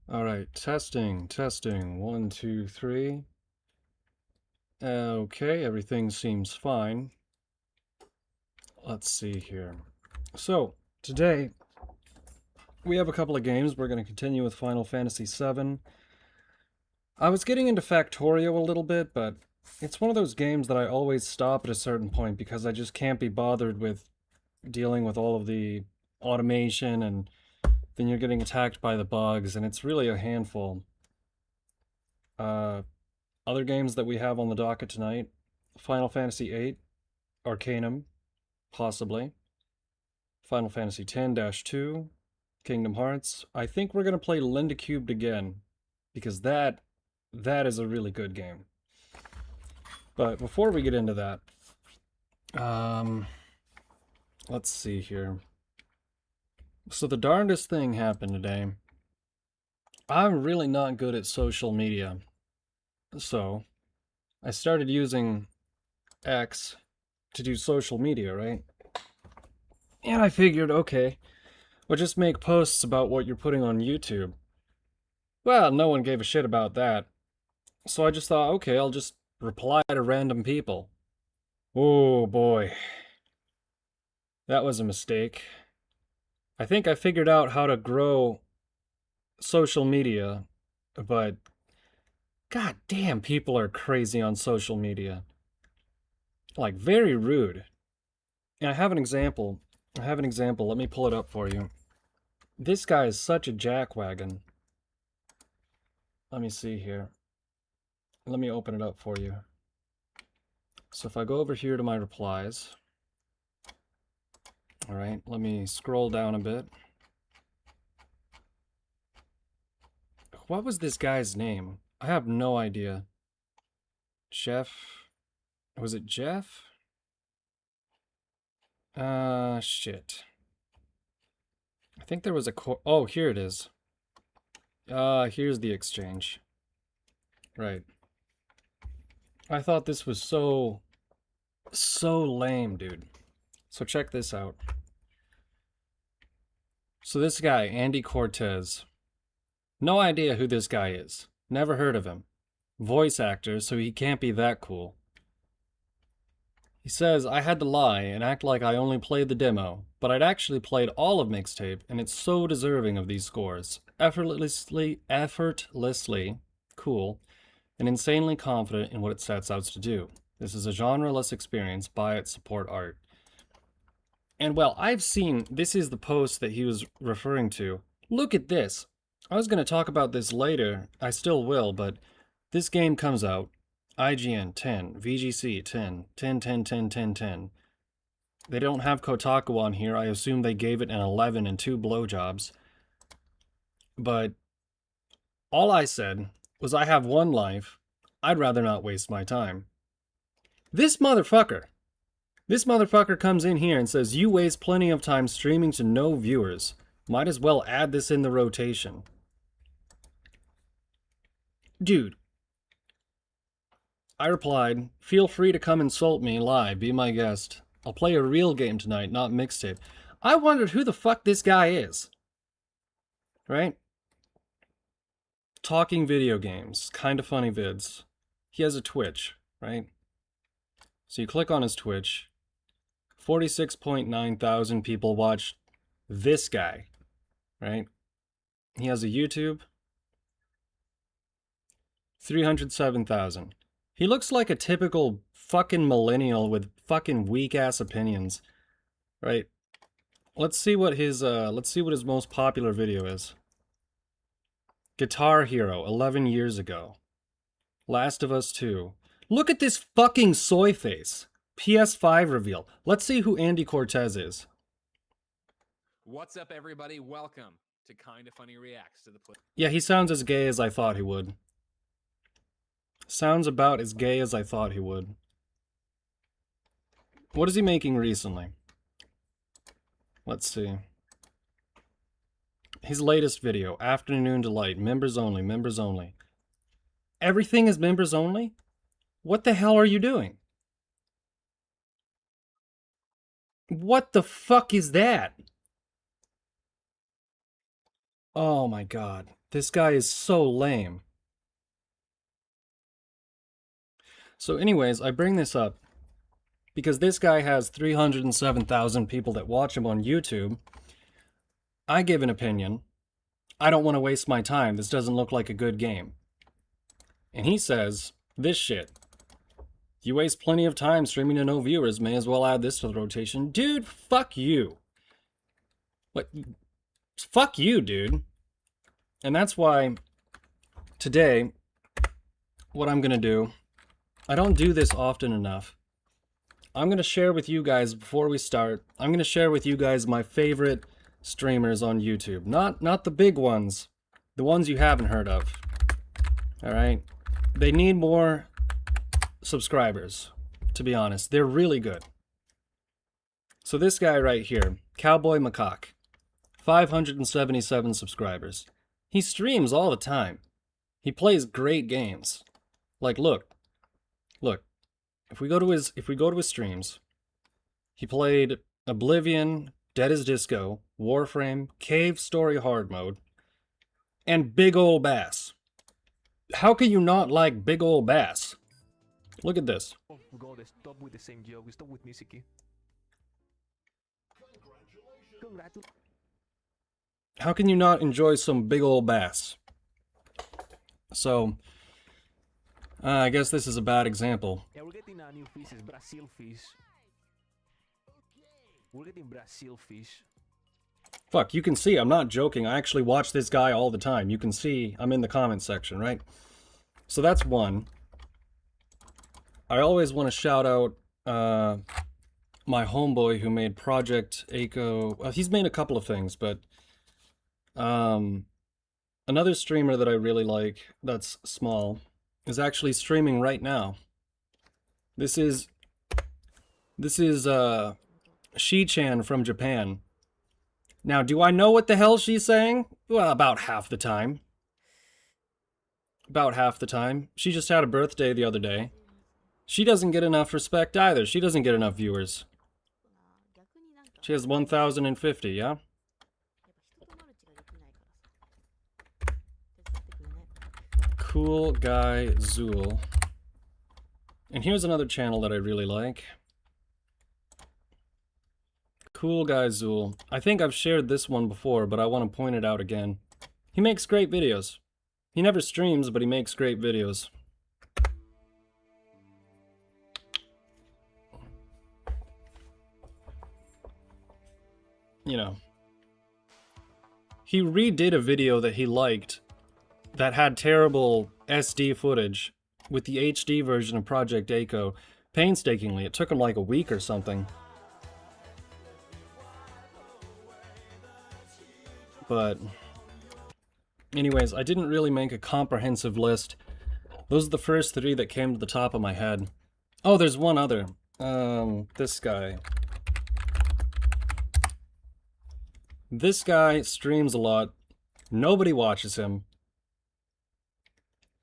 All right, testing, testing. 1, 2, 3. Okay, everything seems fine. Let's see here. So, today we have a couple of games. We're going to continue with Final Fantasy VII. I was getting into Factorio a little bit, but it's one of those games that I always stop at a certain point because I just can't be bothered with dealing with all of the automation, and then you're getting attacked by the bugs, and it's really a handful. Other games that we have on the docket tonight: Final Fantasy VIII, Arcanum, possibly. Final Fantasy X-2, Kingdom Hearts. I think we're going to play Linda Cubed again, because that is a really good game. But before we get into that, let's see here. So the darndest thing happened today. I'm really not good at social media. So I started using X to do social media, right? And I figured, okay, well, just make posts about what you're putting on YouTube. Well, no one gave a shit about that. So I just thought, okay, I'll just reply to random people. Oh boy. That was a mistake. I think I figured out how to grow social media, but god damn, people are crazy on social media. Like, very rude. And I have an example. Let me pull it up for you. This guy is such a jackwagon. Let me see here. Let me open it up for you. So if I go over here to my replies. Alright, let me scroll down a bit. What was this guy's name? I have no idea. Jeff. Was it Jeff? Shit. I think there was a oh, here it is. Here's the exchange. Right. I thought this was so lame, dude. So check this out. So this guy, Andy Cortez. No idea who this guy is. Never heard of him. Voice actor, so he can't be that cool. He says, I had to lie and act like I only played the demo, but I'd actually played all of Mixtape, and it's so deserving of these scores. Effortlessly cool, and insanely confident in what it sets out to do. This is a genre-less experience. Buy it, support art. And well, I've seen, this is the post that he was referring to. Look at this. I was going to talk about this later. I still will, but this game comes out. IGN 10, VGC 10, 10, 10, 10, 10, 10. They don't have Kotaku on here. I assume they gave it an 11 and 2 blowjobs. But all I said was, I have one life. I'd rather not waste my time. This motherfucker comes in here and says, you waste plenty of time streaming to no viewers. Might as well add this in the rotation. Dude. I replied, feel free to come insult me live, be my guest. I'll play a real game tonight, not Mixtape. I wondered who the fuck this guy is. Right? Talking video games, kinda funny vids. He has a Twitch, right? So you click on his Twitch. 46.9 thousand people watch this guy, right? He has a YouTube. 307,000. He looks like a typical fucking millennial with fucking weak-ass opinions, right? Let's see what his most popular video is. Guitar Hero, 11 years ago. Last of Us 2. Look at this fucking soy face. PS5 reveal. Let's see who Andy Cortez is. What's up, everybody? Welcome to Kinda Funny Reacts to the play. Yeah, he sounds as gay as I thought he would. Sounds about as gay as I thought he would. What is he making recently? Let's see. His latest video, Afternoon Delight, members only, members only. Everything is members only? What the hell are you doing? What the fuck is that? Oh my god. This guy is so lame. So anyways, I bring this up because this guy has 307,000 people that watch him on YouTube. I give an opinion. I don't want to waste my time. This doesn't look like a good game. And he says, this shit. You waste plenty of time streaming to no viewers, may as well add this to the rotation. Dude, fuck you. What? Fuck you, dude. And that's why today, what I'm gonna do, I don't do this often enough. I'm gonna share with you guys, before we start, I'm gonna share with you guys my favorite streamers on YouTube. Not the big ones. The ones you haven't heard of. Alright? They need more subscribers, to be honest. They're really good. So this guy right here, Cowboy Macaque, 577 subscribers. He streams all the time. He plays great games. Like, look. If we go to his streams, he played Oblivion, Dead as Disco, Warframe, Cave Story Hard Mode, and Big Ol' Bass. How can you not like Big Ol' Bass? Look at this. Oh god, stop with the same joke, stop with music. Congratulations. How can you not enjoy some Big Ol' Bass? So, I guess this is a bad example. Yeah, we're getting a new fish, it's Brazil fish. We're getting Brazil fish. Fuck, you can see, I'm not joking. I actually watch this guy all the time. You can see, I'm in the comment section, right? So that's one. I always want to shout out my homeboy who made Project Echo. Well, he's made a couple of things, but another streamer that I really like that's small is actually streaming right now. This is She-chan from Japan. Now, do I know what the hell she's saying? Well, about half the time. About half the time. She just had a birthday the other day. She doesn't get enough respect either. She doesn't get enough viewers. She has 1,050, yeah? Cool Guy Zool. And here's another channel that I really like. Cool Guy Zool. I think I've shared this one before, but I want to point it out again. He makes great videos. He never streams, but he makes great videos. You know. He redid a video that he liked that had terrible SD footage with the HD version of Project Echo painstakingly. It took him like a week or something. But anyways, I didn't really make a comprehensive list. Those are the first three that came to the top of my head. Oh, there's one other. This guy. This guy streams a lot. Nobody watches him.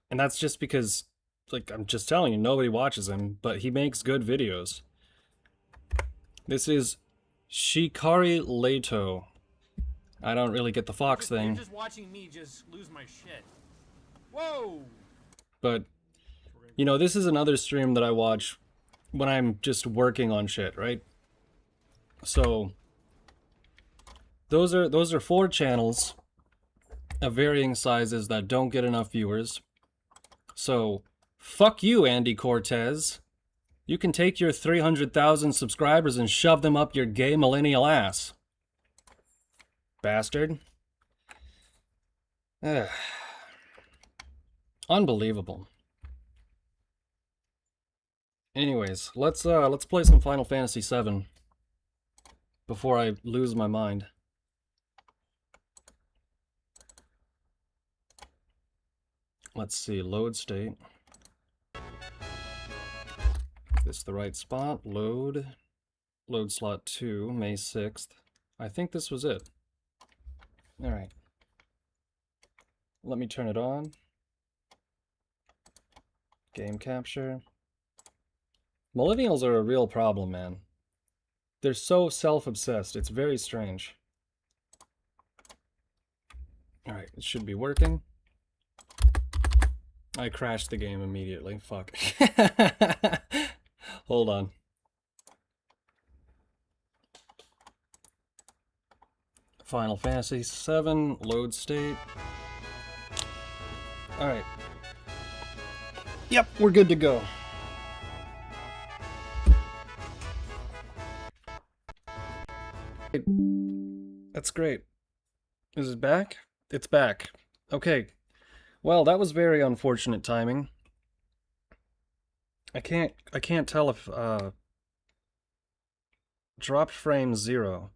And that's just because, like, I'm just telling you, nobody watches him, but he makes good videos. This is Shikari Leto. I don't really get the Fox thing. You're just watching me just lose my shit. Whoa! But, you know, this is another stream that I watch when I'm just working on shit, right? So those are 4 channels of varying sizes that don't get enough viewers. So fuck you, Andy Cortez. You can take your 300,000 subscribers and shove them up your gay millennial ass. Bastard. Ugh. Unbelievable. Anyways, let's play some Final Fantasy VII before I lose my mind. Let's see, load state. Is this the right spot? Load. Load slot 2, May 6th. I think this was it. Alright. Let me turn it on. Game capture. Millennials are a real problem, man. They're so self-obsessed, it's very strange. Alright, it should be working. I crashed the game immediately, fuck. Hold on. Final Fantasy VII, load state. Alright. Yep, we're good to go. That's great. Is it back? It's back. Okay. Well, that was very unfortunate timing. I can't tell if dropped frame 0.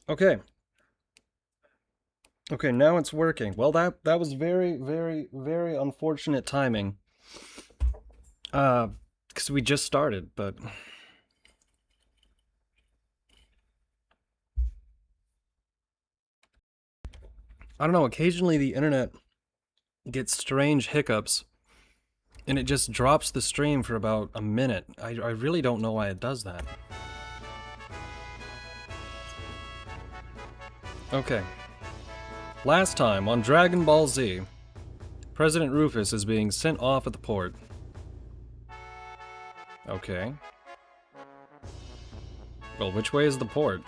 Okay. Okay, now it's working. Well, that was very, very, very unfortunate timing. Because we just started, but I don't know, occasionally the internet gets strange hiccups and it just drops the stream for about a minute. I really don't know why it does that. Okay. Last time on Dragon Ball Z, President Rufus is being sent off at the port. Okay. Well, which way is the port?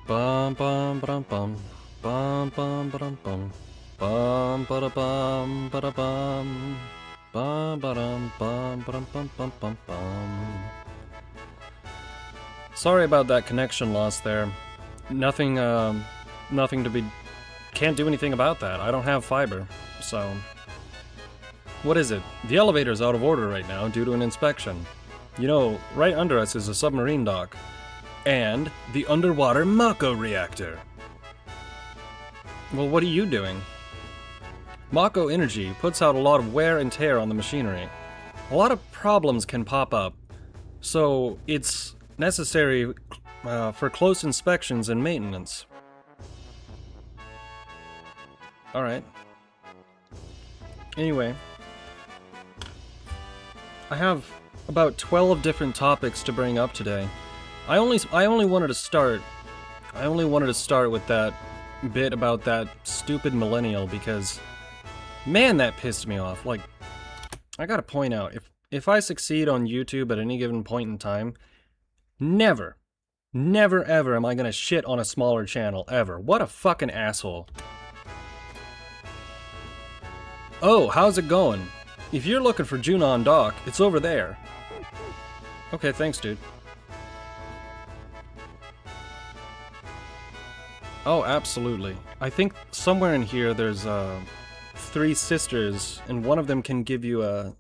Bum bum ba bum bum bum ba bum bum ba bum ba bum bum ba dum bum bum bum bum. Sorry about that connection loss there. Nothing to be... Can't do anything about that. I don't have fiber, so... What is it? The elevator's out of order right now due to an inspection. You know, right under us is a submarine dock. And the underwater Mako reactor. Well, what are you doing? Mako Energy puts out a lot of wear and tear on the machinery. A lot of problems can pop up, so it's necessary for close inspections and maintenance. Alright. Anyway. I have about 12 different topics to bring up today. I only wanted to start with that bit about that stupid millennial because, man, that pissed me off. Like, I gotta point out, if I succeed on YouTube at any given point in time, never ever am I gonna shit on a smaller channel, ever. What a fucking asshole. Oh, how's it going? If you're looking for Junon Dock, it's over there. Okay, thanks, dude. Oh, absolutely. I think somewhere in here there's 3 sisters, and one of them can give you a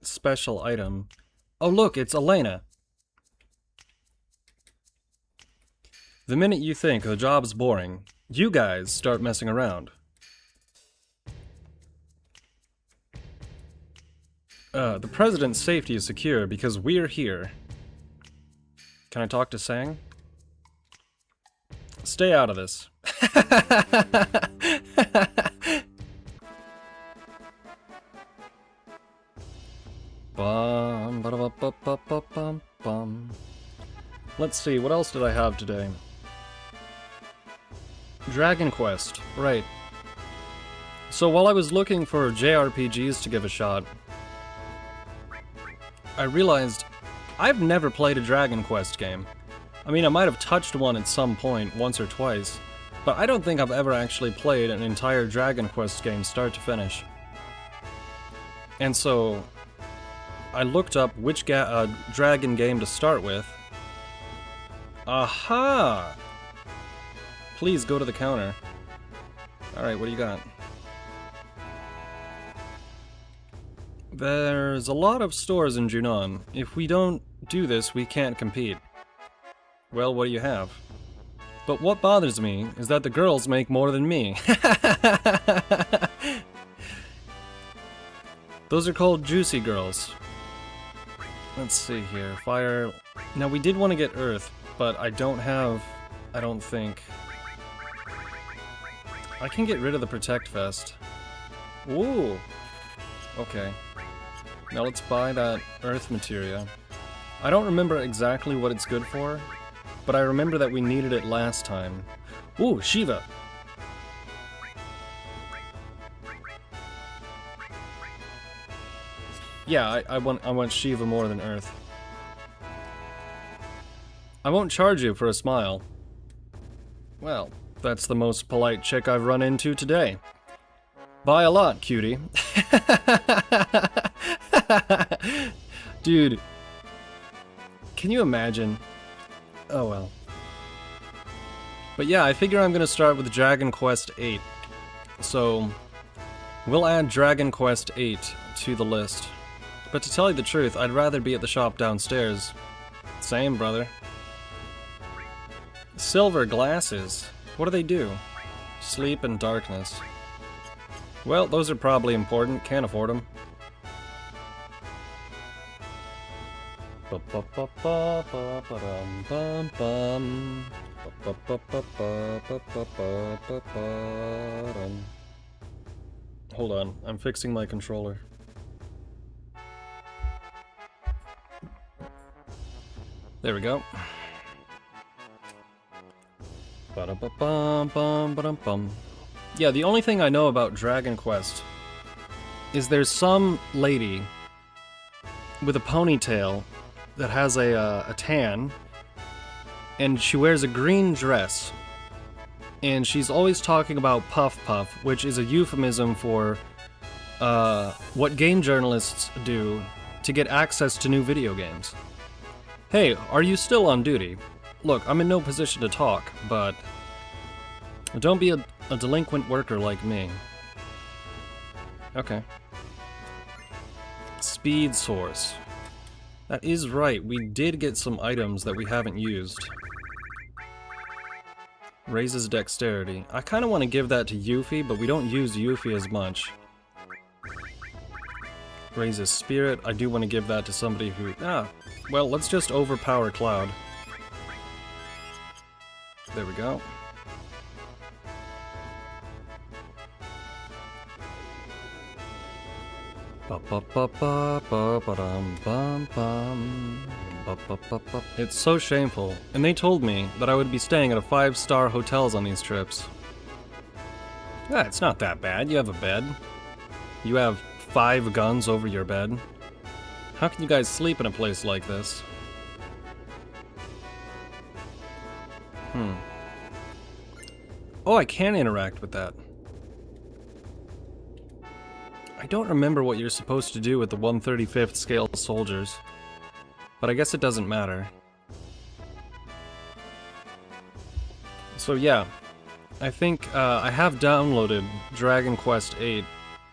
special item. Oh look, it's Elena. The minute you think the job's boring, you guys start messing around. The president's safety is secure because we're here. Can I talk to Sang? Stay out of this. Bum, ba-da-ba-ba-ba-ba-bum, bum. Let's see, what else did I have today? Dragon Quest, right. So while I was looking for JRPGs to give a shot, I realized I've never played a Dragon Quest game. I mean, I might have touched one at some point, once or twice, but I don't think I've ever actually played an entire Dragon Quest game start to finish. And so, I looked up which dragon game to start with. Aha! Please go to the counter. Alright, what do you got? There's a lot of stores in Junon. If we don't do this, we can't compete. Well, what do you have? But what bothers me is that the girls make more than me. Those are called juicy girls. Let's see here. Fire. Now, we did want to get Earth, but I don't think. I can get rid of the Protect Vest. Ooh. Okay. Now let's buy that Earth materia. I don't remember exactly what it's good for, but I remember that we needed it last time. Ooh, Shiva! Yeah, I want Shiva more than Earth. I won't charge you for a smile. Well, that's the most polite chick I've run into today. Buy a lot, cutie. Dude. Can you imagine? Oh well. But yeah, I figure I'm gonna start with Dragon Quest VIII. So, we'll add Dragon Quest VIII to the list. But to tell you the truth, I'd rather be at the shop downstairs. Same, brother. Silver glasses. What do they do? Sleep and darkness. Well, those are probably important. Can't afford them. Hold on, I'm fixing my controller. There we go. Yeah, the only thing I know about Dragon Quest is there's some lady with a ponytail that has a tan, and she wears a green dress, and she's always talking about Puff Puff, which is a euphemism for what game journalists do to get access to new video games. Hey, are you still on duty? Look, I'm in no position to talk, but don't be a delinquent worker like me. Okay. Speed source. That is right, we did get some items that we haven't used. Raises dexterity. I kind of want to give that to Yuffie, but we don't use Yuffie as much. Raises spirit. I do want to give that to somebody who... well, let's just overpower Cloud. There we go. It's so shameful, and they told me that I would be staying at a 5-star hotels on these trips. It's not that bad. You have a bed. You have 5 guns over your bed. How can you guys sleep in a place like this? Oh, I can interact with that. I don't remember what you're supposed to do with the 1/35th scale soldiers, but I guess it doesn't matter. So yeah, I think I have downloaded Dragon Quest VIII.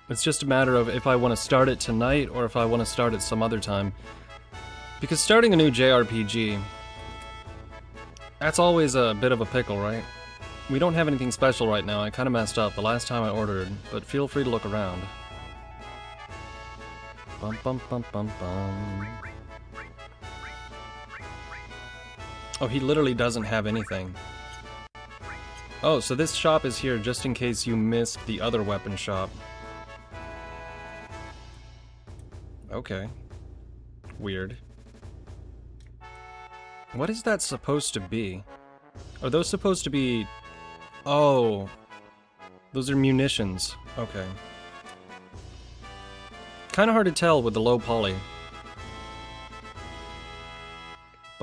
It's just a matter of if I want to start it tonight or if I want to start it some other time. Because starting a new JRPG, that's always a bit of a pickle, right? We don't have anything special right now. I kind of messed up the last time I ordered, but feel free to look around. Bum bum bum bum bum. Oh, he literally doesn't have anything. Oh, so this shop is here just in case you missed the other weapon shop. Okay. Weird. What is that supposed to be? Are those supposed to be... Oh. Those are munitions. Okay. Kinda hard to tell with the low poly.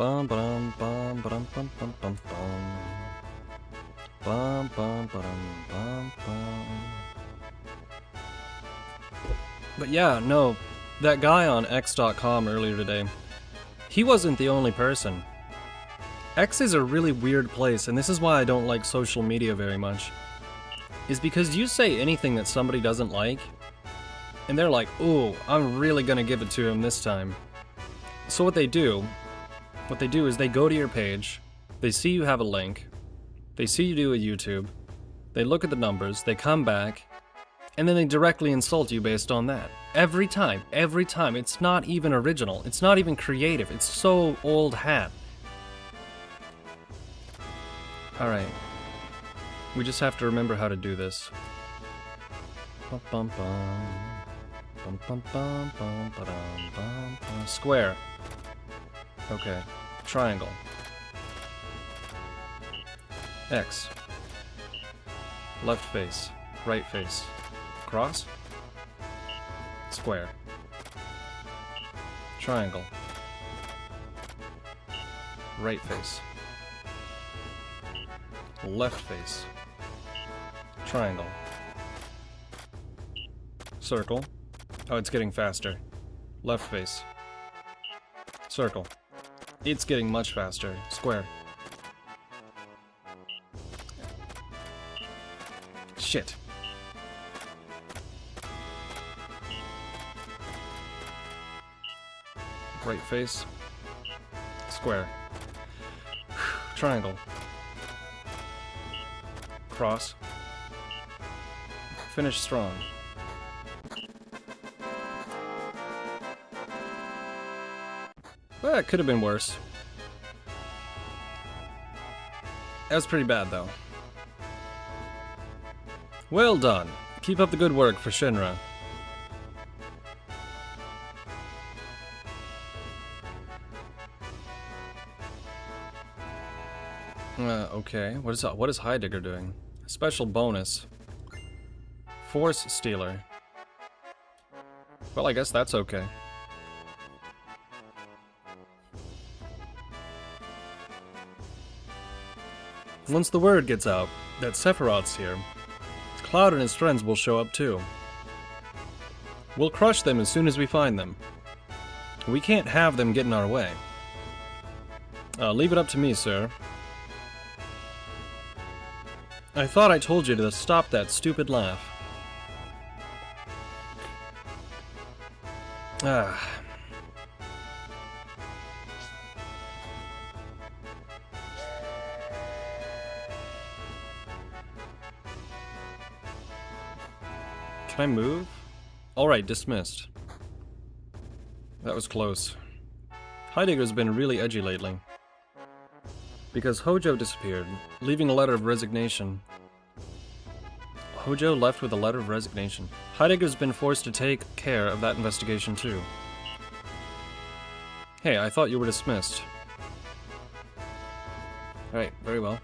Bum bum bum bum bum bum bum bum. Bum bum bum bum bum. But yeah, no, that guy on X.com earlier today, he wasn't the only person. X is a really weird place, and this is why I don't like social media very much. Is because you say anything that somebody doesn't like, and they're like, ooh, I'm really gonna give it to him this time. So what they do is they go to your page, they see you have a link, they see you do a YouTube, they look at the numbers, they come back, and then they directly insult you based on that. Every time. It's not even original. It's not even creative. It's so old hat. Alright. We just have to remember how to do this. Bum bum bum. Bum bum bum bum ba-dum bum bum. Square. Okay. Triangle. X. Left face. Right face. Cross. Square. Triangle. Right face. Left face. Triangle. Circle. Oh, it's getting faster. Left face. Circle. It's getting much faster. Square. Shit. Right face. Square. Triangle. Cross. Finish strong. Well, it could have been worse. That was pretty bad, though. Well done. Keep up the good work for Shinra. Okay. What is Heidegger doing? Special bonus. Force Stealer. Well, I guess that's okay. Once the word gets out that Sephiroth's here, Cloud and his friends will show up too. We'll crush them as soon as we find them. We can't have them get in our way. Leave it up to me, sir. I thought I told you to stop that stupid laugh. Ah. Can I move? Alright, dismissed. That was close. Heidegger's been really edgy lately. Because Hojo disappeared, leaving a letter of resignation. Hojo left with a letter of resignation. Heidegger's been forced to take care of that investigation too. Hey, I thought you were dismissed. Alright, very well.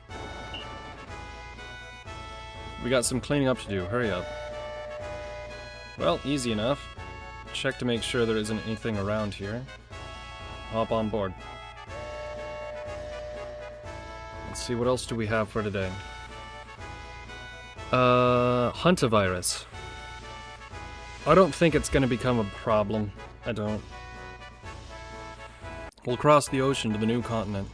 We got some cleaning up to do, hurry up. Well, easy enough. Check to make sure there isn't anything around here. Hop on board. Let's see, what else do we have for today? Huntavirus. I don't think it's gonna become a problem. I don't. We'll cross the ocean to the new continent.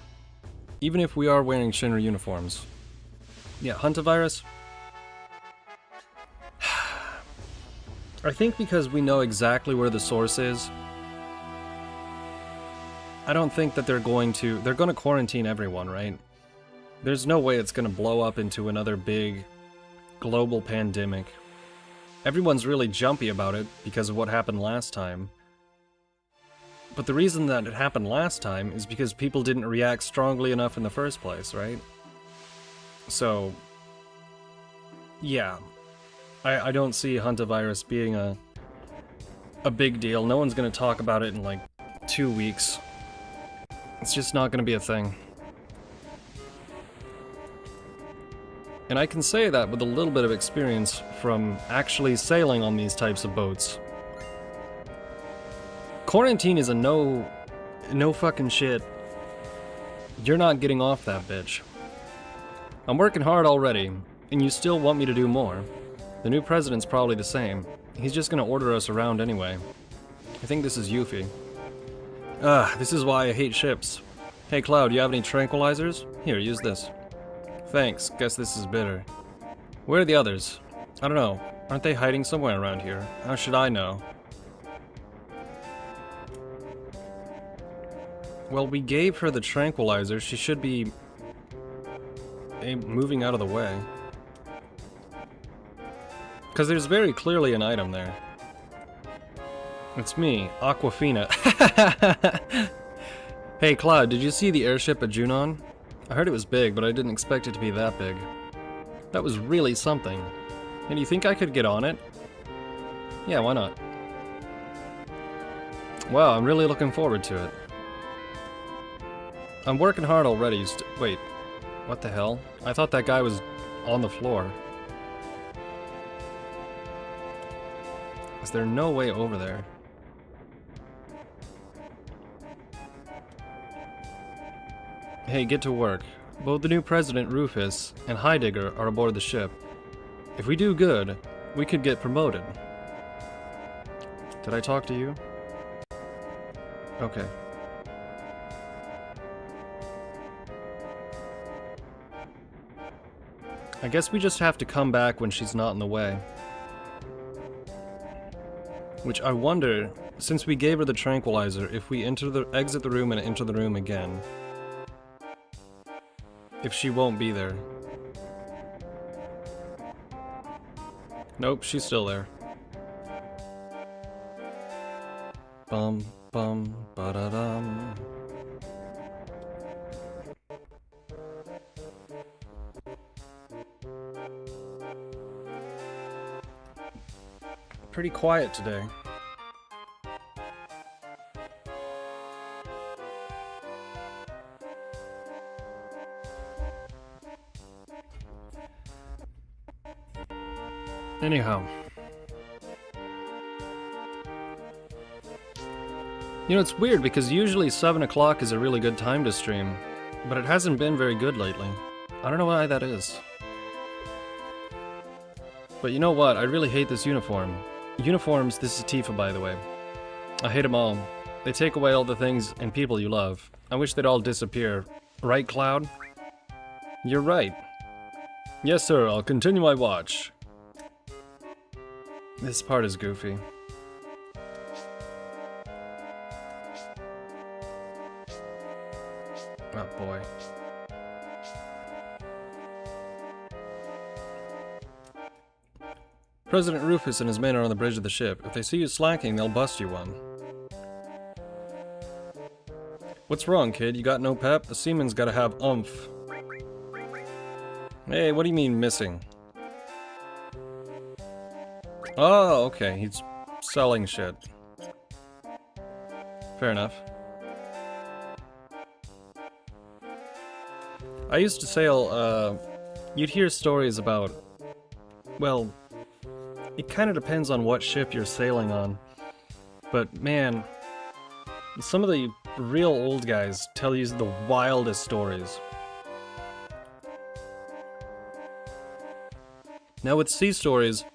Even if we are wearing Shinra uniforms. Yeah, Huntavirus? I think because we know exactly where the source is, I don't think that they're gonna quarantine everyone, right? There's no way it's gonna blow up into another big global pandemic. Everyone's really jumpy about it because of what happened last time. But the reason that it happened last time is because people didn't react strongly enough in the first place, right? So, yeah. I don't see Huntavirus being a big deal. No one's gonna talk about it in like 2 weeks. It's just not gonna be a thing. And I can say that with a little bit of experience from actually sailing on these types of boats. Quarantine is a no fucking shit You're not getting off that bitch. I'm working hard already, and you still want me to do more. The new president's probably the same. He's just gonna order us around anyway. I think this is Yuffie. This is why I hate ships. Hey Cloud, you have any tranquilizers? Here, use this. Thanks, guess this is bitter. Where are the others? I don't know. Aren't they hiding somewhere around here? How should I know? Well, we gave her the tranquilizer. She should be moving out of the way. Because there's very clearly an item there. It's me, Aquafina. Hey Cloud, did you see the airship at Junon? I heard it was big, but I didn't expect it to be that big. That was really something. And you think I could get on it? Yeah, why not? Wow, I'm really looking forward to it. I'm working hard already. Wait, what the hell? I thought that guy was on the floor. Is there no way over there? Hey, get to work. Both the new president, Rufus, and Heidegger are aboard the ship. If we do good, we could get promoted. Did I talk to you? Okay. I guess we just have to come back when she's not in the way. Which I wonder, since we gave her the tranquilizer, if we exit the room and enter the room again, if she won't be there. Nope, she's still there. Bum bum ba-da-dum. Pretty quiet today. Anyhow. You know, it's weird because usually 7 o'clock is a really good time to stream, but it hasn't been very good lately. I don't know why that is. But you know what? I really hate this uniform. Uniforms, this is Tifa by the way. I hate them all. They take away all the things and people you love. I wish they'd all disappear. Right, Cloud? You're right. Yes, sir, I'll continue my watch. This part is goofy. Oh boy. President Rufus and his men are on the bridge of the ship. If they see you slacking, they'll bust you one. What's wrong, kid? You got no pep? A seaman's gotta have oomph. Hey, what do you mean missing? Oh, okay, he's selling shit. Fair enough. I used to sail, you'd hear stories about, well, it kind of depends on what ship you're sailing on. But man, some of the real old guys tell you the wildest stories. Now with sea stories,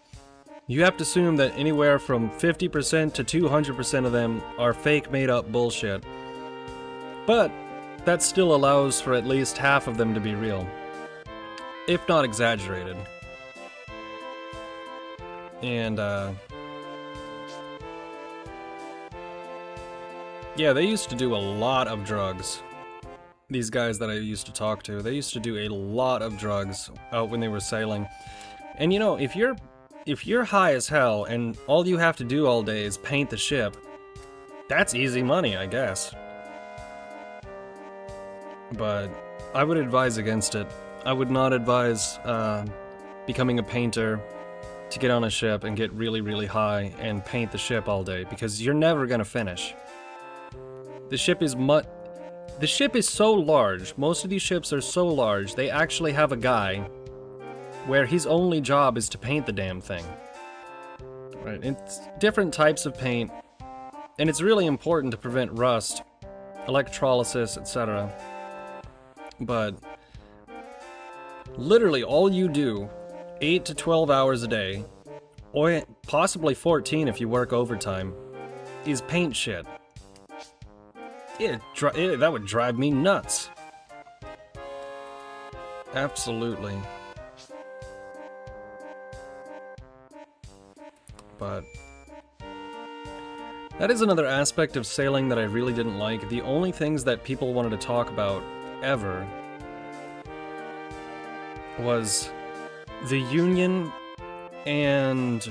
you have to assume that anywhere from 50% to 200% of them are fake made up bullshit. But that still allows for at least half of them to be real, if not exaggerated. And yeah, they used to do a lot of drugs. These guys that I used to talk to, they used to do a lot of drugs out when they were sailing. And you know, if you're high as hell and all you have to do all day is paint the ship, that's easy money, I guess. But I would advise against it. I would not advise becoming a painter to get on a ship and get really, really high and paint the ship all day, because you're never gonna finish. The ship is so large, most of these ships are so large, they actually have a guy where his only job is to paint the damn thing. Right, it's different types of paint, and it's really important to prevent rust, electrolysis, etc. but literally all you do, 8 to 12 hours a day, or possibly 14 if you work overtime, is paint shit. That would drive me nuts. Absolutely. But that is another aspect of sailing that I really didn't like. The only things that people wanted to talk about ever was the union and,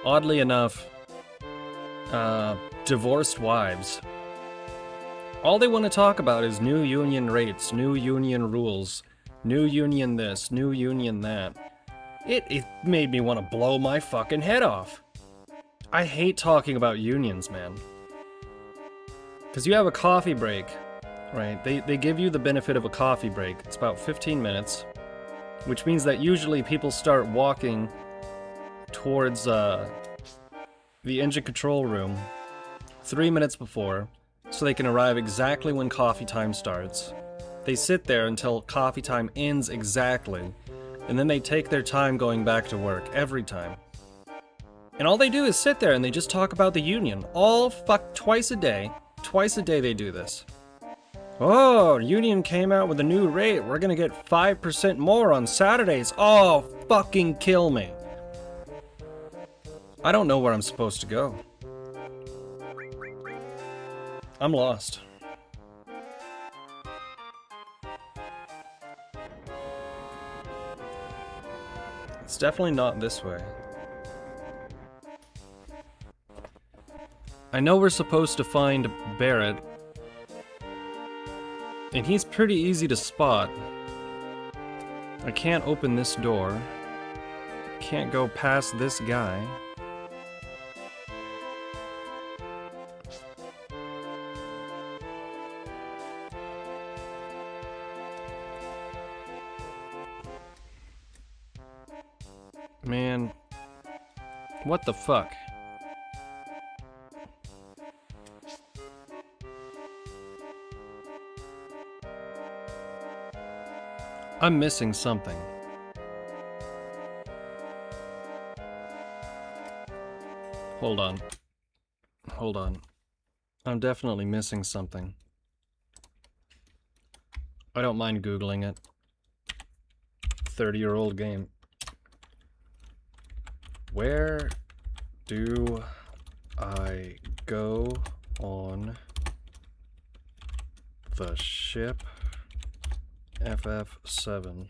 oddly enough, divorced wives. All they want to talk about is new union rates, new union rules, new union this, new union that. It made me want to blow my fucking head off. I hate talking about unions, man. Because you have a coffee break, right? They give you the benefit of a coffee break. It's about 15 minutes, which means that usually people start walking towards the engine control room 3 minutes before, so they can arrive exactly when coffee time starts. They sit there until coffee time ends exactly, and then they take their time going back to work, every time. And all they do is sit there and they just talk about the union. Twice a day they do this. Oh, union came out with a new rate. We're gonna get 5% more on Saturdays. Oh, fucking kill me. I don't know where I'm supposed to go. I'm lost. It's definitely not this way. I know we're supposed to find Barrett, and he's pretty easy to spot. I can't open this door. Can't go past this guy. Man, what the fuck? I'm missing something. Hold on. Hold on. I'm definitely missing something. I don't mind Googling it. 30-year-old game. Where do I go on the ship FF7?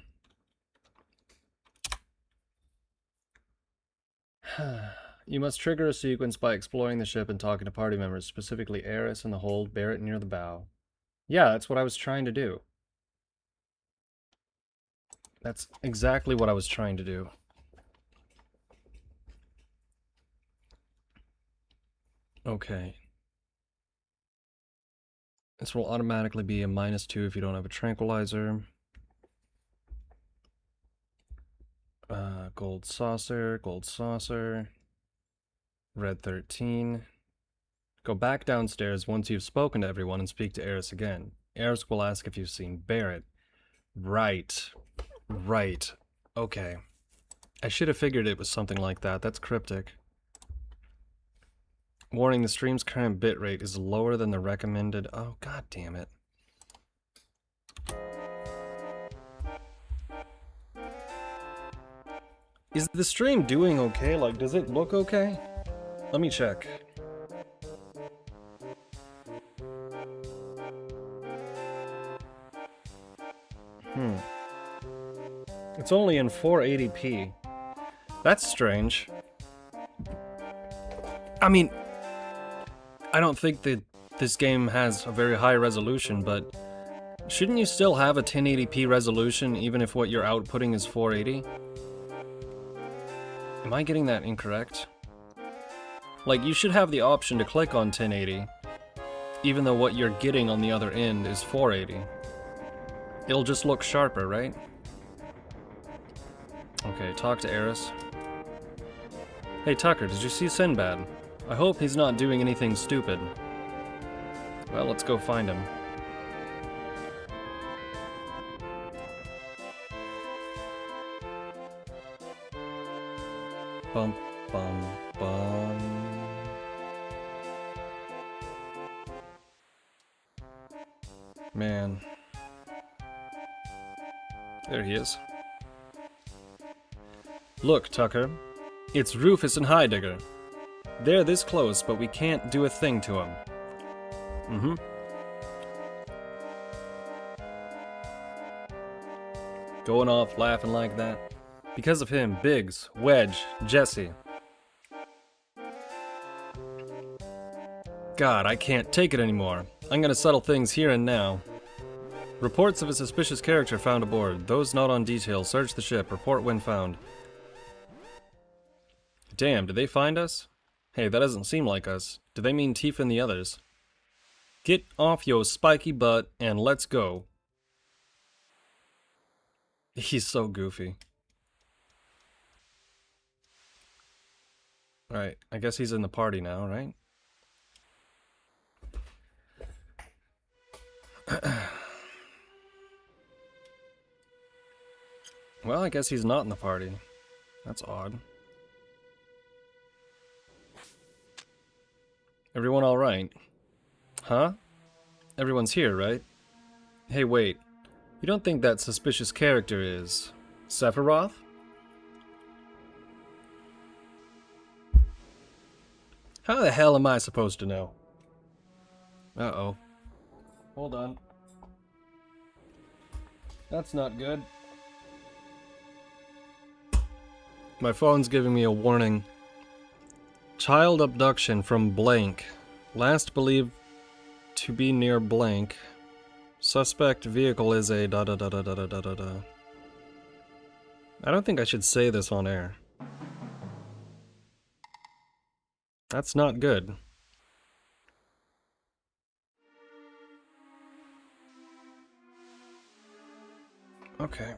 You must trigger a sequence by exploring the ship and talking to party members, specifically Eris in the hold, Barrett near the bow. Yeah, that's what I was trying to do. That's exactly what I was trying to do. Okay. This will automatically be a -2 if you don't have a tranquilizer. Gold saucer, gold saucer. Red 13. Go back downstairs once you've spoken to everyone and speak to Eris again. Eris will ask if you've seen Barrett. Right. Right. Okay. I should have figured it was something like that. That's cryptic. Warning, the stream's current bitrate is lower than the recommended... Oh, god damn it. Is the stream doing okay? Like, does it look okay? Let me check. It's only in 480p. That's strange. I mean, I don't think that this game has a very high resolution, but shouldn't you still have a 1080p resolution even if what you're outputting is 480? Am I getting that incorrect? Like, you should have the option to click on 1080, even though what you're getting on the other end is 480. It'll just look sharper, right? Okay, talk to Eris. Hey Tucker, did you see Sinbad? I hope he's not doing anything stupid. Well, let's go find him. Bum, bum, bum. Man. There he is. Look, Tucker. It's Rufus and Heidegger. They're this close, but we can't do a thing to them. Mm-hmm. Going off laughing like that. Because of him, Biggs, Wedge, Jesse. God, I can't take it anymore. I'm gonna settle things here and now. Reports of a suspicious character found aboard. Those not on detail, search the ship. Report when found. Damn, did they find us? Hey, that doesn't seem like us. Do they mean Tifa and the others? Get off your spiky butt and let's go. He's so goofy. Alright, I guess he's in the party now, right? Well, I guess he's not in the party. That's odd. Everyone alright? Huh? Everyone's here, right? Hey, wait. You don't think that suspicious character is Sephiroth? How the hell am I supposed to know? Uh-oh. Hold on. That's not good. My phone's giving me a warning. Child abduction from blank. Last believed to be near blank. Suspect vehicle is a da da da da da da da da da. I don't think I should say this on air. That's not good. Okay.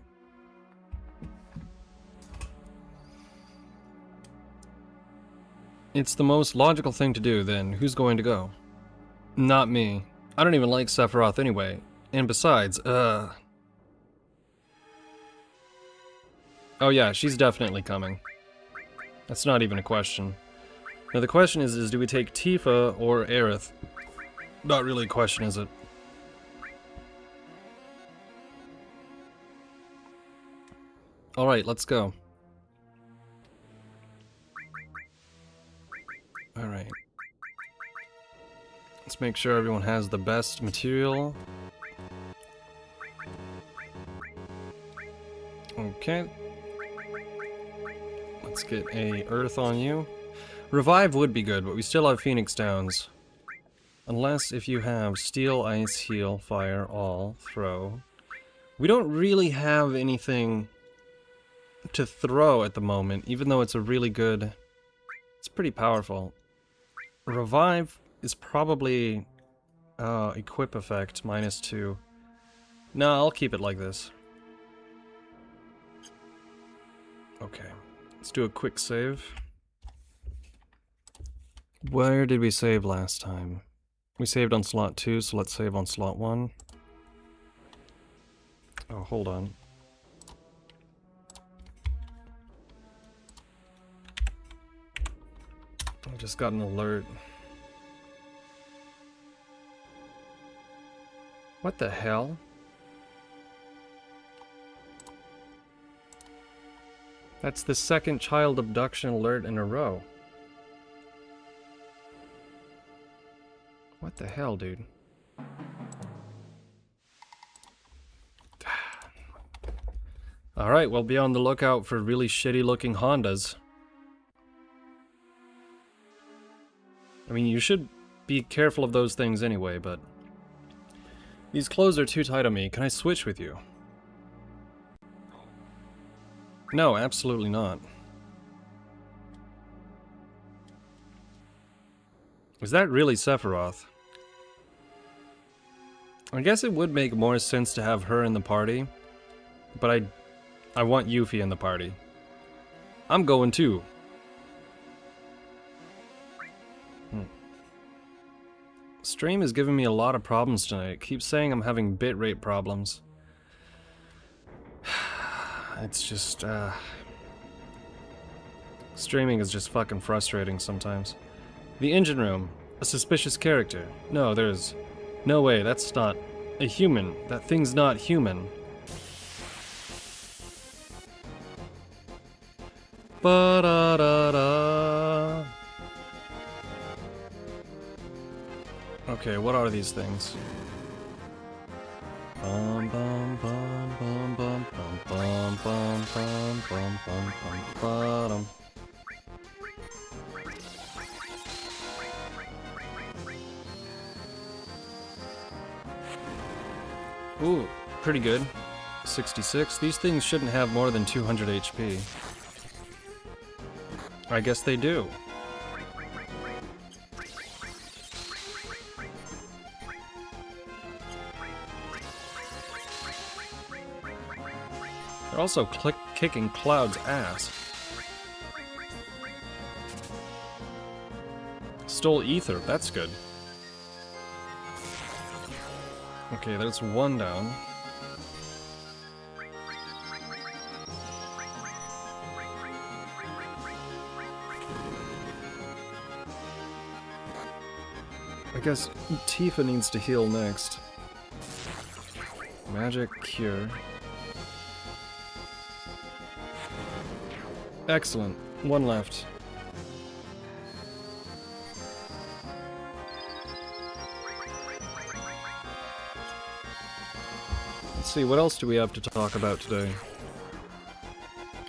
It's the most logical thing to do, then. Who's going to go? Not me. I don't even like Sephiroth anyway. And besides, Oh yeah, she's definitely coming. That's not even a question. Now the question is do we take Tifa or Aerith? Not really a question, is it? Alright, let's go. Alright. Let's make sure everyone has the best material. Okay. Let's get a earth on you. Revive would be good, but we still have Phoenix Downs. Unless if you have steel, ice, heal, fire, all, throw. We don't really have anything to throw at the moment, even though it's a really good... It's pretty powerful. Revive is probably equip effect -2. No, I'll keep it like this. Okay, let's do a quick save. Where did we save last time? We saved on slot 2, so let's save on slot 1. Oh, hold on. I just got an alert. What the hell? That's the second child abduction alert in a row. What the hell, dude? Alright, we'll be on the lookout for really shitty looking Hondas. I mean, you should be careful of those things anyway, but... These clothes are too tight on me. Can I switch with you? No, absolutely not. Is that really Sephiroth? I guess it would make more sense to have her in the party, but I want Yuffie in the party. I'm going too. Stream is giving me a lot of problems tonight. It keeps saying I'm having bitrate problems. It's just, Streaming is just fucking frustrating sometimes. The engine room. A suspicious character. No, there's no way. That's not a human. That thing's not human. Ba-da-da-da. Okay, what are these things? Bum bum bum bum bum bum bum bum bum bum bum bum bottom. Ooh, pretty good. 66. These things shouldn't have more than 200 HP. I guess they do. They're also kicking Cloud's ass. Stole ether, that's good. Okay, there's one down. I guess Tifa needs to heal next. Magic Cure. Excellent. One left. Let's see, what else do we have to talk about today?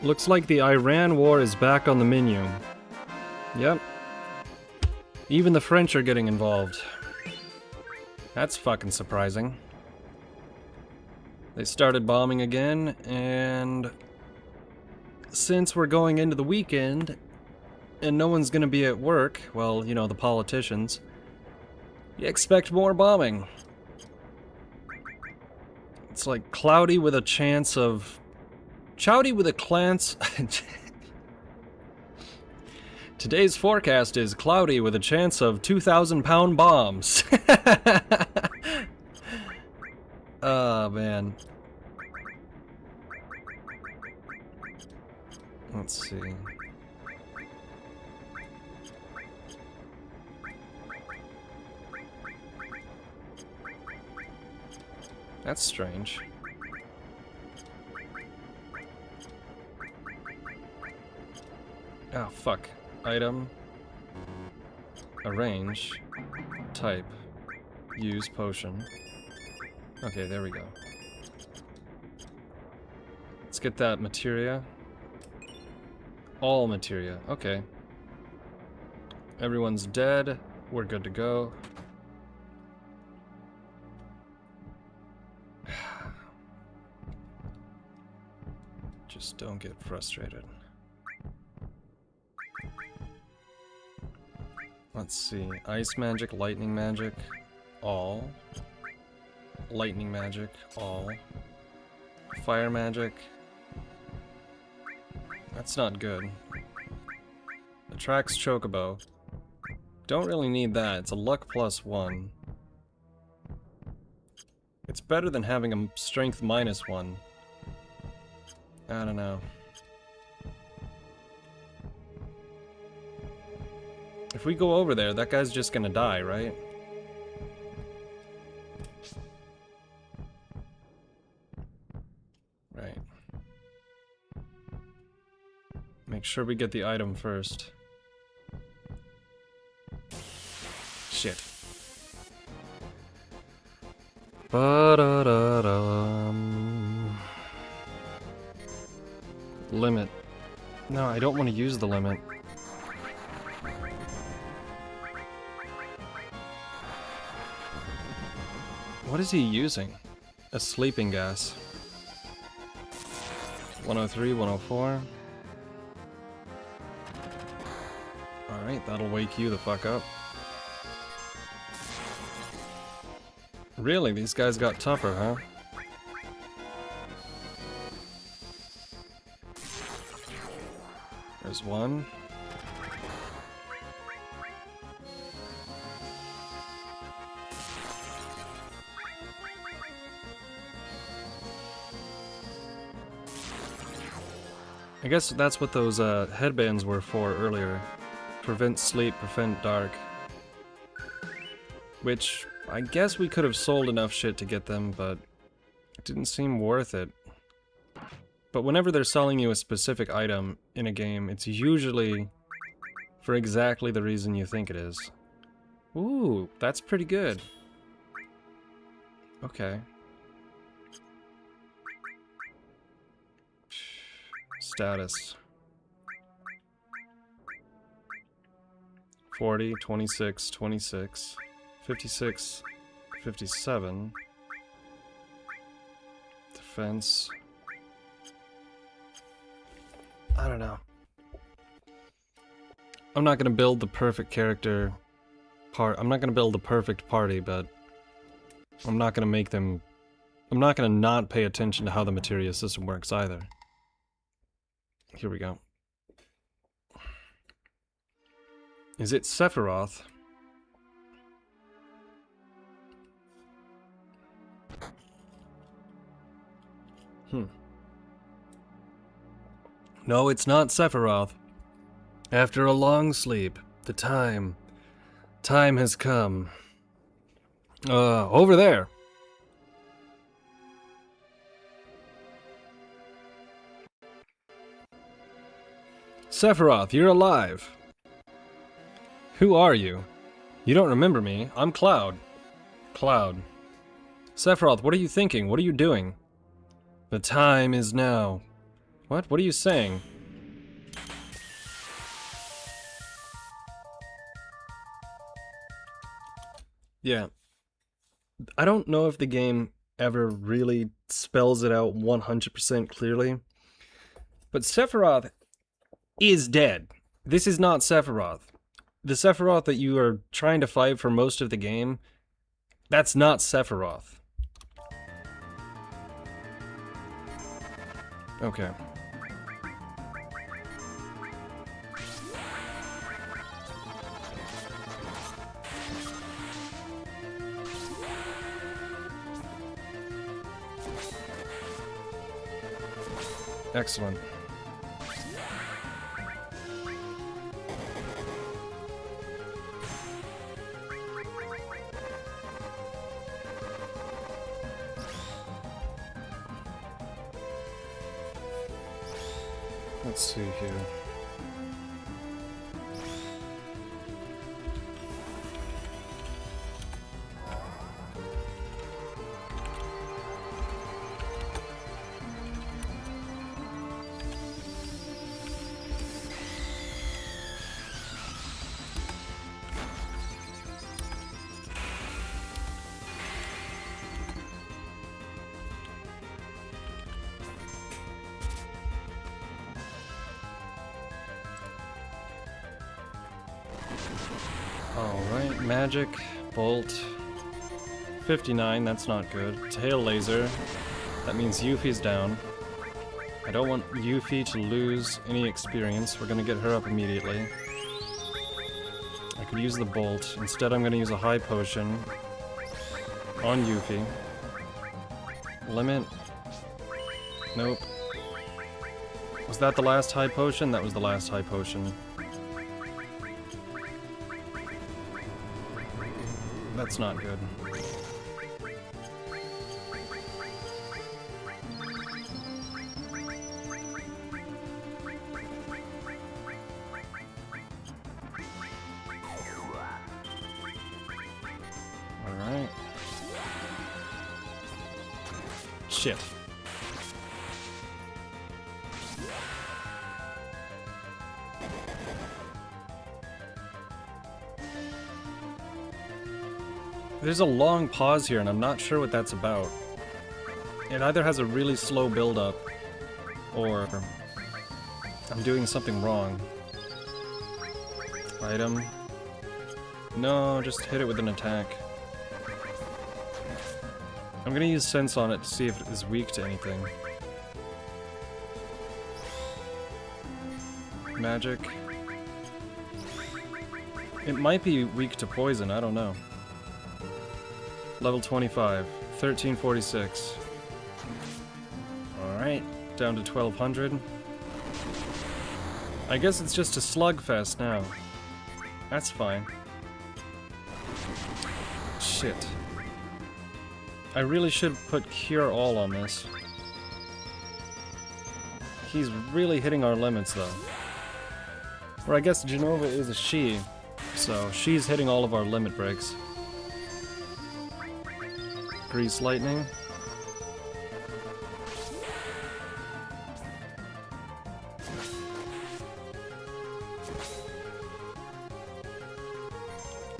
Looks like the Iran war is back on the menu. Yep. Even the French are getting involved. That's fucking surprising. They started bombing again, and since we're going into the weekend, and no one's gonna be at work, well, you know, the politicians, you expect more bombing. It's like cloudy with a chance of... Chowdy with a chance... Today's forecast is cloudy with a chance of 2,000-pound bombs. Oh, man. Let's see. That's strange. Oh, fuck. Item. Arrange. Type. Use potion. Okay, there we go. Let's get that materia. All materia. Okay. Everyone's dead. We're good to go. Just don't get frustrated. Let's see. Ice magic, lightning magic, all. Lightning magic, all. Fire magic. That's not good. Attracts Chocobo. Don't really need that. It's a luck +1. It's better than having a strength -1. I don't know. If we go over there, that guy's just gonna die, right? Right. Make sure we get the item first. Shit. Ba-da-da-dum. Limit. No, I don't want to use the limit. What is he using? A sleeping gas. 103, 104. Alright, that'll wake you the fuck up. Really? These guys got tougher, huh? There's one. I guess that's what those headbands were for earlier. Prevent sleep, prevent dark. Which, I guess we could have sold enough shit to get them, but it didn't seem worth it. But whenever they're selling you a specific item in a game, it's usually for exactly the reason you think it is. Ooh, that's pretty good. Okay. Status. 40, 26, 26, 56, 57. Defense. I don't know. I'm not gonna build the perfect character I'm not gonna build the perfect party, but I'm not gonna make them... I'm not gonna not pay attention to how the materia system works either. Here we go. Is it Sephiroth? No, it's not Sephiroth. After a long sleep, the time has come. Over there. Sephiroth, you're alive. Who are you? You don't remember me. I'm Cloud. Cloud. Sephiroth, what are you thinking? What are you doing? The time is now. What? What are you saying? Yeah. I don't know if the game ever really spells it out 100% clearly, but Sephiroth is dead. This is not Sephiroth. The Sephiroth that you are trying to fight for most of the game, that's not Sephiroth. Okay. Excellent. Let's see here. Alright, magic, bolt, 59, that's not good. Tail laser, that means Yuffie's down. I don't want Yuffie to lose any experience, we're gonna get her up immediately. I could use the bolt, instead I'm gonna use a high potion on Yuffie. Limit, nope. Was that the last high potion? That was the last high potion. That's not good. Alright. Shit. There's a long pause here, and I'm not sure what that's about. It either has a really slow build-up, or I'm doing something wrong. Item. No, just hit it with an attack. I'm gonna use Sense on it to see if it is weak to anything. Magic. It might be weak to poison, I don't know. Level 25, 1346. Alright, down to 1200. I guess it's just a slugfest now. That's fine. Shit. I really should put Cure All on this. He's really hitting our limits, though. Or I guess Genova is a she, so she's hitting all of our limit breaks. Grease Lightning.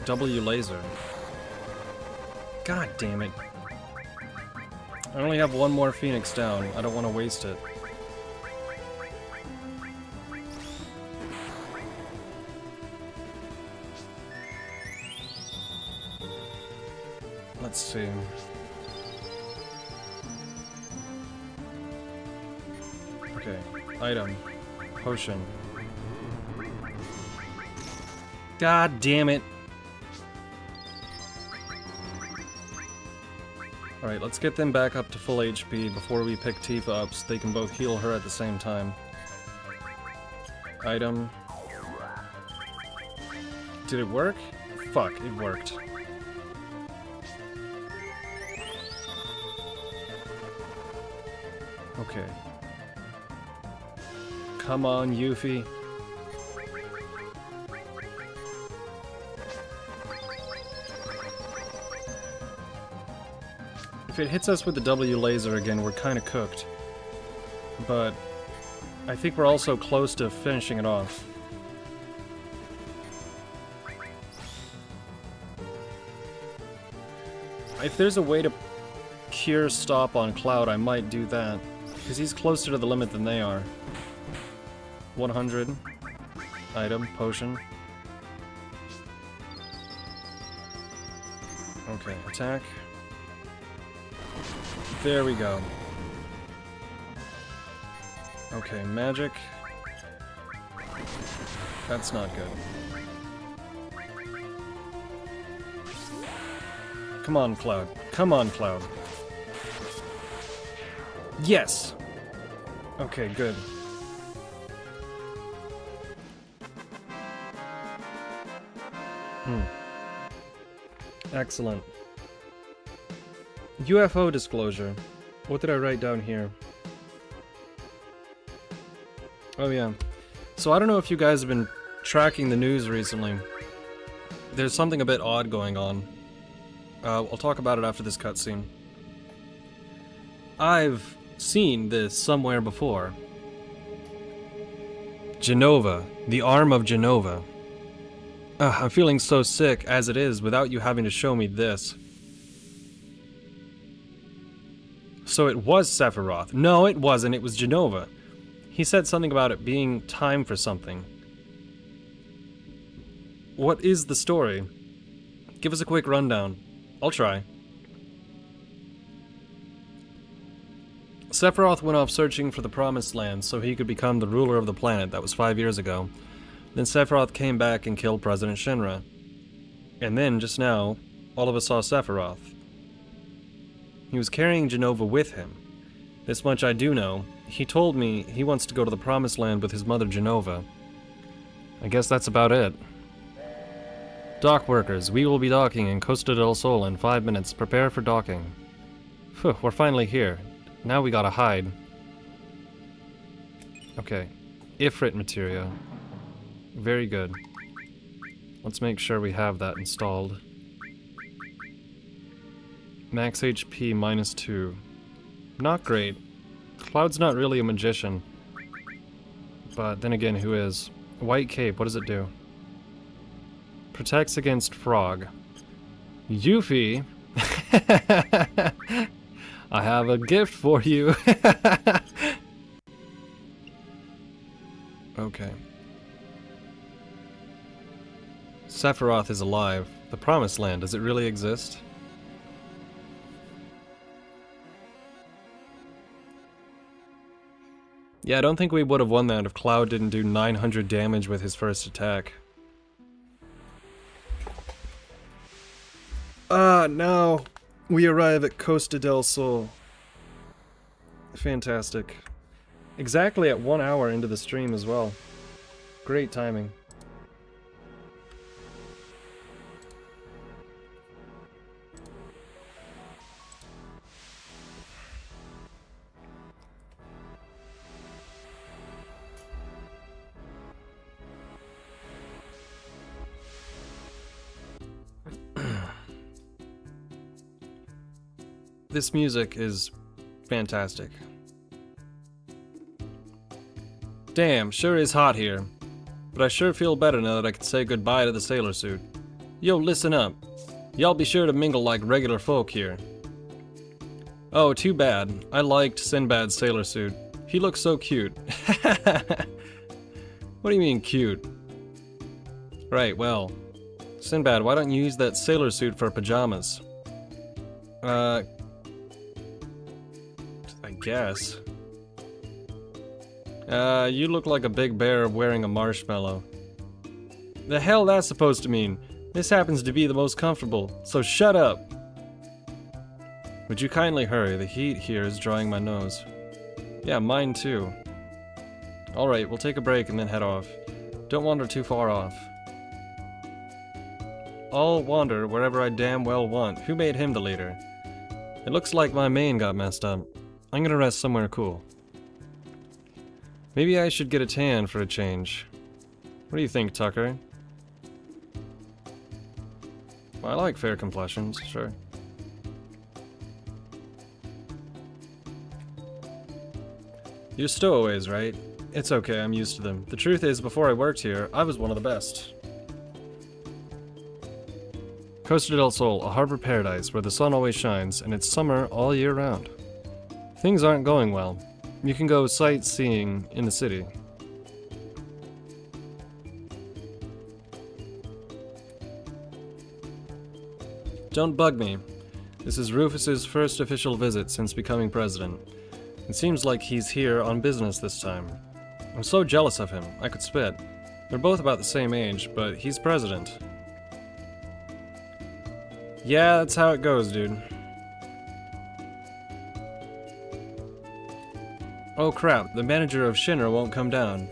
W Laser. God damn it. I only have one more Phoenix down. I don't want to waste it. Let's see. Okay. Item. Potion. God damn it. Alright, let's get them back up to full HP before we pick Tifa up so they can both heal her at the same time. Item. Did it work? Fuck, it worked. Okay. Come on, Yuffie. If it hits us with the W laser again, we're kinda cooked. But I think we're also close to finishing it off. If there's a way to cure stop on Cloud, I might do that. Because he's closer to the limit than they are. 100. Item, potion. Okay, attack. There we go. Okay, magic. That's not good. Come on, Cloud. Come on, Cloud. Yes! Okay, good. Excellent. UFO disclosure. What did I write down here? Oh yeah. So I don't know if you guys have been tracking the news recently. There's something a bit odd going on. I'll talk about it after this cutscene. I've seen this somewhere before. Genova. The arm of Genova. I'm feeling so sick as it is without you having to show me this. So it was Sephiroth. No, it wasn't. It was Genova. He said something about it being time for something. What is the story? Give us a quick rundown. I'll try. Sephiroth went off searching for the Promised Land so he could become the ruler of the planet. That was 5 years ago. Then Sephiroth came back and killed President Shinra. And then, just now, all of us saw Sephiroth. He was carrying Genova with him. This much I do know. He told me he wants to go to the Promised Land with his mother Genova. I guess that's about it. Dock workers, we will be docking in Costa del Sol in 5 minutes. Prepare for docking. Phew, we're finally here. Now we gotta hide. Okay. Ifrit materia. Very good. Let's make sure we have that installed. Max HP -2. Not great. Cloud's not really a magician. But then again, who is? White Cape, what does it do? Protects against frog. Yuffie! I have a gift for you! Okay. Sephiroth is alive. The Promised Land, does it really exist? Yeah, I don't think we would have won that if Cloud didn't do 900 damage with his first attack. Now we arrive at Costa del Sol. Fantastic. Exactly at 1 hour into the stream as well. Great timing. This music is fantastic. Damn, sure is hot here. But I sure feel better now that I can say goodbye to the sailor suit. Yo, listen up. Y'all be sure to mingle like regular folk here. Oh, too bad. I liked Sinbad's sailor suit. He looks so cute. What do you mean cute? Right, well. Sinbad, why don't you use that sailor suit for pajamas? I guess. You look like a big bear wearing a marshmallow. The hell that's supposed to mean? This happens to be the most comfortable, so shut up! Would you kindly hurry? The heat here is drying my nose. Yeah, mine too. Alright, we'll take a break and then head off. Don't wander too far off. I'll wander wherever I damn well want. Who made him the leader? It looks like my mane got messed up. I'm gonna rest somewhere cool. Maybe I should get a tan for a change. What do you think, Tucker? Well, I like fair complexions, sure. You're stowaways, right? It's okay, I'm used to them. The truth is, before I worked here, I was one of the best. Costa del Sol, a harbor paradise where the sun always shines, and it's summer all year round. Things aren't going well. You can go sightseeing in the city. Don't bug me. This is Rufus's first official visit since becoming president. It seems like he's here on business this time. I'm so jealous of him, I could spit. They're both about the same age, but he's president. Yeah, that's how it goes, dude. Oh crap, the manager of Shinra won't come down.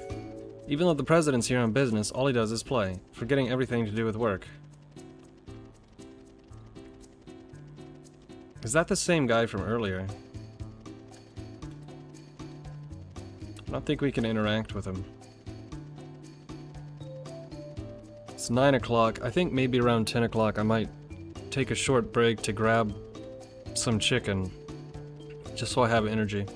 Even though the president's here on business, all he does is play, forgetting everything to do with work. Is that the same guy from earlier? I don't think we can interact with him. It's 9 o'clock. I think maybe around 10 o'clock I might take a short break to grab some chicken. Just so I have energy.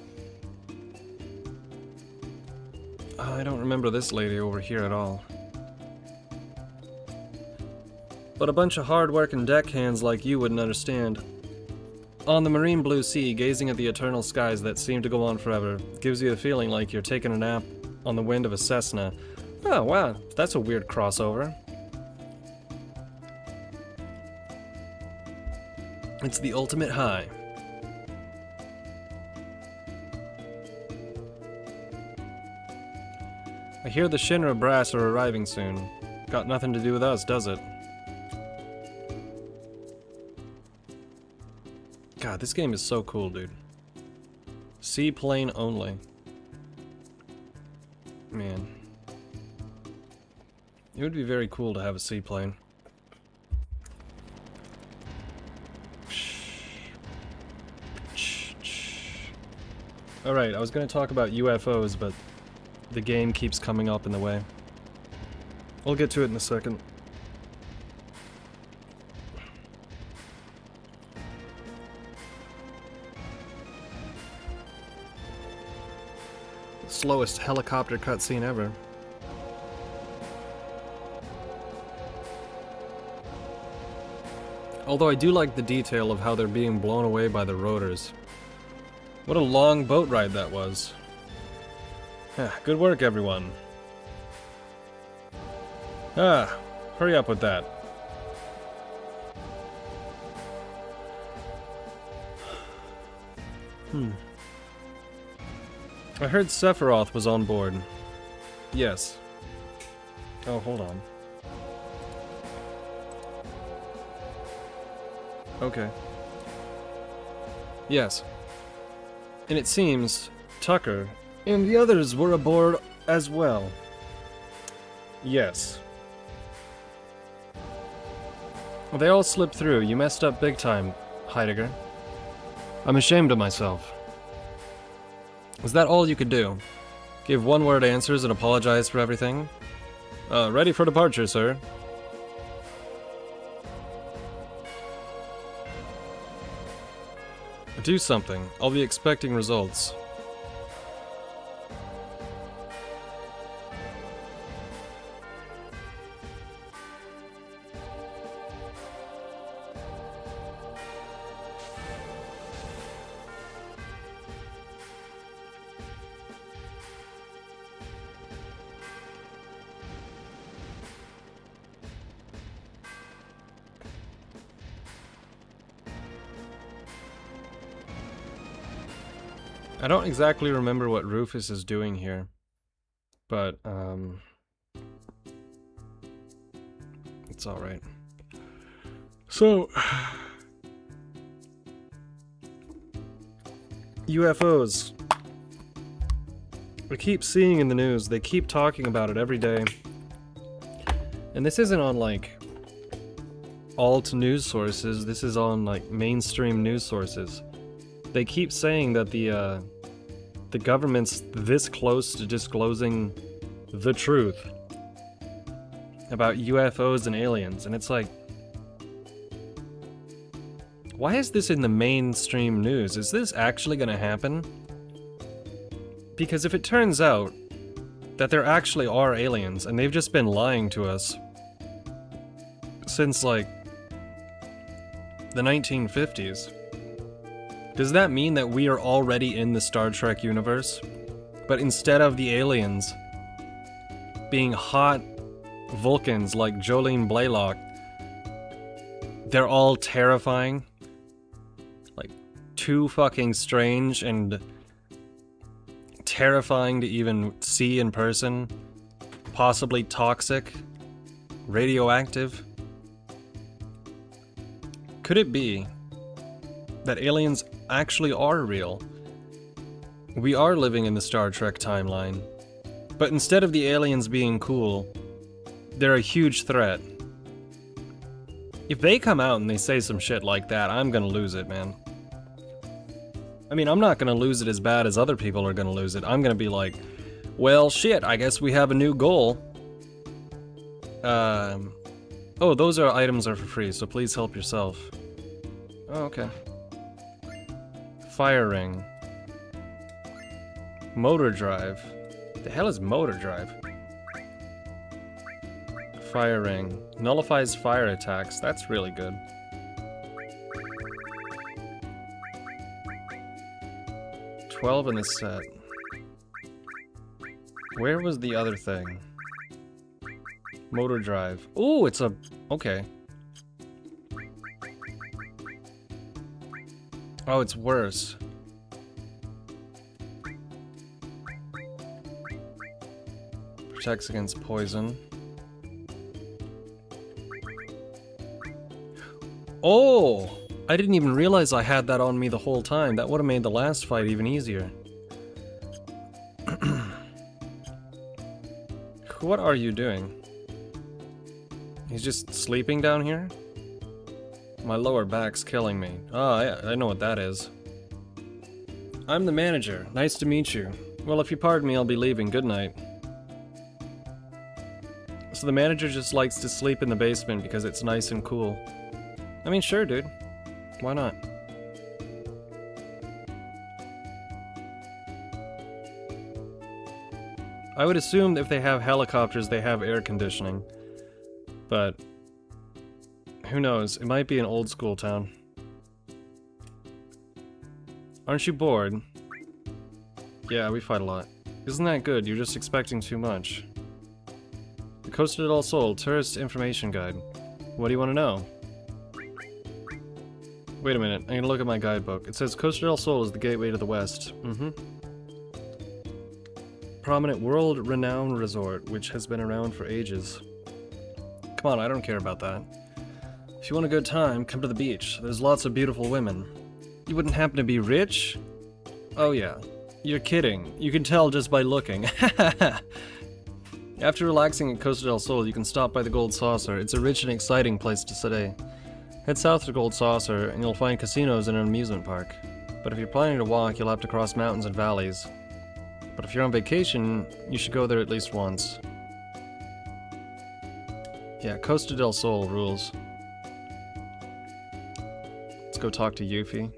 I don't remember this lady over here at all. But a bunch of hard-working deckhands like you wouldn't understand. On the marine blue sea, gazing at the eternal skies that seem to go on forever, gives you a feeling like you're taking a nap on the wind of a Cessna. Oh wow, that's a weird crossover. It's the ultimate high. I hear the Shinra brass are arriving soon. Got nothing to do with us, does it? God, this game is so cool, dude. Seaplane only. Man. It would be very cool to have a seaplane. Alright, I was going to talk about UFOs, but the game keeps coming up in the way. We'll get to it in a second. Slowest helicopter cutscene ever. Although I do like the detail of how they're being blown away by the rotors. What a long boat ride that was. Good work, everyone. Hurry up with that. I heard Sephiroth was on board. Yes. Oh, hold on. Okay. Yes. And it seems Tucker and the others were aboard as well. Yes. Well, they all slipped through. You messed up big time, Heidegger. I'm ashamed of myself. Is that all you could do? Give one-word answers and apologize for everything? Ready for departure, sir. Do something. I'll be expecting results. I don't exactly remember what Rufus is doing here, but, it's alright. So, UFOs. We keep seeing in the news, they keep talking about it every day. And this isn't on, like, alt news sources, this is on, like, mainstream news sources. They keep saying that the government's this close to disclosing the truth about UFOs and aliens, and it's like, why is this in the mainstream news? Is this actually gonna happen? Because if it turns out that there actually are aliens, and they've just been lying to us since, like, the 1950s, does that mean that we are already in the Star Trek universe? But instead of the aliens being hot Vulcans like Jolene Blaylock, they're all terrifying? Like, too fucking strange and terrifying to even see in person? Possibly toxic? Radioactive? Could it be that aliens actually are real? We are living in the Star Trek timeline, but instead of the aliens being cool, they're a huge threat. If they come out and they say some shit like that, I'm gonna lose it, man. I mean, I'm not gonna lose it as bad as other people are gonna lose it. I'm gonna be like, well, shit, I guess we have a new goal. Oh, those items are for free, so please help yourself. Oh, okay. Fire ring. Motor drive. The hell is motor drive? Fire ring. Nullifies fire attacks. That's really good. $12 in this set. Where was the other thing? Motor drive. Ooh, it's a... okay. Oh, it's worse. Protects against poison. Oh! I didn't even realize I had that on me the whole time. That would have made the last fight even easier. What are you doing? He's just sleeping down here? My lower back's killing me. Oh, I know what that is. I'm the manager. Nice to meet you. Well, if you pardon me, I'll be leaving. Good night. So the manager just likes to sleep in the basement because it's nice and cool. I mean, sure, dude. Why not? I would assume if they have helicopters, they have air conditioning. But who knows? It might be an old school town. Aren't you bored? Yeah, we fight a lot. Isn't that good? You're just expecting too much. The Coast of Del Sol Tourist Information Guide. What do you want to know? Wait a minute, I'm gonna look at my guidebook. It says Costa del Sol is the gateway to the west. Prominent world-renowned resort, which has been around for ages. Come on, I don't care about that. If you want a good time, come to the beach. There's lots of beautiful women. You wouldn't happen to be rich? Oh yeah. You're kidding. You can tell just by looking. After relaxing at Costa del Sol, you can stop by the Gold Saucer. It's a rich and exciting place to stay. Head south to Gold Saucer, and you'll find casinos and an amusement park. But if you're planning to walk, you'll have to cross mountains and valleys. But if you're on vacation, you should go there at least once. Yeah, Costa del Sol rules. Let's go talk to Yuffie.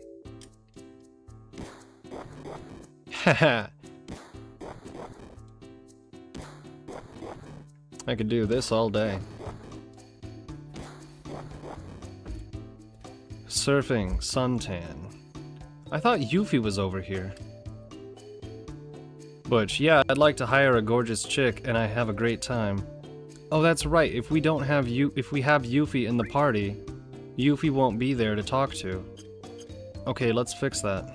Haha! I could do this all day. Surfing, suntan. I thought Yuffie was over here. Butch, yeah, I'd like to hire a gorgeous chick and I have a great time. Oh, that's right, if we have Yuffie in the party, Yuffie won't be there to talk to. Okay, let's fix that.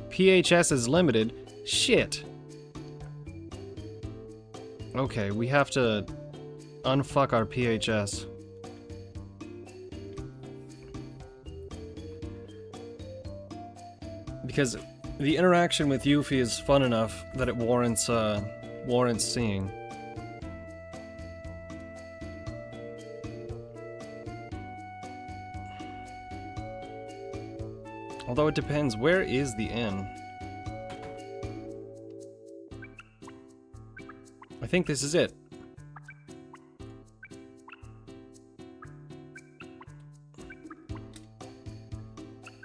PHS is limited? Shit! Okay, we have to unfuck our PHS. Because the interaction with Yuffie is fun enough that it warrants seeing. Although it depends, where is the inn? I think this is it.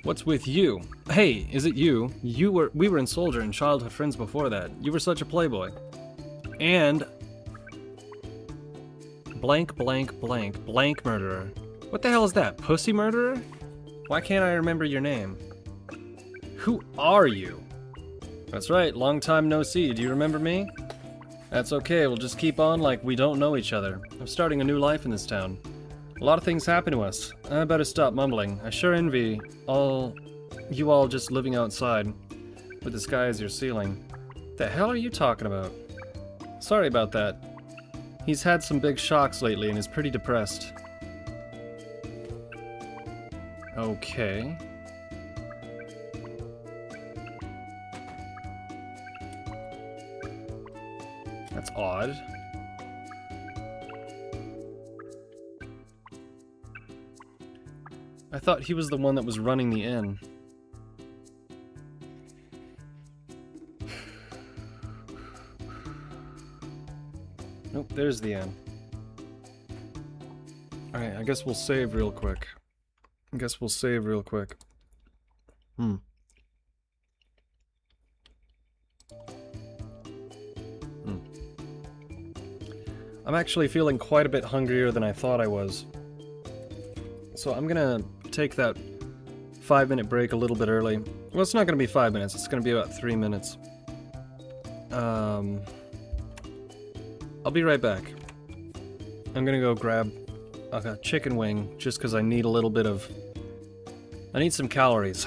What's with you? Hey, is it you? We were in Soldier and childhood friends before that. You were such a playboy. And blank blank blank blank murderer. What the hell is that? Pussy murderer? Why can't I remember your name? Who are you? That's right, long time no see. Do you remember me? That's okay, we'll just keep on like we don't know each other. I'm starting a new life in this town. A lot of things happen to us. I better stop mumbling. I sure envy you all just living outside with the sky as your ceiling. The hell are you talking about? Sorry about that. He's had some big shocks lately and is pretty depressed. Okay. That's odd. I thought he was the one that was running the inn. Nope, there's the inn. Alright, I guess we'll save real quick. I'm actually feeling quite a bit hungrier than I thought I was. So I'm gonna take that 5-minute break a little bit early. Well, it's not gonna be 5 minutes, it's gonna be about 3 minutes. I'll be right back. I'm gonna go grab a chicken wing just because I need a little bit of... I need some calories.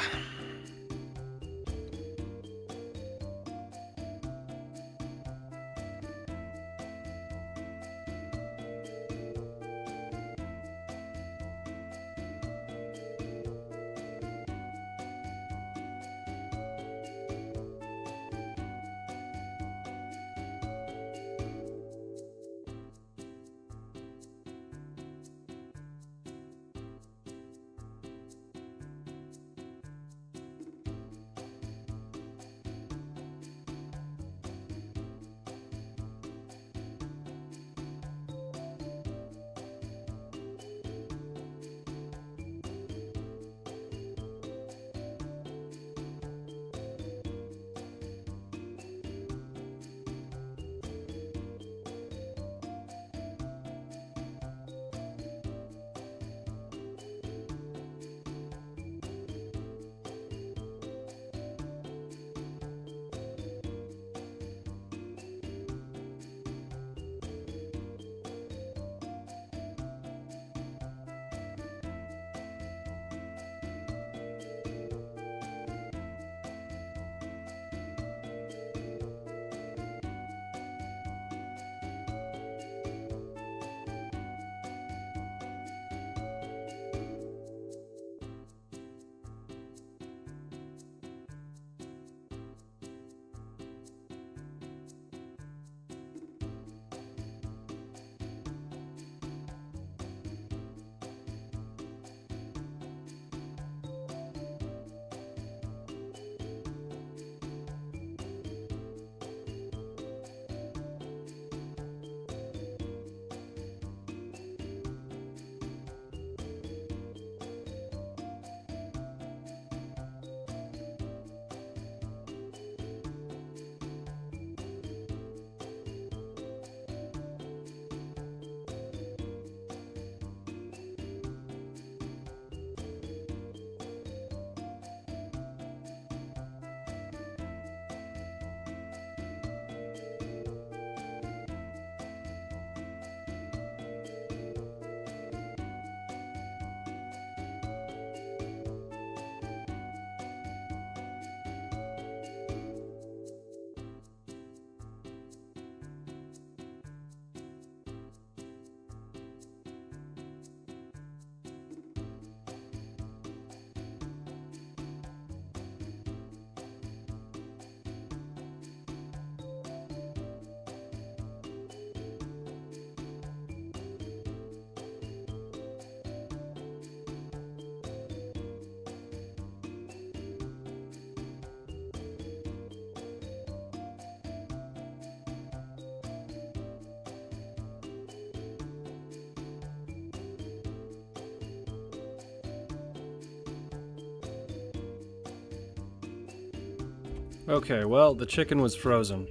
Okay, well, the chicken was frozen.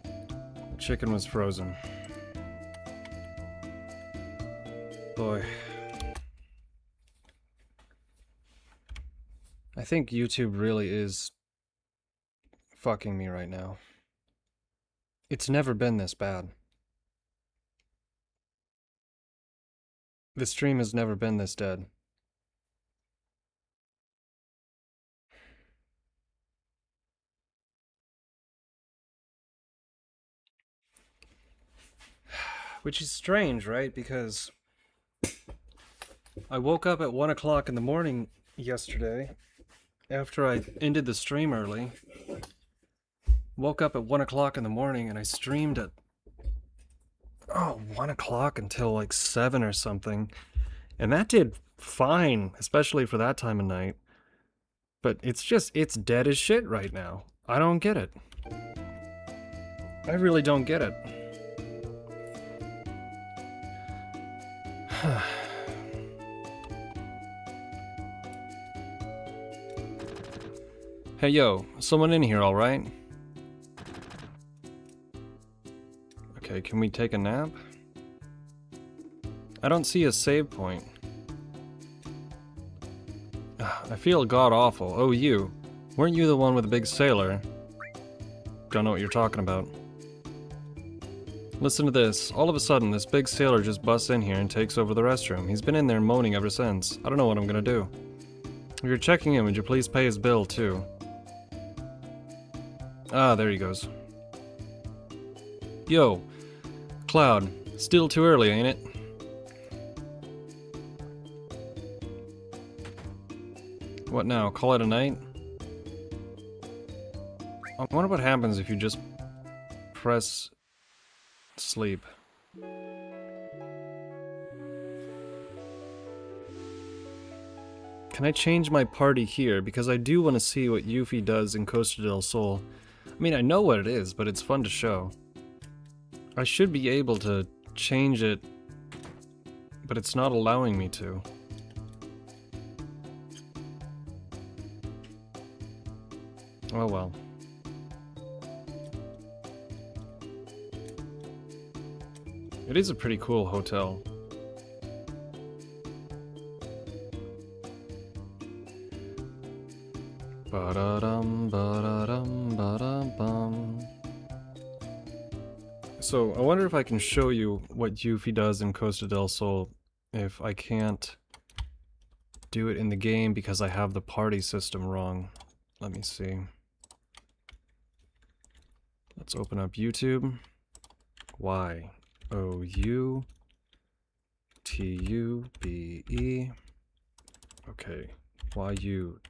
The chicken was frozen. Boy. I think YouTube really is fucking me right now. It's never been this bad. The stream has never been this dead. Which is strange, right? Because I woke up at 1 o'clock in the morning yesterday after I ended the stream early. Woke up at 1 o'clock in the morning and I streamed at 1 o'clock until like 7 or something. And that did fine, especially for that time of night. But it's dead as shit right now. I don't get it. I really don't get it. Hey yo, someone in here, alright? Okay, can we take a nap? I don't see a save point. I feel god-awful. Oh, you. Weren't you the one with the big sailor? Don't know what you're talking about. Listen to this. All of a sudden, this big sailor just busts in here and takes over the restroom. He's been in there moaning ever since. I don't know what I'm gonna do. If you're checking in, would you please pay his bill, too? Ah, there he goes. Yo. Cloud. Still too early, ain't it? What now? Call it a night? I wonder what happens if you just press sleep. Can I change my party here? Because I do want to see what Yuffie does in Costa del Sol. I mean, I know what it is, but it's fun to show. I should be able to change it, but it's not allowing me to. Oh well. It is a pretty cool hotel. Ba-da-dum, ba-da-dum, ba-da-bum. So, I wonder if I can show you what Yuffie does in Costa del Sol if I can't do it in the game because I have the party system wrong. Let me see. Let's open up YouTube. Y-O-U-T-U-B-E. Okay. Y-U-F-F-I-E-C-O-S-T-A.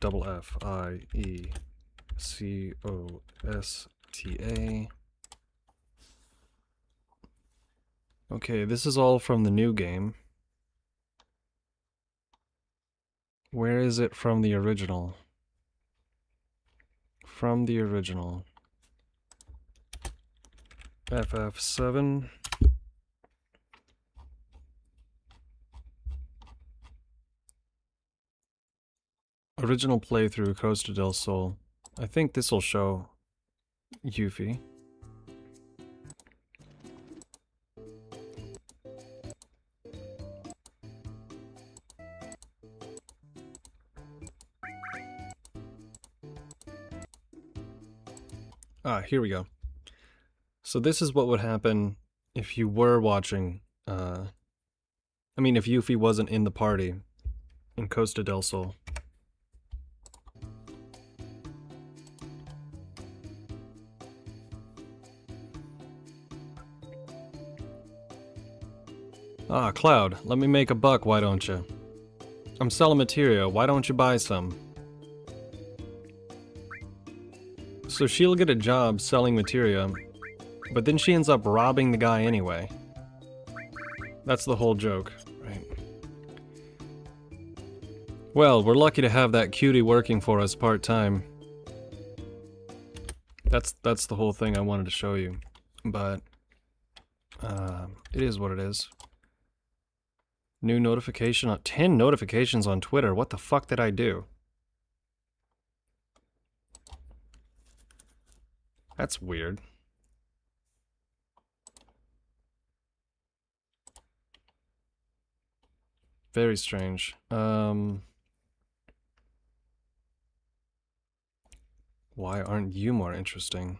Okay, this is all from the new game. Where is it from the original? From the original. FF7. Original playthrough, Costa del Sol. I think this will show Yuffie. Ah, here we go. So this is what would happen if you were watching, I mean if Yuffie wasn't in the party in Costa del Sol. Ah, Cloud, let me make a buck, why don't you? I'm selling material, why don't you buy some? So she'll get a job selling materia, but then she ends up robbing the guy anyway. That's the whole joke, right? Well, we're lucky to have that cutie working for us part-time. That's the whole thing I wanted to show you, but it is what it is. New notification, 10 notifications on Twitter, what the fuck did I do? That's weird. Very strange. Why aren't you more interesting?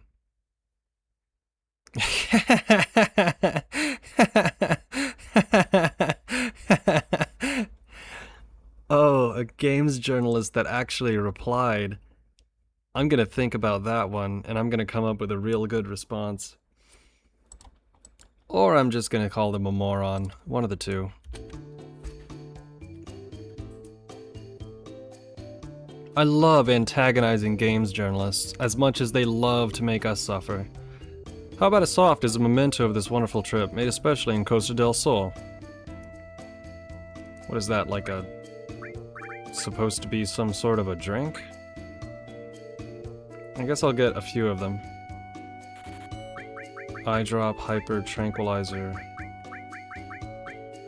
Oh, a games journalist that actually replied. I'm gonna think about that one, and I'm gonna come up with a real good response. Or I'm just gonna call them a moron. One of the two. I love antagonizing games journalists as much as they love to make us suffer. How about a soft as a memento of this wonderful trip, made especially in Costa del Sol? What is that, like a... supposed to be some sort of a drink? I guess I'll get a few of them. Eye drop, hyper, tranquilizer.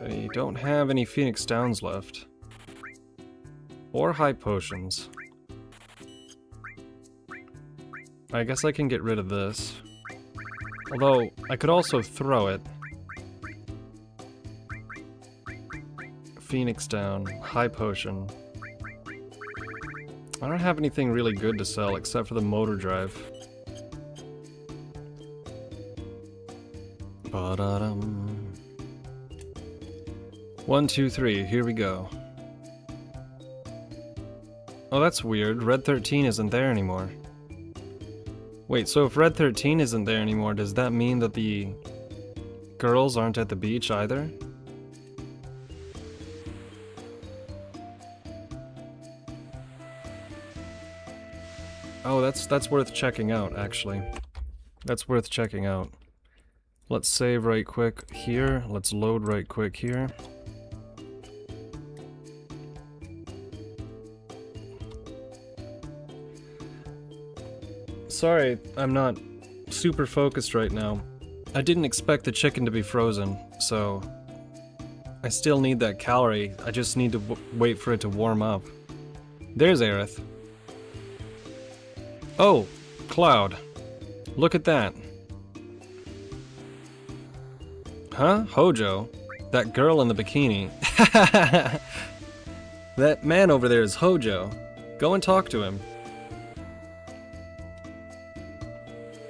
I don't have any Phoenix Downs left. Or high potions. I guess I can get rid of this. Although, I could also throw it. Phoenix Down, high potion. I don't have anything really good to sell except for the motor drive. Ba-da-dum. 1, 2, 3, here we go. Oh, that's weird. Red 13 isn't there anymore. Wait, so if Red 13 isn't there anymore, does that mean that the girls aren't at the beach either? Oh, that's worth checking out, actually. That's worth checking out. Let's save right quick here. Let's load right quick here. Sorry, I'm not super focused right now. I didn't expect the chicken to be frozen, so I still need that calorie. I just need to wait for it to warm up. There's Aerith. Oh, Cloud. Look at that. Huh? Hojo? That girl in the bikini. That man over there is Hojo. Go and talk to him.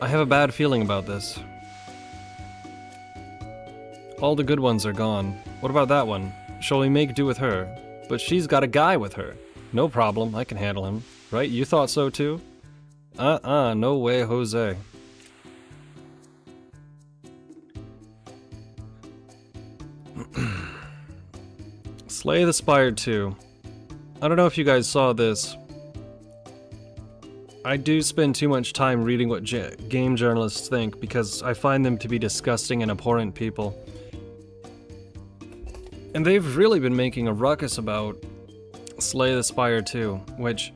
I have a bad feeling about this. All the good ones are gone. What about that one? Shall we make do with her? But she's got a guy with her. No problem, I can handle him. Right? You thought so too? No way, Jose. Slay the Spire 2. I don't know if you guys saw this. I do spend too much time reading what game journalists think because I find them to be disgusting and abhorrent people. And they've really been making a ruckus about Slay the Spire 2, which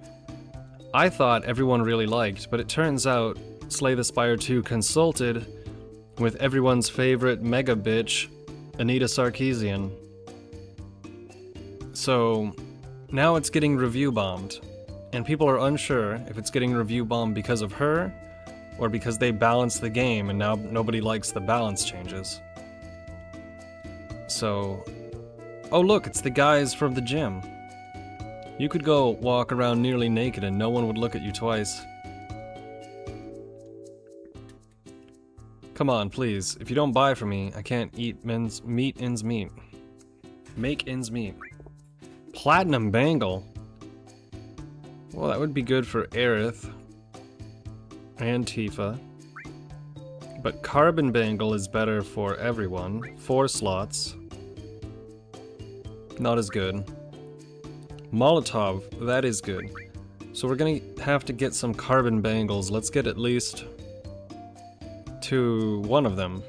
I thought everyone really liked, but it turns out Slay the Spire 2 consulted with everyone's favorite mega bitch, Anita Sarkeesian. So now it's getting review bombed. And people are unsure if it's getting review bombed because of her, or because they balanced the game and now nobody likes the balance changes. So... oh look, it's the guys from the gym. You could go walk around nearly naked and no one would look at you twice. Come on, please. If you don't buy from me, I can't eat ends meet. Make ends meet. Platinum Bangle? Well, that would be good for Aerith and Tifa. But Carbon Bangle is better for everyone. 4 slots. Not as good. Molotov, that is good. So we're gonna have to get some Carbon Bangles. Let's get at least one of them.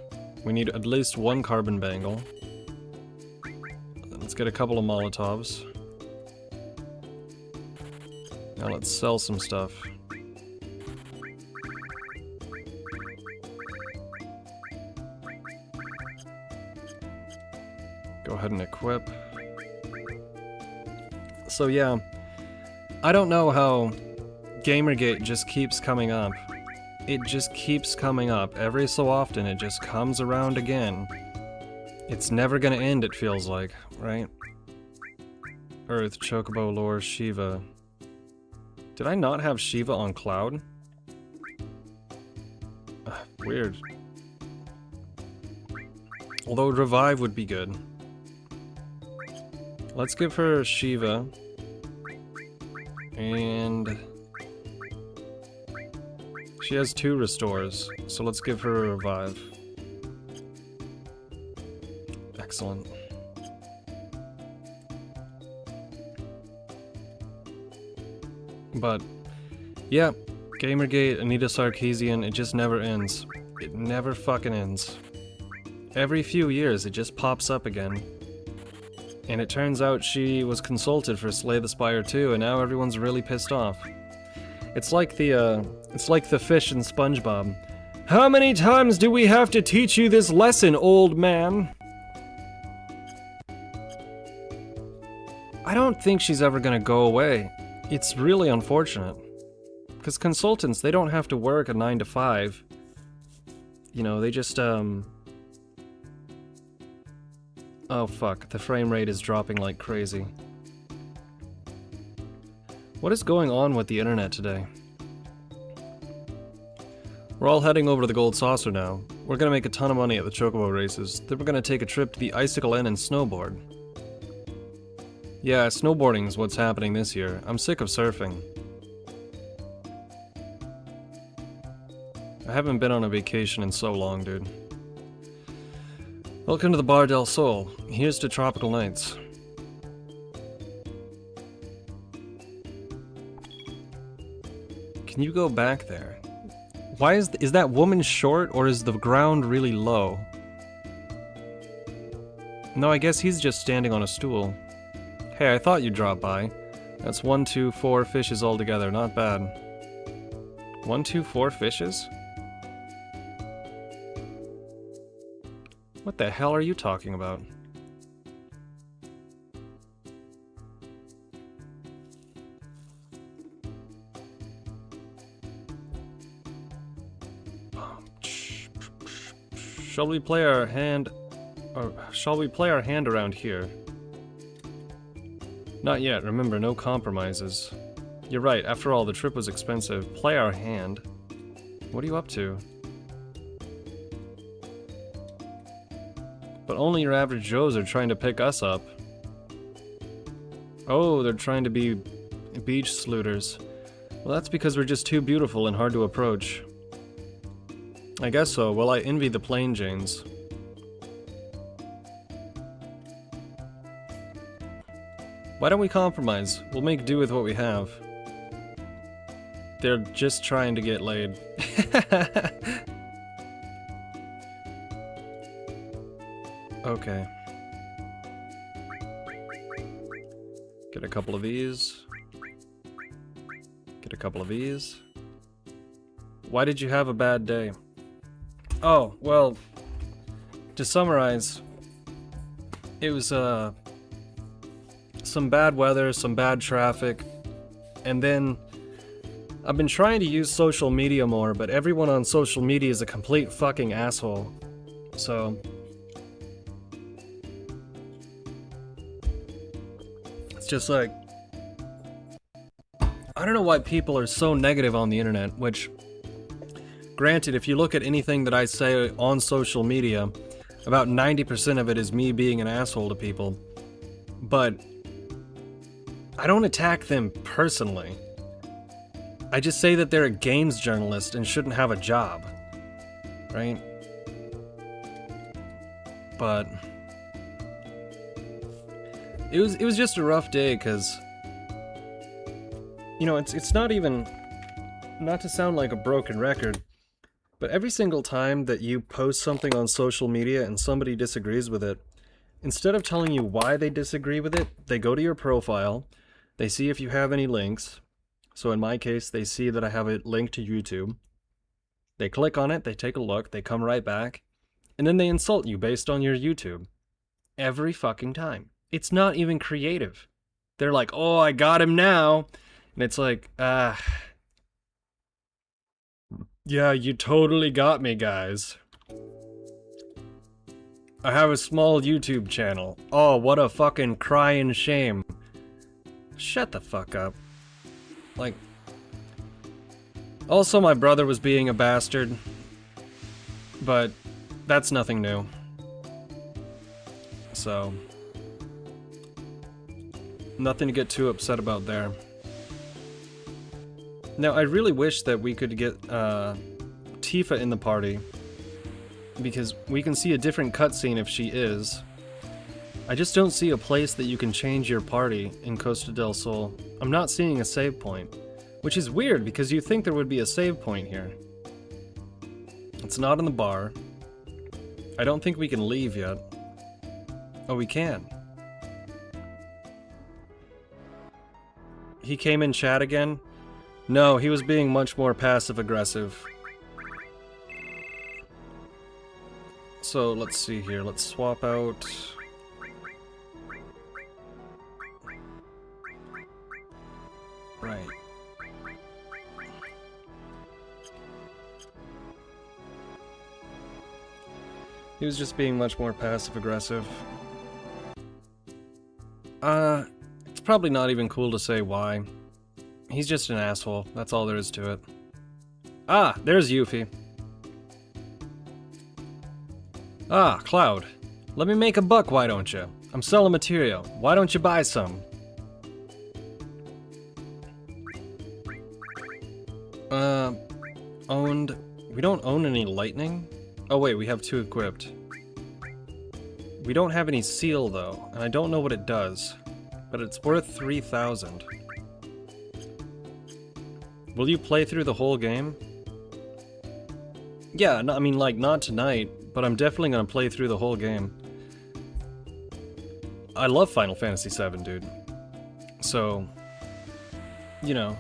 We need at least 1 Carbon Bangle. Let's get a couple of Molotovs. Now let's sell some stuff. Go ahead and equip. So yeah, I don't know how Gamergate just keeps coming up. it just keeps coming up. Every so often, it just comes around again. It's never gonna end, it feels like, right? Earth, Chocobo, Lore, Shiva. Did I not have Shiva on Cloud? Weird. Although Revive would be good. Let's give her Shiva. And... she has 2 restores, so let's give her a Revive. Excellent. But, yeah, Gamergate, Anita Sarkeesian, it just never ends. It never fucking ends. Every few years, it just pops up again. And it turns out she was consulted for Slay the Spire 2, and now everyone's really pissed off. It's like the fish in SpongeBob. How many times do we have to teach you this lesson, old man? I don't think she's ever gonna go away. It's really unfortunate. Because consultants, they don't have to work a 9 to 5. You know, they just, oh fuck, the frame rate is dropping like crazy. What is going on with the internet today? We're all heading over to the Gold Saucer now. We're gonna make a ton of money at the Chocobo races. Then we're gonna take a trip to the Icicle Inn and snowboard. Yeah, snowboarding is what's happening this year. I'm sick of surfing. I haven't been on a vacation in so long, dude. Welcome to the Bar del Sol. Here's to tropical nights. Can you go back there? Why is that woman short, or is the ground really low? No, I guess he's just standing on a stool. Hey, I thought you'd drop by. That's 1, 2, 4 fishes altogether, not bad. 1, 2, 4 fishes? What the hell are you talking about? Shall we play our hand... or shall we play our hand around here? Not yet, remember, no compromises. You're right, after all, the trip was expensive. Play our hand. What are you up to? But only your average Joes are trying to pick us up. Oh, they're trying to be beach slooters. Well, that's because we're just too beautiful and hard to approach. I guess so. Well, I envy the Plain Janes. Why don't we compromise? We'll make do with what we have. They're just trying to get laid. Okay. Get a couple of these. Get a couple of these. Why did you have a bad day? Oh, well, to summarize, it was, some bad weather, some bad traffic, and then I've been trying to use social media more, but everyone on social media is a complete fucking asshole. So it's just like, I don't know why people are so negative on the internet, which, granted, if you look at anything that I say on social media, about 90% of it is me being an asshole to people. But I don't attack them personally. I just say that they're a games journalist and shouldn't have a job. Right? But it was just a rough day, because you know, it's not even, not to sound like a broken record, but every single time that you post something on social media and somebody disagrees with it, instead of telling you why they disagree with it, they go to your profile, they see if you have any links. So in my case, they see that I have a link to YouTube. They click on it, they take a look, they come right back, and then they insult you based on your YouTube. Every fucking time. It's not even creative. They're like, oh, I got him now. And it's like, Yeah, you totally got me, guys. I have a small YouTube channel. Oh, what a fucking crying shame. Shut the fuck up. Like... Also, my brother was being a bastard. But that's nothing new. So... nothing to get too upset about there. Now, I really wish that we could get Tifa in the party, because we can see a different cutscene if she is. I just don't see a place that you can change your party in Costa del Sol. I'm not seeing a save point, which is weird because you think there would be a save point here. It's not in the bar. I don't think we can leave yet. Oh, we can. He came in chat again? No, he was being much more passive-aggressive. So, let's see here. Let's swap out... Right. He was just being much more passive-aggressive. It's probably not even cool to say why. He's just an asshole, that's all there is to it. Ah, there's Yuffie. Ah, Cloud. Let me make a buck, why don't you? I'm selling material. Why don't you buy some? Owned... We don't own any lightning? Oh wait, we have 2 equipped. We don't have any seal though, and I don't know what it does. But it's worth 3,000. Will you play through the whole game? Yeah, no, I mean, like, not tonight, but I'm definitely gonna play through the whole game. I love Final Fantasy VII, dude. So, you know,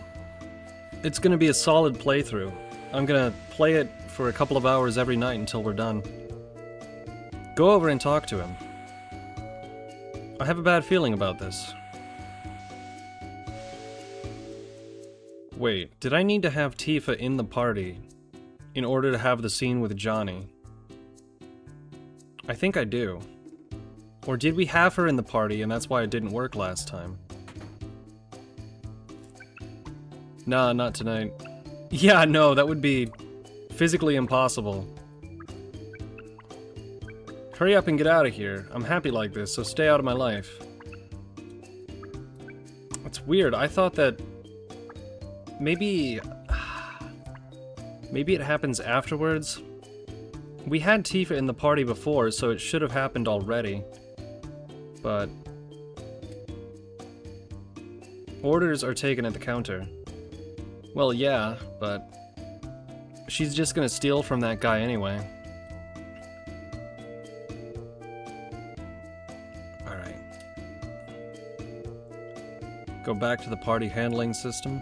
it's gonna be a solid playthrough. I'm gonna play it for a couple of hours every night until we're done. Go over and talk to him. I have a bad feeling about this. Wait, did I need to have Tifa in the party in order to have the scene with Johnny? I think I do. Or did we have her in the party and that's why it didn't work last time? Nah, not tonight. Yeah, no, that would be physically impossible. Hurry up and get out of here. I'm happy like this, so stay out of my life. It's weird, I thought that... Maybe it happens afterwards? We had Tifa in the party before, so it should have happened already. But... Orders are taken at the counter. Well, yeah, but... She's just gonna steal from that guy anyway. Alright. Go back to the party handling system.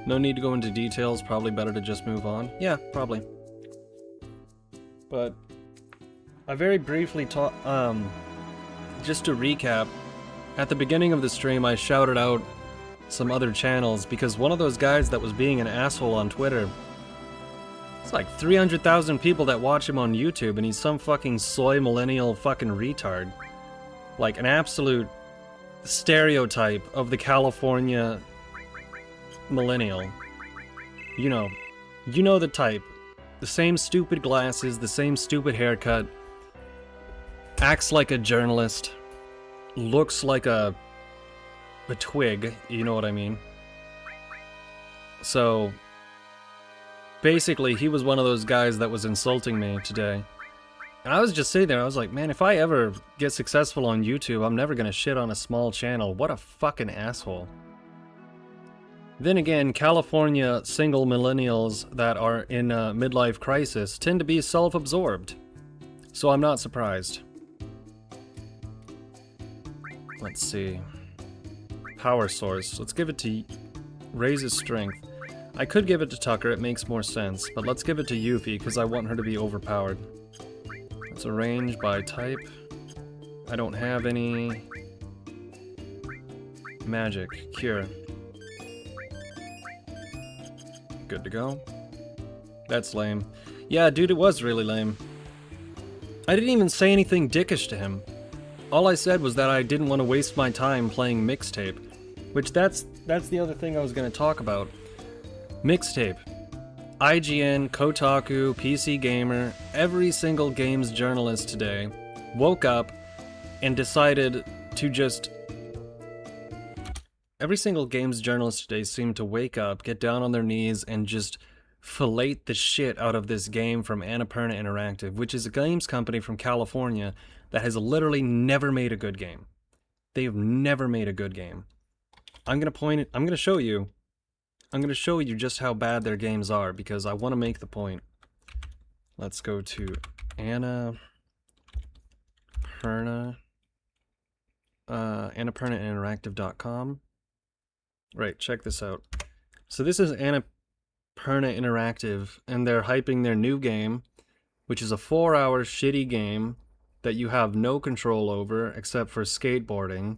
No need to go into details, probably better to just move on. Yeah, probably. But... I very briefly just to recap, at the beginning of the stream I shouted out some other channels because one of those guys that was being an asshole on Twitter, it's like 300,000 people that watch him on YouTube and he's some fucking soy millennial fucking retard. Like an absolute stereotype of the California millennial. You know the type. The same stupid glasses, the same stupid haircut, acts like a journalist, looks like a twig, you know what I mean? So, basically, he was one of those guys that was insulting me today. And I was just sitting there, I was like, man, if I ever get successful on YouTube, I'm never gonna shit on a small channel. What a fucking asshole. Then again, California single millennials that are in a midlife crisis tend to be self-absorbed. So I'm not surprised. Let's see. Power source. Let's give it to... Raise his strength. I could give it to Tucker, it makes more sense, but let's give it to Yuffie because I want her to be overpowered. Let's arrange by type. I don't have any... Magic. Cure. Good to go. That's lame. Yeah, dude, it was really lame. I didn't even say anything dickish to him. All I said was that I didn't want to waste my time playing Mixtape. Which that's the other thing I was going to talk about. Mixtape. IGN, Kotaku, PC Gamer, every single games journalist today woke up and decided to just... Every single games journalist today seemed to wake up, get down on their knees, and just fillet the shit out of this game from Annapurna Interactive, which is a games company from California that has literally never made a good game. They've never made a good game. I'm gonna show you just how bad their games are, because I want to make the point. Let's go to AnnapurnaInteractive.com. Right, check this out. So this is Annapurna Interactive, and they're hyping their new game, which is a 4-hour shitty game that you have no control over except for skateboarding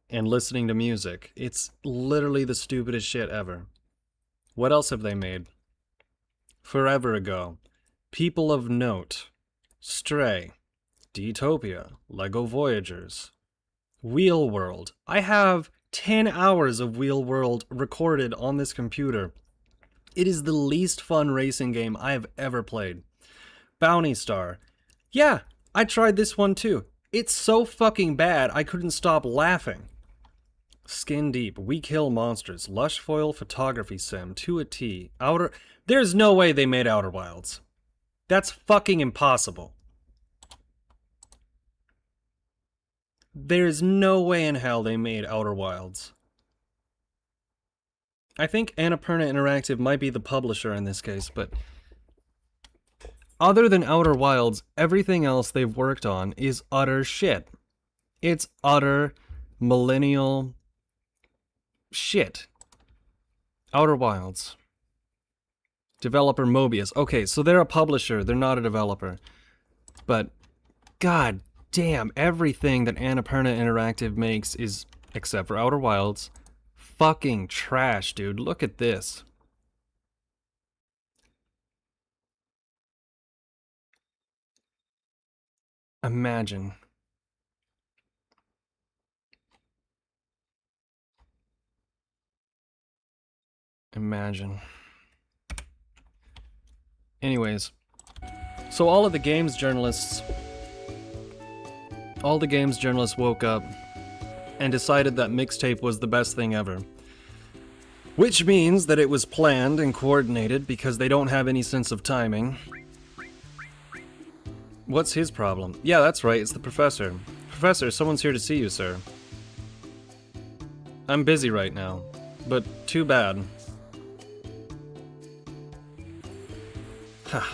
and listening to music. It's literally the stupidest shit ever. What else have they made? Forever Ago, People of Note, Stray, Detopia, Lego Voyagers, Wheel World. I have 10 hours of Wheel World recorded on this computer. It is the least fun racing game I have ever played. Bounty Star. Yeah, I tried this one too. It's so fucking bad I couldn't stop laughing. Skin Deep, We Kill Monsters, Lush Foil Photography Sim, To a T, There's no way they made Outer Wilds. That's fucking impossible. There's no way in hell they made Outer Wilds. I think Annapurna Interactive might be the publisher in this case, but other than Outer Wilds, everything else they've worked on is utter shit. It's utter millennial shit. Outer Wilds. Developer Mobius. Okay, so they're a publisher, they're not a developer. But, god damn, everything that Annapurna Interactive makes is, except for Outer Wilds, fucking trash, dude. Look at this. Imagine. Anyways, so all the games journalists woke up and decided that Mixtape was the best thing ever. Which means that it was planned and coordinated because they don't have any sense of timing. What's his problem? Yeah, that's right, it's the professor. Professor, someone's here to see you, sir. I'm busy right now, but too bad.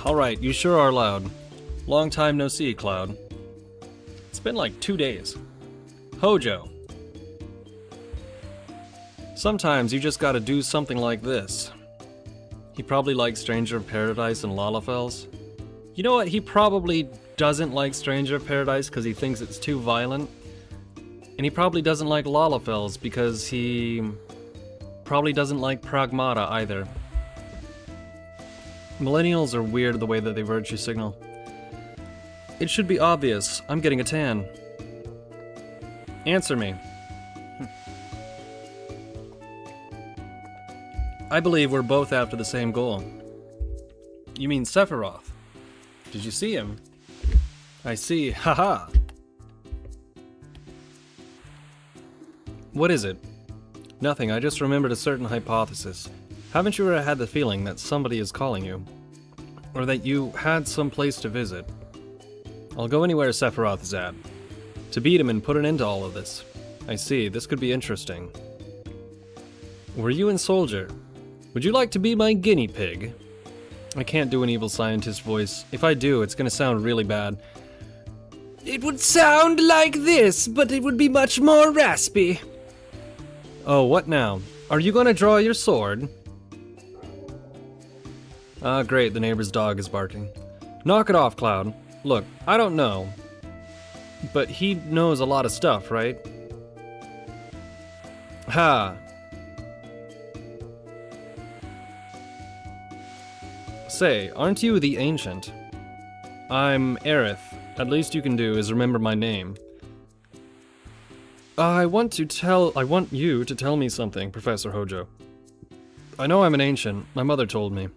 Alright, you sure are loud. Long time no see, Cloud. It's been like 2 days. Hojo. Sometimes you just gotta do something like this. He probably likes Stranger of Paradise and Lalafels. You know what, he probably doesn't like Stranger of Paradise because he thinks it's too violent. And he probably doesn't like Lalafels because he probably doesn't like Pragmata either. Millennials are weird the way that they virtue signal. It should be obvious, I'm getting a tan. Answer me. I believe we're both after the same goal. You mean Sephiroth? Did you see him? I see, haha. What is it? Nothing, I just remembered a certain hypothesis. Haven't you ever had the feeling that somebody is calling you? Or that you had some place to visit? I'll go anywhere Sephiroth is at. To beat him and put an end to all of this. I see, this could be interesting. Were you in Soldier? Would you like to be my guinea pig? I can't do an evil scientist voice. If I do, it's gonna sound really bad. It would sound like this, but it would be much more raspy. Oh, what now? Are you gonna draw your sword? Ah, great, the neighbor's dog is barking. Knock it off, Cloud. Look, I don't know. But he knows a lot of stuff, right? Ha! Say, aren't you the Ancient? I'm Aerith. At least you can do is remember my name. I want you to tell me something, Professor Hojo. I know I'm an Ancient. My mother told me.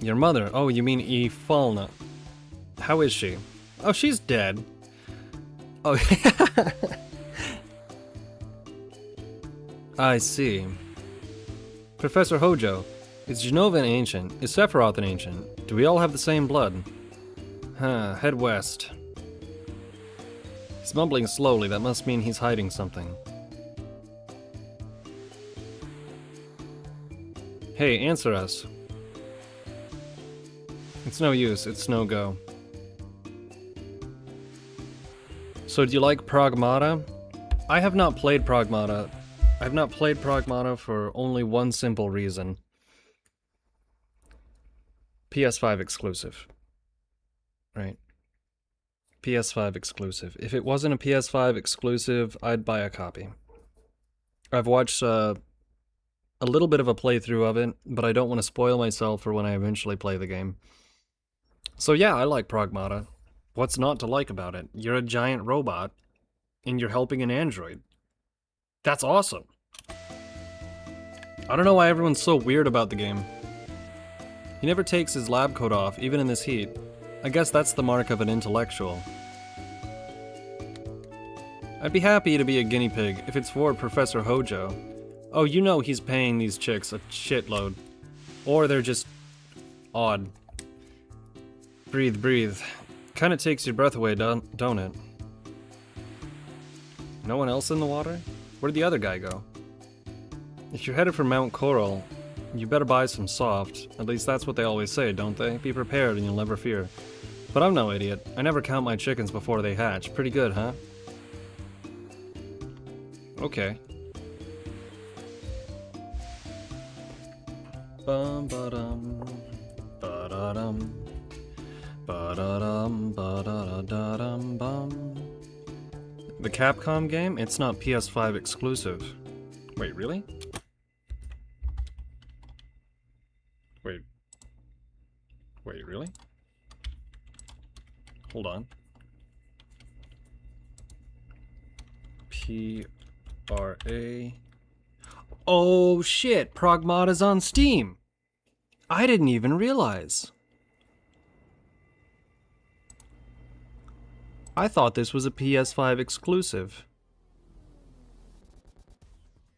Your mother? Oh, you mean Ifalna. How is she? Oh, she's dead. Oh, I see. Professor Hojo, is Genova an Ancient? Is Sephiroth an Ancient? Do we all have the same blood? Huh, head west. He's mumbling slowly, that must mean he's hiding something. Hey, answer us. It's no use, it's no go. So do you like Pragmata? I have not played Pragmata. I have not played Pragmata for only one simple reason. PS5 exclusive. Right. PS5 exclusive. If it wasn't a PS5 exclusive, I'd buy a copy. I've watched a little bit of a playthrough of it, but I don't want to spoil myself for when I eventually play the game. So yeah, I like Pragmata. What's not to like about it? You're a giant robot, and you're helping an android. That's awesome. I don't know why everyone's so weird about the game. He never takes his lab coat off, even in this heat. I guess that's the mark of an intellectual. I'd be happy to be a guinea pig if it's for Professor Hojo. Oh, you know he's paying these chicks a shitload. Or they're just odd. Breathe, breathe. Kinda takes your breath away, don't it? No one else in the water? Where'd the other guy go? If you're headed for Mount Coral, you better buy some soft. At least that's what they always say, don't they? Be prepared and you'll never fear. But I'm no idiot. I never count my chickens before they hatch. Pretty good, huh? Okay. Bum ba-dum, ba-da-dum, ba-da-dum, ba-da-da-da-dum, bum. The Capcom game? It's not PS5 exclusive. Wait, really? Wait, really? Hold on. P-R-A... Oh shit, Pragmata's on Steam! I didn't even realize. I thought this was a PS5 exclusive.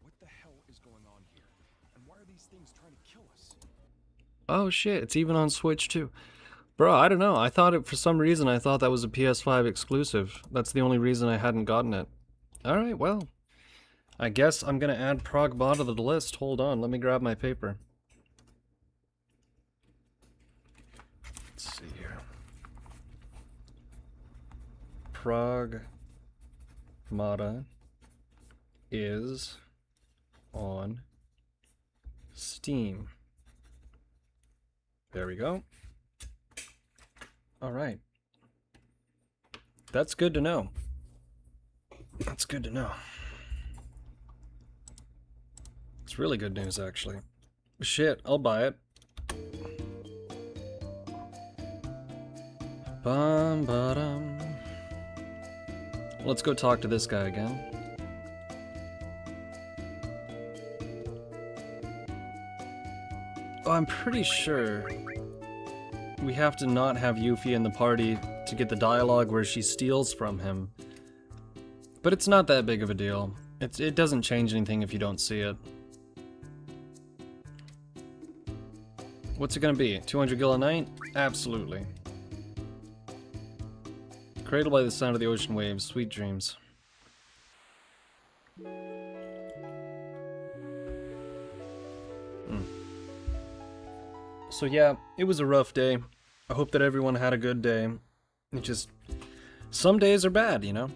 What the hell is going on here? And why are these things trying to kill us? Oh shit, it's even on Switch too. Bro, I don't know. I thought it, for some reason, I thought that was a PS5 exclusive. That's the only reason I hadn't gotten it. Alright, well. I guess I'm gonna add Pragmata to the list. Hold on, let me grab my paper. Let's see here. Pragmata is on Steam. There we go. Alright. That's good to know. That's good to know. It's really good news, actually. Shit, I'll buy it. Bum ba-dum. Let's go talk to this guy again. Oh, I'm pretty sure we have to not have Yuffie in the party to get the dialogue where she steals from him. But it's not that big of a deal. It doesn't change anything if you don't see it. What's it gonna be? 200 gil a night? Absolutely. Cradled by the sound of the ocean waves, sweet dreams. So yeah, it was a rough day. I hope that everyone had a good day. It just... some days are bad, you know?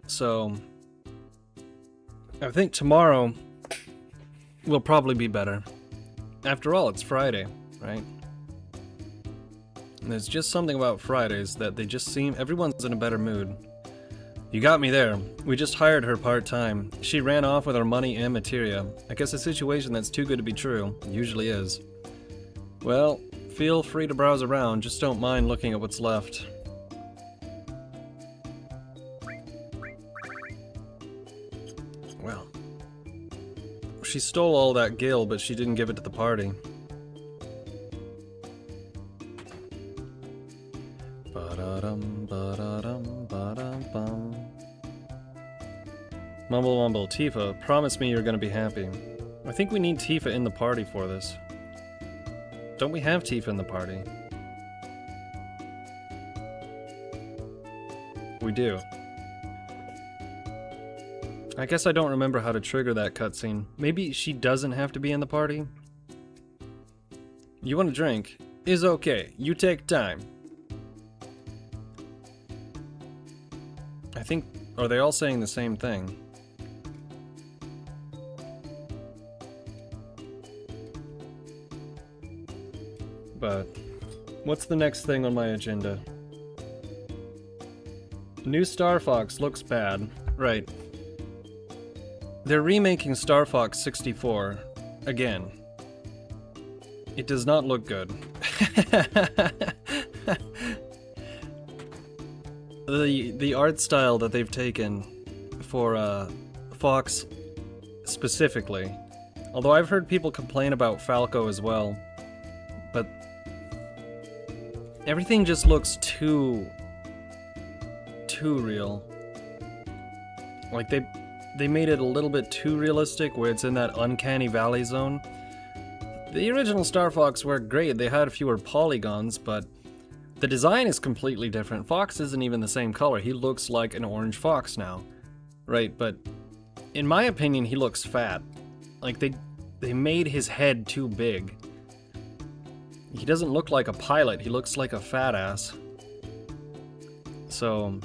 So... I think tomorrow will probably be better. After all, it's Friday, right? And there's just something about Fridays that they just seem... everyone's in a better mood. You got me there. We just hired her part-time. She ran off with our money and materia. I guess a situation that's too good to be true usually is. Well, feel free to browse around, just don't mind looking at what's left. Well. She stole all that gil, but she didn't give it to the party. Ba-da-dum, ba-da-dum, ba-dum-bum. Mumble mumble, Tifa, promise me you're gonna be happy. I think we need Tifa in the party for this. Don't we have Tifa in the party? We do. I guess I don't remember how to trigger that cutscene. Maybe she doesn't have to be in the party? You want a drink? Is okay. You take time. I think... Are they all saying the same thing? But... What's the next thing on my agenda? New Star Fox looks bad. Right. They're remaking Star Fox 64 again. It does not look good. The art style that they've taken for Fox specifically, although I've heard people complain about Falco as well, but everything just looks too real. Like they made it a little bit too realistic, where it's in that uncanny valley zone. The original Star Fox worked great, they had fewer polygons, but the design is completely different. Fox isn't even the same color, he looks like an orange fox now. Right, but in my opinion he looks fat. Like they made his head too big. He doesn't look like a pilot, he looks like a fat ass. So...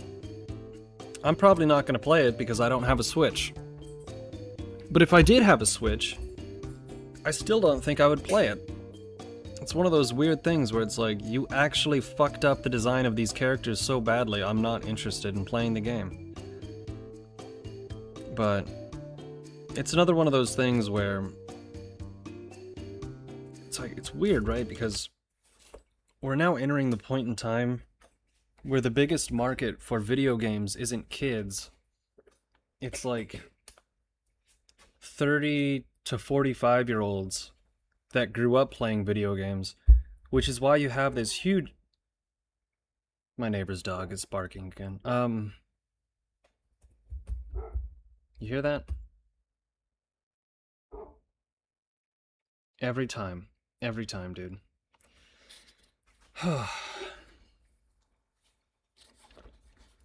I'm probably not going to play it because I don't have a Switch. But if I did have a Switch, I still don't think I would play it. It's one of those weird things where it's like, you actually fucked up the design of these characters so badly, I'm not interested in playing the game. But it's another one of those things where it's like, it's weird, right? Because we're now entering the point in time where the biggest market for video games isn't kids. It's like 30 to 45-year-olds that grew up playing video games, which is why you have this huge... My neighbor's dog is barking again. You hear that? Every time, dude.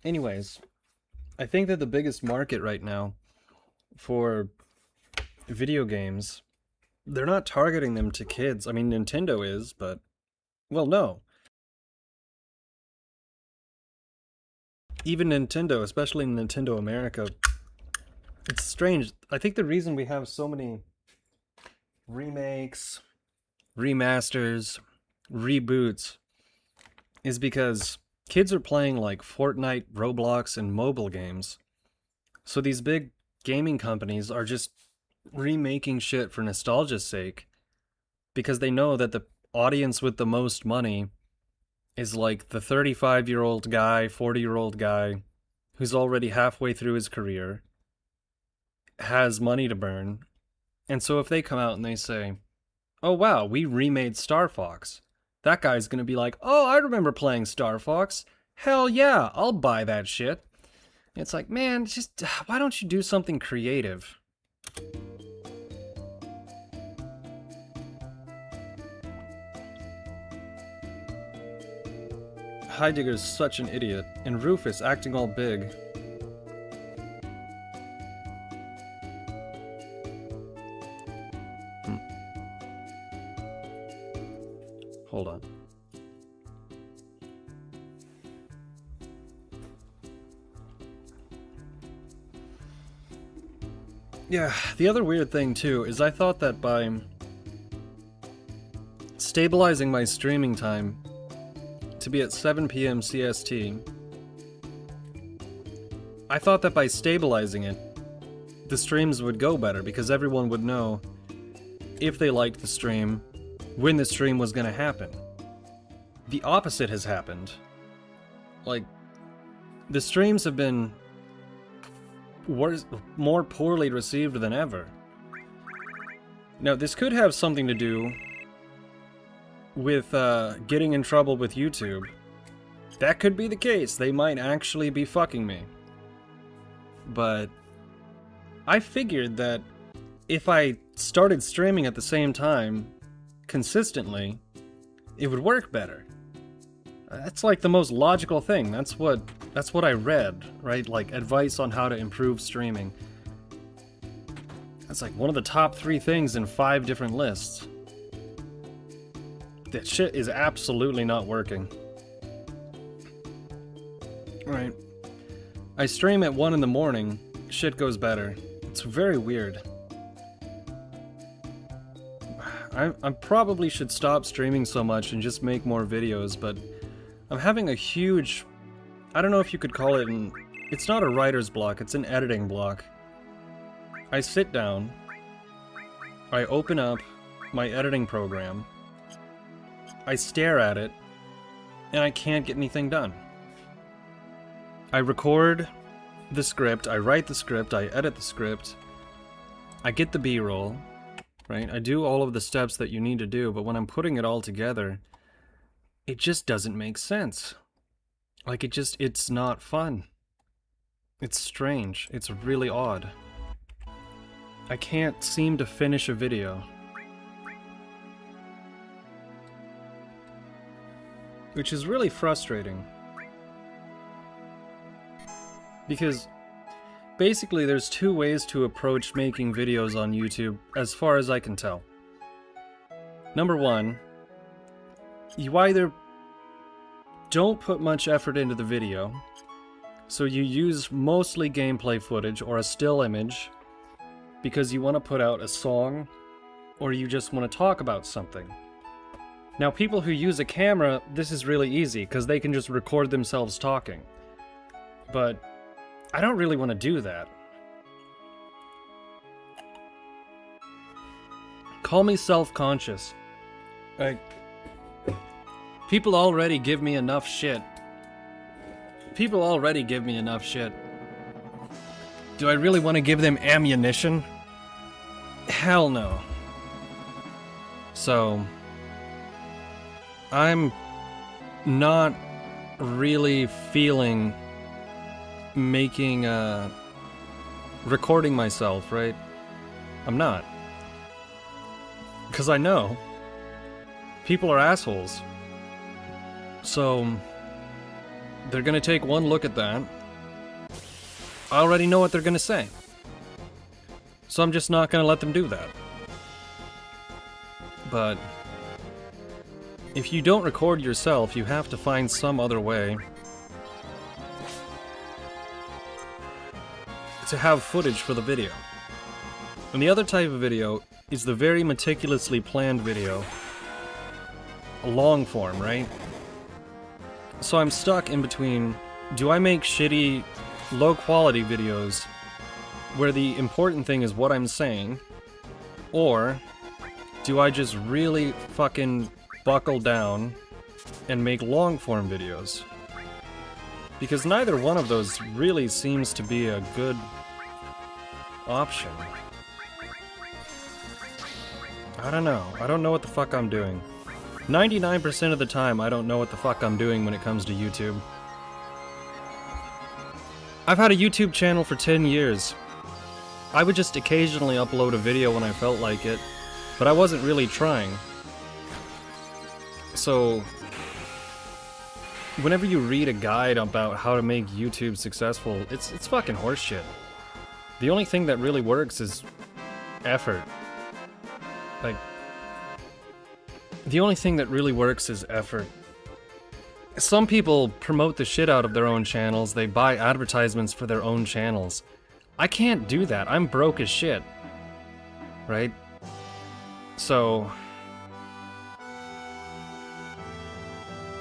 Anyways, I think that the biggest market right now for video games, they're not targeting them to kids. I mean, Nintendo is, but... Well, no. Even Nintendo, especially Nintendo America, it's strange. I think the reason we have so many remakes, remasters, reboots, is because kids are playing like Fortnite, Roblox, and mobile games. So these big gaming companies are just remaking shit for nostalgia's sake, because they know that the audience with the most money is like the 35-year-old guy, 40-year-old guy who's already halfway through his career, has money to burn. And so if they come out and they say, oh wow, we remade Star Fox, that guy's gonna be like, oh, I remember playing Star Fox. Hell yeah, I'll buy that shit. It's like, man, just why don't you do something creative? Heidegger's such an idiot, and Rufus acting all big. Hold on. Yeah, the other weird thing too is I thought that by stabilizing my streaming time to be at 7 PM CST, I thought that by stabilizing it, the streams would go better because everyone would know if they liked the stream, when the stream was going to happen. the opposite has happened. Like, the streams have been worse, more poorly received than ever. Now, this could have something to do with getting in trouble with YouTube. That could be the case. They might actually be fucking me. But I figured that if I started streaming at the same time, consistently, it would work better. That's like the most logical thing. That's what I read, right? Like advice on how to improve streaming. That's like one of the top 3 things in 5 different lists. That shit is absolutely not working. Alright. I stream at 1 in the morning, shit goes better. It's very weird. I probably should stop streaming so much and just make more videos, but I'm having a huge... I don't know if you could call it an... It's not a writer's block, it's an editing block. I sit down, I open up my editing program, I stare at it, and I can't get anything done. I record the script, I write the script, I edit the script, I get the B-roll, right? I do all of the steps that you need to do, but when I'm putting it all together, it just doesn't make sense. Like, it's not fun. It's strange. It's really odd. I can't seem to finish a video. Which is really frustrating. Because basically there's 2 ways to approach making videos on YouTube, as far as I can tell. Number 1, you either don't put much effort into the video, so you use mostly gameplay footage or a still image because you want to put out a song or you just want to talk about something. Now, people who use a camera, this is really easy because they can just record themselves talking. But I don't really want to do that. Call me self-conscious. People already give me enough shit. People already give me enough shit. Do I really want to give them ammunition? Hell no. So, I'm not really feeling making, recording myself, right? I'm not. Because I know people are assholes. So, they're gonna take one look at that. I already know what they're gonna say. So I'm just not gonna let them do that. But if you don't record yourself, you have to find some other way to have footage for the video. And the other type of video is the very meticulously planned video. A long form, right? So I'm stuck in between, do I make shitty, low-quality videos where the important thing is what I'm saying, or do I just really fucking buckle down and make long-form videos? Because neither one of those really seems to be a good option. I don't know. I don't know what the fuck I'm doing. 99% of the time, I don't know what the fuck I'm doing when it comes to YouTube. I've had a YouTube channel for 10 years. I would just occasionally upload a video when I felt like it, but I wasn't really trying. So, whenever you read a guide about how to make YouTube successful, it's fucking horseshit. The only thing that really works is effort. Like, the only thing that really works is effort. Some people promote the shit out of their own channels, they buy advertisements for their own channels. I can't do that, I'm broke as shit. Right? So,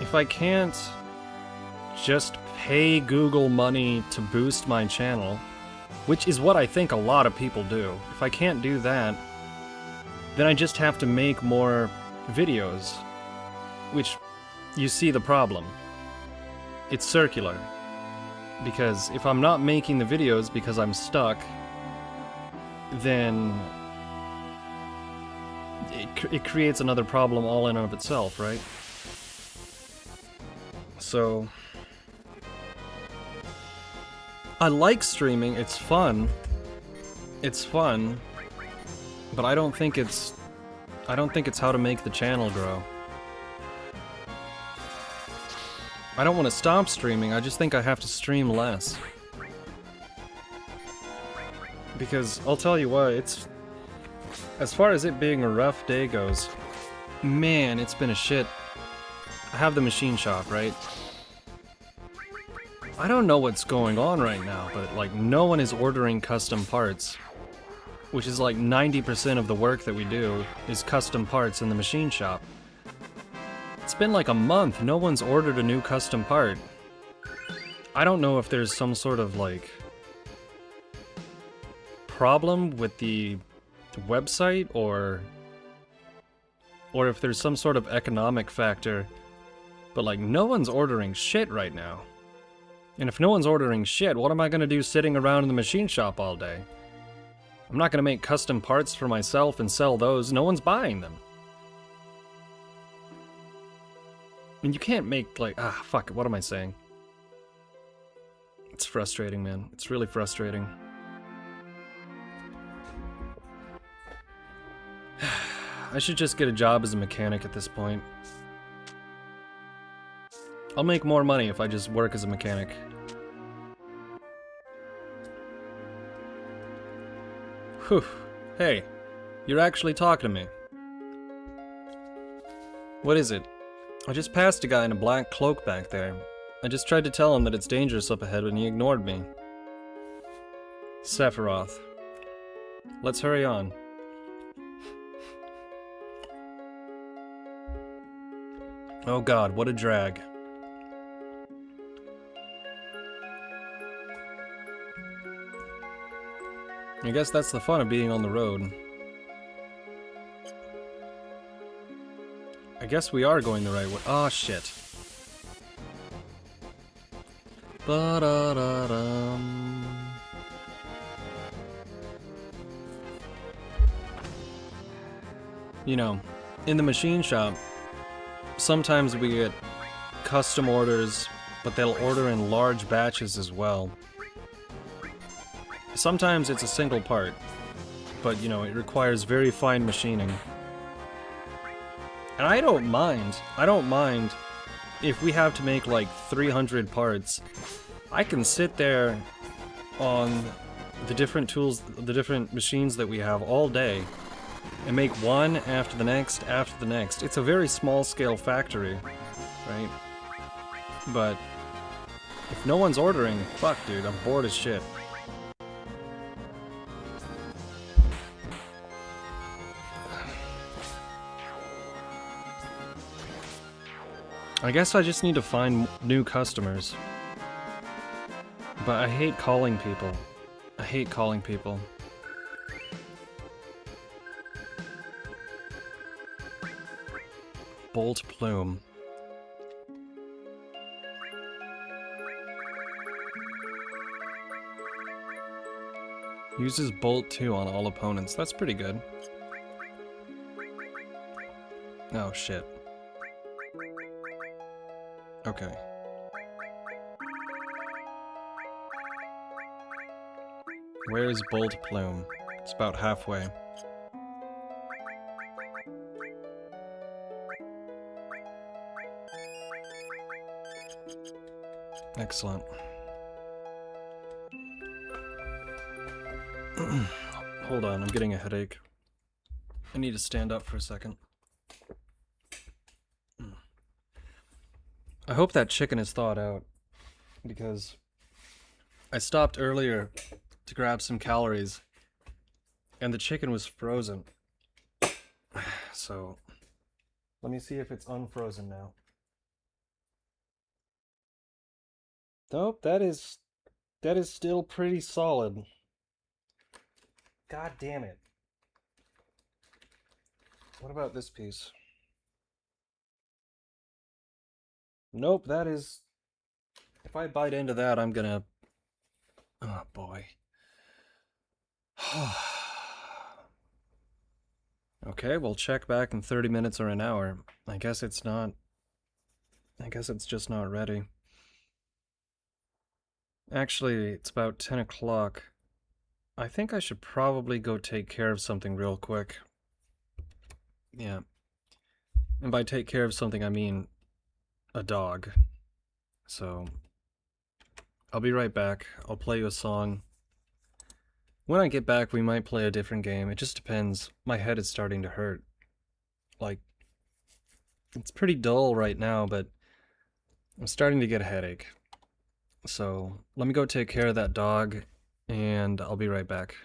if I can't just pay Google money to boost my channel, which is what I think a lot of people do, if I can't do that, then I just have to make more videos, which you see the problem. It's circular. Because if I'm not making the videos because I'm stuck, then it creates another problem all in and of itself, right? So I like streaming, it's fun. It's fun, but I don't think it's how to make the channel grow. I don't want to stop streaming, I just think I have to stream less. Because, I'll tell you what, it's... As far as it being a rough day goes, man, it's been a shit. I have the machine shop, right? I don't know what's going on right now, but, like, no one is ordering custom parts. Which is like 90% of the work that we do is custom parts in the machine shop. It's been like a month, no one's ordered a new custom part. I don't know if there's some sort of like problem with the website or if there's some sort of economic factor, but like no one's ordering shit right now. And if no one's ordering shit, what am I gonna do sitting around in the machine shop all day? I'm not gonna make custom parts for myself and sell those, no one's buying them. And you can't make, like, fuck, what am I saying? It's frustrating, man. It's really frustrating. I should just get a job as a mechanic at this point. I'll make more money if I just work as a mechanic. Whew. Hey, you're actually talking to me. What is it? I just passed a guy in a black cloak back there. I just tried to tell him that it's dangerous up ahead and he ignored me. Sephiroth. Let's hurry on. Oh god, what a drag. I guess that's the fun of being on the road. I guess we are going the right way. Oh shit. Ba-da-da-dum. You know, in the machine shop, sometimes we get custom orders, but they'll order in large batches as well. Sometimes it's a single part, but you know, it requires very fine machining. And I don't mind if we have to make like 300 parts. I can sit there on the different tools, the different machines that we have all day and make one after the next after the next. It's a very small scale factory, right? But if no one's ordering, fuck dude, I'm bored as shit. I guess I just need to find new customers. But I hate calling people. I hate calling people. Bolt Plume. Uses Bolt 2 on all opponents. That's pretty good. Oh shit. Okay. Where is Bolt Plume? It's about halfway. Excellent. Hold on, I'm getting a headache. I need to stand up for a second. I hope that chicken is thawed out, because I stopped earlier to grab some calories, and the chicken was frozen. So, let me see if it's unfrozen now. Nope, that is still pretty solid. God damn it. What about this piece? Nope, that is... If I bite into that, I'm gonna... Oh, boy. Okay, we'll check back in 30 minutes or an hour. I guess it's not... I guess it's just not ready. Actually, it's about 10 o'clock. I think I should probably go take care of something real quick. Yeah. And by take care of something, I mean a dog. So, I'll be right back. I'll play you a song. When I get back, we might play a different game. It just depends. My head is starting to hurt. Like, it's pretty dull right now, but I'm starting to get a headache. So, let me go take care of that dog, and I'll be right back.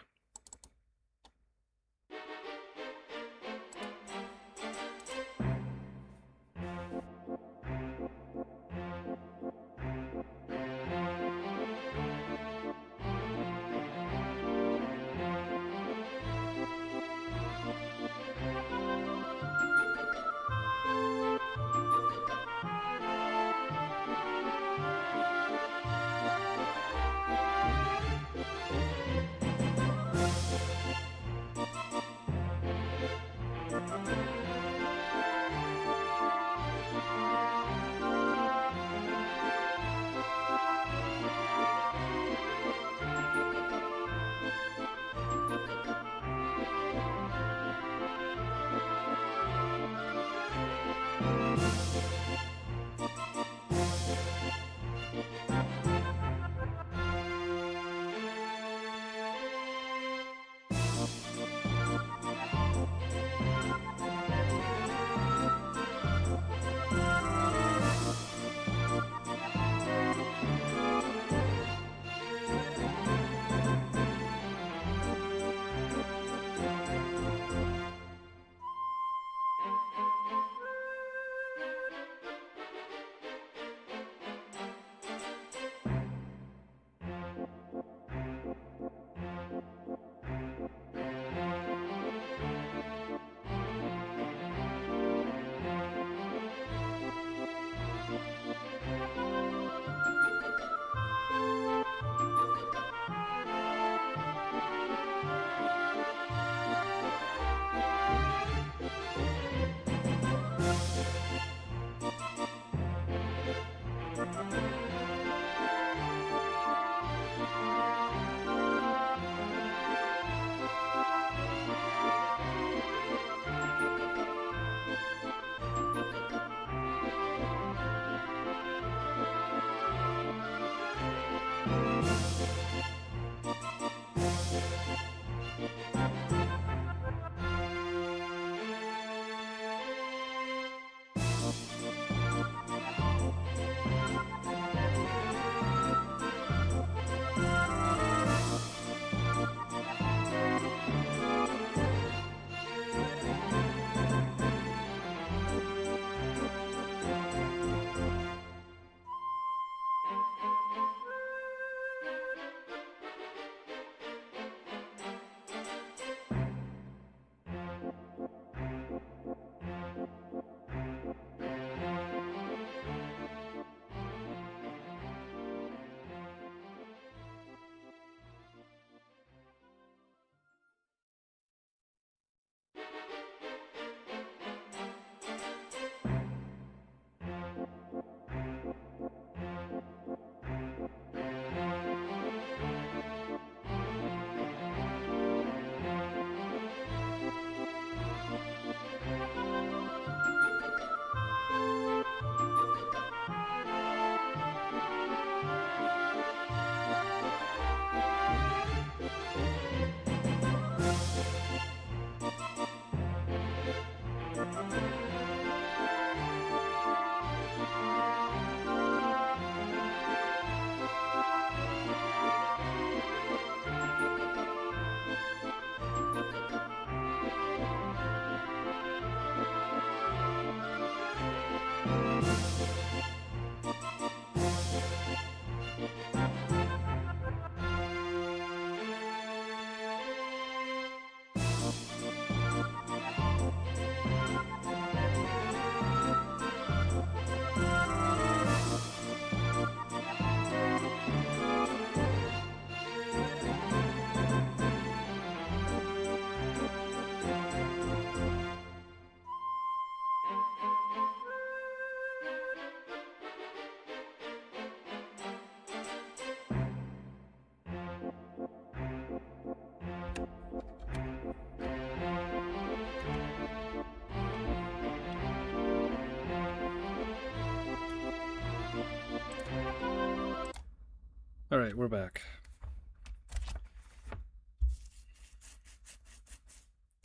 Alright, we're back.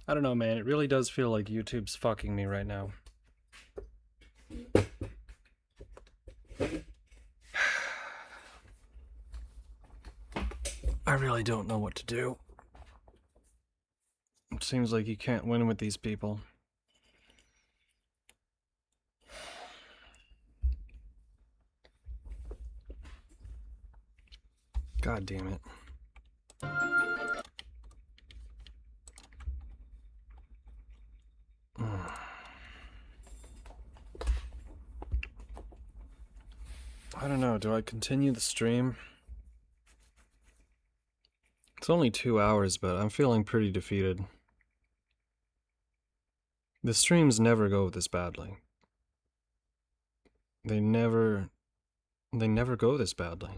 I don't know, man. It really does feel like YouTube's fucking me right now. I really don't know what to do. It seems like you can't win with these people. God damn it. I don't know, do I continue the stream? It's only 2 hours, but I'm feeling pretty defeated. The streams never go this badly. They never go this badly.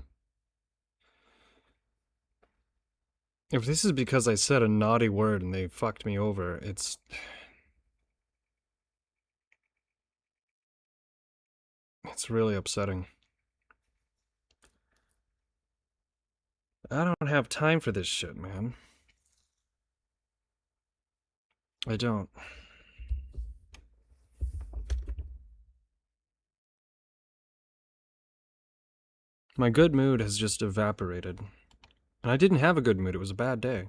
If this is because I said a naughty word and they fucked me over, it's really upsetting. I don't have time for this shit, man. I don't. My good mood has just evaporated. And I didn't have a good mood, it was a bad day.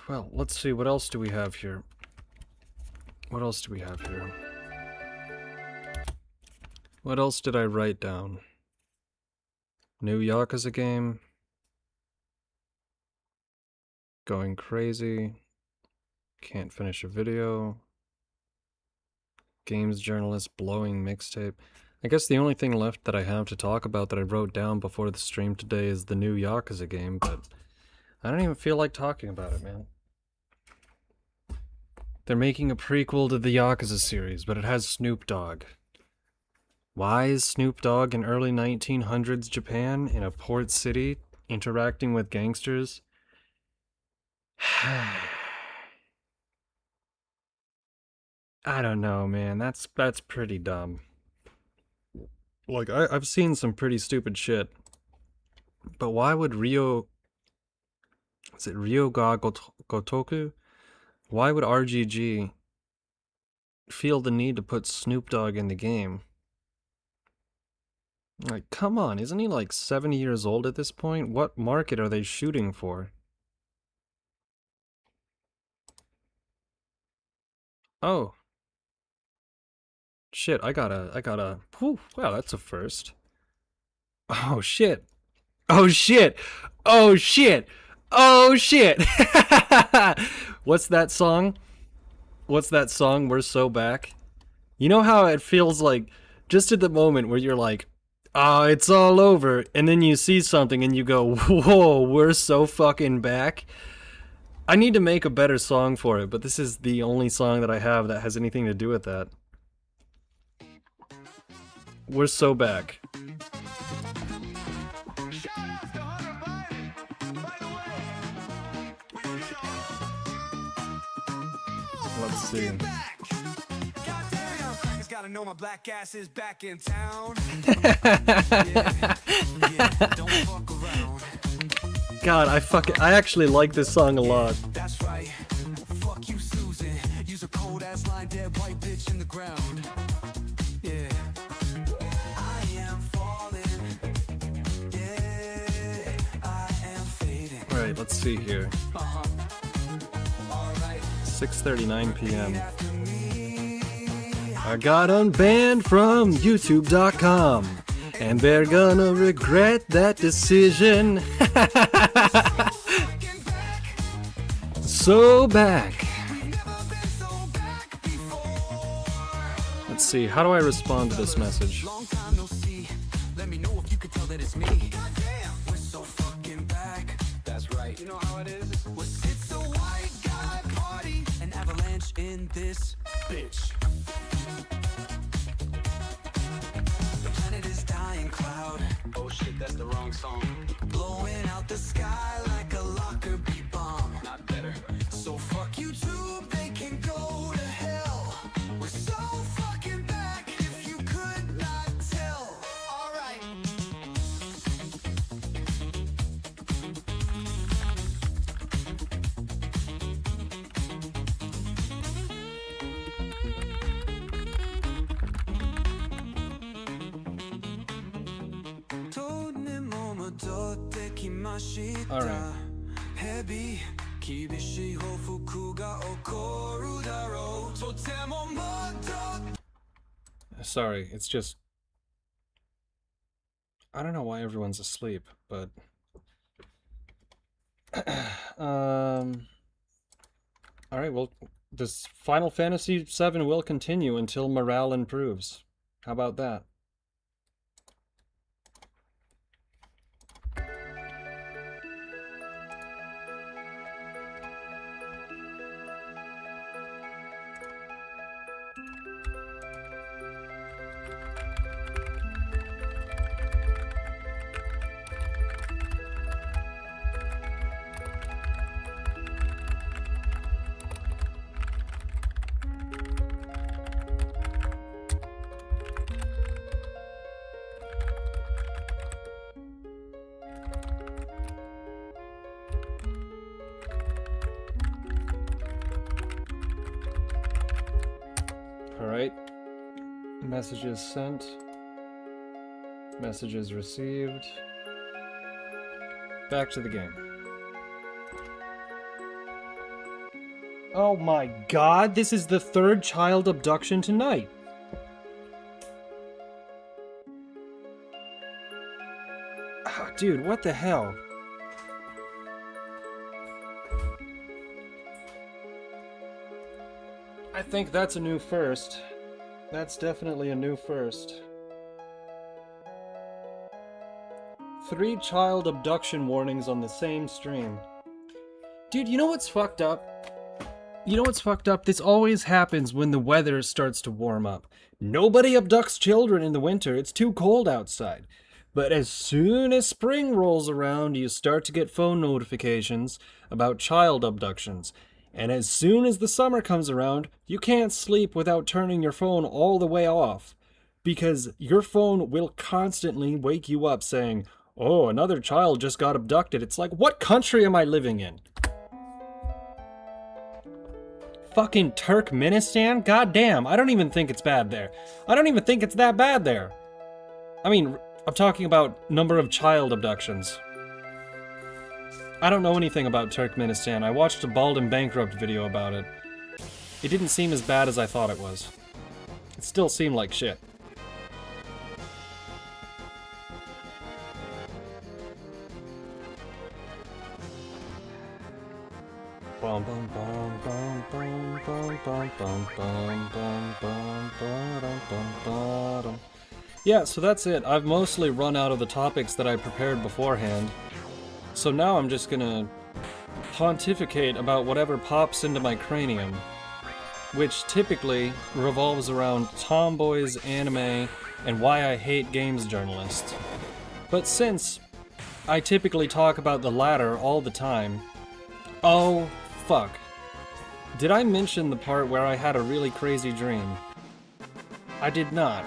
Well, let's see, what else do we have here? What else do we have here? What else did I write down? New Yakuza game. Going crazy. Can't finish a video. Games journalist blowing mixtape. I guess the only thing left that I have to talk about that I wrote down before the stream today is the new Yakuza game, but I don't even feel like talking about it, man. They're making a prequel to the Yakuza series, but it has Snoop Dogg. Why is Snoop Dogg in early 1900s Japan in a port city interacting with gangsters? I don't know, man. That's pretty dumb. Like, I've seen some pretty stupid shit. But why would Ryoga Gotoku? Why would RGG feel the need to put Snoop Dogg in the game? Like, come on, isn't he like 70 years old at this point? What market are they shooting for? Oh. Shit, I gotta, whew, wow, that's a first. Oh shit. Oh shit. Oh shit. Oh shit. What's that song? What's that song? We're so back. You know how it feels like just at the moment where you're like, oh, it's all over, and then you see something and you go, whoa, we're so fucking back. I need to make a better song for it, but this is the only song that I have that has anything to do with that. We're so back. Let's see. Gotta know my black ass is back in town. Don't fuck around. God, I actually like this song a lot. That's right. Fuck you, Susan. Use a cold ass line, dead white bitch in the ground. Yeah. I am falling. Yeah. I am fading. All right, let's see here. All right. 6:39 p.m. I got unbanned from YouTube.com, and they're gonna regret that decision. So back. Let's see, how do I respond to this message? Long time no see. Let me know if you can tell that it's me. Goddamn, we're so fucking back. That's right. You know how it is? It's a white guy party, an avalanche in this bitch. The planet is dying cloud. Oh shit, that's the wrong song. Blowing out the sky like a Lockerbie bomb. Not better. So fuck YouTube, they can go to hell. We're so fucking back if you could not tell. Alright. Alright. Sorry, it's just... I don't know why everyone's asleep, but... Alright, well, this Final Fantasy VII will continue until morale improves. How about that? Alright. Messages sent. Messages received. Back to the game. Oh my god, this is the third child abduction tonight! Oh, dude, what the hell? I think that's a new first. That's definitely a new first. 3 child abduction warnings on the same stream. Dude, you know what's fucked up? You know what's fucked up? This always happens when the weather starts to warm up. Nobody abducts children in the winter. It's too cold outside. But as soon as spring rolls around, you start to get phone notifications about child abductions. And as soon as the summer comes around, you can't sleep without turning your phone all the way off. Because your phone will constantly wake you up saying, "Oh, another child just got abducted." It's like, what country am I living in? Fucking Turkmenistan? God damn, I don't even think it's bad there. I don't even think it's that bad there. I mean, I'm talking about number of child abductions. I don't know anything about Turkmenistan. I watched a Bald and Bankrupt video about it. It didn't seem as bad as I thought it was. It still seemed like shit. Bum bum bum bum bum bum bum bum bum bum bum bum bum. Yeah, so that's it. I've mostly run out of the topics that I prepared beforehand. So now I'm just gonna pontificate about whatever pops into my cranium, which typically revolves around tomboys, anime, and why I hate games journalists. But since I typically talk about the latter all the time... Oh, fuck. Did I mention the part where I had a really crazy dream? I did not.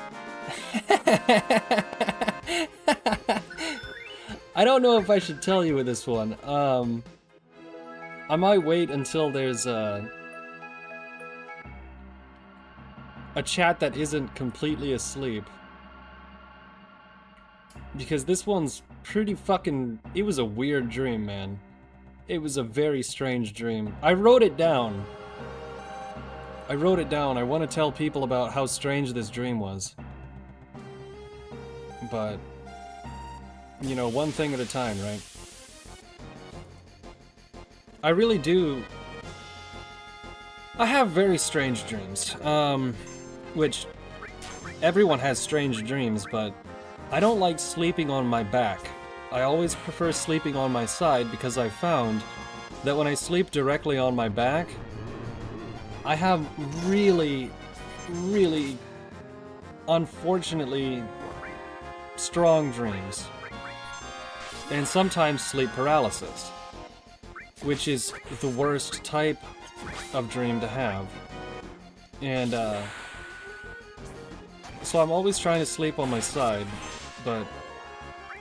I don't know if I should tell you with this one. I might wait until there's a chat that isn't completely asleep. Because this one's pretty fucking... It was a weird dream, man. It was a very strange dream. I wrote it down. I want to tell people about how strange this dream was. But... you know, one thing at a time, right? I really do... I have very strange dreams, which everyone has strange dreams, but I don't like sleeping on my back. I always prefer sleeping on my side because I found that when I sleep directly on my back, I have really, really, unfortunately, strong dreams. And sometimes sleep paralysis, which is the worst type of dream to have. And, so I'm always trying to sleep on my side, but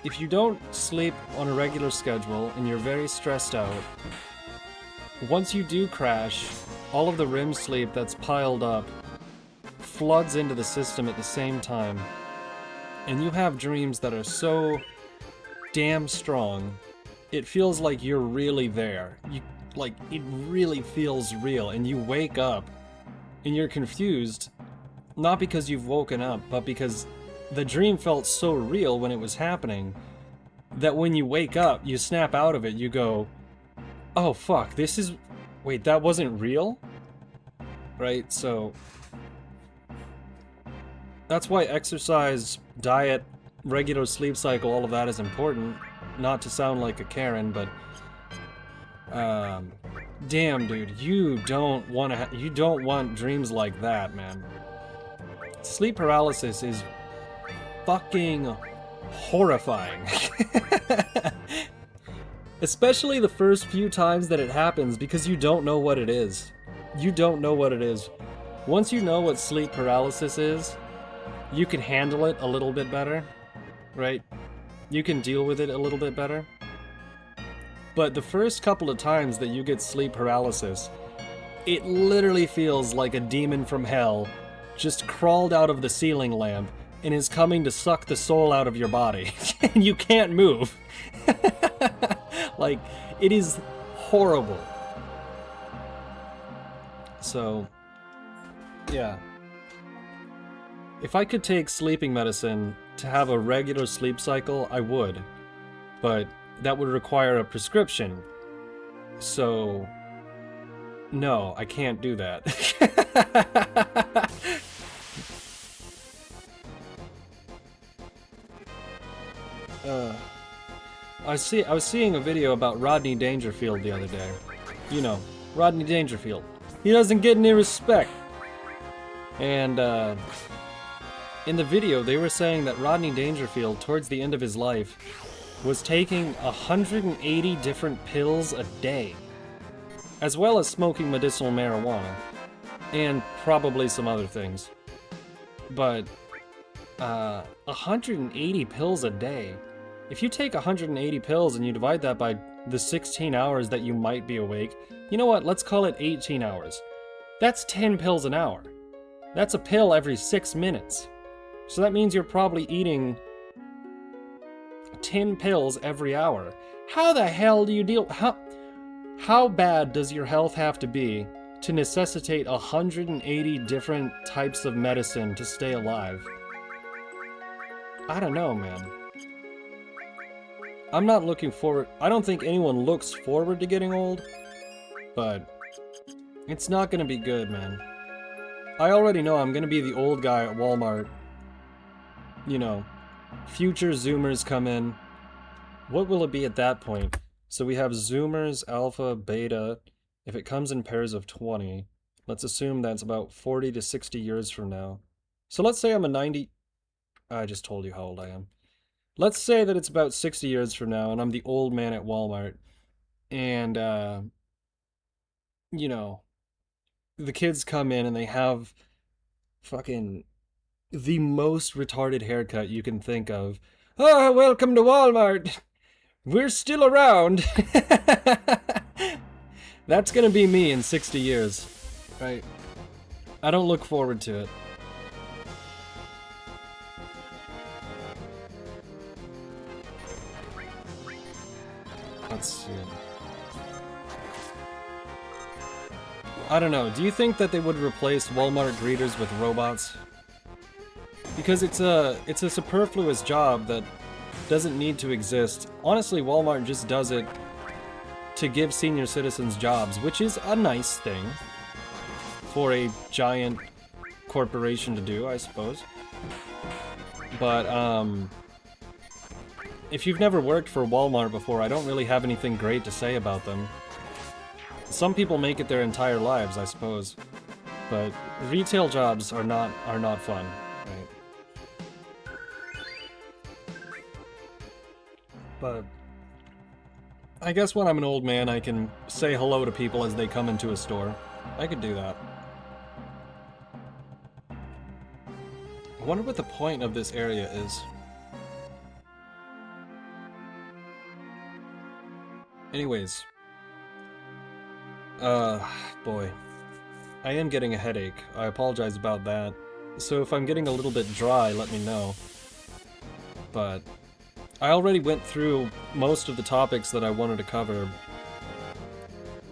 if you don't sleep on a regular schedule and you're very stressed out, once you do crash, all of the REM sleep that's piled up floods into the system at the same time, and you have dreams that are so damn strong it feels like you're really there. Like, it really feels real, and you wake up, and you're confused, not because you've woken up, but because the dream felt so real when it was happening, that when you wake up, you snap out of it, you go, oh fuck, this is... Wait, that wasn't real? Right, so... That's why exercise, diet, regular sleep cycle, all of that is important. Not to sound like a Karen, but... damn, dude, you don't want dreams like that, man. Sleep paralysis is fucking horrifying. Especially the first few times that it happens, because you don't know what it is. You don't know what it is. Once you know what sleep paralysis is, you can handle it a little bit better, right? You can deal with it a little bit better. But the first couple of times that you get sleep paralysis, it literally feels like a demon from hell just crawled out of the ceiling lamp and is coming to suck the soul out of your body. And you can't move. Like, it is horrible. So, yeah. If I could take sleeping medicine to have a regular sleep cycle, I would. But that would require a prescription. So, no, I can't do that. I was seeing a video about Rodney Dangerfield the other day. You know, Rodney Dangerfield. He doesn't get any respect. And, in the video, they were saying that Rodney Dangerfield, towards the end of his life, was taking 180 different pills a day, as well as smoking medicinal marijuana, and probably some other things. But, 180 pills a day. If you take 180 pills and you divide that by the 16 hours that you might be awake, you know what, let's call it 18 hours. That's 10 pills an hour. That's a pill every 6 minutes. So that means you're probably eating 10 pills every hour. How the hell do you deal... How bad does your health have to be to necessitate 180 different types of medicine to stay alive? I don't know, man. I'm not looking forward... I don't think anyone looks forward to getting old, but it's not gonna be good, man. I already know I'm gonna be the old guy at Walmart. You know, future Zoomers come in. What will it be at that point? So we have Zoomers, Alpha, Beta. If it comes in pairs of 20, let's assume that's about 40 to 60 years from now. So let's say I'm a 90... I just told you how old I am. Let's say that it's about 60 years from now and I'm the old man at Walmart. And, you know, the kids come in and they have fucking the most retarded haircut you can think of. Oh, welcome to Walmart! We're still around! That's gonna be me in 60 years. Right? I don't look forward to it. Let's see. I don't know, do you think that they would replace Walmart greeters with robots? Because it's a superfluous job that doesn't need to exist. Honestly, Walmart just does it to give senior citizens jobs, which is a nice thing for a giant corporation to do, I suppose. But, if you've never worked for Walmart before, I don't really have anything great to say about them. Some people make it their entire lives, I suppose. But retail jobs are not fun, right? But I guess when I'm an old man, I can say hello to people as they come into a store. I could do that. I wonder what the point of this area is. Anyways. Boy. I am getting a headache. I apologize about that. So if I'm getting a little bit dry, let me know. But I already went through most of the topics that I wanted to cover,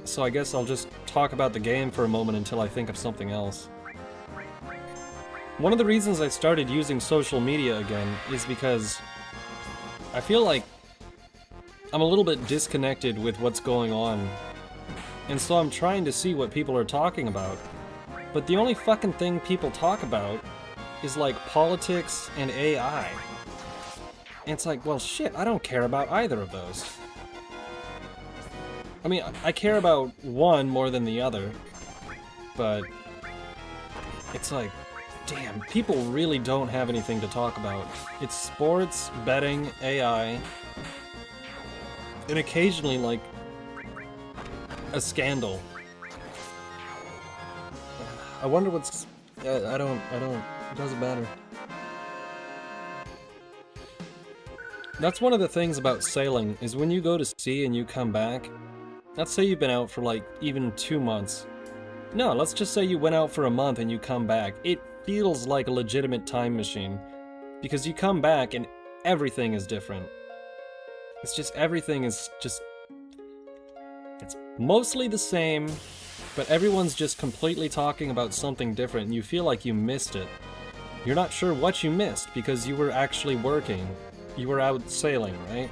so I guess I'll just talk about the game for a moment until I think of something else. One of the reasons I started using social media again is because I feel like I'm a little bit disconnected with what's going on, and so I'm trying to see what people are talking about. But the only fucking thing people talk about is like politics and AI. And it's like, well shit, I don't care about either of those. I mean, I care about one more than the other, but it's like, damn, people really don't have anything to talk about. It's sports, betting, AI, and occasionally, like, a scandal. I wonder what's... I don't... It doesn't matter. That's one of the things about sailing, is when you go to sea and you come back, let's say you've been out for, like, even 2 months. No, let's just say you went out for a month and you come back. It feels like a legitimate time machine, because you come back and everything is different. It's just, everything is just... It's mostly the same, but everyone's just completely talking about something different, and you feel like you missed it. You're not sure what you missed, because you were actually working. You were out sailing, right?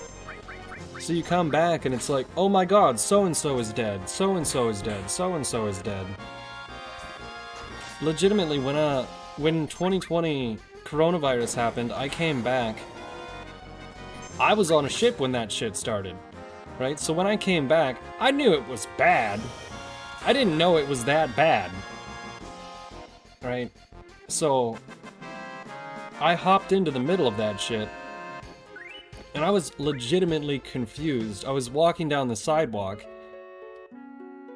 So you come back and it's like, oh my god, so-and-so is dead, so-and-so is dead, so-and-so is dead. Legitimately, when 2020 coronavirus happened, I came back. I was on a ship when that shit started, right? So when I came back, I knew it was bad. I didn't know it was that bad, right? So I hopped into the middle of that shit, and I was legitimately confused. I was walking down the sidewalk.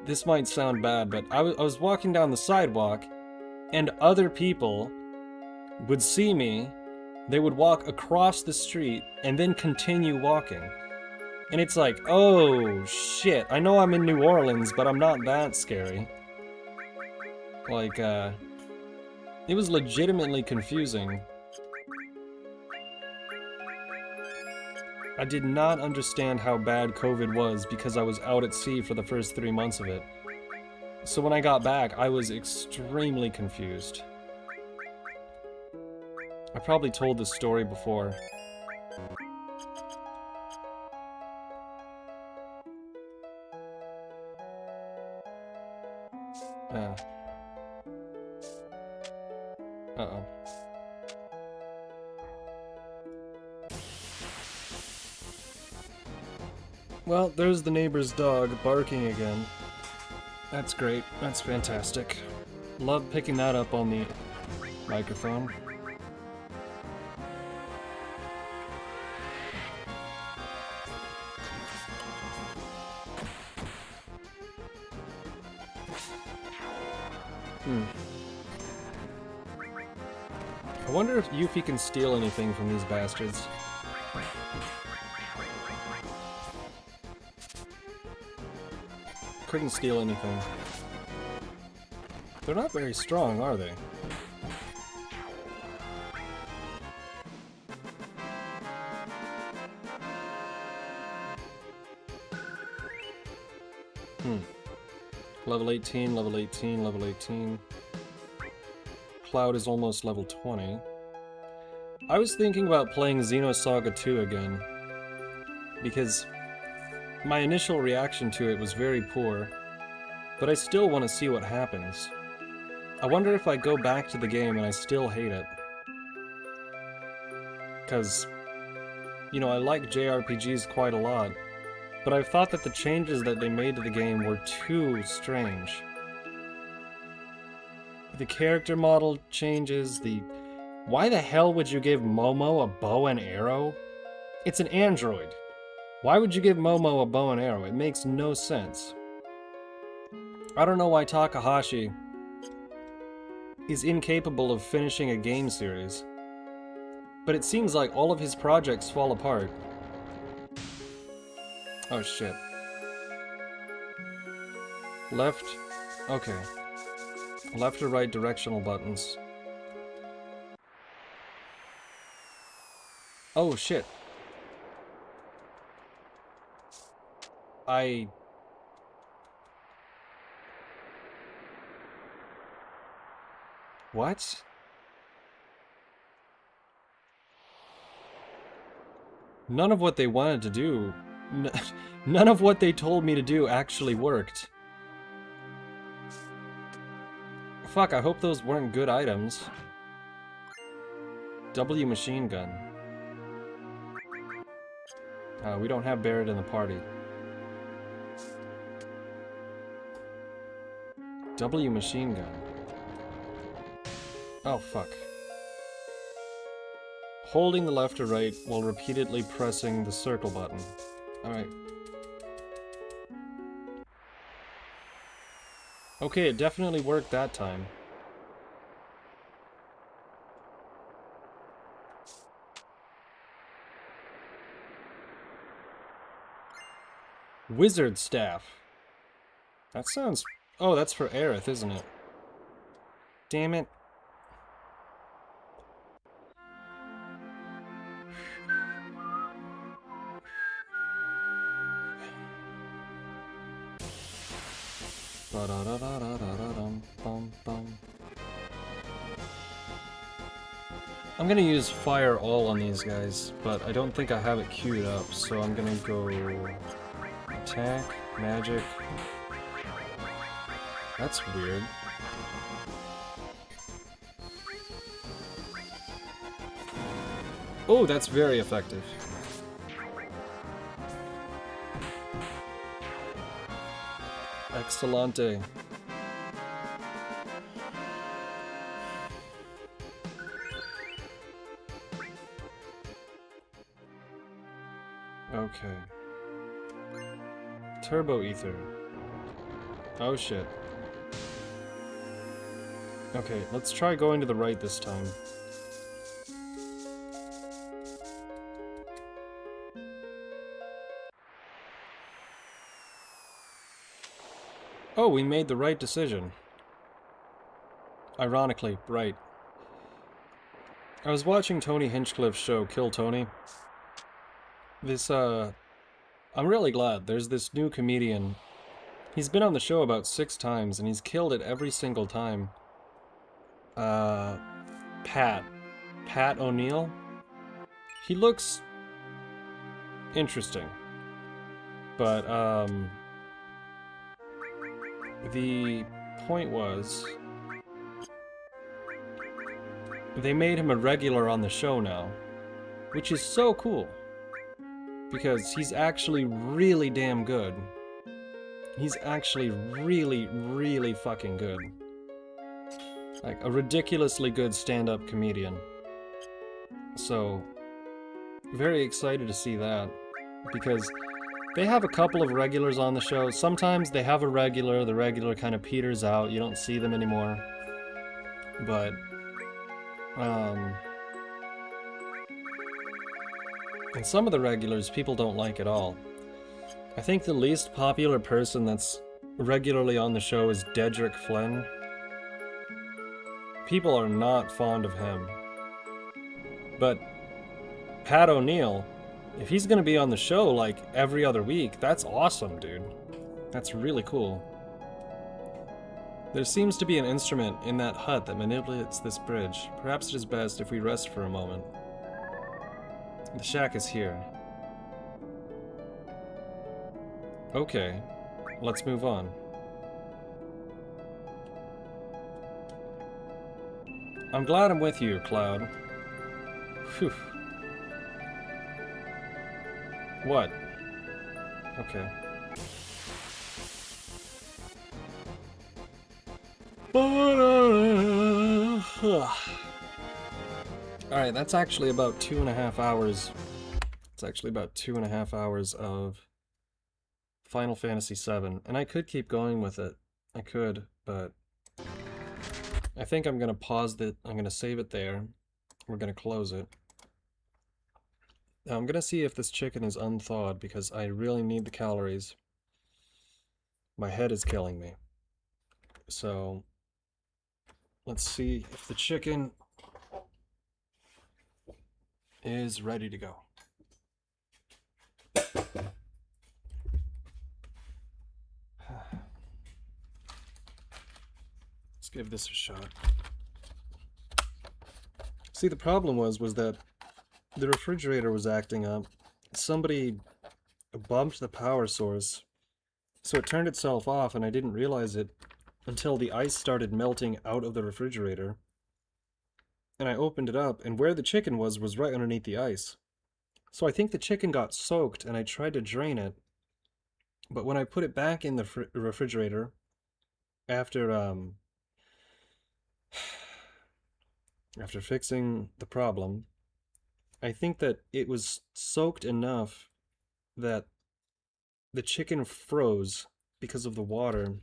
This might sound bad, but I was walking down the sidewalk, and other people would see me, they would walk across the street, and then continue walking. And it's like, oh shit, I know I'm in New Orleans, but I'm not that scary. Like, it was legitimately confusing. I did not understand how bad COVID was because I was out at sea for the first 3 months of it. So when I got back, I was extremely confused. I probably told this story before. Uh-oh. Well, there's the neighbor's dog barking again. That's great. That's fantastic. Love picking that up on the microphone. I wonder if Yuffie can steal anything from these bastards. Couldn't steal anything. They're not very strong, are they? Level 18, level 18, level 18. Cloud is almost level 20. I was thinking about playing Xenosaga 2 again, because my initial reaction to it was very poor, but I still want to see what happens. I wonder if I go back to the game and I still hate it. Because, you know, I like JRPGs quite a lot, but I've thought that the changes that they made to the game were too strange. The character model changes, Why the hell would you give Momo a bow and arrow? It's an android. Why would you give Momo a bow and arrow? It makes no sense. I don't know why Takahashi is incapable of finishing a game series, but it seems like all of his projects fall apart. Oh shit. Left? Okay. Left or right directional buttons. Oh shit. What? None of what they wanted to do, none of what they told me to do actually worked. Fuck, I hope those weren't good items. W machine gun. We don't have Barrett in the party. W machine gun. Oh, fuck. Holding the left or right while repeatedly pressing the circle button. Alright. Okay, it definitely worked that time. Wizard staff. That sounds... Oh, that's for Aerith, isn't it? Damn it. I'm gonna use fire all on these guys, but I don't think I have it queued up, so I'm gonna go attack, magic. That's weird. Oh, that's very effective. Excellente. Okay. Turbo ether. Oh shit. Okay, let's try going to the right this time. Oh, we made the right decision. Ironically, right. I was watching Tony Hinchcliffe's show, Kill Tony. I'm really glad. There's this new comedian. He's been on the show about 6 times, and he's killed it every single time. Pat O'Neill? He looks... interesting. But, the point was... they made him a regular on the show now. Which is so cool. Because he's actually really damn good. He's actually really, really fucking good. Like, a ridiculously good stand-up comedian. So, very excited to see that. Because they have a couple of regulars on the show. Sometimes they have a regular, the regular kind of peters out, you don't see them anymore. But, and some of the regulars people don't like at all. I think the least popular person that's regularly on the show is Dedrick Flynn. People are not fond of him. But Pat O'Neill, if he's gonna be on the show like every other week, that's awesome, dude. That's really cool. There seems to be an instrument in that hut that manipulates this bridge. Perhaps it is best if we rest for a moment. The shack is here. Okay, let's move on. I'm glad I'm with you, Cloud. Phew. What? Okay. Alright, that's actually about 2.5 hours. It's actually about 2.5 hours of Final Fantasy VII. And I could keep going with it. I could, but I think I'm gonna pause it. I'm gonna save it there. We're gonna close it. Now I'm gonna see if this chicken is unthawed because I really need the calories. My head is killing me. So let's see if the chicken is ready to go. Let's give this a shot. See, the problem was that the refrigerator was acting up. Somebody bumped the power source, so it turned itself off, and I didn't realize it until the ice started melting out of the refrigerator. And I opened it up, and where the chicken was right underneath the ice. So I think the chicken got soaked, and I tried to drain it. But when I put it back in the refrigerator, after after fixing the problem, I think that it was soaked enough that the chicken froze because of the water.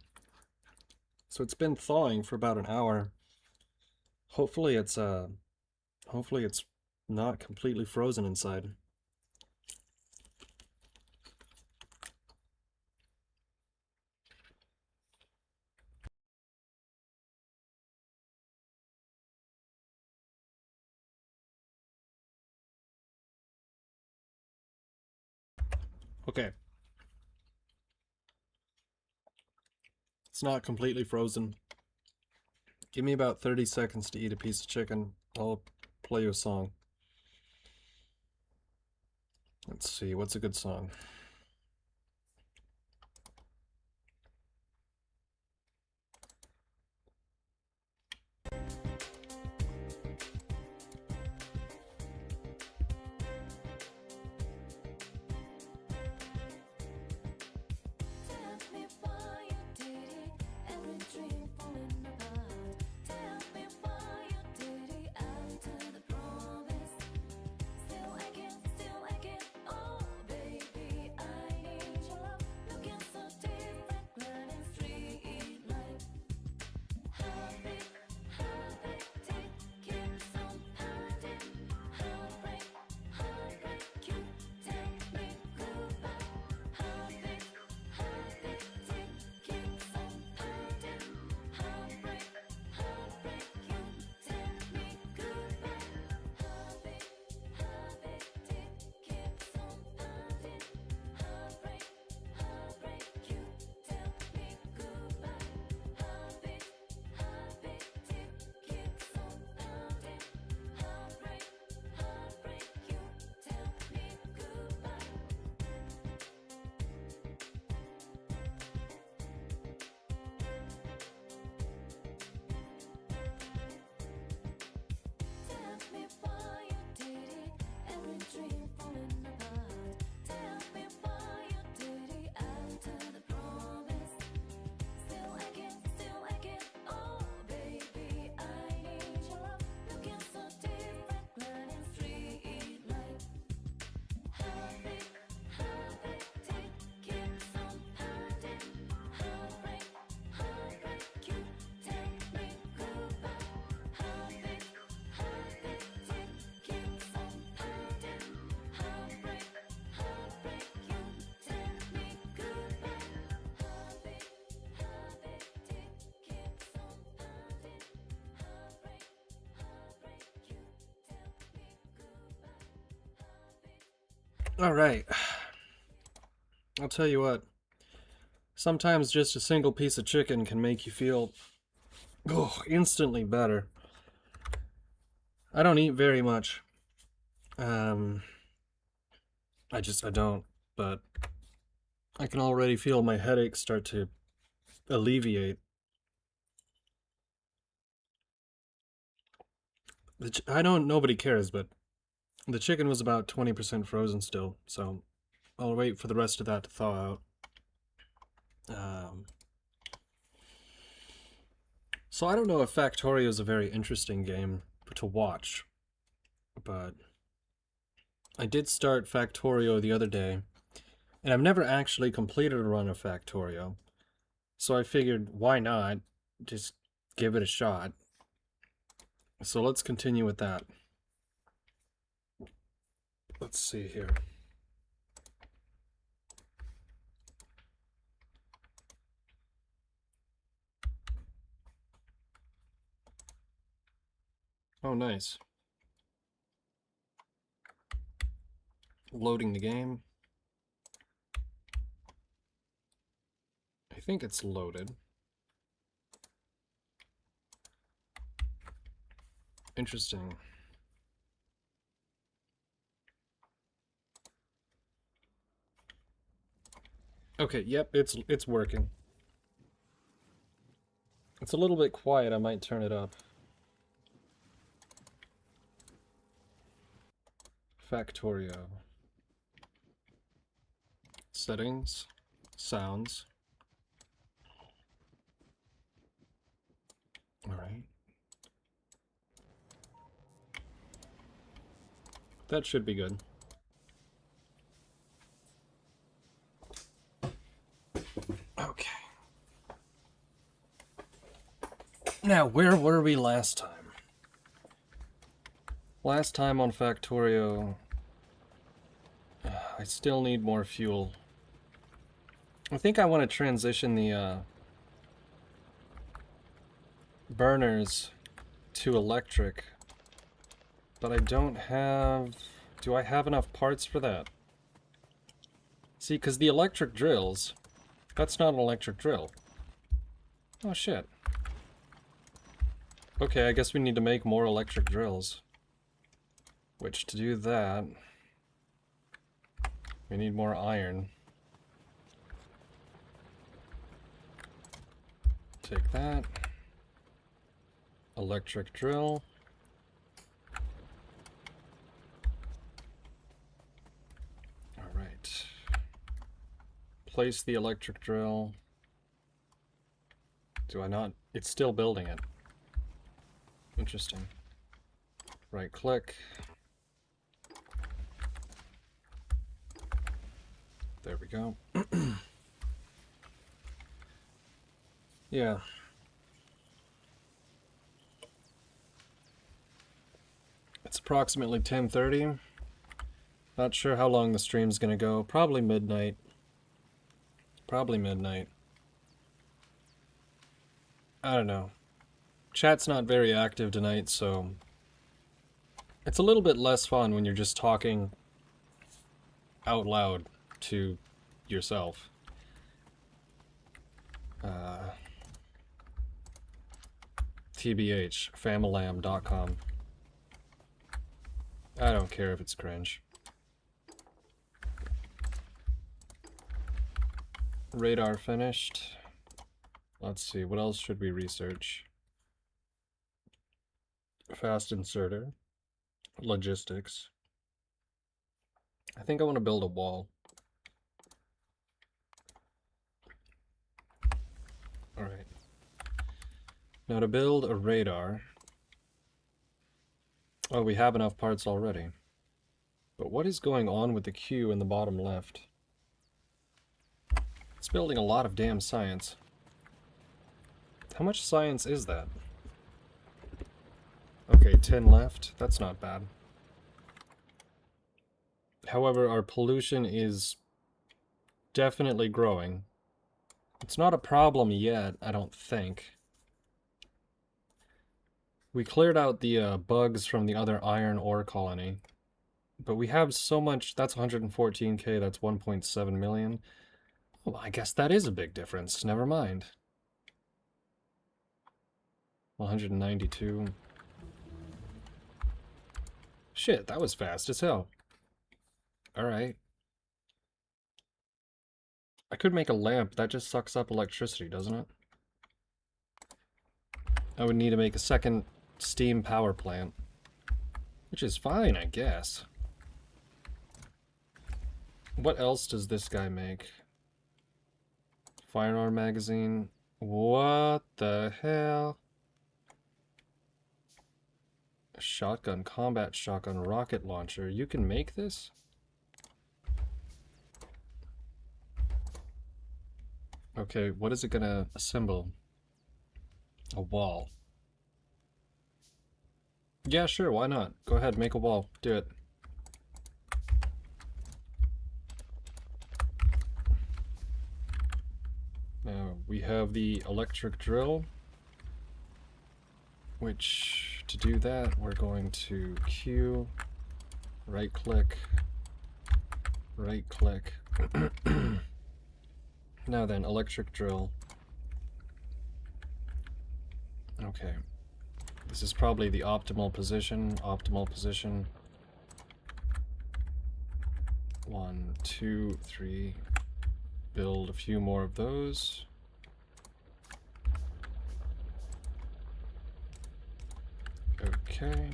So it's been thawing for about an hour. Hopefully it's not completely frozen inside. Okay. It's not completely frozen. Give me about 30 seconds to eat a piece of chicken. I'll play you a song. Let's see, what's a good song? Alright. I'll tell you what. Sometimes just a single piece of chicken can make you feel instantly better. I don't eat very much. I don't, but I can already feel my headache start to alleviate. Nobody cares, but the chicken was about 20% frozen still, so I'll wait for the rest of that to thaw out. So I don't know if Factorio is a very interesting game to watch, but I did start Factorio the other day, and I've never actually completed a run of Factorio, so I figured, why not just give it a shot. So let's continue with that. Let's see here. Oh, nice. Loading the game. I think it's loaded. Interesting. Okay, yep, it's working. It's a little bit quiet, I might turn it up. Factorio. Settings. Sounds. Alright. That should be good. Okay. Now, where were we last time? Last time on Factorio, I still need more fuel. I think I want to transition the burners to electric, but I don't have... Do I have enough parts for that? See, because the electric drills, that's not an electric drill. Oh shit. Okay, I guess we need to make more electric drills. Which, to do that, we need more iron. Take that. Electric drill. Alright. Place the electric drill. Do I not? It's still building it. Interesting. Right click. There we go. Yeah. It's approximately 10:30. Not sure how long the stream's gonna go. Probably midnight. Probably midnight. I don't know. Chat's not very active tonight, so it's a little bit less fun when you're just talking out loud to yourself. TBH, familam.com. I don't care if it's cringe. Radar finished. Let's see, what else should we research? Fast inserter. Logistics. I think I want to build a wall. Alright. Now to build a radar... Oh, we have enough parts already. But what is going on with the queue in the bottom left? It's building a lot of damn science. How much science is that? Okay, 10 left. That's not bad. However, our pollution is definitely growing. It's not a problem yet, I don't think. We cleared out the bugs from the other iron ore colony. But we have so much... That's 114k, that's 1.7 million. Well, I guess that is a big difference. Never mind. 192. Shit, that was fast as hell. Alright. I could make a lamp. That just sucks up electricity, doesn't it? I would need to make a second steam power plant. Which is fine, I guess. What else does this guy make? Firearm magazine. What the hell? A shotgun, combat shotgun, rocket launcher. You can make this? Okay, what is it gonna assemble? A wall. Yeah, sure, why not? Go ahead, make a wall. Do it. Now, we have the electric drill, which, to do that, we're going to Q, right-click, right-click. Now then, electric drill. Okay. This is probably the optimal position. Optimal position. 1, 2, 3. Build a few more of those. Okay.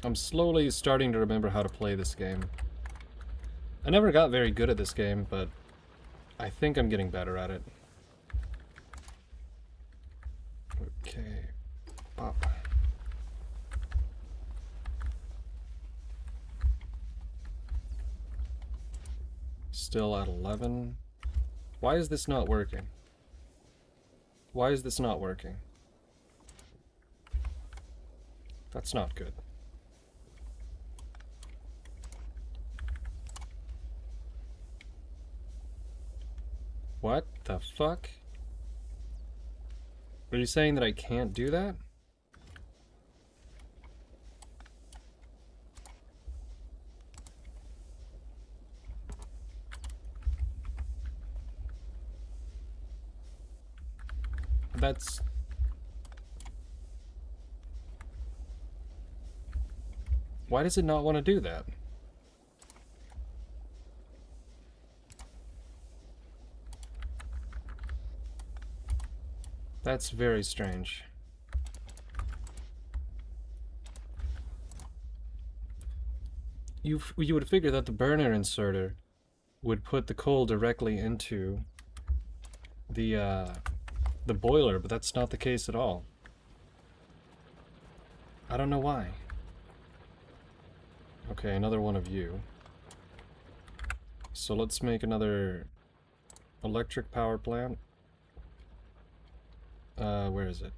I'm slowly starting to remember how to play this game. I never got very good at this game, but I think I'm getting better at it. Okay. Pop. Still at 11. Why is this not working? Why is this not working? That's not good. What the fuck? Are you saying that I can't do that? That's... Why does it not want to do that? That's very strange. You would figure that the burner inserter would put the coal directly into the boiler, but that's not the case at all. I don't know why. Okay, another one of you. So let's make another electric power plant. Where is it?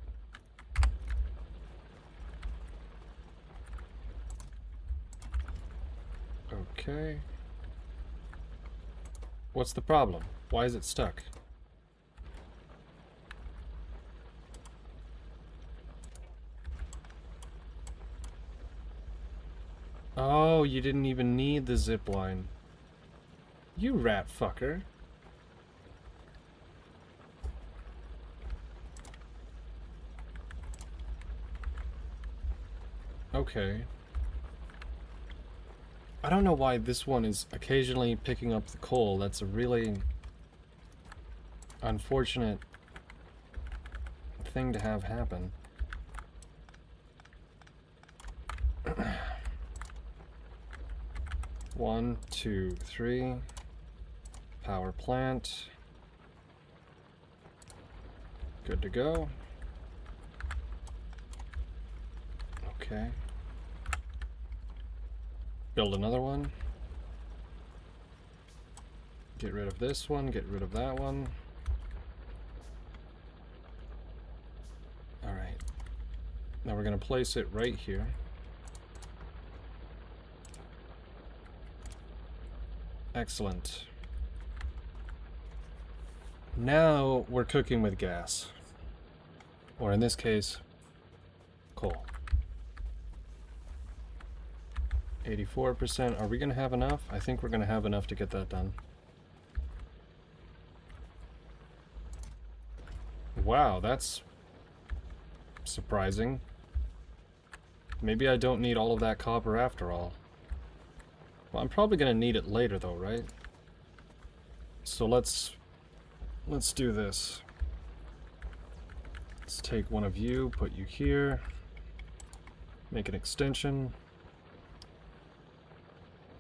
Okay. What's the problem? Why is it stuck? Oh, you didn't even need the zip line. You rat fucker. Okay. I don't know why this one is occasionally picking up the coal. That's a really unfortunate thing to have happen. 1, 2, 3. Power plant. Good to go. Okay. Build another one. Get rid of this one, get rid of that one. Alright. Now we're going to place it right here. Excellent. Now we're cooking with gas. Or in this case, coal. 84%. Are we going to have enough? I think we're going to have enough to get that done. Wow, that's surprising. Maybe I don't need all of that copper after all. Well, I'm probably going to need it later though, right? So let's do this. Let's take one of you, put you here. Make an extension.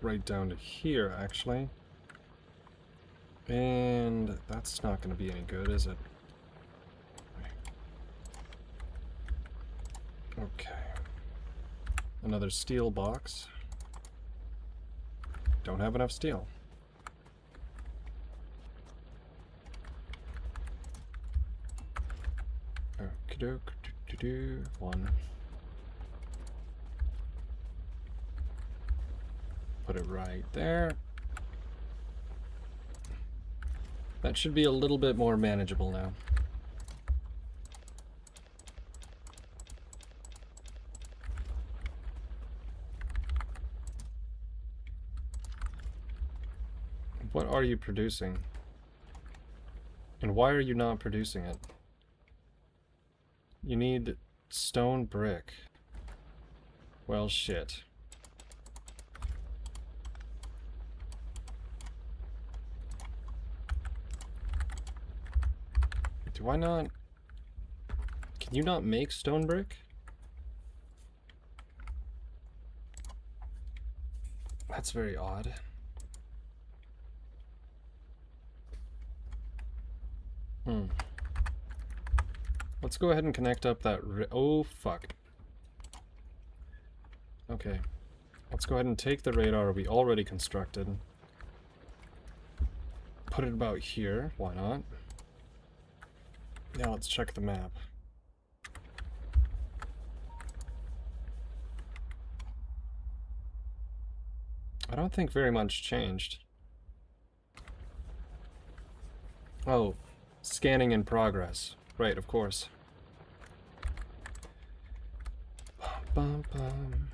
Right down to here, actually. And that's not going to be any good, is it? Okay. Another steel box. Don't have enough steel. Okey-doke. One. Put it right there. That should be a little bit more manageable now. What are you producing? And why are you not producing it? You need stone brick. Well, shit. Do I not... Can you not make stone brick? That's very odd. Let's go ahead and connect up that oh, fuck. Okay. Let's go ahead and take the radar we already constructed. Put it about here. Why not? Now let's check the map. I don't think very much changed. Oh, scanning in progress. Right, of course. Bum, bum.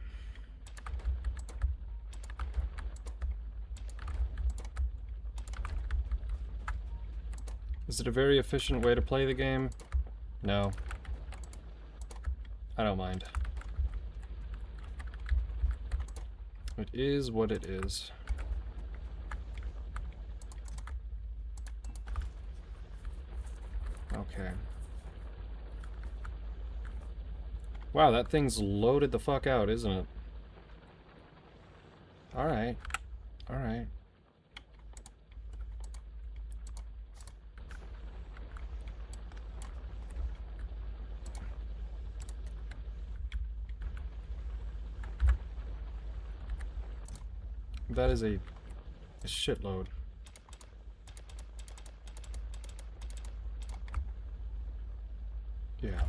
Is it a very efficient way to play the game? No. I don't mind. It is what it is. Okay. Wow, that thing's loaded the fuck out, isn't it? Alright. Alright. That is a shitload. Yeah.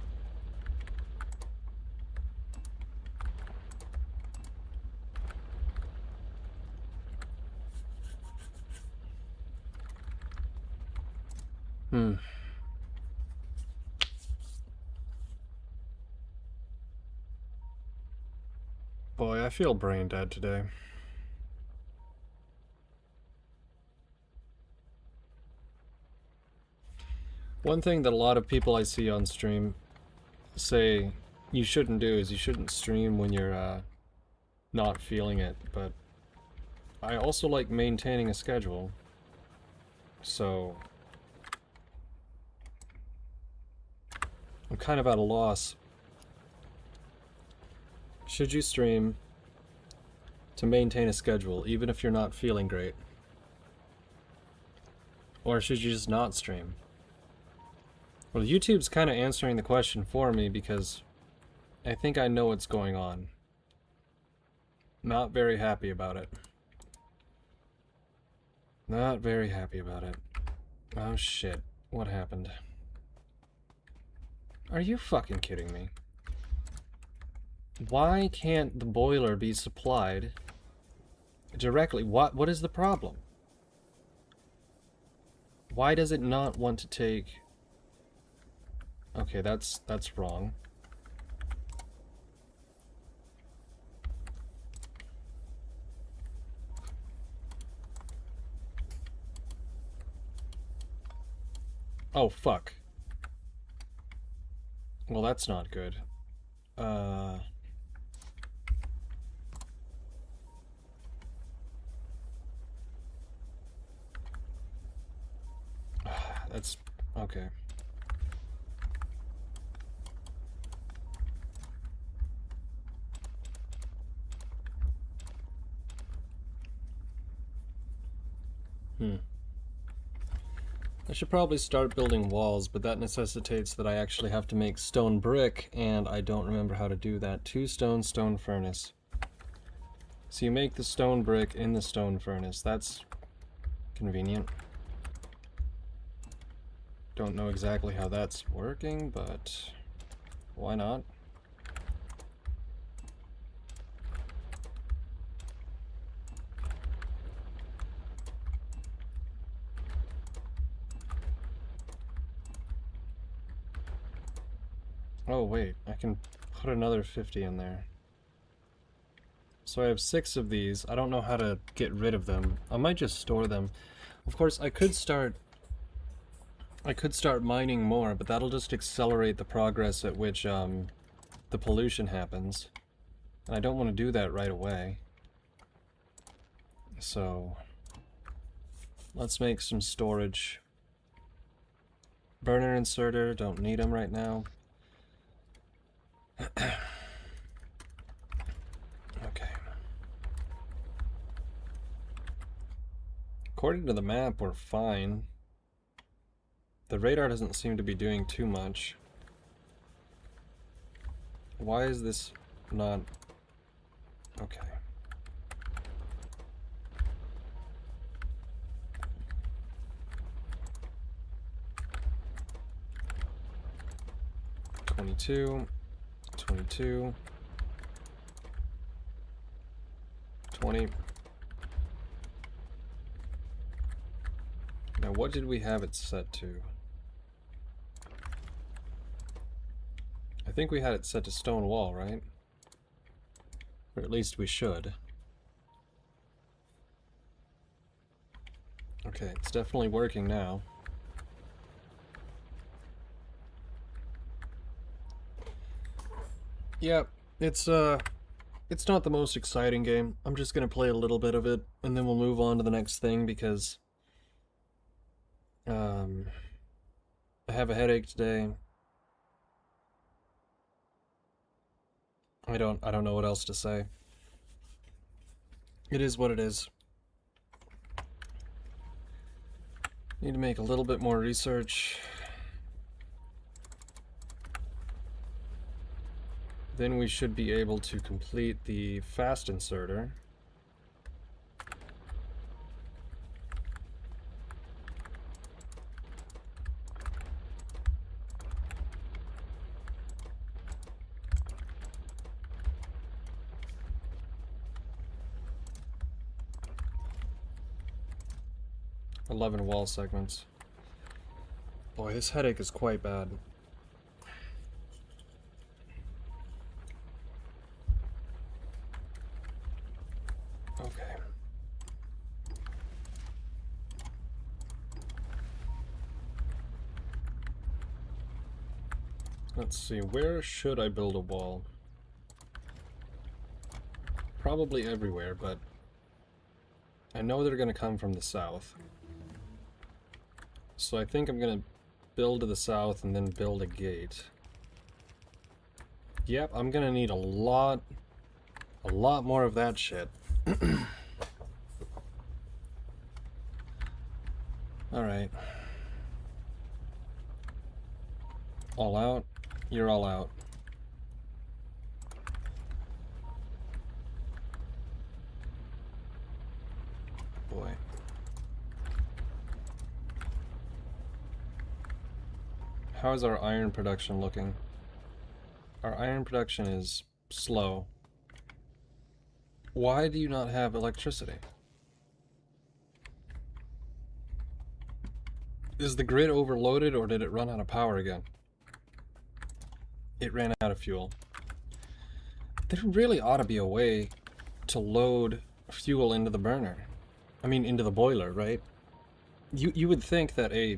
Boy, I feel brain dead today. One thing that a lot of people I see on stream say you shouldn't do is you shouldn't stream when you're not feeling it, but I also like maintaining a schedule, so I'm kind of at a loss. Should you stream to maintain a schedule even if you're not feeling great? Or should you just not stream? Well, YouTube's kind of answering the question for me because I think I know what's going on. Not very happy about it. Not very happy about it. Oh shit. What happened? Are you fucking kidding me? Why can't the boiler be supplied directly? What is the problem? Why does it not want to take... Okay, that's wrong. Oh, fuck. Well, that's not good. That's... okay. I should probably start building walls, but that necessitates that I actually have to make stone brick, and I don't remember how to do that. 2 stone furnace. So you make the stone brick in the stone furnace. That's convenient. Don't know exactly how that's working, but why not? Oh wait, I can put another 50 in there. So I have 6 of these. I don't know how to get rid of them. I might just store them. Of course, I could start I could start mining more, but that'll just accelerate the progress at which the pollution happens. And I don't want to do that right away. So let's make some storage. Burner inserter, don't need them right now. Okay. According to the map, we're fine. The radar doesn't seem to be doing too much. Why is this not... Okay. $22, $22, $20. Now what did we have it set to? I think we had it set to stone wall, right? Or at least we should. Okay, it's definitely working now. Yep, it's not the most exciting game. I'm just gonna play a little bit of it, and then we'll move on to the next thing because I have a headache today. I don't know what else to say. It is what it is. Need to make a little bit more research. Then we should be able to complete the fast inserter. $11 wall segments. Boy, this headache is quite bad. Okay. Let's see, where should I build a wall? Probably everywhere, but I know they're gonna come from the south. So I think I'm gonna build to the south and then build a gate. Yep, I'm gonna need a lot more of that shit. Alright. All out? You're all out. Boy. How is our iron production looking? Our iron production is slow. Why do you not have electricity? Is the grid overloaded or did it run out of power again? It ran out of fuel. There really ought to be a way to load fuel into the burner. I mean, into the boiler, right? You would think that a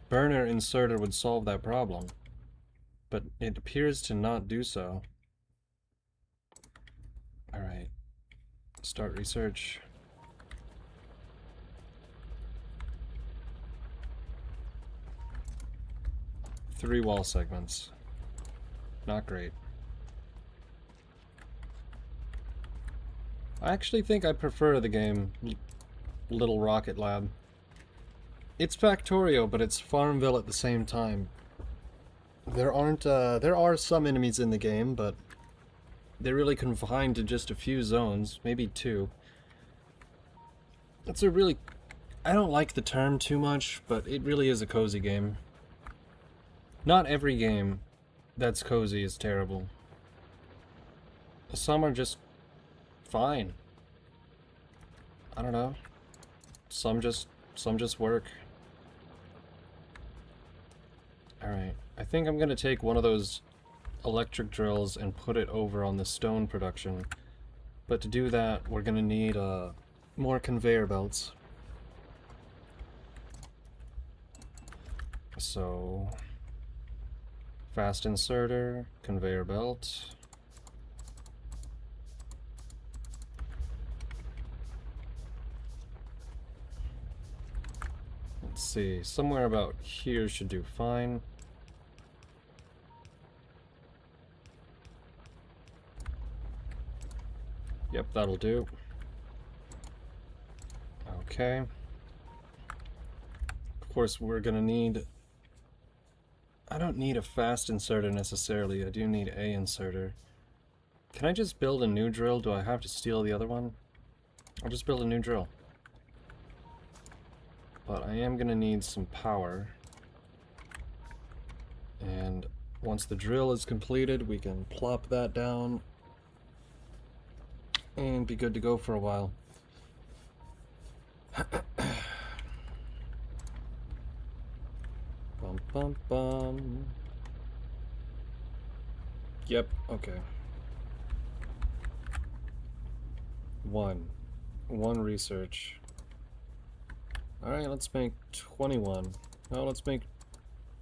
burner inserter would solve that problem, but it appears to not do so. Alright. Start research. Three wall segments. Not great. I actually think I prefer the game Little Rocket Lab. It's Factorio, but it's Farmville at the same time. There are some enemies in the game, but they're really confined to just a few zones, maybe two. It's a really... I don't like the term too much, but it really is a cozy game. Not every game that's cozy is terrible. Some are just fine. I don't know. Some just work. Alright, I think I'm gonna take one of those electric drills and put it over on the stone production. But to do that, we're gonna need more conveyor belts. So, fast inserter, conveyor belt. Let's see, somewhere about here should do fine. Yep, that'll do. Okay. Of course, we're gonna need... I don't need a fast inserter necessarily, I do need a inserter. Can I just build a new drill? Do I have to steal the other one? I'll just build a new drill. But I am gonna need some power. And once the drill is completed, we can plop that down and be good to go for a while. Bum bum bum. Yep, okay. One research. Alright, let's make 21. No, let's make...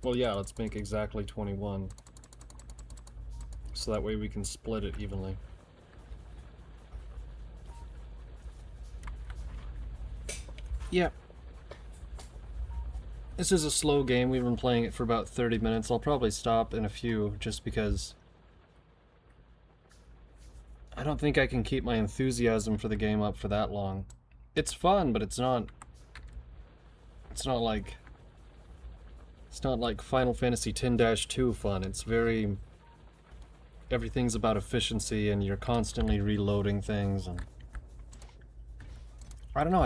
Well, yeah, let's make exactly 21. So that way we can split it evenly. Yep. This is a slow game. We've been playing it for about 30 minutes. I'll probably stop in a few just because I don't think I can keep my enthusiasm for the game up for that long. It's fun, but it's not like Final Fantasy X-2 fun. It's very... Everything's about efficiency and you're constantly reloading things and... I don't know,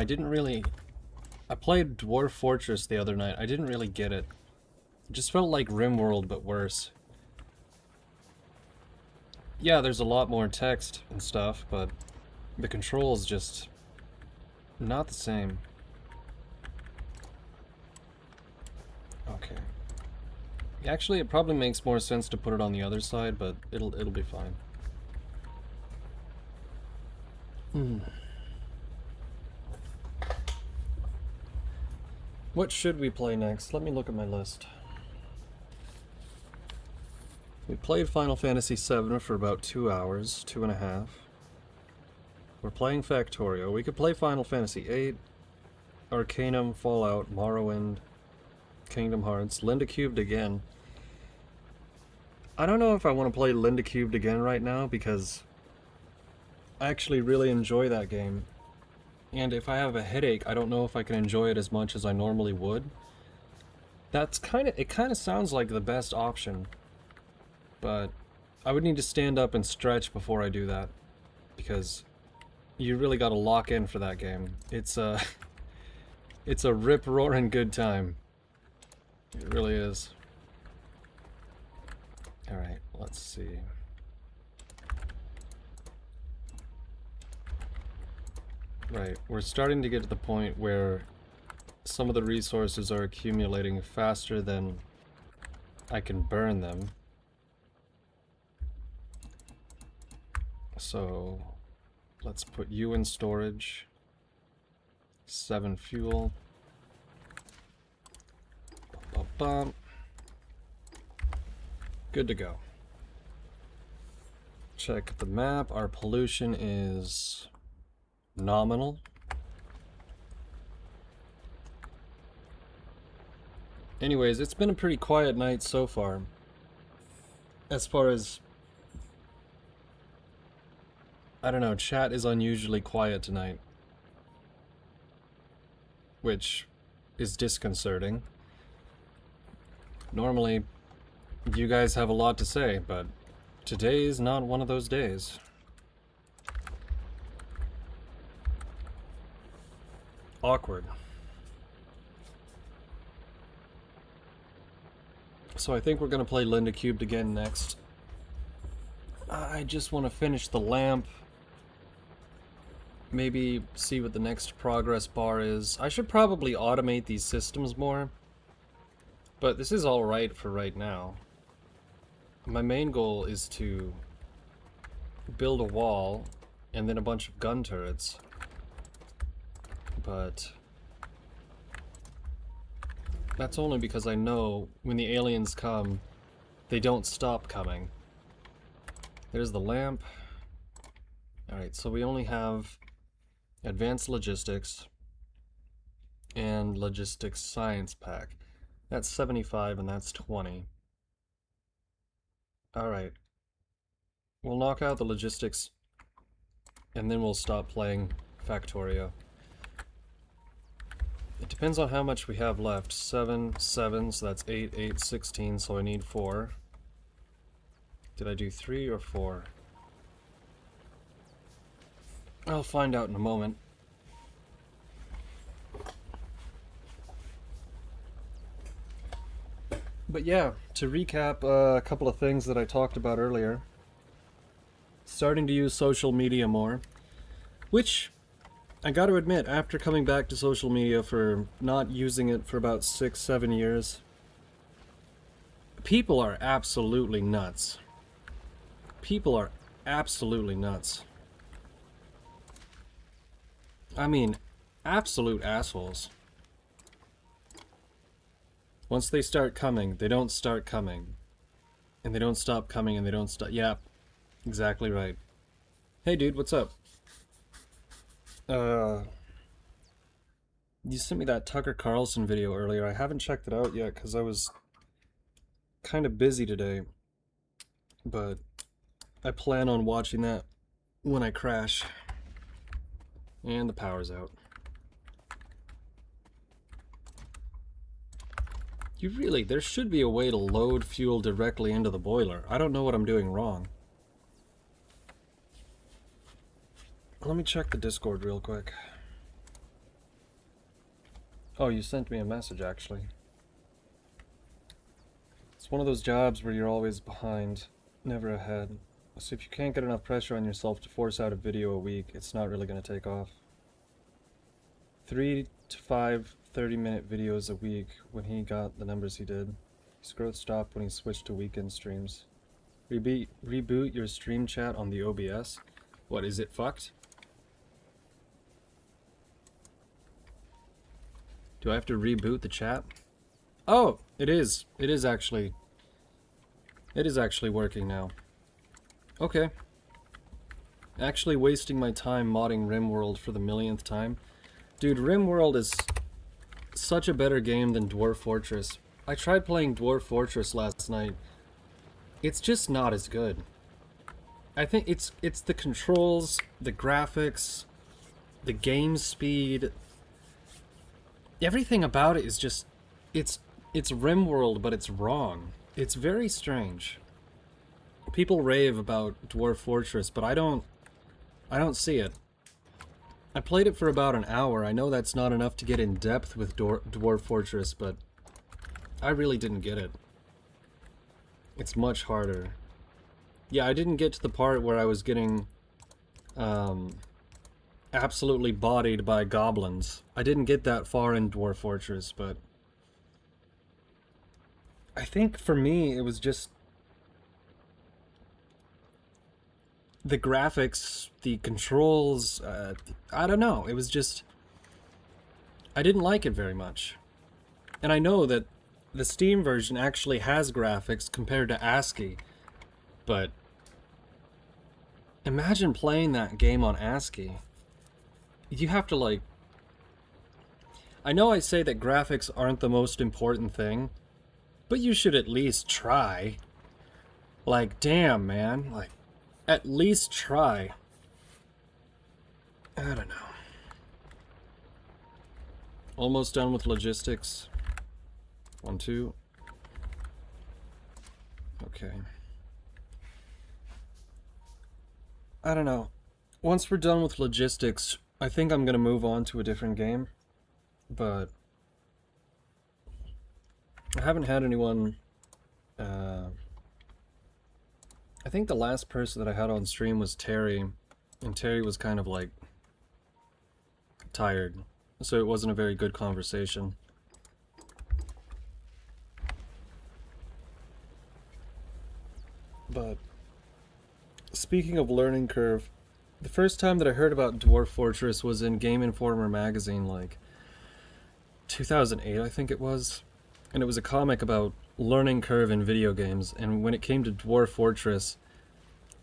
I played Dwarf Fortress the other night. I didn't really get it. It just felt like RimWorld, but worse. Yeah, there's a lot more text and stuff, but the controls just... not the same. Okay. Actually, it probably makes more sense to put it on the other side, but it'll be fine. What should we play next? Let me look at my list. We played Final Fantasy VII for about 2 hours, 2.5. We're playing Factorio. We could play Final Fantasy VIII, Arcanum, Fallout, Morrowind, Kingdom Hearts, Linda Cubed again. I don't know if I want to play Linda Cubed again right now because I actually really enjoy that game. And if I have a headache, I don't know if I can enjoy it as much as I normally would. It kind of sounds like the best option. But I would need to stand up and stretch before I do that. Because you really gotta lock in for that game. It's a rip-roaring good time. It really is. Alright, let's see. Right, we're starting to get to the point where some of the resources are accumulating faster than I can burn them. So, let's put you in storage. 7 fuel. Bum, bum, bum. Good to go. Check the map. Our pollution is nominal. Anyways, it's been a pretty quiet night so far. As far as... I don't know, chat is unusually quiet tonight. Which is disconcerting. Normally, you guys have a lot to say, but today is not one of those days. Awkward. So I think we're gonna play Linda Cubed again next. I just want to finish the lamp. Maybe see what the next progress bar is. I should probably automate these systems more. But this is alright for right now. My main goal is to build a wall and then a bunch of gun turrets. But That's only because I know when the aliens come, they don't stop coming. There's the lamp. Alright, so we only have Advanced Logistics and Logistics Science Pack. That's 75 and that's 20. Alright. We'll knock out the Logistics and then we'll stop playing Factorio. It depends on how much we have left. 7, 7, so that's 8, 8, 16, so I need 4. Did I do 3 or 4? I'll find out in a moment. But yeah, to recap a couple of things that I talked about earlier. Starting to use social media more. Which, I gotta admit, after coming back to social media for not using it for about 6, 7 years, people are absolutely nuts. People are absolutely nuts. I mean, absolute assholes. Once they start coming, they don't start coming. And they don't stop coming and they don't stop. Yeah, exactly right. Hey dude, what's up? You sent me that Tucker Carlson video earlier. I haven't checked it out yet because I was kind of busy today. But I plan on watching that when I crash. And the power's out. There should be a way to load fuel directly into the boiler. I don't know what I'm doing wrong. Let me check the Discord real quick. Oh, you sent me a message, actually. It's one of those jobs where you're always behind, never ahead. So if you can't get enough pressure on yourself to force out a video a week, it's not really going to take off. 3 to 5 30-minute videos a week when he got the numbers he did. His growth stopped when he switched to weekend streams. Reboot your stream chat on the OBS. What, is it fucked? Do I have to reboot the chat? Oh, it is. It is actually working now. Okay. Actually wasting my time modding RimWorld for the millionth time. Dude, RimWorld is such a better game than Dwarf Fortress. I tried playing Dwarf Fortress last night. It's just not as good. I think it's the controls, the graphics, the game speed. Everything about it is just it's RimWorld, but it's wrong. It's very strange. People rave about Dwarf Fortress, but I don't see it. I played it for about an hour. I know that's not enough to get in depth with Dwarf Fortress, but I really didn't get it. It's much harder. Yeah, I didn't get to the part where I was getting absolutely bodied by goblins. I didn't get that far in Dwarf Fortress, but I think for me it was just the graphics, the controls, I don't know, it was just, I didn't like it very much. And I know that the Steam version actually has graphics compared to ASCII, but imagine playing that game on ASCII. You have to, like, I know I say that graphics aren't the most important thing, but you should at least try. Like, damn, man, like, at least try. I don't know. Almost done with logistics. 1, 2. Okay. I don't know. Once we're done with logistics, I think I'm gonna move on to a different game. But I haven't had anyone I think the last person that I had on stream was Terry, and Terry was kind of like tired, so it wasn't a very good conversation. But speaking of learning curve, the first time that I heard about Dwarf Fortress was in Game Informer magazine, like 2008 I think it was. and it was a comic about learning curve in video games, and when it came to Dwarf Fortress,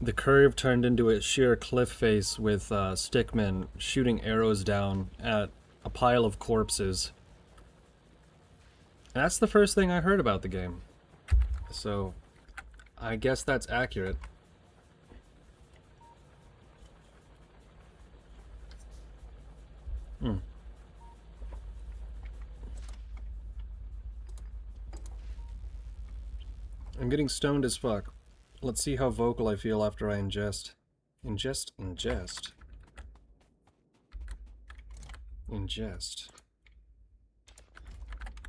the curve turned into a sheer cliff face with stickmen shooting arrows down at a pile of corpses. And that's the first thing I heard about the game. So, I guess that's accurate. Hmm. I'm getting stoned as fuck. Let's see how vocal I feel after I ingest. Ingest?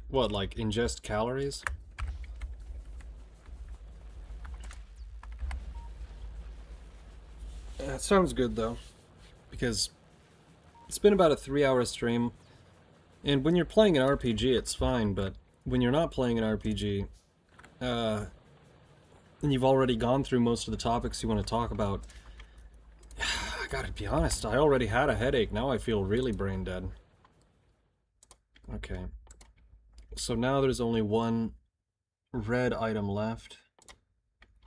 What, like ingest calories? That sounds good though, because it's been about a 3-hour stream, and when you're playing an RPG it's fine, but when you're not playing an RPG, and you've already gone through most of the topics you want to talk about, I gotta be honest, I already had a headache, now I feel really brain dead. Okay. So now there's only one red item left,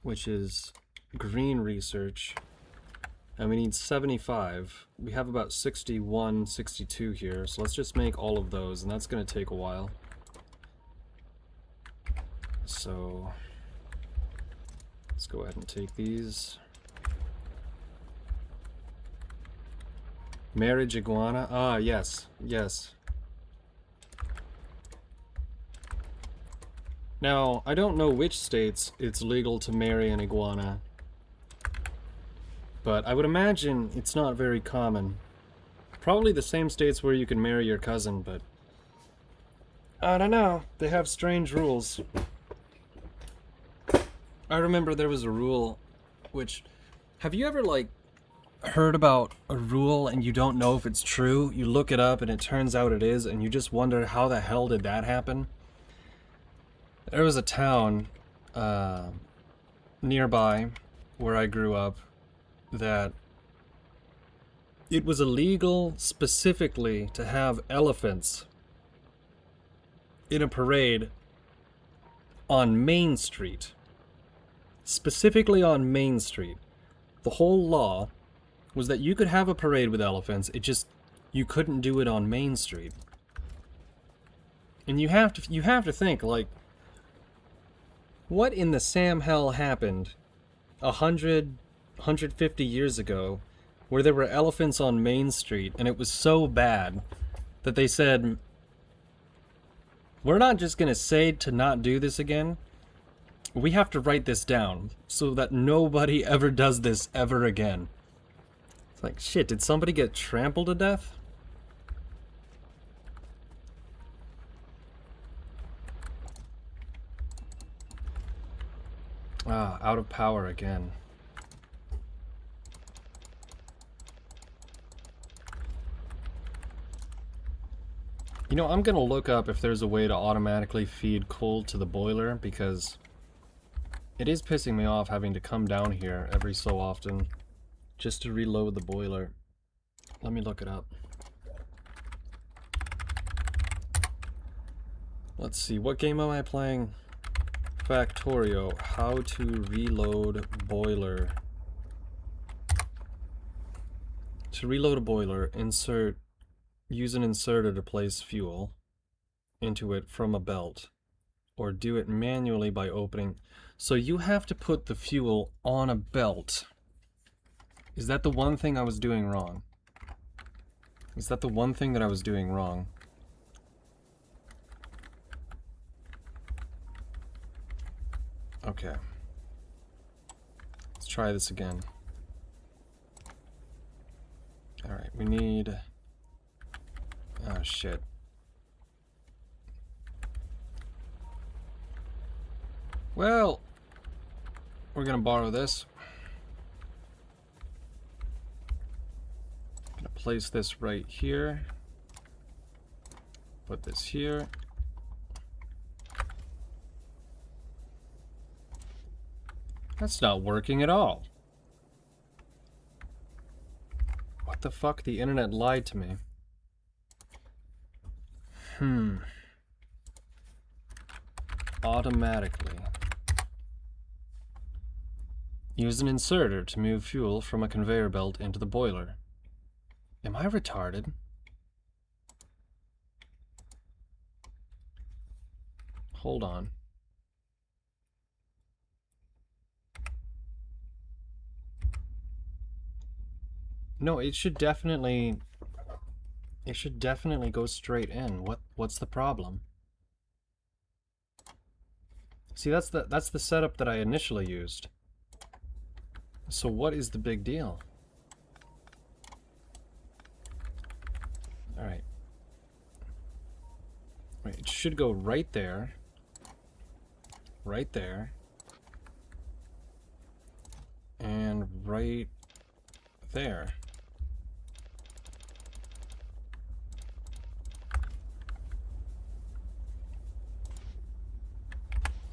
which is green research. And we need 75. We have about 61, 62 here, so let's just make all of those, and that's going to take a while. So let's go ahead and take these. Marriage iguana? Ah, yes, yes. Now, I don't know which states it's legal to marry an iguana, but I would imagine it's not very common. Probably the same states where you can marry your cousin, but I don't know. They have strange rules. I remember there was a rule which... Have you ever, like, heard about a rule and you don't know if it's true? You look it up and it turns out it is, and you just wonder how the hell did that happen? There was a town nearby where I grew up that it was illegal specifically to have elephants in a parade on Main Street. Specifically on Main Street. The whole law was that you could have a parade with elephants, it just, you couldn't do it on Main Street. And you have to think, like, what in the Sam hell happened 150 years ago where there were elephants on Main Street and it was so bad that they said, we're not just gonna say to not do this again, we have to write this down so that nobody ever does this ever again. It's like, shit, did somebody get trampled to death? Ah, out of power again. You know, I'm gonna look up if there's a way to automatically feed coal to the boiler, because it is pissing me off having to come down here every so often just to reload the boiler. Let me look it up. Let's see, what game am I playing? Factorio, how to reload boiler. To reload a boiler, use an inserter to place fuel into it from a belt, or do it manually by opening. So you have to put the fuel on a belt. Is that the one thing I was doing wrong? Is that the one thing that I was doing wrong? Okay. Let's try this again. Alright, we need... Oh, shit. Well, we're gonna borrow this. Gonna place this right here. Put this here. That's not working at all. What the fuck? The internet lied to me. automatically. Use an inserter to move fuel from a conveyor belt into the boiler. Am I retarded? Hold on. No, it should definitely go straight in. What's the problem? See, that's the setup that I initially used. So what is the big deal? All right. Right, it should go right there. Right there. And right there.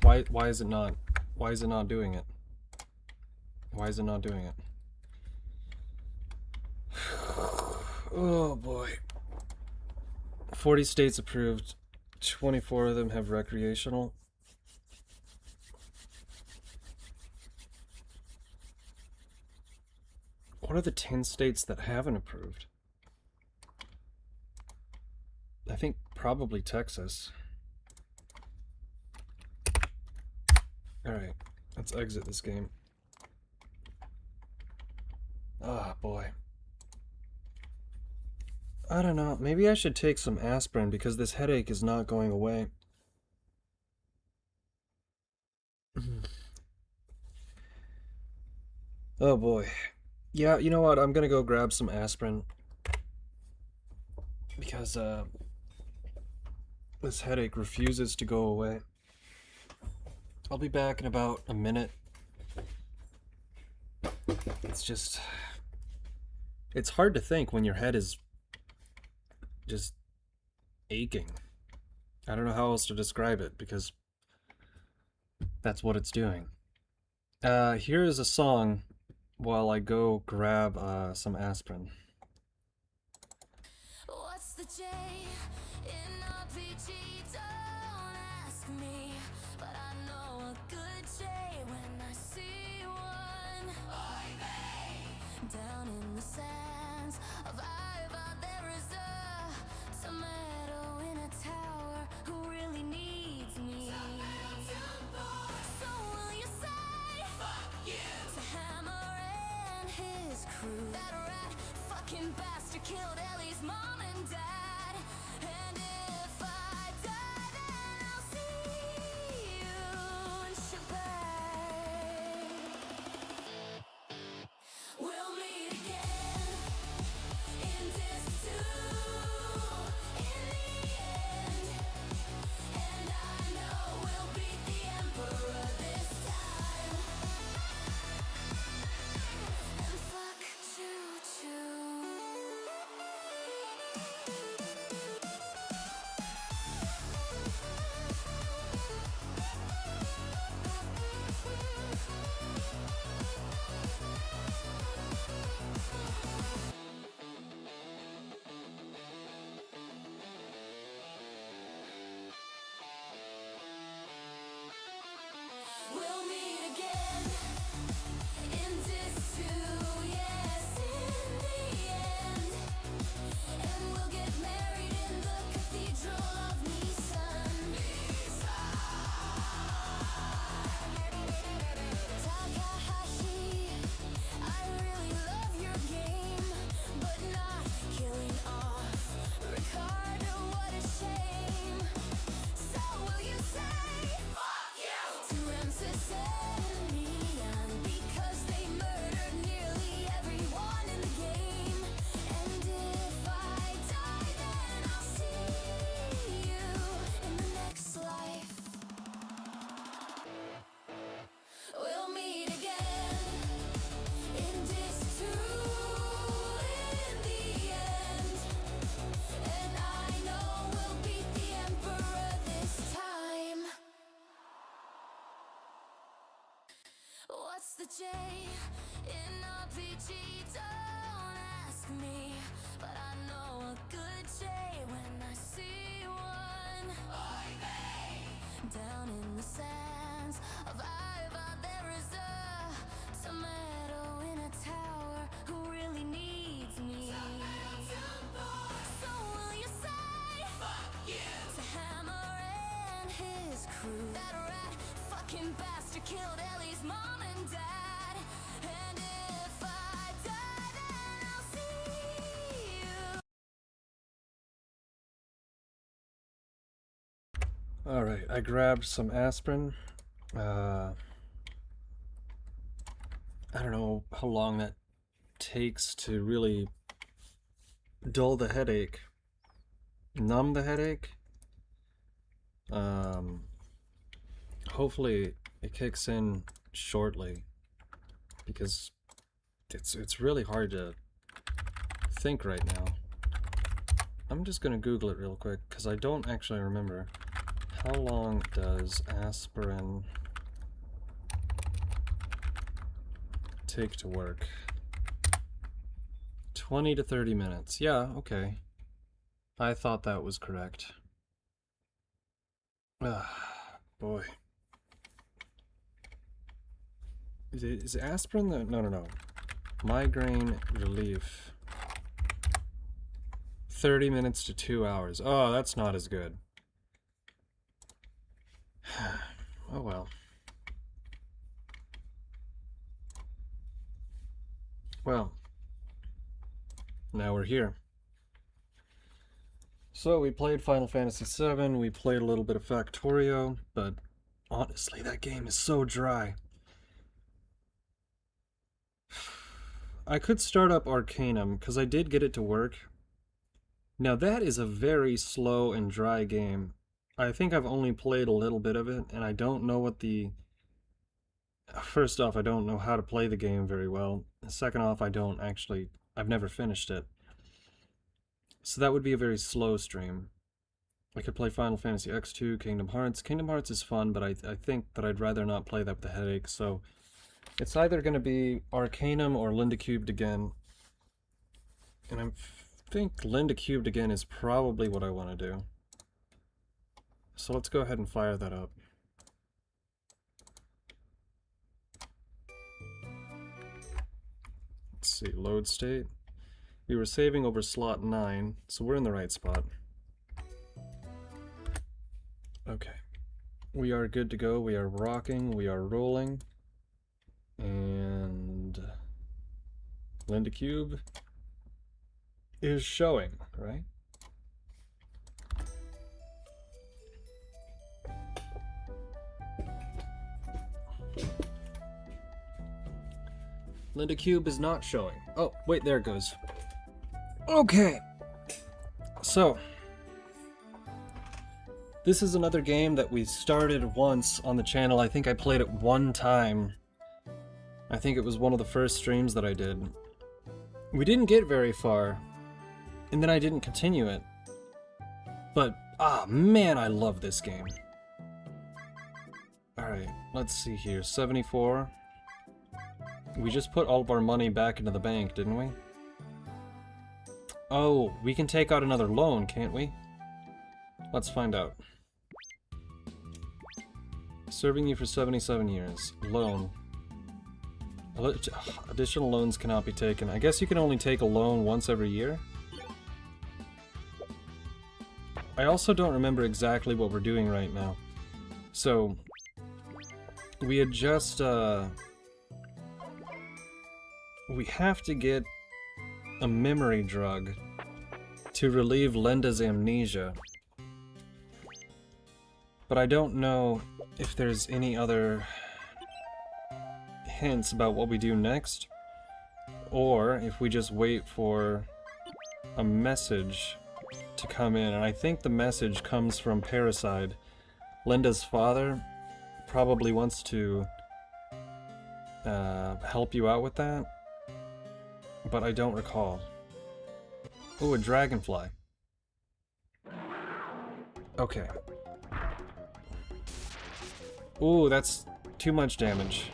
Why is it not doing it? Why is it not doing it? Oh boy. 40 states approved. 24 of them have recreational. What are the 10 states that haven't approved? I think probably Texas. Alright, let's exit this game. Ah, boy. I don't know, maybe I should take some aspirin because this headache is not going away. Oh boy. Yeah, you know what, I'm gonna go grab some aspirin. Because, this headache refuses to go away. I'll be back in about a minute. It's just... It's hard to think when your head is just aching. I don't know how else to describe it because that's what it's doing. Here is a song while I go grab some aspirin. What's the J in RPG? Don't ask me, but I know a good J when I see one. Down in the sands of Iva, there is a tomato in a tower who really needs me. So will you say fuck you to Hammer and his crew? That rat fucking bastard killed Ellie's mom and dad. And if I die, then I'll see you in Shabbat. We'll meet again in this too, in the end. And I know we'll beat the Emperor this time. And fuck choo-choo. We'll meet again in this too, yes, in the end. And we'll get married in the Cathedral of Nisan. Takahashi, I really love your game, but not killing off Ricardo, what a shame. So will you say fuck you to Ramses and Neon because they murdered nearly everyone in the game? And if I die, then I'll see you in the next life. We'll meet again in this too, in the end. And I know we'll beat the Emperor this time. What's the J in RPG? Don't ask me, but I know a good J when I see one. down in the sands of Iva. There is a tomato in a tower who really needs me. So will you say fuck you to Hammer and his crew? That rat fucking bastard killed Ellie's mom and dad. And if I die, then I'll see you. Alright, I grabbed some aspirin. I don't know how long that takes to really dull the headache, numb the headache. Hopefully it kicks in shortly, because it's really hard to think right now. I'm just gonna Google it real quick because I don't actually remember. How long does aspirin take to work? 20 to 30 minutes. Yeah, okay. I thought that was correct. Ah, boy. Is aspirin the... No. Migraine relief. 30 minutes to 2 hours. Oh, that's not as good. Oh well. Well, now we're here. So we played Final Fantasy VII, we played a little bit of Factorio, but honestly, that game is so dry. I could start up Arcanum, because I did get it to work. Now that is a very slow and dry game. I think I've only played a little bit of it, and I don't know what the... First off, I don't know how to play the game very well. Second off, I've never finished it. So that would be a very slow stream. I could play Final Fantasy X2, Kingdom Hearts. Kingdom Hearts is fun, but I think that I'd rather not play that with a headache, so... It's either going to be Arcanum or Linda Cubed again. And I think Linda Cubed again is probably what I want to do. So let's go ahead and fire that up. Let's see, load state. We were saving over slot 9, so we're in the right spot. Okay. We are good to go, we are rocking, we are rolling. And Linda Cube is showing, right? Linda Cube is not showing. Oh, wait, there it goes. Okay. So, this is another game that we started once on the channel. I think I played it one time. I think it was one of the first streams that I did. We didn't get very far, and then I didn't continue it. But, man, I love this game. Alright, let's see here. 74. We just put all of our money back into the bank, didn't we? Oh, we can take out another loan, can't we? Let's find out. Serving you for 77 years. Loan. Additional loans cannot be taken. I guess you can only take a loan once every year? I also don't remember exactly what we're doing right now. So, we had just, we have to get a memory drug to relieve Linda's amnesia. But I don't know if there's any other hints about what we do next, or if we just wait for a message to come in. And I think the message comes from Parasite. Linda's father probably wants to help you out with that, but I don't recall. Ooh, a dragonfly. Okay. Ooh, that's too much damage.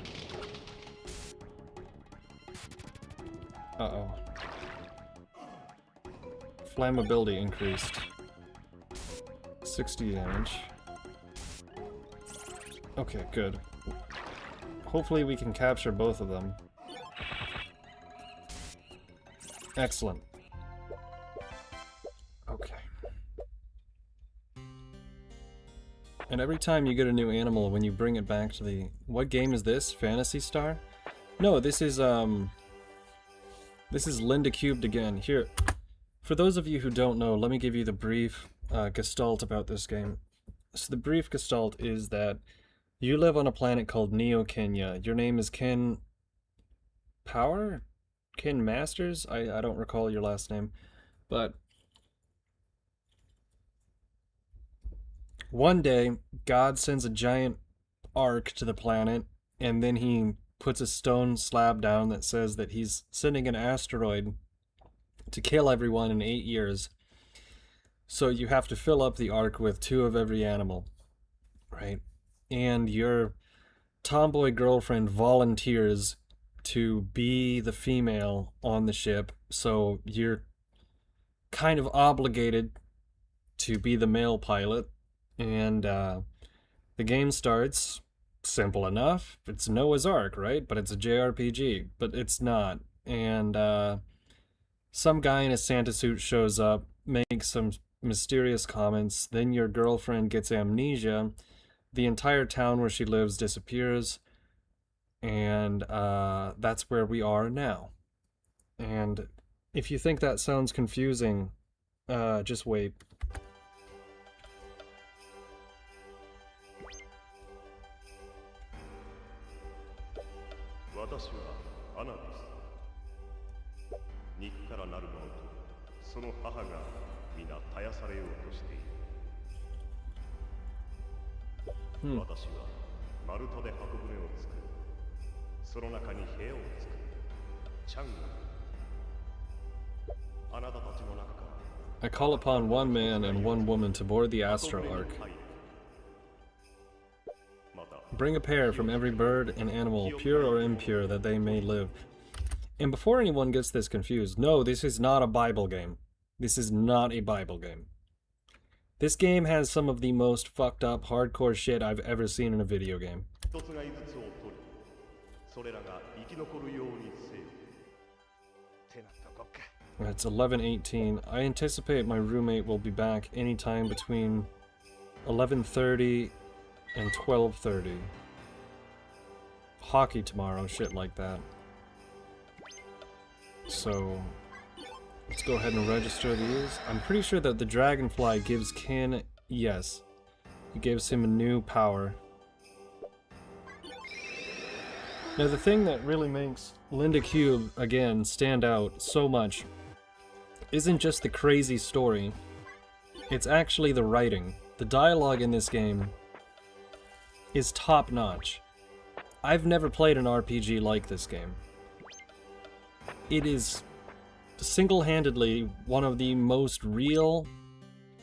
Uh-oh. Flammability increased. 60 damage. Okay, good. Hopefully we can capture both of them. Excellent. Okay. And every time you get a new animal, when you bring it back to the... What game is this? Phantasy Star? No, this is Linda Cubed again. Here, for those of you who don't know, let me give you the brief gestalt about this game. So the brief gestalt is that you live on a planet called Neo Kenya. Your name is Ken Power? Ken Masters? I don't recall your last name. But one day, God sends a giant ark to the planet, and then he puts a stone slab down that says that he's sending an asteroid to kill everyone in 8 years. So you have to fill up the ark with 2 of every animal, right? And your tomboy girlfriend volunteers to be the female on the ship, so you're kind of obligated to be the male pilot. And the game starts simple enough. It's Noah's Ark, right? But it's a JRPG, but it's not. And some guy in a Santa suit shows up, makes some mysterious comments, then your girlfriend gets amnesia, the entire town where she lives disappears, and that's where we are now. And if you think that sounds confusing, just wait. I call upon one man and one woman to board the Astro Ark. Bring a pair from every bird and animal, pure or impure, that they may live. And before anyone gets this confused, no, this is not a Bible game. This is not a Bible game. This game has some of the most fucked up, hardcore shit I've ever seen in a video game. It's 11:18. I anticipate my roommate will be back anytime between 11:30 and 12:30. Hockey tomorrow, shit like that. So, let's go ahead and register these. I'm pretty sure that the dragonfly gives Ken... Yes. It gives him a new power. Now the thing that really makes Linda Cube, again, stand out so much isn't just the crazy story. It's actually the writing. The dialogue in this game is top-notch. I've never played an RPG like this game. It is single-handedly one of the most real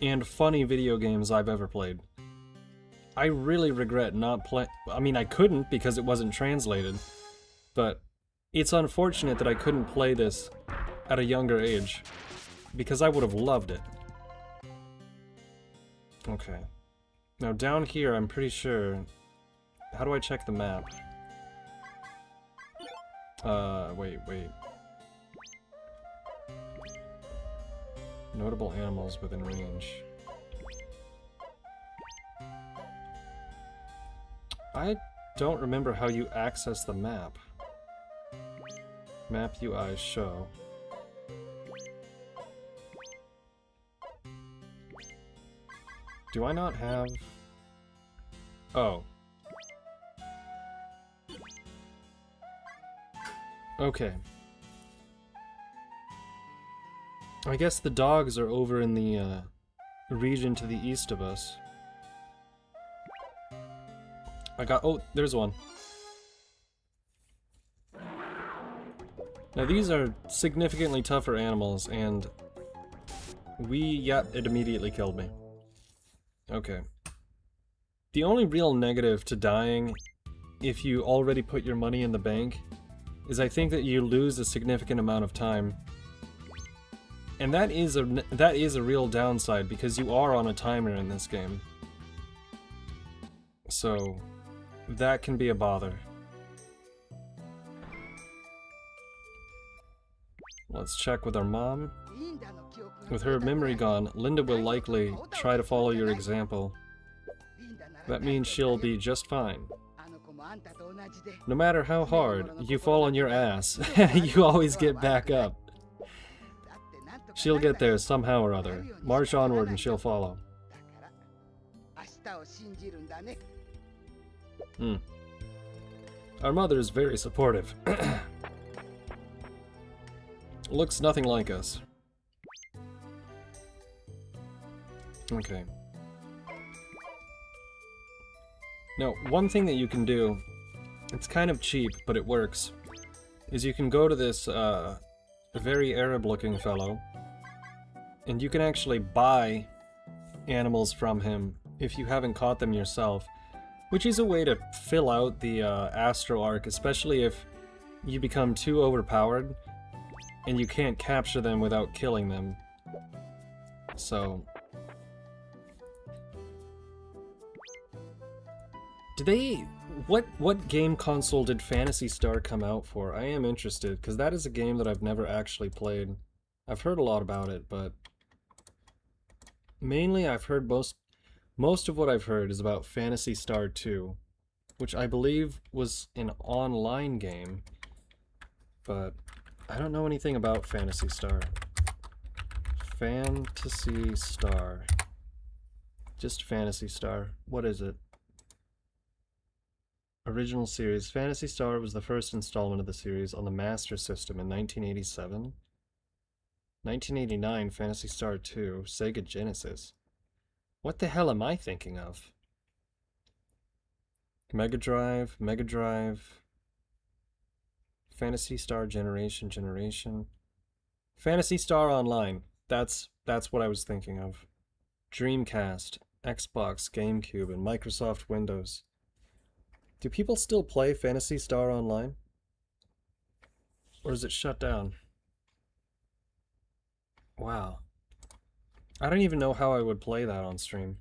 and funny video games I've ever played. I really regret not playing... I mean, I couldn't because it wasn't translated, but it's unfortunate that I couldn't play this at a younger age, because I would have loved it. Okay. Now down here, I'm pretty sure... How do I check the map? Wait. Notable animals within range. I don't remember how you access the map. Map UI show. Do I not have... Oh. Okay. I guess the dogs are over in the region to the east of us. Oh, there's one. Now these are significantly tougher animals, and it immediately killed me. Okay. The only real negative to dying, if you already put your money in the bank, is I think that you lose a significant amount of time. And that is a real downside, because you are on a timer in this game. So, that can be a bother. Let's check with our mom. With her memory gone, Linda will likely try to follow your example. That means she'll be just fine. No matter how hard you fall on your ass, you always get back up. She'll get there somehow or other. March onward and she'll follow. Our mother is very supportive. Looks nothing like us. Okay. Now, one thing that you can do, it's kind of cheap, but it works, is you can go to this very Arab-looking fellow, and you can actually buy animals from him if you haven't caught them yourself, which is a way to fill out the Astro arc, especially if you become too overpowered and you can't capture them without killing them. So... What game console did Phantasy Star come out for? I am interested, because that is a game that I've never actually played. I've heard a lot about it, but... mainly I've heard most of what I've heard is about Phantasy Star 2, which I believe was an online game, but I don't know anything about Phantasy Star. Phantasy Star. Just Phantasy Star. What is it? Original series. Phantasy Star was the first installment of the series on the Master System in 1987. 1989, Phantasy Star 2, Sega Genesis. What the hell am I thinking of? Mega Drive, Phantasy Star Generation. Phantasy Star Online. That's what I was thinking of. Dreamcast, Xbox, GameCube, and Microsoft Windows. Do people still play Phantasy Star Online? Or is it shut down? Wow. I don't even know how I would play that on stream.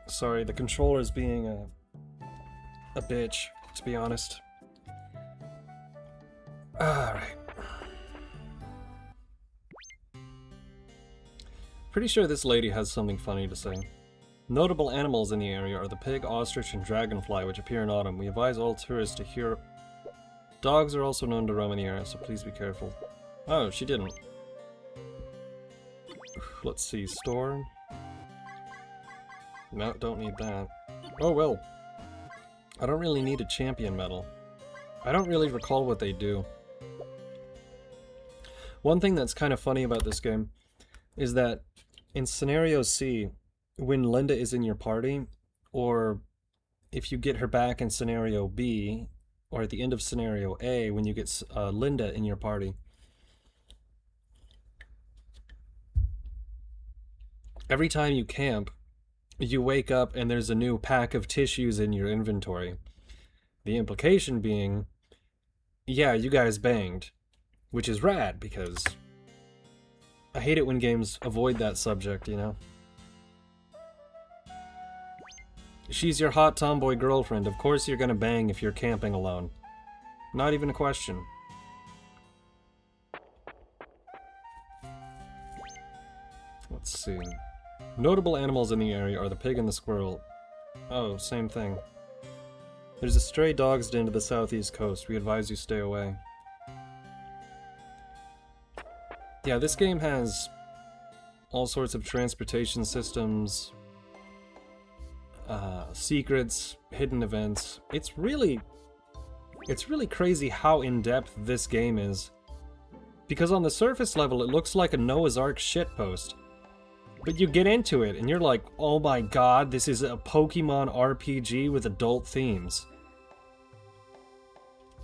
Sorry, the controller's being a bitch, to be honest. Alright. Pretty sure this lady has something funny to say. Notable animals in the area are the pig, ostrich, and dragonfly, which appear in autumn. We advise all tourists to hear... Dogs are also known to roam in the area, so please be careful. Oh, she didn't. Let's see, store. No, don't need that. Oh well. I don't really need a champion medal. I don't really recall what they do. One thing that's kind of funny about this game is that in Scenario C, when Linda is in your party, or if you get her back in Scenario B, or at the end of Scenario A, when you get Linda in your party, every time you camp, you wake up and there's a new pack of tissues in your inventory. The implication being, yeah, you guys banged, which is rad, because I hate it when games avoid that subject, you know? She's your hot tomboy girlfriend. Of course you're gonna bang if you're camping alone. Not even a question. Let's see. Notable animals in the area are the pig and the squirrel. Oh, same thing. There's a stray dog's den to the southeast coast. We advise you stay away. Yeah, this game has all sorts of transportation systems, secrets, hidden events. It's really crazy how in-depth this game is. Because on the surface level, it looks like a Noah's Ark shitpost. But you get into it, and you're like, oh my god, this is a Pokemon RPG with adult themes.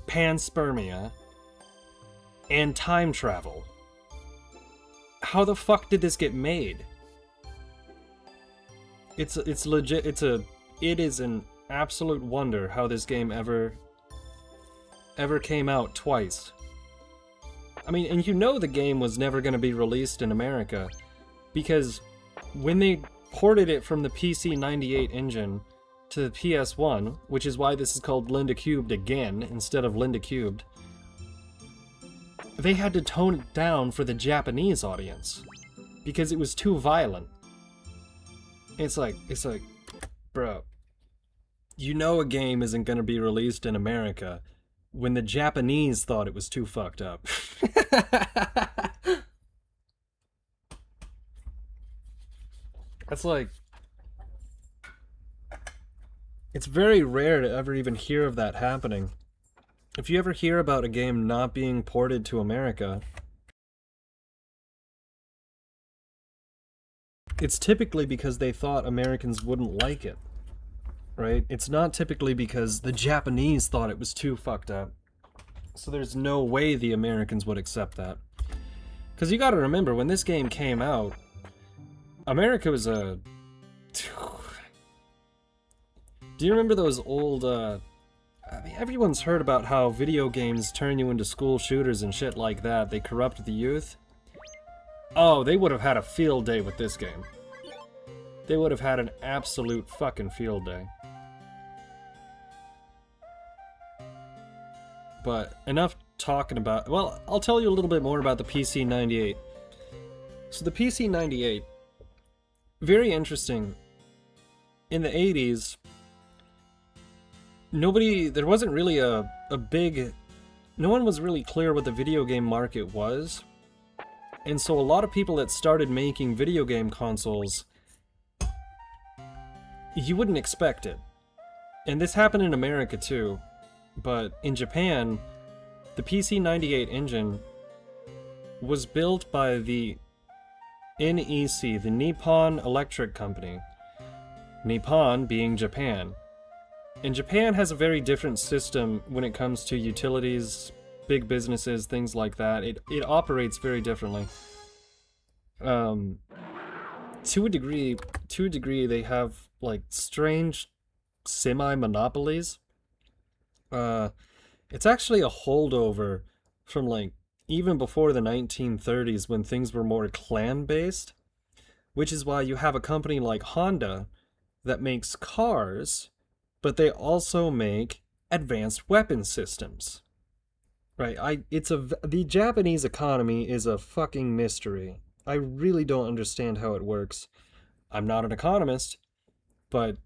Panspermia. And time travel. How the fuck did this get made? It's legit, it is an absolute wonder how this game ever came out twice. I mean, and you know the game was never going to be released in America, because when they ported it from the PC 98 engine to the PS1, which is why this is called Linda Cubed again instead of Linda Cubed, they had to tone it down for the Japanese audience because it was too violent. It's like, bro, you know a game isn't going to be released in America when the Japanese thought it was too fucked up. That's like, it's very rare to ever even hear of that happening. If you ever hear about a game not being ported to America, it's typically because they thought Americans wouldn't like it, right? It's not typically because the Japanese thought it was too fucked up. So there's no way the Americans would accept that. Because you gotta remember, when this game came out, America was a... Do you remember those old, I mean, everyone's heard about how video games turn you into school shooters and shit like that. They corrupt the youth. Oh, they would have had a field day with this game. They would have had an absolute fucking field day. But enough talking about... Well, I'll tell you a little bit more about the PC 98. So the PC 98, very interesting. In the 80s, there wasn't really a big... No one was really clear what the video game market was. And so a lot of people that started making video game consoles, you wouldn't expect it. And this happened in America too. But in Japan, the PC 98 engine was built by the NEC, the Nippon Electric Company. Nippon being Japan. And Japan has a very different system when it comes to utilities, big businesses, things like that. It operates very differently. To a degree, they have like strange semi-monopolies. It's actually a holdover from like even before the 1930s when things were more clan-based, which is why you have a company like Honda that makes cars, but they also make advanced weapon systems. Right, the Japanese economy is a fucking mystery. I really don't understand how it works. I'm not an economist, but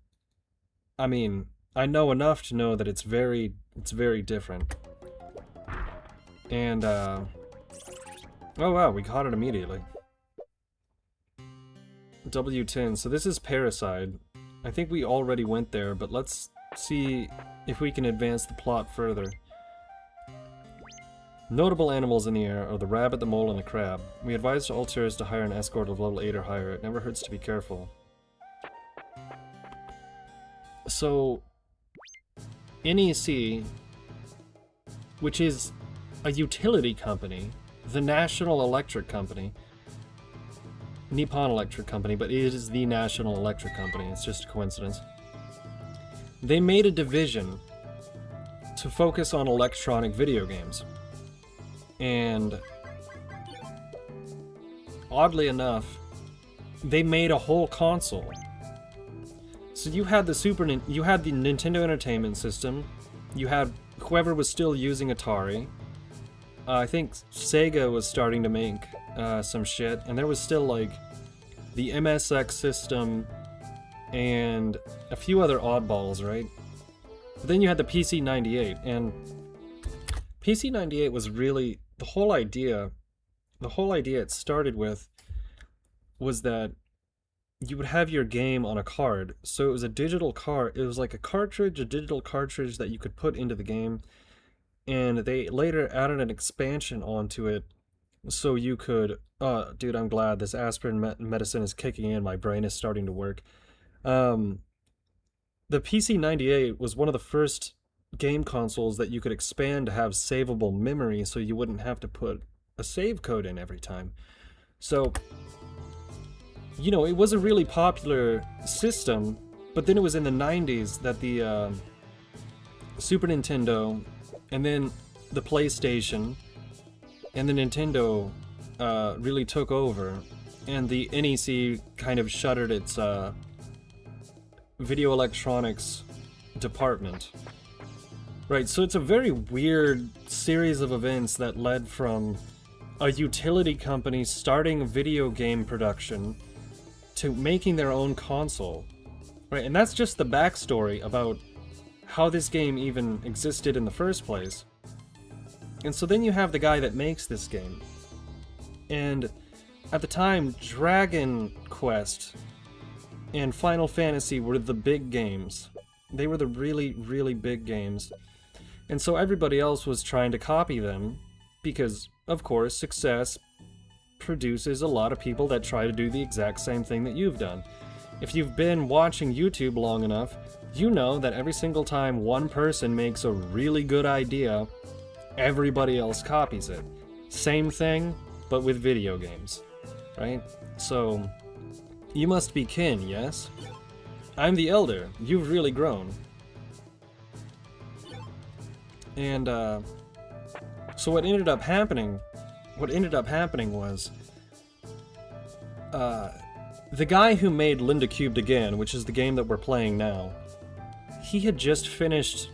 I mean, I know enough to know that it's very different. And oh wow, we caught it immediately. W10, so this is Parasite. I think we already went there, but let's see if we can advance the plot further. Notable animals in the air are the rabbit, the mole, and the crab. We advise all tourists to hire an escort of level 8 or higher. It never hurts to be careful. So, NEC, which is a utility company, the National Electric Company, Nippon Electric Company, but it is the National Electric Company, it's just a coincidence. They made a division to focus on electronic video games. And oddly enough, they made a whole console. So you had the Nintendo Entertainment System, you had whoever was still using Atari. I think Sega was starting to make some shit, and there was still like the MSX system and a few other oddballs, right? But then you had the PC 98, and PC 98 was really the whole idea it started with was that you would have your game on a card. So it was a digital card. It was like a digital cartridge that you could put into the game. And they later added an expansion onto it so you could... Oh, dude, I'm glad this aspirin medicine is kicking in. My brain is starting to work. The PC 98 was one of the first game consoles that you could expand to have savable memory so you wouldn't have to put a save code in every time. So, you know, it was a really popular system, but then it was in the 90s that the Super Nintendo and then the PlayStation and the Nintendo really took over, and the NEC kind of shuttered its video electronics department. Right, so it's a very weird series of events that led from a utility company starting video game production to making their own console. Right, and that's just the backstory about how this game even existed in the first place. And so then you have the guy that makes this game. And at the time, Dragon Quest and Final Fantasy were the big games. They were the really, really big games. And so everybody else was trying to copy them because, of course, success produces a lot of people that try to do the exact same thing that you've done. If you've been watching YouTube long enough, you know that every single time one person makes a really good idea, everybody else copies it. Same thing, but with video games, right? So, you must be kin, yes? I'm the elder. You've really grown. And, so what ended up happening was, the guy who made Linda Cubed Again, which is the game that we're playing now, he had just finished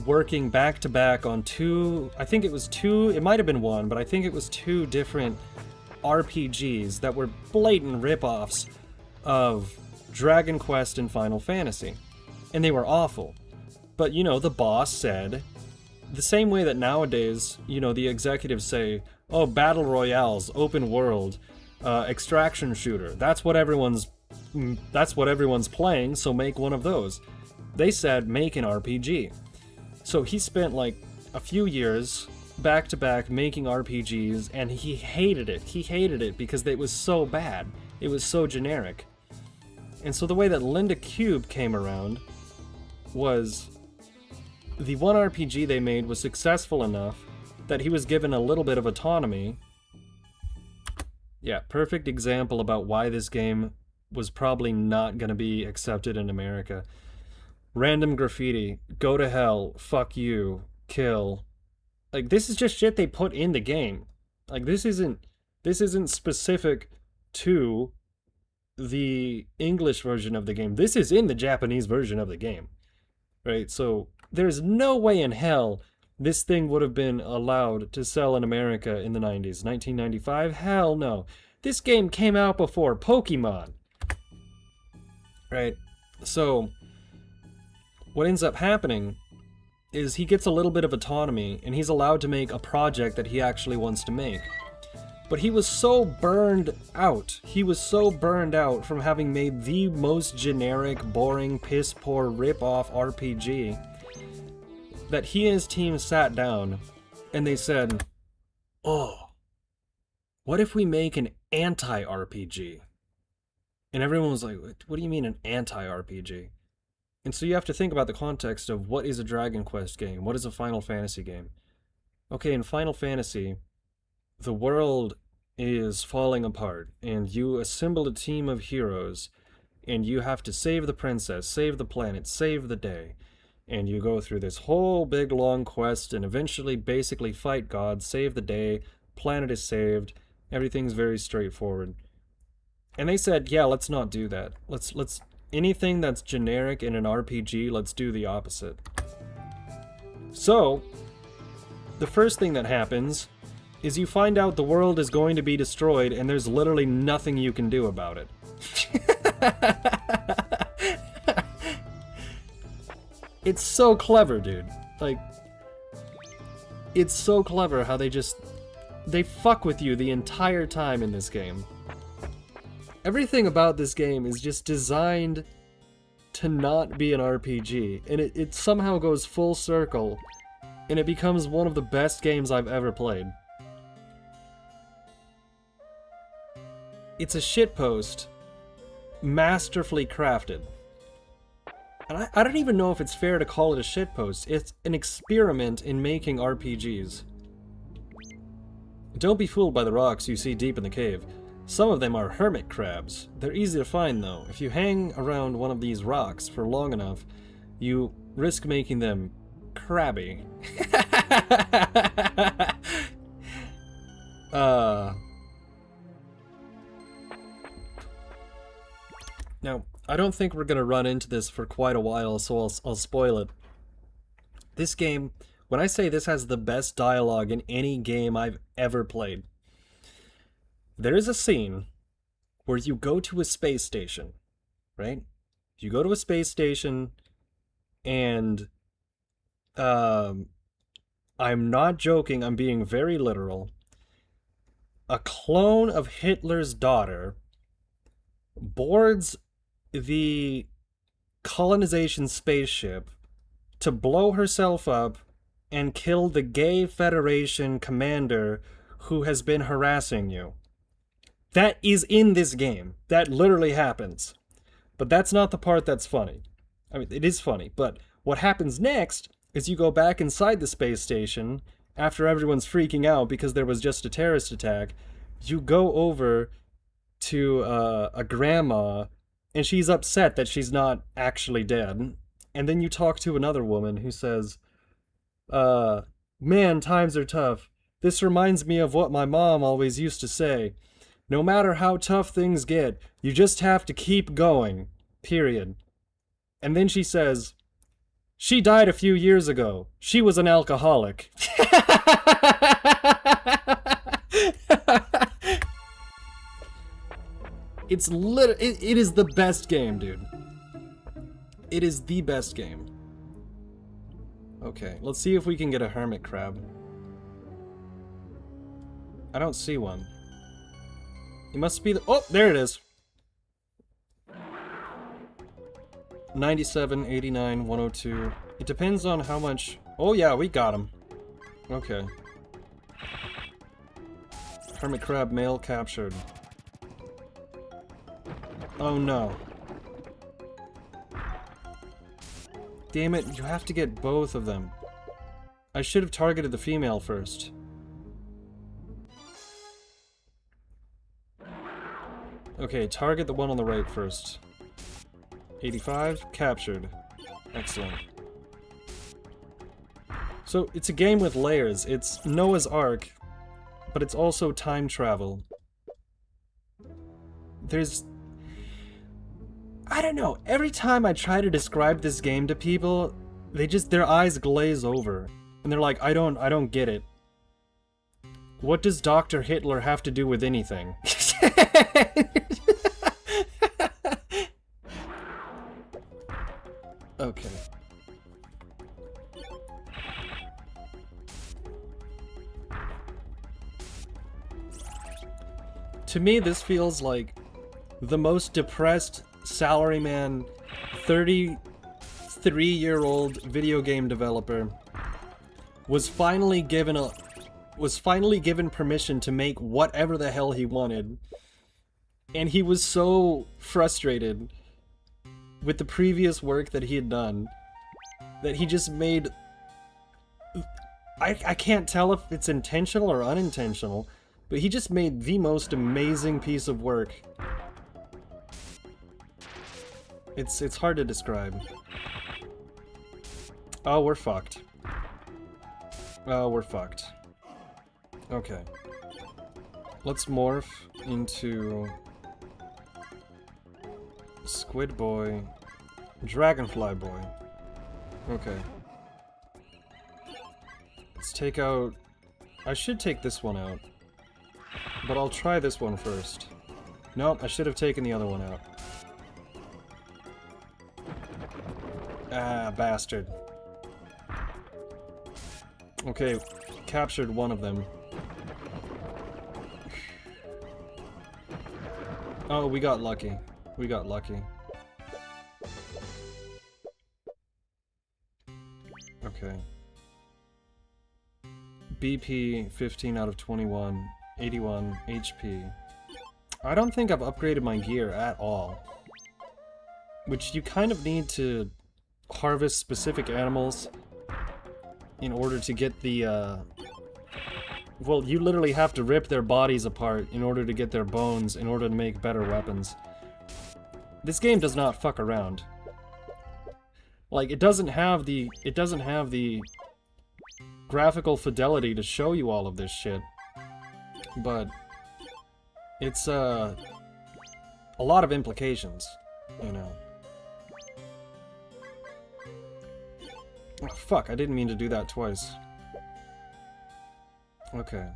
working back-to-back on it might have been one, but I think it was two different RPGs that were blatant rip-offs of Dragon Quest and Final Fantasy. And they were awful. But, you know, the boss said, the same way that nowadays, you know, the executives say, oh, battle royales, open world, extraction shooter, that's what everyone's playing, so make one of those. They said, make an RPG. So he spent like a few years back to back making RPGs, and he hated it. He hated it because it was so bad. It was so generic. And so the way that Linda Cube came around was the one RPG they made was successful enough that he was given a little bit of autonomy. Yeah, perfect example about why this game was probably not going to be accepted in America. Random graffiti, go to hell, fuck you, kill. Like, this is just shit they put in the game. Like, this isn't specific to the English version of the game. This is in the Japanese version of the game. Right? So, there's no way in hell this thing would have been allowed to sell in America in the 90s. 1995? Hell no. This game came out before Pokemon. Right? So, what ends up happening is he gets a little bit of autonomy, and he's allowed to make a project that he actually wants to make. But he was so burned out. He was so burned out from having made the most generic, boring, piss-poor, rip-off RPG that he and his team sat down and they said, oh, what if we make an anti-RPG? And everyone was like, what do you mean an anti-RPG? And so you have to think about the context of what is a Dragon Quest game? What is a Final Fantasy game? Okay, in Final Fantasy, the world is falling apart, and you assemble a team of heroes, and you have to save the princess, save the planet, save the day. And you go through this whole big long quest, and eventually basically fight God, save the day, planet is saved, everything's very straightforward. And they said, yeah, let's not do that. Let's anything that's generic in an RPG, let's do the opposite. So, the first thing that happens is you find out the world is going to be destroyed and there's literally nothing you can do about it. It's so clever, dude. Like, it's so clever how they fuck with you the entire time in this game. Everything about this game is just designed to not be an RPG, and it somehow goes full circle, and it becomes one of the best games I've ever played. It's a shitpost, masterfully crafted. And I don't even know if it's fair to call it a shitpost. It's an experiment in making RPGs. Don't be fooled by the rocks you see deep in the cave. Some of them are hermit crabs. They're easy to find though. If you hang around one of these rocks for long enough, you risk making them crabby. Now, I don't think we're gonna run into this for quite a while, so I'll spoil it. This game, when I say this has the best dialogue in any game I've ever played, there is a scene where you go to a space station, right? You go to a space station, and I'm not joking, I'm being very literal. A clone of Hitler's daughter boards the colonization spaceship to blow herself up and kill the gay Federation commander who has been harassing you. That is in this game. That literally happens. But that's not the part that's funny. I mean, it is funny, but what happens next is you go back inside the space station after everyone's freaking out because there was just a terrorist attack. You go over to a grandma, and she's upset that she's not actually dead. And then you talk to another woman who says, man, times are tough. This reminds me of what my mom always used to say. No matter how tough things get, you just have to keep going. Period. And then she says, she died a few years ago. She was an alcoholic. It is the best game, dude. It is the best game. Okay, let's see if we can get a hermit crab. I don't see one. It must be the— oh, there it is. 97, 89, 102. It depends on how much— oh yeah, we got him. Okay. Hermit crab male captured. Oh no. Damn it, you have to get both of them. I should have targeted the female first. Okay, target the one on the right first. 85, captured. Excellent. So, it's a game with layers. It's Noah's Ark, but it's also time travel. There's— I don't know, every time I try to describe this game to people, they just— their eyes glaze over. And they're like, I don't get it. What does Dr. Hitler have to do with anything? Okay. To me, this feels like the most depressed salaryman 33-year-old video game developer was finally given permission to make whatever the hell he wanted. And he was so frustrated with the previous work that he had done that he just made— I can't tell if it's intentional or unintentional, but he just made the most amazing piece of work. It's hard to describe. Oh, we're fucked. Oh, we're fucked. Okay. Let's morph into Squid Boy, Dragonfly Boy. Okay. Let's take out— I should take this one out, but I'll try this one first. Nope, I should have taken the other one out. Ah, bastard. Okay, captured one of them. Oh, we got lucky. We got lucky. Okay. BP, 15 out of 21. 81 HP. I don't think I've upgraded my gear at all. Which you kind of need to harvest specific animals in order to get the, well, you literally have to rip their bodies apart in order to get their bones in order to make better weapons. This game does not fuck around. Like, it doesn't have the graphical fidelity to show you all of this shit. but it's a lot of implications, you know. Oh, fuck, I didn't mean to do that twice. Okay.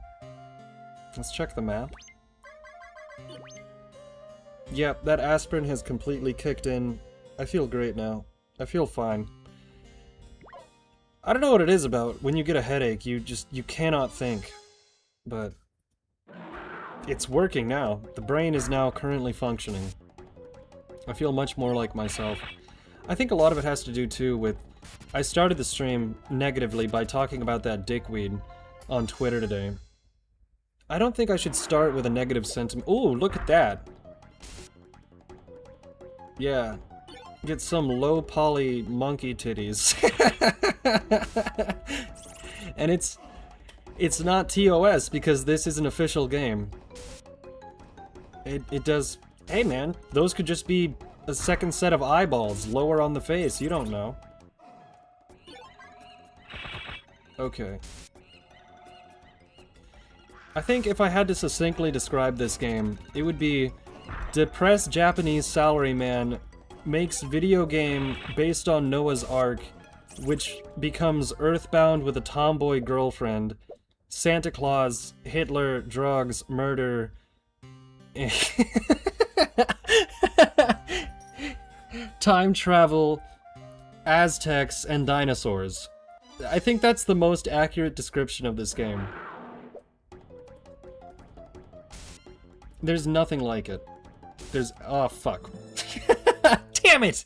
Let's check the map. Yep, that aspirin has completely kicked in. I feel great now. I feel fine. I don't know what it is about. When you get a headache, you cannot think. But it's working now. The brain is now currently functioning. I feel much more like myself. I think a lot of it has to do too with... I started the stream negatively by talking about that dickweed on Twitter today. I don't think I should start with a negative sentiment. Ooh, look at that! Yeah. Get some low poly monkey titties. And it's not TOS because this is an official game. It does... Hey man, those could just be a second set of eyeballs lower on the face, you don't know. Okay. I think if I had to succinctly describe this game, it would be depressed Japanese salaryman makes video game based on Noah's Ark, which becomes earthbound with a tomboy girlfriend, Santa Claus, Hitler, drugs, murder, time travel, Aztecs, and dinosaurs. I think that's the most accurate description of this game. There's nothing like it. There's... Oh, fuck. Damn it!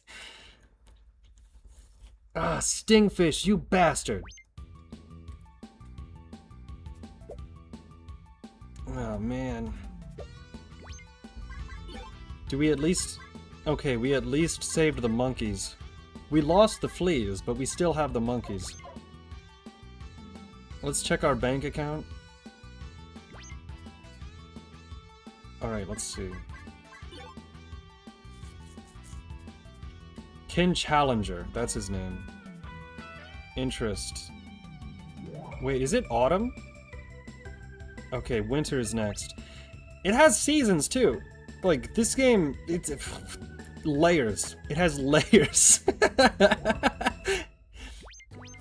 Ah, Stingfish, you bastard! Oh, man. Do we at least... Okay, we at least saved the monkeys. We lost the fleas, but we still have the monkeys. Let's check our bank account. Alright, let's see. Kin Challenger, that's his name. Interest. Wait, is it autumn? Okay, winter is next. It has seasons too! Like, this game, it's... layers. It has layers.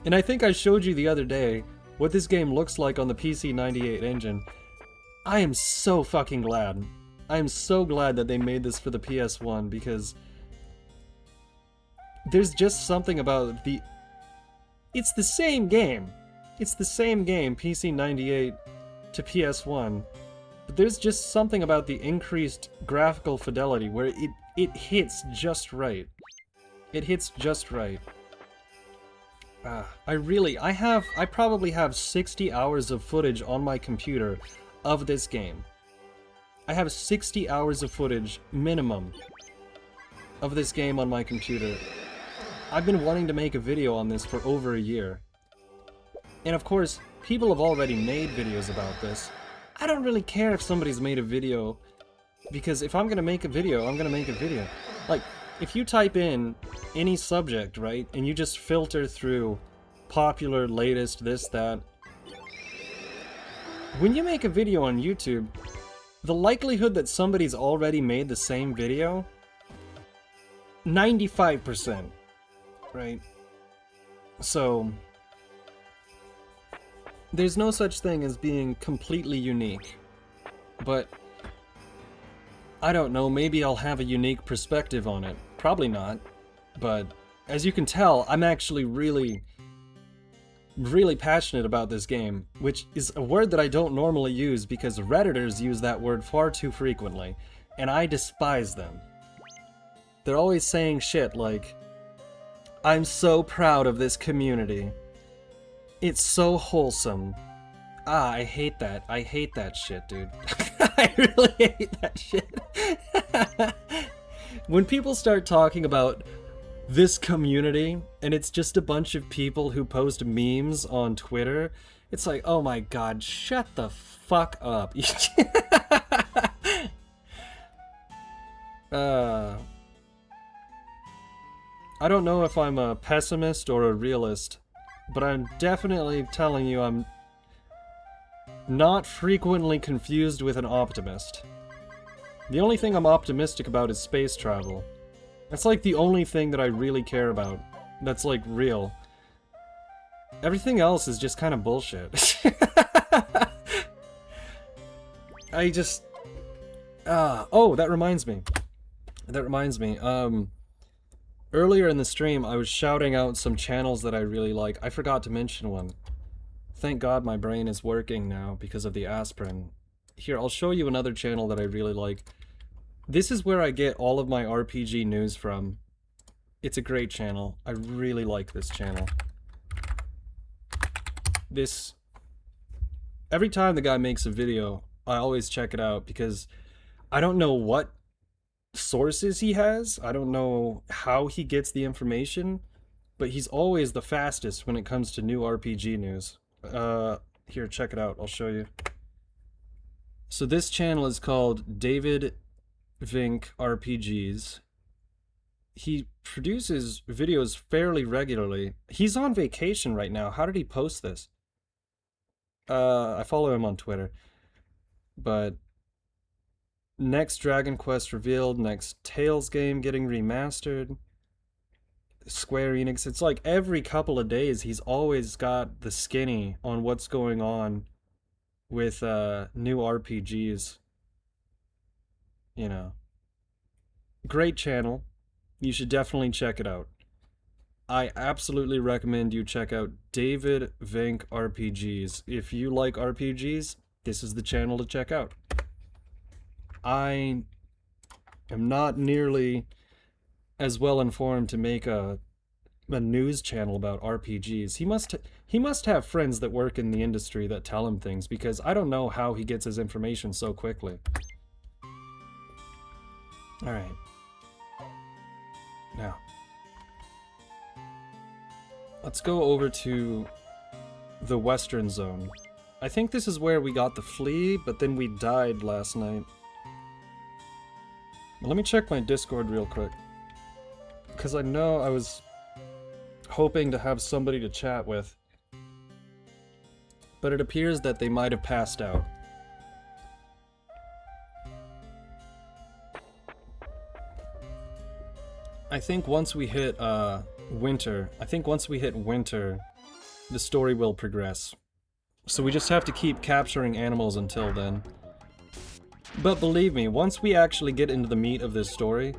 And I think I showed you the other day what this game looks like on the PC98 engine. I am so fucking glad. I am so glad that they made this for the PS1 because there's just something about the... It's the same game. It's the same game, PC98 to PS1. But there's just something about the increased graphical fidelity where it hits just right. It hits just right. I probably have 60 hours of footage on my computer of this game. I have 60 hours of footage, minimum, of this game on my computer. I've been wanting to make a video on this for over a year. And of course, people have already made videos about this. I don't really care if somebody's made a video, because if I'm gonna make a video, I'm gonna make a video. Like, if you type in any subject, right, and you just filter through popular, latest, this, that, when you make a video on YouTube, the likelihood that somebody's already made the same video, 95%, right? So, there's no such thing as being completely unique, but I don't know, maybe I'll have a unique perspective on it. Probably not, but as you can tell, I'm actually really passionate about this game, which is a word that I don't normally use because Redditors use that word far too frequently, and I despise them. They're always saying shit like, I'm so proud of this community. It's so wholesome. Ah, I hate that. I hate that shit, dude. I really hate that shit. When people start talking about this community, and it's just a bunch of people who post memes on Twitter, it's like, oh my god, shut the fuck up. I don't know if I'm a pessimist or a realist, but I'm definitely telling you I'm not frequently confused with an optimist. The only thing I'm optimistic about is space travel. That's like the only thing that I really care about. That's like real. Everything else is just kind of bullshit. I just... oh, that reminds me. Earlier in the stream, I was shouting out some channels that I really like. I forgot to mention one. Thank God my brain is working now because of the aspirin. Here, I'll show you another channel that I really like. This is where I get all of my RPG news from. It's a great channel. I really like this channel. Every time the guy makes a video, I always check it out because I don't know what sources he has. I don't know how he gets the information, but he's always the fastest when it comes to new RPG news. Here, check it out. I'll show you. So this channel is called David Vink RPGs. He produces videos fairly regularly. He's on vacation right now. How did he post this? I follow him on Twitter. But next Dragon Quest revealed, next Tales game getting remastered. Square Enix, it's like every couple of days he's always got the skinny on what's going on with new RPGs. You know. Great channel. You should definitely check it out. I absolutely recommend you check out David Vink RPGs. If you like RPGs, this is the channel to check out. I am not nearly as well informed to make a news channel about RPGs. He must have friends that work in the industry that tell him things, because I don't know how he gets his information so quickly. Alright. Now, let's go over to the Western Zone. I think this is where we got the flea, but then we died last night. Let me check my Discord real quick, because I know I was hoping to have somebody to chat with, but it appears that they might have passed out. I think once we hit winter, the story will progress. So we just have to keep capturing animals until then. But believe me, once we actually get into the meat of this story,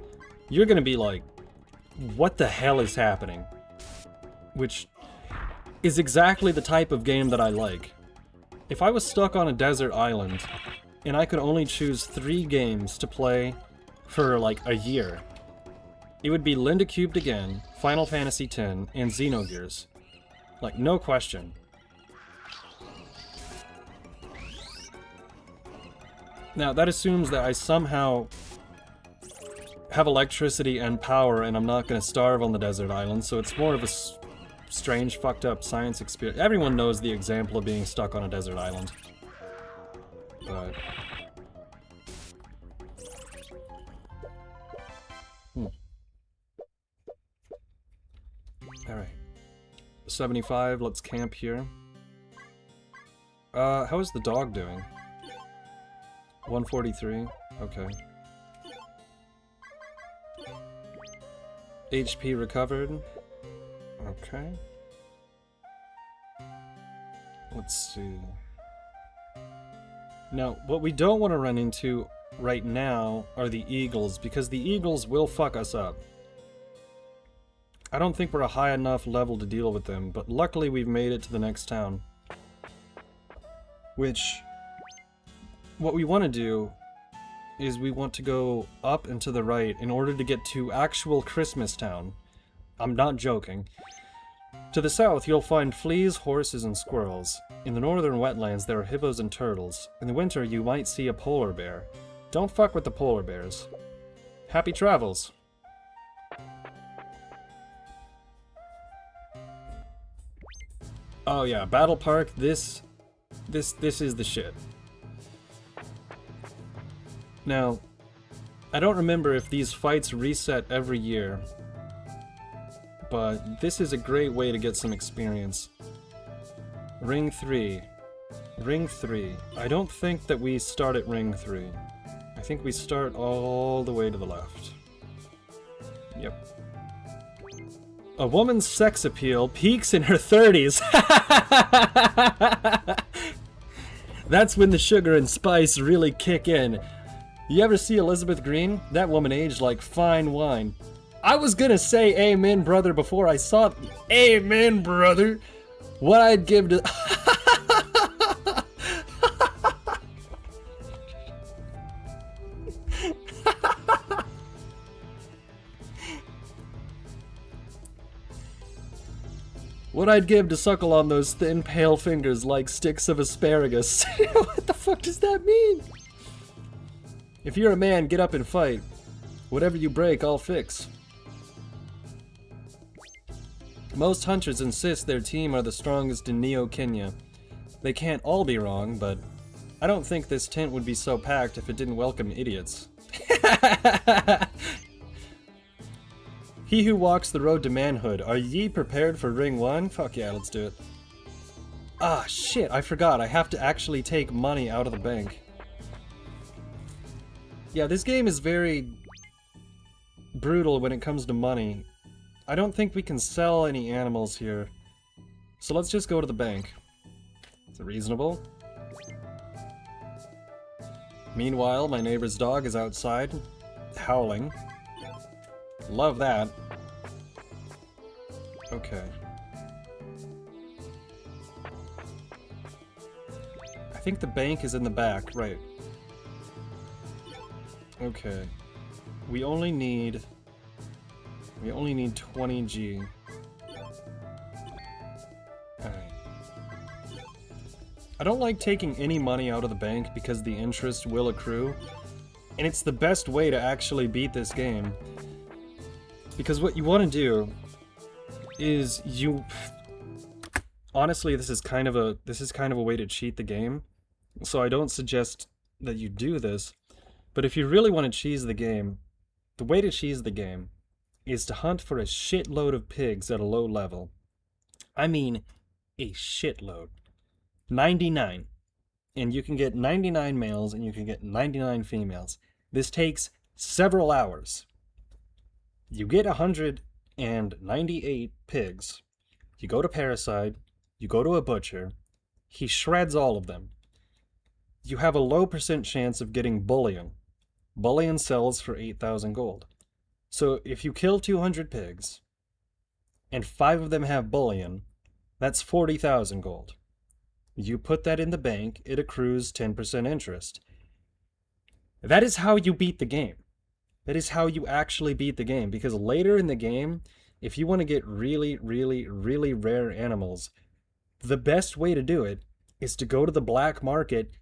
you're gonna be like, what the hell is happening? Which is exactly the type of game that I like. If I was stuck on a desert island, and I could only choose 3 games to play for like a year, it would be Linda Cubed again, Final Fantasy X, and Xenogears. Like, no question. Now, that assumes that I somehow have electricity and power and I'm not going to starve on the desert island, so it's more of a strange, fucked up science experience. Everyone knows the example of being stuck on a desert island. But... Alright. 75, let's camp here. How is the dog doing? 143, okay. HP recovered. Okay. Let's see. Now, what we don't want to run into right now are the eagles, because the eagles will fuck us up. I don't think we're a high enough level to deal with them, but luckily we've made it to the next town. Which... what we want to do is we want to go up and to the right in order to get to actual Christmas Town. I'm not joking. To the south, you'll find fleas, horses, and squirrels. In the northern wetlands, there are hippos and turtles. In the winter, you might see a polar bear. Don't fuck with the polar bears. Happy travels! Oh yeah, Battle Park, this is the shit. Now, I don't remember if these fights reset every year, but this is a great way to get some experience. Ring 3. Ring 3. I don't think that we start at ring 3. I think we start all the way to the left. Yep. A woman's sex appeal peaks in her 30s. That's when the sugar and spice really kick in. You ever see Elizabeth Green? That woman aged like fine wine. I was gonna say amen, brother, before I saw it. Amen, brother. What I'd give to... What I'd give to suckle on those thin, pale fingers like sticks of asparagus. What the fuck does that mean? If you're a man, get up and fight. Whatever you break, I'll fix. Most hunters insist their team are the strongest in Neo-Kenya. They can't all be wrong, but I don't think this tent would be so packed if it didn't welcome idiots. He who walks the road to manhood, are ye prepared for ring 1? Fuck yeah, let's do it. Ah, shit, I forgot. I have to actually take money out of the bank. Yeah, this game is very brutal when it comes to money. I don't think we can sell any animals here. So let's just go to the bank. Is it reasonable? Meanwhile, my neighbor's dog is outside, howling. Love that. Okay. I think the bank is in the back, right. Okay. We only need 20G. Alright. I don't like taking any money out of the bank because the interest will accrue. And it's the best way to actually beat this game. Because what you want to do is honestly, this is kind of a way to cheat the game. So I don't suggest that you do this. But if you really want to cheese the game, the way to cheese the game is to hunt for a shitload of pigs at a low level. I mean, a shitload. 99. And you can get 99 males and you can get 99 females. This takes several hours. You get 198 pigs. You go to Parasite. You go to a butcher. He shreds all of them. You have a low % chance of getting bullion. Bullion sells for 8,000 gold. So if you kill 200 pigs, and 5 of them have bullion, that's 40,000 gold. You put that in the bank, it accrues 10% interest. That is how you beat the game. That is how you actually beat the game, because later in the game, if you want to get really, really, really rare animals, the best way to do it is to go to the black market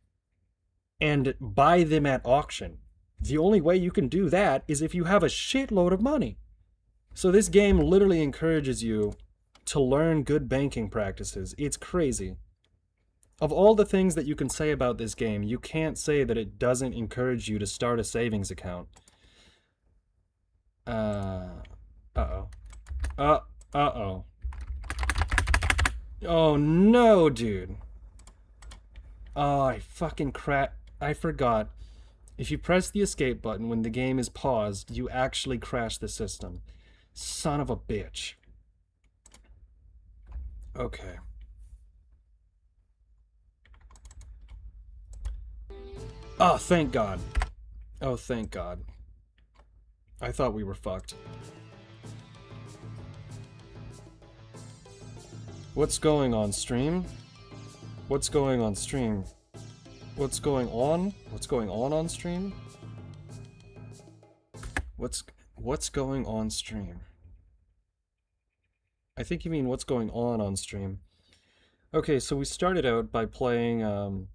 and buy them at auction. The only way you can do that is if you have a shitload of money. So this game literally encourages you to learn good banking practices. It's crazy. Of all the things that you can say about this game, you can't say that it doesn't encourage you to start a savings account. Uh-oh. Uh-oh. Oh no, dude. Oh, I forgot. If you press the escape button when the game is paused, you actually crash the system. Son of a bitch. Okay. Oh, thank God. Oh, thank God. I thought we were fucked. What's going on, stream? What's going on, stream? What's going on? What's going on stream? What's going on stream? I think you mean what's going on stream. Okay, so we started out by playing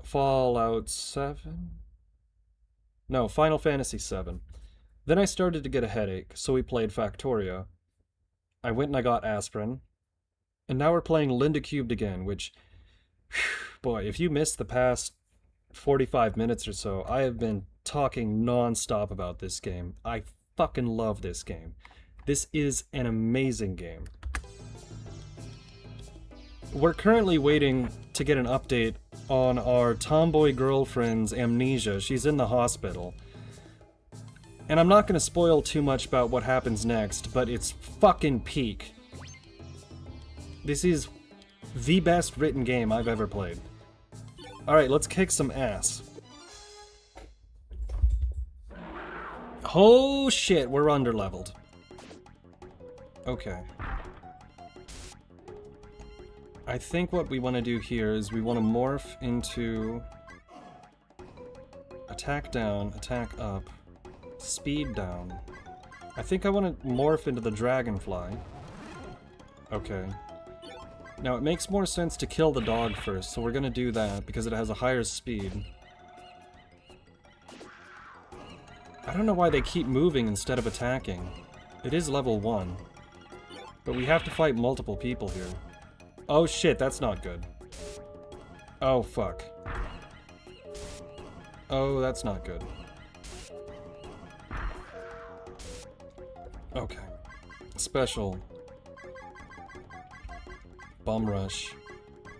Fallout 7? No, Final Fantasy 7. Then I started to get a headache, so we played Factorio. I went and I got aspirin. And now we're playing Linda Cubed again, which, boy, if you missed the past 45 minutes or so, I have been talking non-stop about this game. I fucking love this game. This is an amazing game. we're currently waiting to get an update on our tomboy girlfriend's amnesia. She's in the hospital. And I'm not going to spoil too much about what happens next, but it's fucking peak. This is the best written game I've ever played. Alright, let's kick some ass. Oh shit, we're underleveled. Okay. I think what we want to do here is we want to morph into attack down, attack up, speed down. I think I want to morph into the dragonfly. Okay. Now it makes more sense to kill the dog first, so we're gonna do that because it has a higher speed. I don't know why they keep moving instead of attacking. It is level 1. But we have to fight multiple people here. Oh shit, that's not good. Oh fuck. Oh, that's not good. Okay. Special. Bum rush.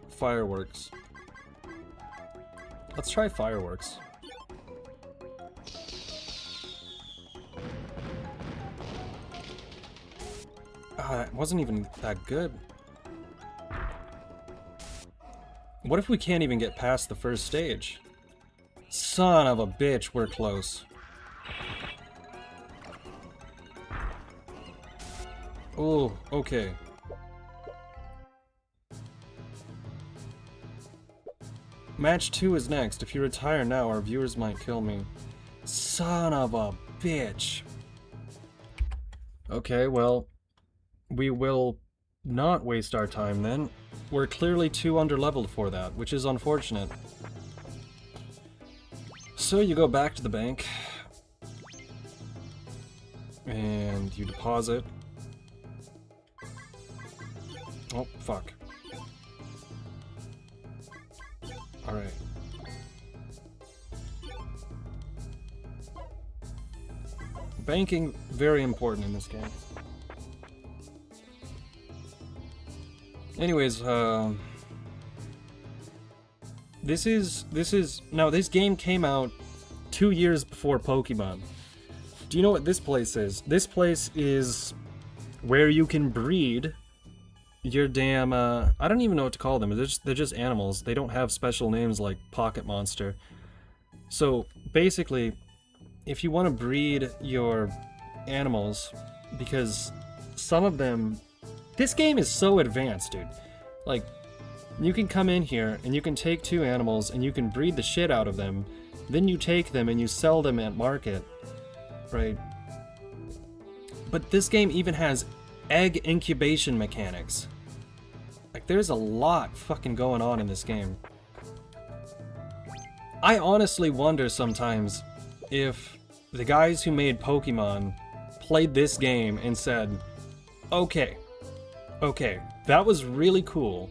Fireworks. Let's try fireworks. Ah, that wasn't even that good. What if we can't even get past the first stage? Son of a bitch, we're close. Oh, okay. Match 2 is next. If you retire now, our viewers might kill me. Son of a bitch. Okay, well, we will not waste our time then. We're clearly too underleveled for that, which is unfortunate. So you go back to the bank. And you deposit. Oh, fuck. Alright. Banking, very important in this game. Anyways, this game came out 2 years before Pokemon. Do you know what this place is? This place is where you can breed your damn, I don't even know what to call them. They're just animals. They don't have special names like Pocket Monster. So, basically, if you want to breed your animals, because some of them... This game is so advanced, dude. Like, you can come in here, and you can take 2 animals, and you can breed the shit out of them. Then you take them, and you sell them at market. Right? But this game even has egg incubation mechanics. Like, there's a lot fucking going on in this game. I honestly wonder sometimes if the guys who made Pokemon played this game and said, okay, that was really cool.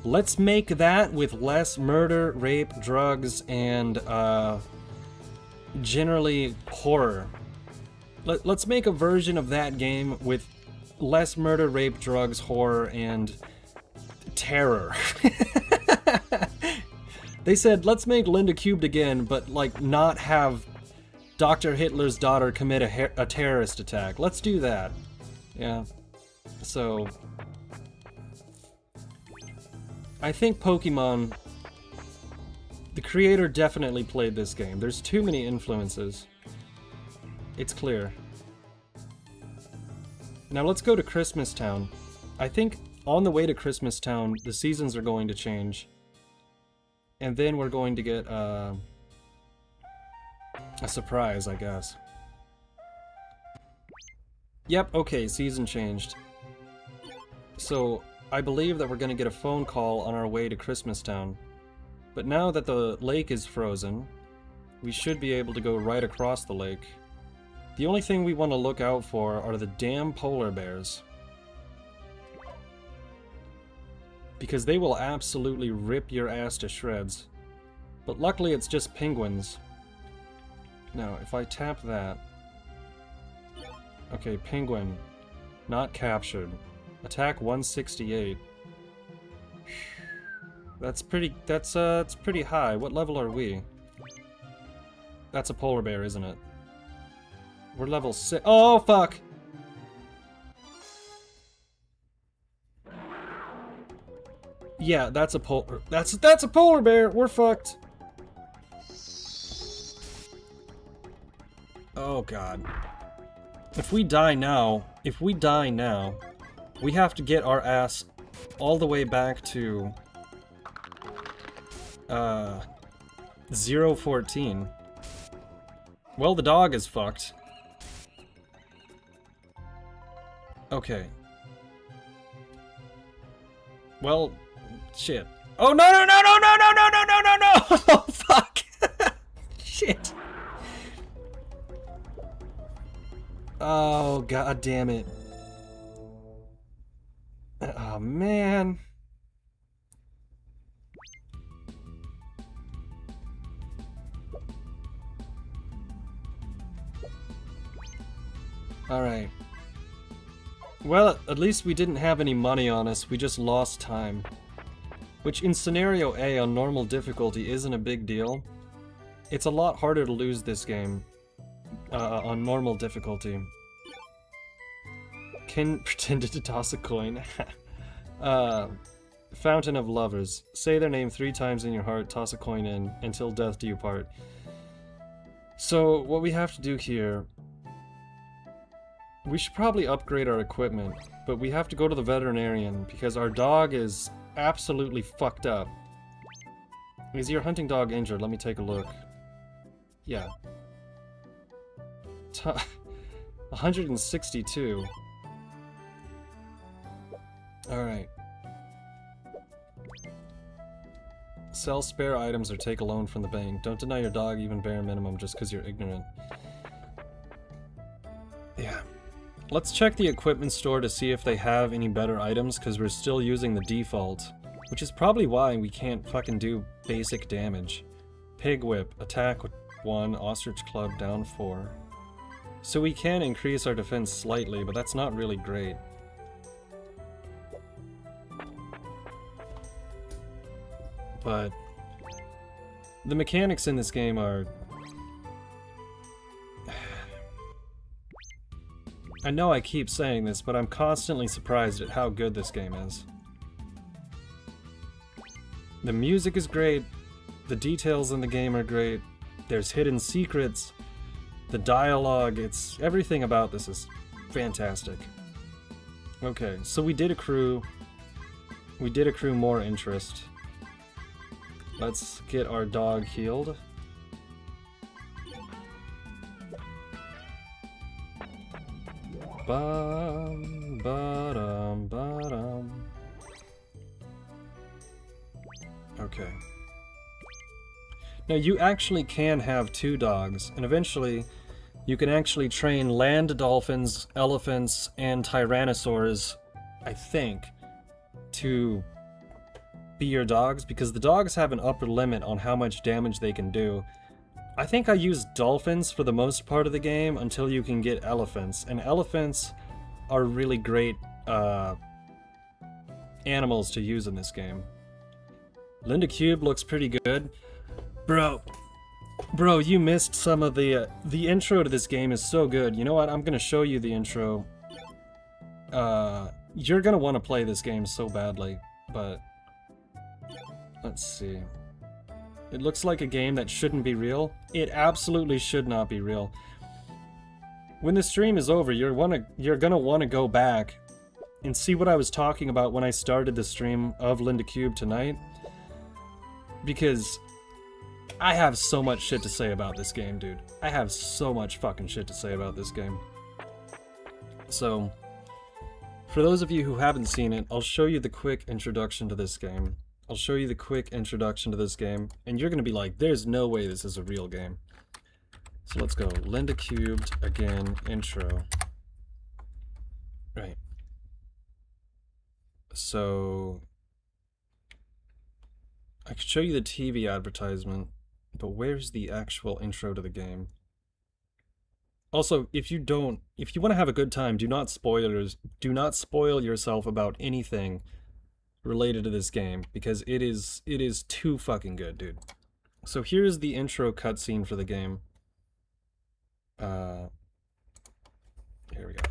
Let's make that with less murder, rape, drugs, and, generally horror. Let's make a version of that game with less murder, rape, drugs, horror, and terror. They said, let's make Linda Cubed again, but, like, not have Dr. Hitler's daughter commit a terrorist attack. Let's do that. Yeah. So... I think Pokemon... The creator definitely played this game. There's too many influences. It's clear. Now let's go to Christmas Town. I think on the way to Christmas Town, the seasons are going to change. And then we're going to get a surprise, I guess. Yep, okay, season changed. So, I believe that we're going to get a phone call on our way to Christmas Town. But now that the lake is frozen, we should be able to go right across the lake. The only thing we want to look out for are the damn polar bears. Because they will absolutely rip your ass to shreds. But luckily it's just penguins. Now, if I tap that... Okay, penguin. Not captured. Attack 168. That's pretty it's pretty high. What level are we? That's a polar bear, isn't it? We're level 6. Oh fuck! Yeah, that's a polar bear. We're fucked. Oh god. If we die now, we have to get our ass all the way back to 014. Well, the dog is fucked. Okay. Well, shit. Oh no no no no no no no no no no no! Oh fuck! Shit. Oh god damn it. Oh man. Alright. Well, at least we didn't have any money on us, we just lost time. Which in Scenario A on normal difficulty isn't a big deal. It's a lot harder to lose this game on normal difficulty. Ken pretended to toss a coin. Fountain of Lovers. Say their name 3 times in your heart, toss a coin in, until death do you part. So, what we have to do here... We should probably upgrade our equipment, but we have to go to the veterinarian because our dog is absolutely fucked up. Is your hunting dog injured? Let me take a look. Yeah. 162. Alright. Sell spare items or take a loan from the bank. Don't deny your dog even bare minimum just because you're ignorant. Yeah. Let's check the equipment store to see if they have any better items, because we're still using the default. Which is probably why we can't fucking do basic damage. Pig Whip, attack 1, Ostrich Club down 4. So we can increase our defense slightly, but that's not really great. But the mechanics in this game are... I know I keep saying this, but I'm constantly surprised at how good this game is. The music is great, the details in the game are great, there's hidden secrets, the dialogue, everything about this is fantastic. Okay, so we did accrue more interest. Let's get our dog healed. Bum, ba-dum, ba-dum. Okay. Now you actually can have 2 dogs, and eventually you can actually train land dolphins, elephants, and tyrannosaurs, I think, to be your dogs, because the dogs have an upper limit on how much damage they can do. I think I used dolphins for the most part of the game until you can get elephants, and elephants are really great animals to use in this game. Linda Cube looks pretty good. Bro, you missed some of the intro to this game is so good. You know what? I'm gonna show you the intro. You're gonna want to play this game so badly, but let's see. It looks like a game that shouldn't be real. It absolutely should not be real. When the stream is over, you're gonna want to go back and see what I was talking about when I started the stream of Linda Cube tonight. Because I have so much shit to say about this game, dude. I have so much fucking shit to say about this game. So, for those of you who haven't seen it, I'll show you the quick introduction to this game. And you're gonna be like, there's no way this is a real game. So let's go. Linda Cubed, again, intro. Right. So... I could show you the TV advertisement, but where's the actual intro to the game? Also, if you want to have a good time, do not spoil yourself about anything related to this game because it is too fucking good, dude. So here's the intro cutscene for the game. Here we go.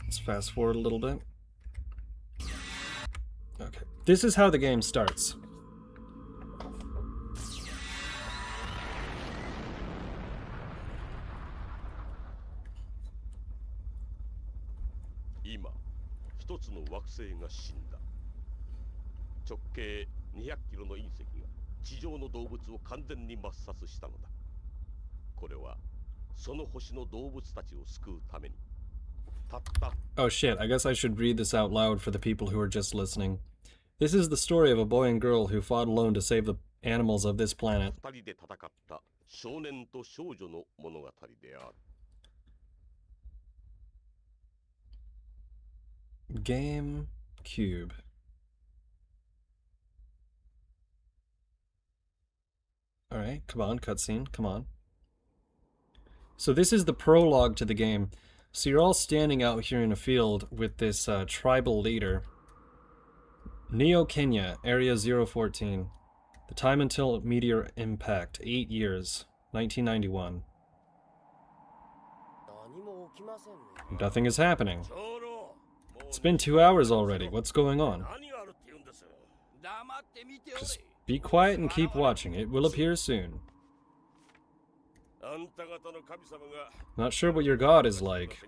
Let's fast forward a little bit. Okay. This is how the game starts. Now, 一つの惑星が死んだ。直径200キロの隕石が地上の動物を完全に抹殺したのだ。これはその星の動物たちを救うために。Oh shit, I guess I should read this out loud for the people who are just listening. This is the story of a boy and girl who fought alone to save the animals of this planet. 二人で戦った少年と少女の物語である。GameCube. Alright, come on, cutscene, come on. So this is the prologue to the game. So you're all standing out here in a field with this tribal leader. Neo Kenya, Area 014. The time until meteor impact, 8 years, 1991. Nothing is happening. It's been 2 hours already. What's going on? Just be quiet and keep watching. It will appear soon. Not sure what your god is like,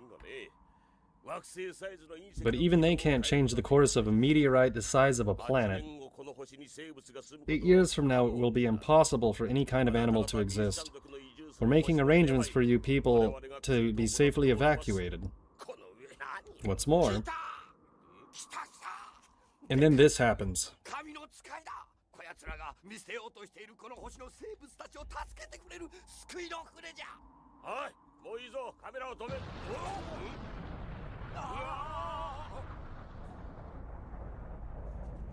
but even they can't change the course of a meteorite the size of a planet. 8 years from now, it will be impossible for any kind of animal to exist. We're making arrangements for you people to be safely evacuated. What's more, and then this happens.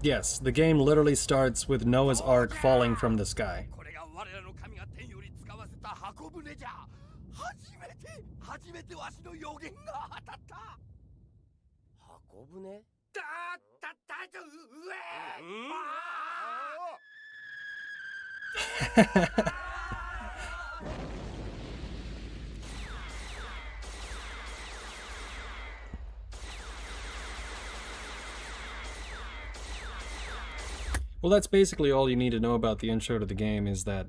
Yes, the game literally starts with Noah's Ark falling from the sky. Well, that's basically all you need to know about the intro to the game, is that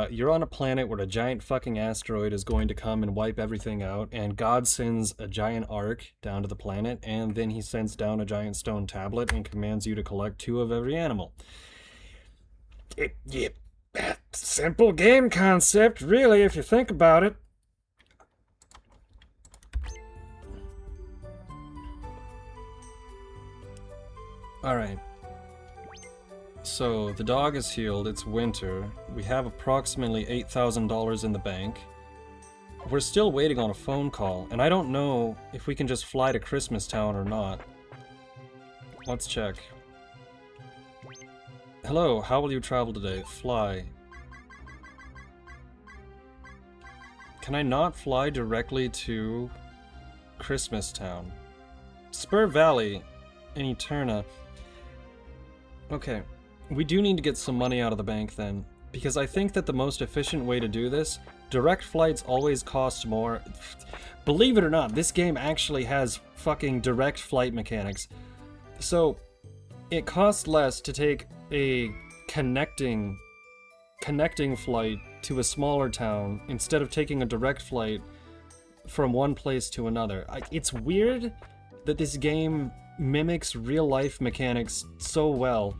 you're on a planet where a giant fucking asteroid is going to come and wipe everything out, and God sends a giant ark down to the planet, and then he sends down a giant stone tablet and commands you to collect 2 of every animal. Simple game concept, really, if you think about it. Alright. So, the dog is healed, it's winter, we have approximately $8,000 in the bank. We're still waiting on a phone call, and I don't know if we can just fly to Christmas Town or not. Let's check. Hello, how will you travel today? Fly. Can I not fly directly to Christmas Town? Spur Valley in Eterna. Okay. We do need to get some money out of the bank then, because I think that the most efficient way to do this, direct flights always cost more. Believe it or not, this game actually has fucking direct flight mechanics. So, it costs less to take a connecting flight to a smaller town instead of taking a direct flight from one place to another. It's weird that this game mimics real life mechanics so well.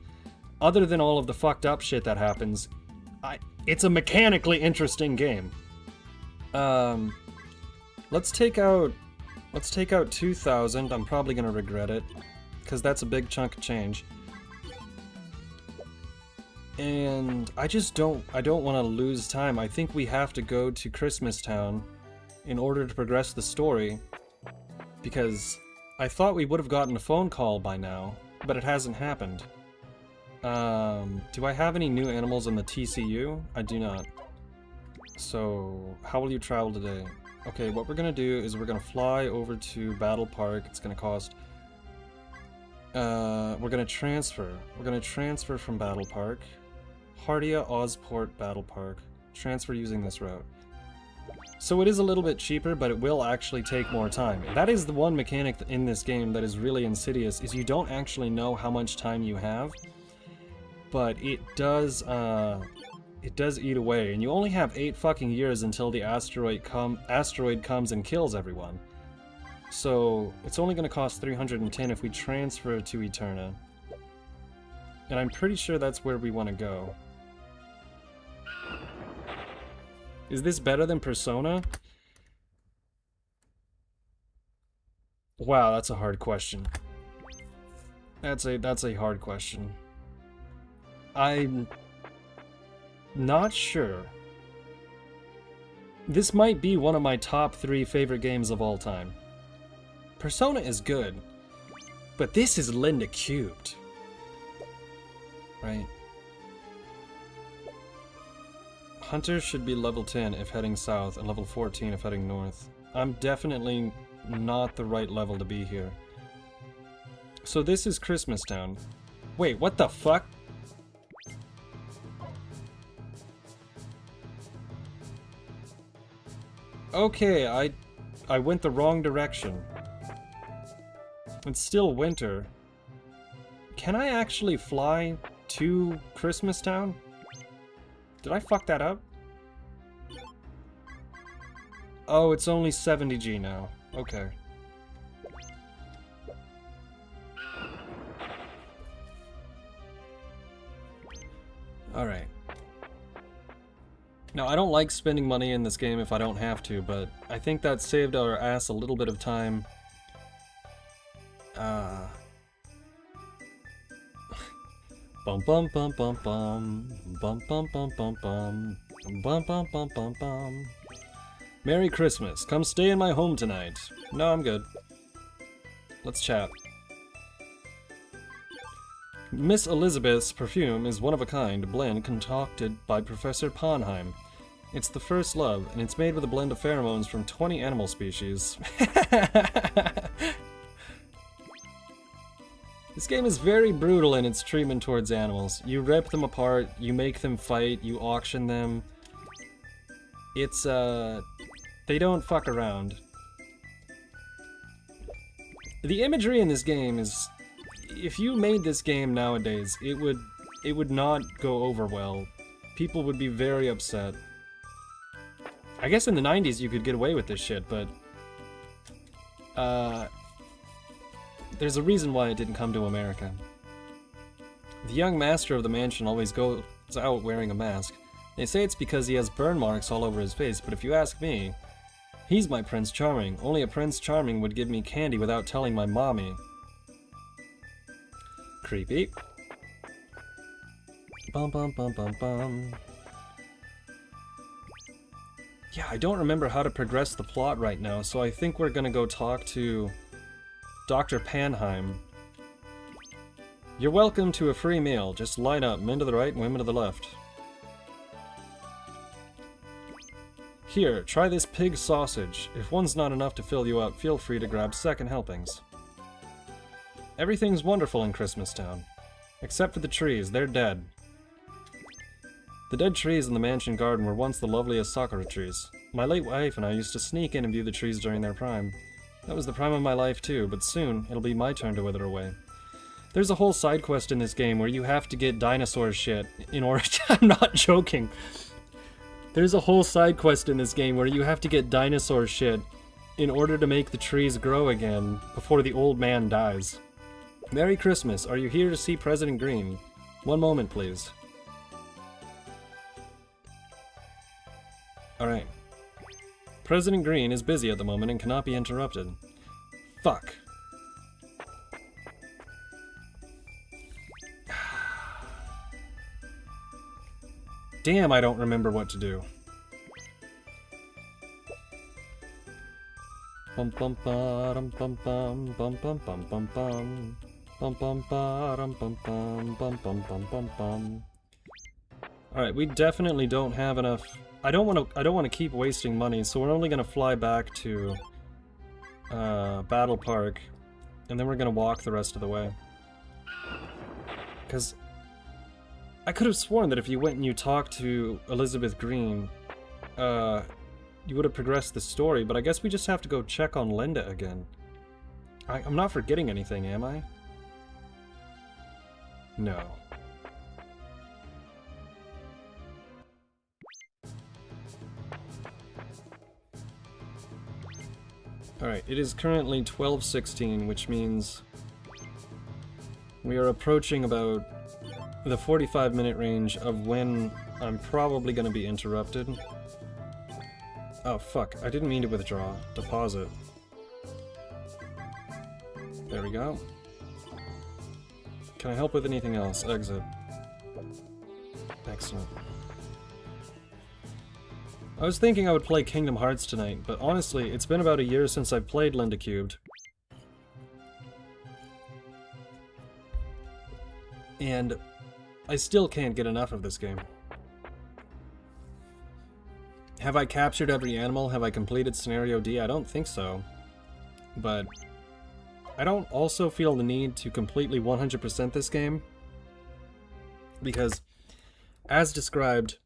Other than all of the fucked up shit that happens, it's a mechanically interesting game. Let's take out 2,000. I'm probably gonna regret it, because that's a big chunk of change. And I don't want to lose time. I think we have to go to Christmas Town in order to progress the story, because I thought we would have gotten a phone call by now, but it hasn't happened. Do I have any new animals in the TCU? I do not. So, how will you travel today? Okay, what we're gonna do is we're gonna fly over to Battle Park. It's gonna cost... we're gonna transfer. We're gonna transfer from Battle Park. Hardia Ozport Battle Park. Transfer using this route. So it is a little bit cheaper, but it will actually take more time. That is the one mechanic in this game that is really insidious, is you don't actually know how much time you have. But it does eat away, and you only have 8 fucking years until the asteroid comes and kills everyone. So it's only going to cost 310 if we transfer to Eterna. And I'm pretty sure that's where we want to go. Is this better than Persona? Wow, that's a hard question. That's a hard question. I'm not sure. This might be one of my top 3 favorite games of all time. Persona is good, but this is Linda cubed. Right? Hunter should be level 10 if heading south and level 14 if heading north. I'm definitely not the right level to be here. So this is Christmas Town. Wait, what the fuck? Okay, I went the wrong direction. It's still winter. Can I actually fly to Christmas Town? Did I fuck that up? Oh, it's only 70G now. Okay. Alright. Now, I don't like spending money in this game if I don't have to, but I think that saved our ass a little bit of time. Bum bum bum bum bum bum bum bum bum bum bum bum bum bum bum. Merry Christmas. Come stay in my home tonight. No, I'm good. Let's chat. Miss Elizabeth's perfume is one-of-a-kind blend concocted by Professor Ponheim. It's the first love, and it's made with a blend of pheromones from 20 animal species. This game is very brutal in its treatment towards animals. You rip them apart, you make them fight, you auction them. It's, they don't fuck around. The imagery in this game is... If you made this game nowadays, it would not go over well. People would be very upset. I guess in the 90s you could get away with this shit, but... there's a reason why it didn't come to America. The young master of the mansion always goes out wearing a mask. They say it's because he has burn marks all over his face, but if you ask me, he's my Prince Charming. Only a Prince Charming would give me candy without telling my mommy. Creepy. Bum bum bum bum bum. Yeah, I don't remember how to progress the plot right now, so I think we're gonna go talk to Dr. Panheim. You're welcome to a free meal. Just line up, men to the right and women to the left. Here, try this pig sausage. If one's not enough to fill you up, feel free to grab second helpings. Everything's wonderful in Christmas Town. Except for the trees, they're dead. The dead trees in the mansion garden were once the loveliest sakura trees. My late wife and I used to sneak in and view the trees during their prime. That was the prime of my life too, but soon it'll be my turn to wither away. There's a whole side quest in this game where you have to get dinosaur shit in order to... I'm not joking. There's a whole side quest in this game where you have to get dinosaur shit in order to make the trees grow again before the old man dies. Merry Christmas. Are you here to see President Green? One moment, please. Alright. President Green is busy at the moment and cannot be interrupted. Fuck. Damn, I don't remember what to do. Bum bum bum bum bum bum bum bum bum bum bum bum bum bum bum bum bum bum bum bum. Alright, we definitely don't have enough I don't want to keep wasting money, so we're only gonna fly back to Battle Park, and then we're gonna walk the rest of the way. Because I could have sworn that if you went and you talked to Elizabeth Green, you would have progressed the story, but I guess we just have to go check on Linda again. I'm not forgetting anything, am I? No. Alright, it is currently 12:16, which means we are approaching about the 45-minute range of when I'm probably going to be interrupted. Oh fuck, I didn't mean to withdraw. Deposit. There we go. Can I help with anything else? Exit. Excellent. I was thinking I would play Kingdom Hearts tonight, but honestly, it's been about a year since I've played Linda Cubed. And I still can't get enough of this game. Have I captured every animal? Have I completed Scenario D? I don't think so. But I don't also feel the need to completely 100% this game, because, as described,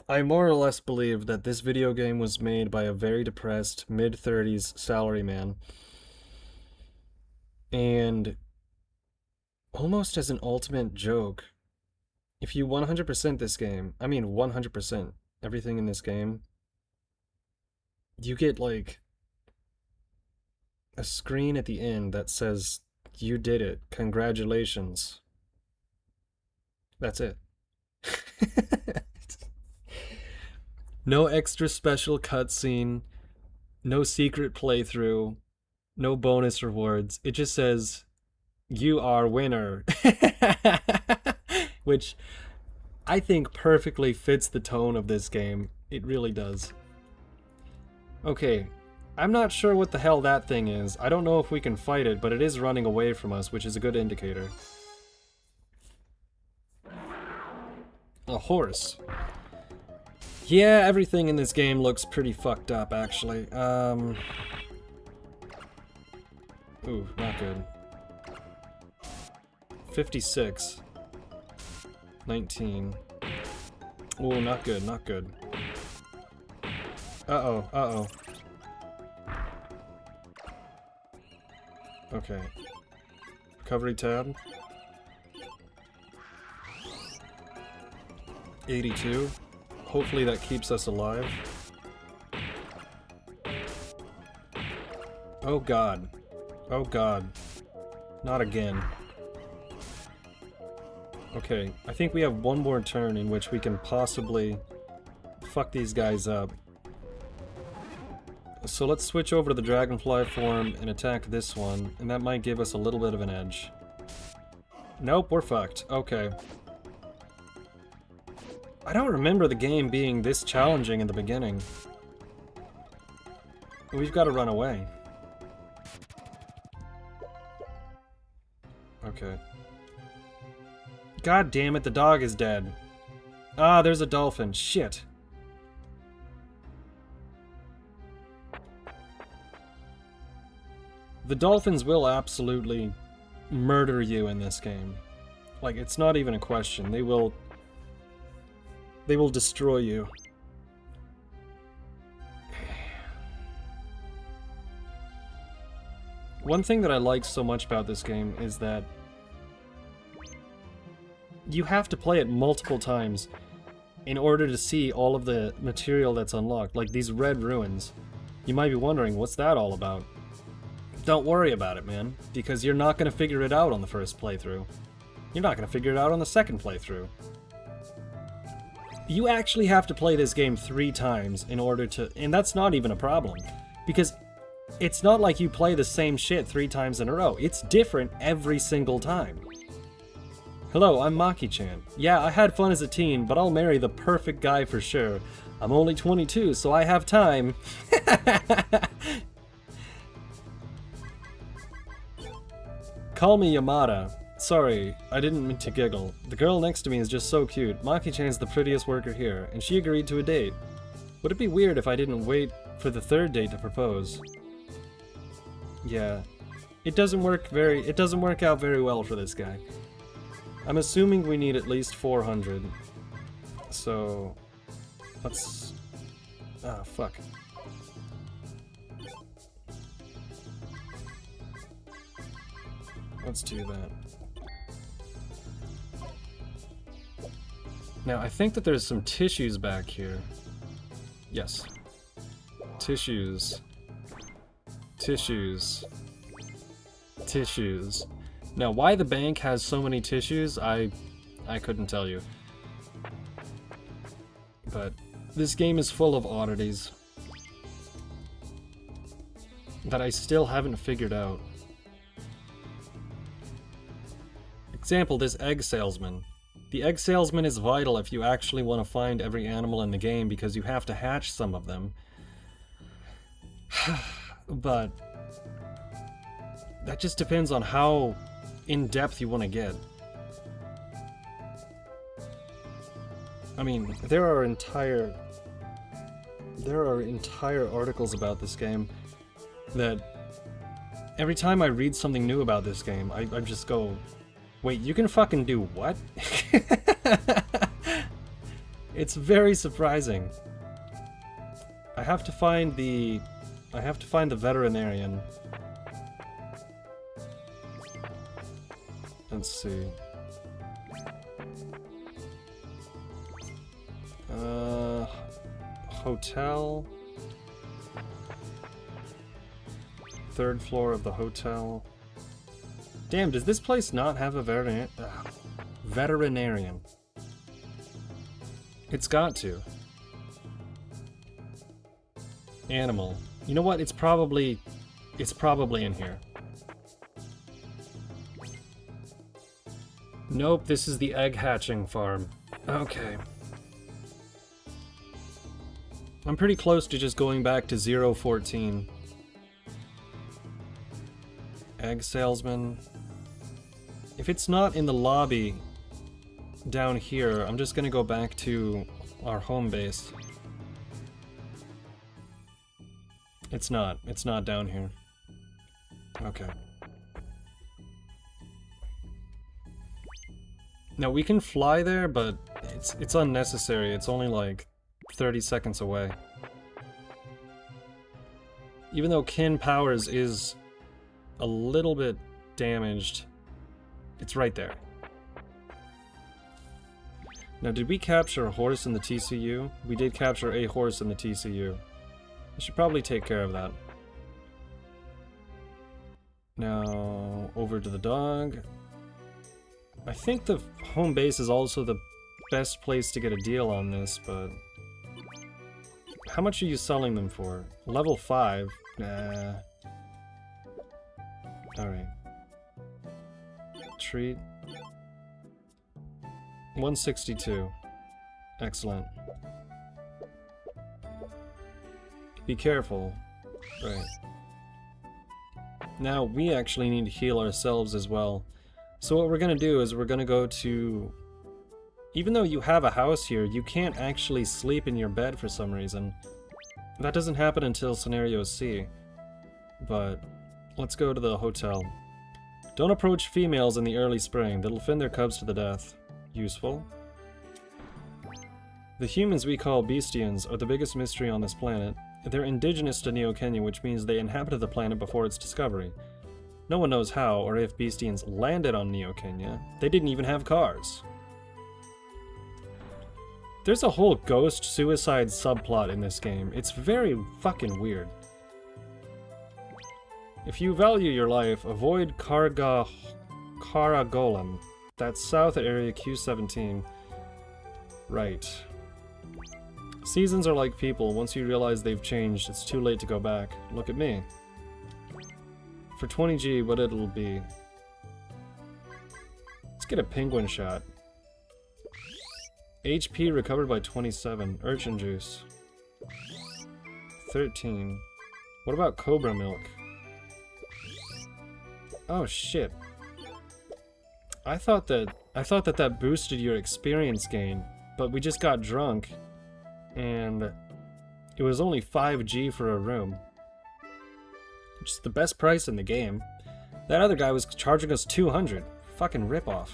I more or less believe that this video game was made by a very depressed, mid-30s salaryman, and almost as an ultimate joke, if you 100% this game, I mean 100% everything in this game, you get like a screen at the end that says, "You did it, congratulations." That's it. No extra special cutscene, no secret playthrough, no bonus rewards. It just says, "You are winner." Which I think perfectly fits the tone of this game. It really does. Okay, I'm not sure what the hell that thing is. I don't know if we can fight it, but it is running away from us, which is a good indicator. A horse. Yeah, everything in this game looks pretty fucked up, actually. Ooh, not good. 56. 19. Ooh, not good, not good. Uh-oh, uh-oh. Okay. Recovery tab. 82. Hopefully that keeps us alive. Oh god. Oh god. Not again. Okay, I think we have one more turn in which we can possibly fuck these guys up. So let's switch over to the dragonfly form and attack this one, and that might give us a little bit of an edge. Nope, we're fucked. Okay. I don't remember the game being this challenging in the beginning. We've got to run away. Okay. God damn it, the dog is dead. Ah, there's a dolphin. Shit. The dolphins will absolutely murder you in this game. Like, it's not even a question. They will destroy you. One thing that I like so much about this game is that you have to play it multiple times in order to see all of the material that's unlocked, like these red ruins. You might be wondering, what's that all about? Don't worry about it, man, because you're not going to figure it out on the first playthrough. You're not going to figure it out on the second playthrough. You actually have to play this game 3 times in order to... And that's not even a problem, because it's not like you play the same shit 3 times in a row. It's different every single time. Hello, I'm Maki-chan. Yeah, I had fun as a teen, but I'll marry the perfect guy for sure. I'm only 22, so I have time. Call me Yamada. Sorry, I didn't mean to giggle. The girl next to me is just so cute. Maki-chan's the prettiest worker here, and she agreed to a date. Would it be weird if I didn't wait for the third date to propose? Yeah. It doesn't work out very well for this guy. I'm assuming we need at least 400. So let's fuck. Let's do that. Now, I think that there's some tissues back here. Yes. Tissues. Tissues. Tissues. Now, why the bank has so many tissues, I couldn't tell you. But this game is full of oddities that I still haven't figured out. Example, this egg salesman. The egg salesman is vital if you actually want to find every animal in the game because you have to hatch some of them. But that just depends on how in-depth you want to get. I mean, there are entire articles about this game that every time I read something new about this game, I just go, wait, you can fucking do what? It's very surprising. I have to find the veterinarian. Let's see. Hotel. Third floor of the hotel. Damn, does this place not have a veterinarian? It's got to. Animal. You know what? It's probably in here. Nope, this is the egg hatching farm. Okay. I'm pretty close to just going back to 014. Egg salesman. If it's not in the lobby down here, I'm just gonna go back to our home base. It's not down here. Okay. Now we can fly there, but it's unnecessary. It's only like 30 seconds away. Even though Kin Powers is a little bit damaged, it's right there. Now, did we capture a horse in the TCU? We did capture a horse in the TCU. I should probably take care of that. Now, over to the dog. I think the home base is also the best place to get a deal on this, but... How much are you selling them for? Level 5? Nah. Alright. Treat. 162. Excellent. Be careful. Right. Now, we actually need to heal ourselves as well. So what we're gonna do is we're gonna go to... Even though you have a house here, you can't actually sleep in your bed for some reason. That doesn't happen until Scenario C. But let's go to the hotel. Don't approach females in the early spring. They'll fin their cubs to the death. Useful. The humans we call Bestians are the biggest mystery on this planet. They're indigenous to Neo Kenya, which means they inhabited the planet before its discovery. No one knows how or if Bestians landed on Neo Kenya. They didn't even have cars. There's a whole ghost suicide subplot in this game. It's very fucking weird. If you value your life, avoid Karagolam. That's south at area Q17. Right. Seasons are like people. Once you realize they've changed, it's too late to go back. Look at me. For 20G, what it'll be. Let's get a penguin shot. HP recovered by 27. Urchin juice. 13. What about cobra milk? Oh shit. I thought that boosted your experience gain, but we just got drunk, and it was only 5G for a room, which is the best price in the game. That other guy was charging us 200. Fucking ripoff.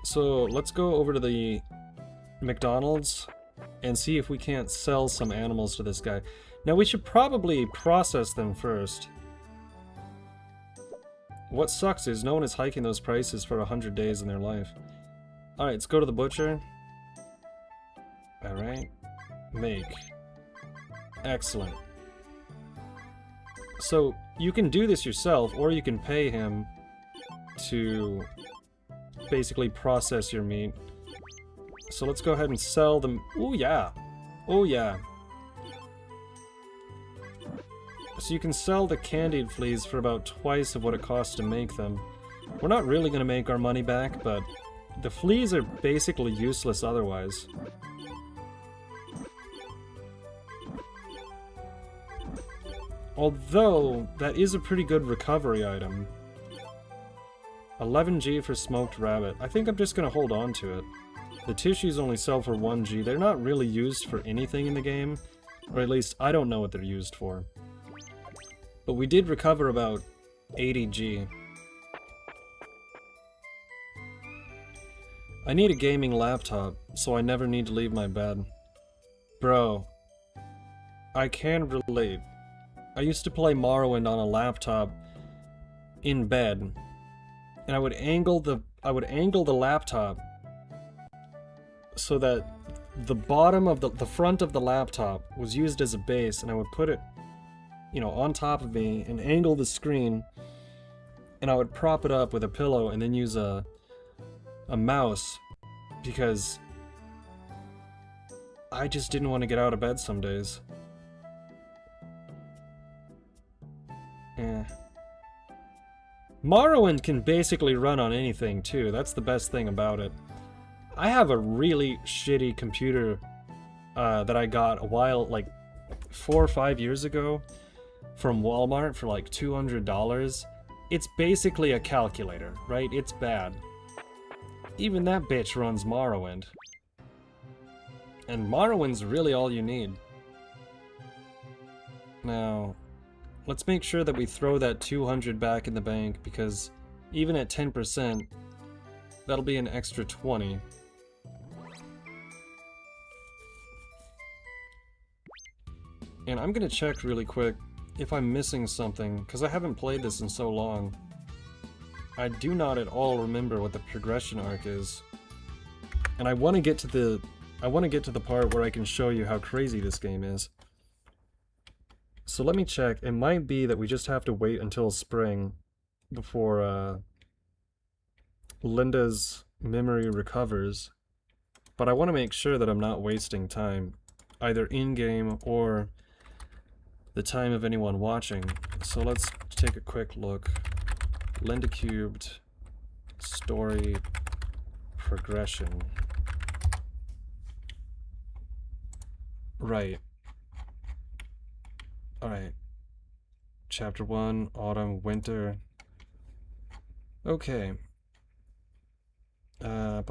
So let's go over to the McDonald's and see if we can't sell some animals to this guy. Now we should probably process them first. What sucks is no one is hiking those prices for 100 days in their life. Alright, let's go to the butcher. Alright. Make. Excellent. So, you can do this yourself, or you can pay him to basically process your meat. So let's go ahead and sell them. Oh yeah! Oh yeah! So you can sell the candied fleas for about twice of what it costs to make them. We're not really going to make our money back, but the fleas are basically useless otherwise. Although, that is a pretty good recovery item. 11G for smoked rabbit. I think I'm just going to hold on to it. The tissues only sell for 1G. They're not really used for anything in the game. Or at least, I don't know what they're used for. But we did recover about 80G. I need a gaming laptop, so I never need to leave my bed. Bro, I can relate. I used to play Morrowind on a laptop in bed, and I would angle the laptop so that the bottom of the front of the laptop was used as a base, and I would put it, you know, on top of me and angle the screen, and I would prop it up with a pillow and then use a mouse, because I just didn't want to get out of bed some days. Morrowind can basically run on anything too. That's the best thing about it. I have a really shitty computer that I got a while, like 4 or 5 years ago, from Walmart for like $200. It's basically a calculator, right? It's bad. Even that bitch runs Morrowind. And Morrowind's really all you need. Now, let's make sure that we throw that 200 back in the bank, because even at 10%, that'll be an extra 20. And I'm gonna check really quick if I'm missing something, because I haven't played this in so long. I do not at all remember what the progression arc is. And I want to get to the part where I can show you how crazy this game is. So let me check. It might be that we just have to wait until spring before Linda's memory recovers. But I want to make sure that I'm not wasting time, either in-game or the time of anyone watching. So let's take a quick look. Linda cubed, story, progression. Right. Alright. Chapter 1, autumn, winter. Okay. Part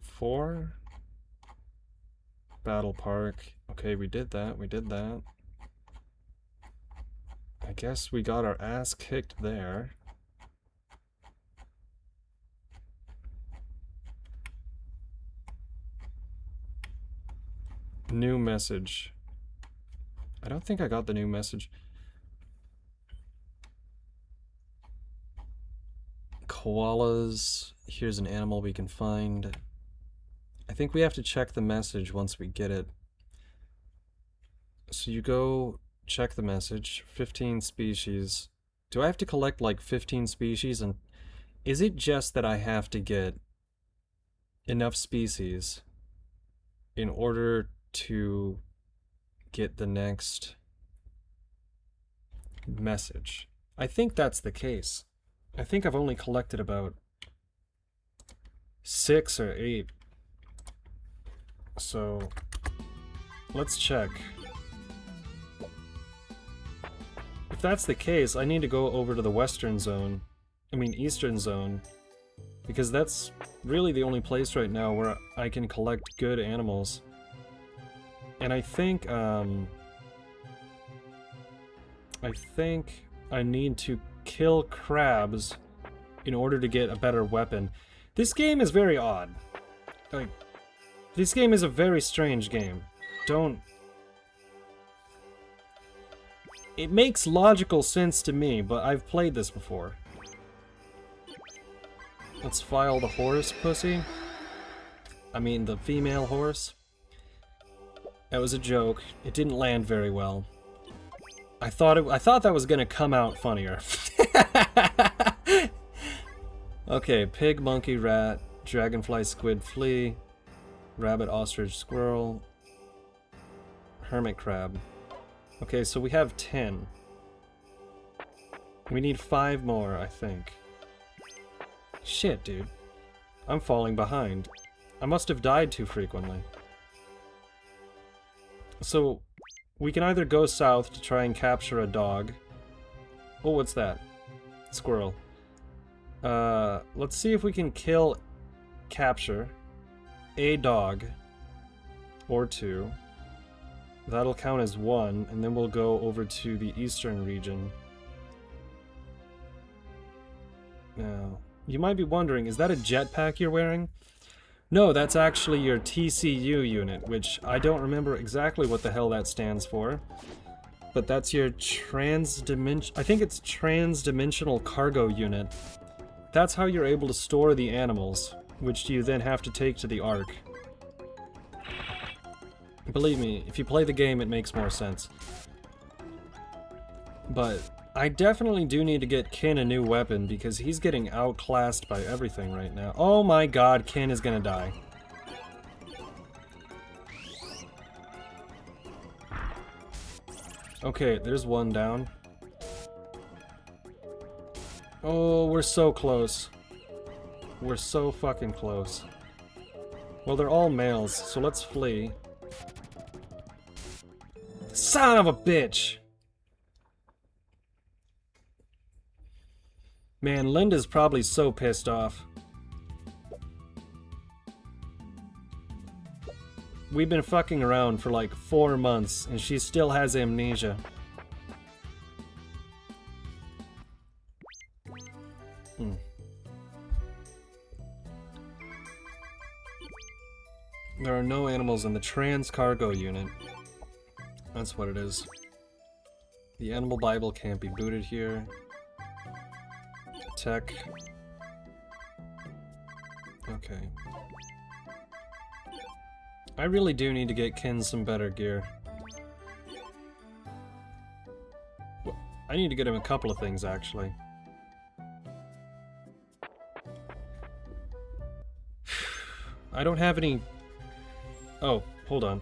4. Battle Park. Okay, we did that, we did that. I guess we got our ass kicked there. New message. I don't think I got the new message. Koalas. Here's an animal we can find. I think we have to check the message once we get it. So you go check the message. 15 species. Do I have to collect like 15 species? And is it just that I have to get enough species in order to get the next message? I think that's the case. I think I've only collected about 6 or 8. So let's check. if that's the case, I need to go over to the western zone. I mean, eastern zone. Because that's really the only place right now where I can collect good animals. And I think I need to kill crabs in order to get a better weapon. This game is very odd. Like, this game is a very strange game. It makes logical sense to me, but I've played this before. Let's file the horse, pussy. I mean, the female horse. That was a joke. It didn't land very well. I thought that was gonna come out funnier. Okay, pig, monkey, rat, dragonfly, squid, flea, rabbit, ostrich, squirrel, hermit crab. Okay, so we have 10. We need 5 more, I think. Shit, dude. I'm falling behind. I must have died too frequently. So, we can either go south to try and capture a dog. Oh, what's that? Squirrel. Let's see if we can capture a dog or 2. That'll count as 1, and then we'll go over to the eastern region. Now, you might be wondering, is that a jetpack you're wearing? No, that's actually your TCU unit, which I don't remember exactly what the hell that stands for. But that's your I think it's transdimensional cargo unit. That's how you're able to store the animals, which you then have to take to the Ark. Believe me, if you play the game, it makes more sense. But I definitely do need to get Kin a new weapon because he's getting outclassed by everything right now. Oh my god, Kin is gonna die. Okay, there's one down. Oh, we're so close. We're so fucking close. Well, they're all males, so let's flee. Son of a bitch! Man, Linda's probably so pissed off. We've been fucking around for like 4 months, and she still has amnesia. There are no animals in the trans cargo unit. That's what it is. The animal bible can't be booted here. Tech. Okay. I really do need to get Kin some better gear. I need to get him a couple of things, actually. I don't have any... Oh, hold on.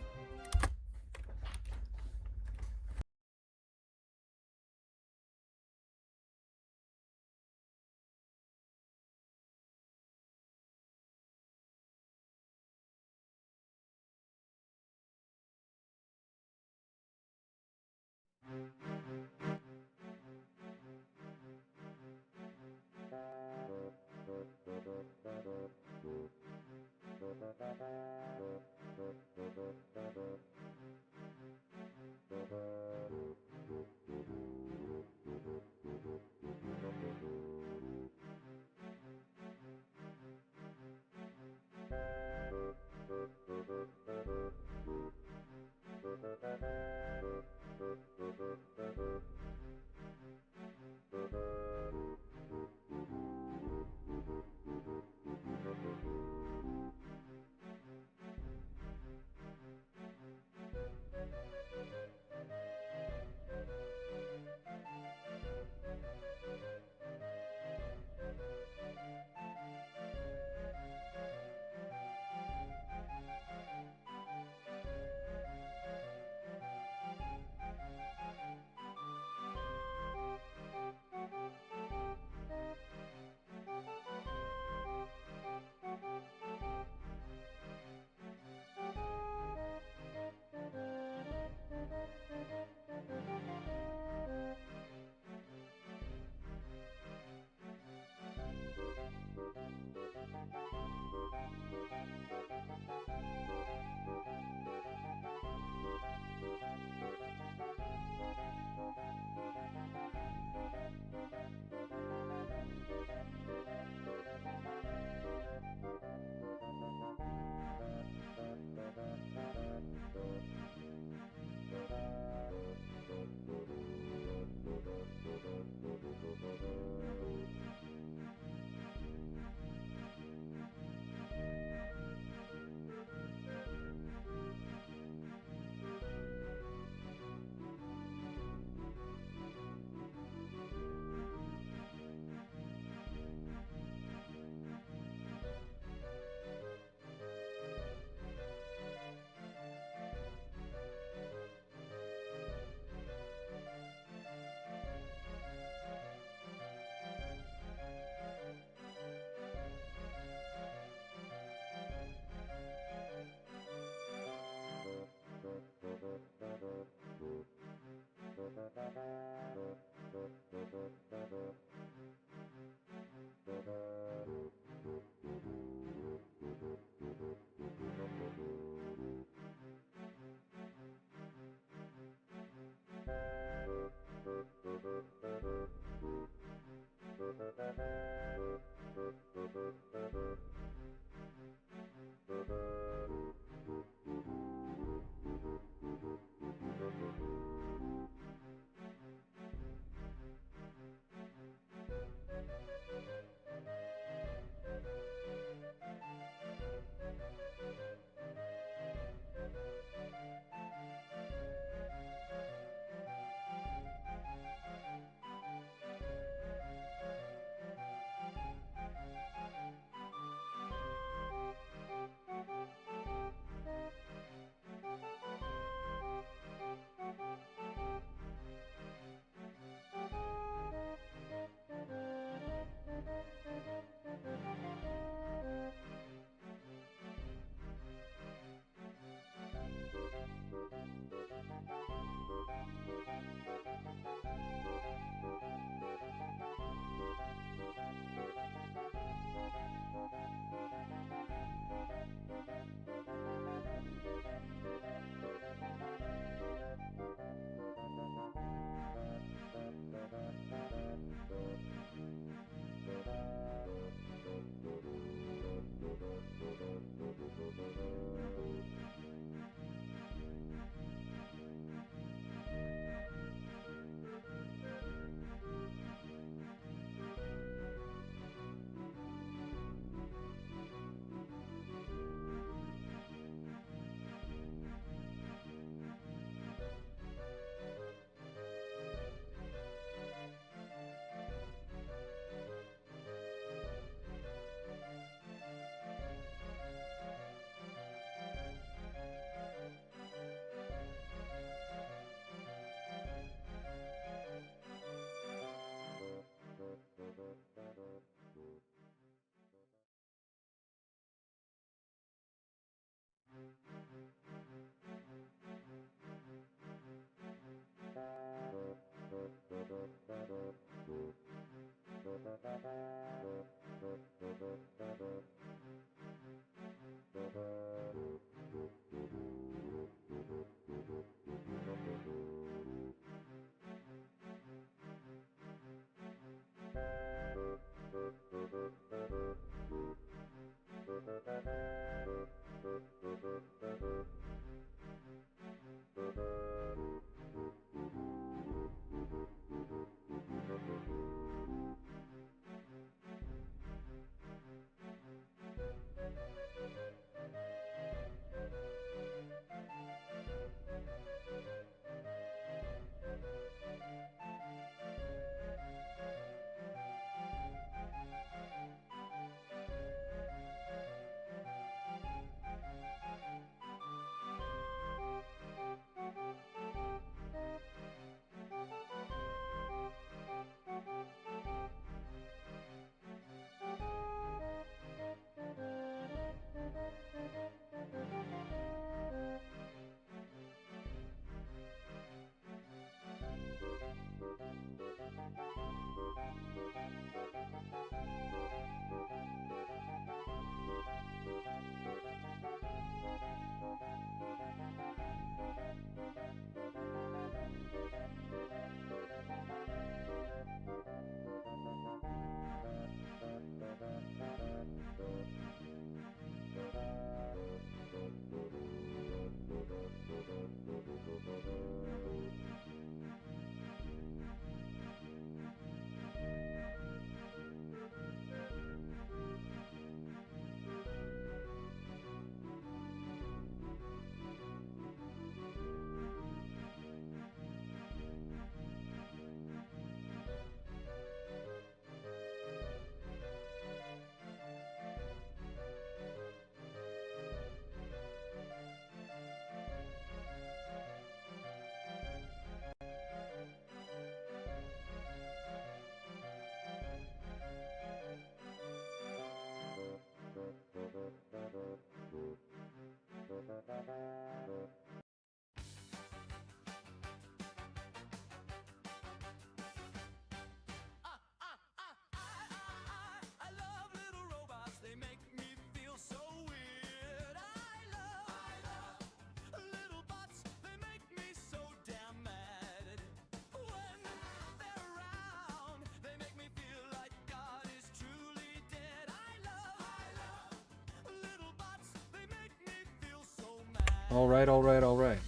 Alright, alright, alright.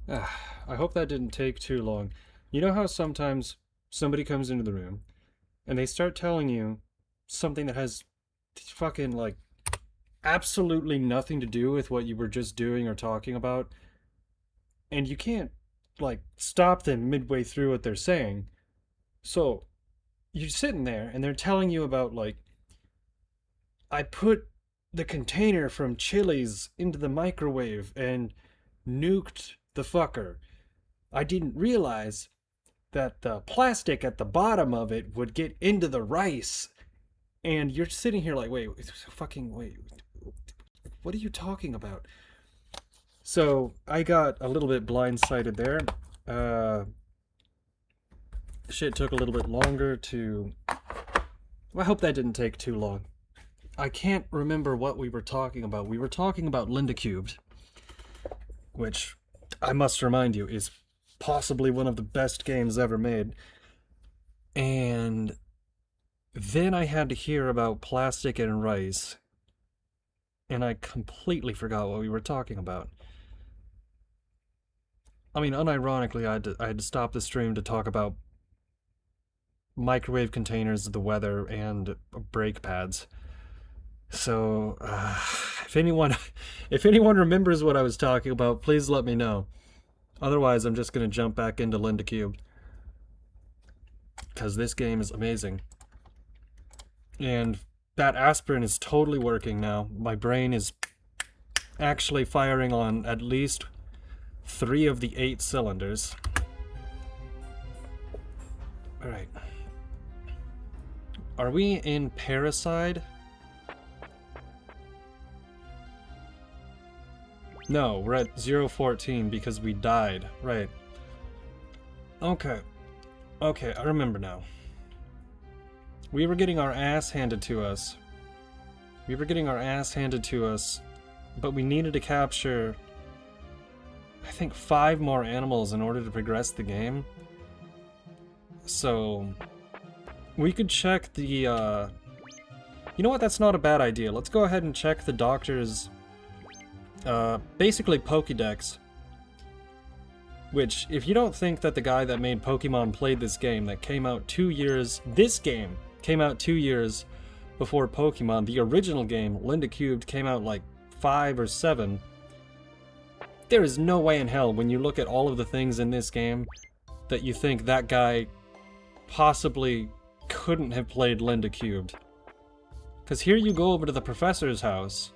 I hope that didn't take too long. You know how sometimes somebody comes into the room and they start telling you something that has fucking, like, absolutely nothing to do with what you were just doing or talking about, and you can't, like, stop them midway through what they're saying. So you're sitting there and they're telling you about, like, I put the container from Chili's into the microwave and nuked the fucker. I didn't realize that the plastic at the bottom of it would get into the rice. And you're sitting here like, wait, what are you talking about? So I got a little bit blindsided there. Shit took a little bit longer to... Well, I hope that didn't take too long. I can't remember what we were talking about. We were talking about Linda Cubed, which I must remind you is possibly one of the best games ever made. And then I had to hear about plastic and rice, and I completely forgot what we were talking about. I mean, unironically, I had to stop the stream to talk about microwave containers, the weather, and brake pads. So, if anyone remembers what I was talking about, please let me know. Otherwise, I'm just gonna jump back into Linda Cubed, because this game is amazing. And that aspirin is totally working now. My brain is actually firing on at least 3 of the 8 cylinders. Alright. Are we in Parasite? No, we're at 014 because we died. Right. Okay. Okay, I remember now. We were getting our ass handed to us. But we needed to capture, I think, 5 more animals in order to progress the game. So we could check the, you know what, that's not a bad idea. Let's go ahead and check the doctor's, basically Pokédex. Which, if you don't think that the guy that made Pokemon played this game, that came out 2 years... This game came out 2 years before Pokemon. The original game, Linda Cubed, came out like 5 or 7. There is no way in hell, when you look at all of the things in this game, that you think that guy possibly couldn't have played Linda Cubed. Because here you go over to the professor's house,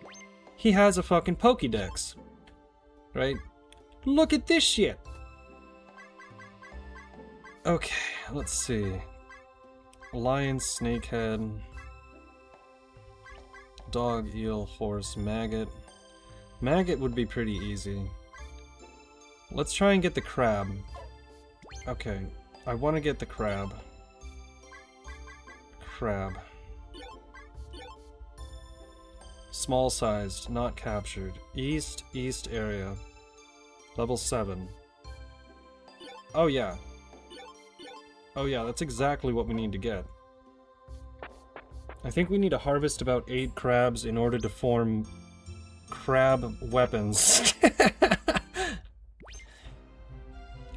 he has a fucking Pokédex. Right? Look at this shit! Okay, let's see. Lion, snakehead, dog, eel, horse, maggot. Maggot would be pretty easy. Let's try and get the crab. Okay, I want to get the crab. Crab. Small sized, not captured. East area. Level 7. Oh yeah. Oh yeah, that's exactly what we need to get. I think we need to harvest about 8 crabs in order to form crab weapons.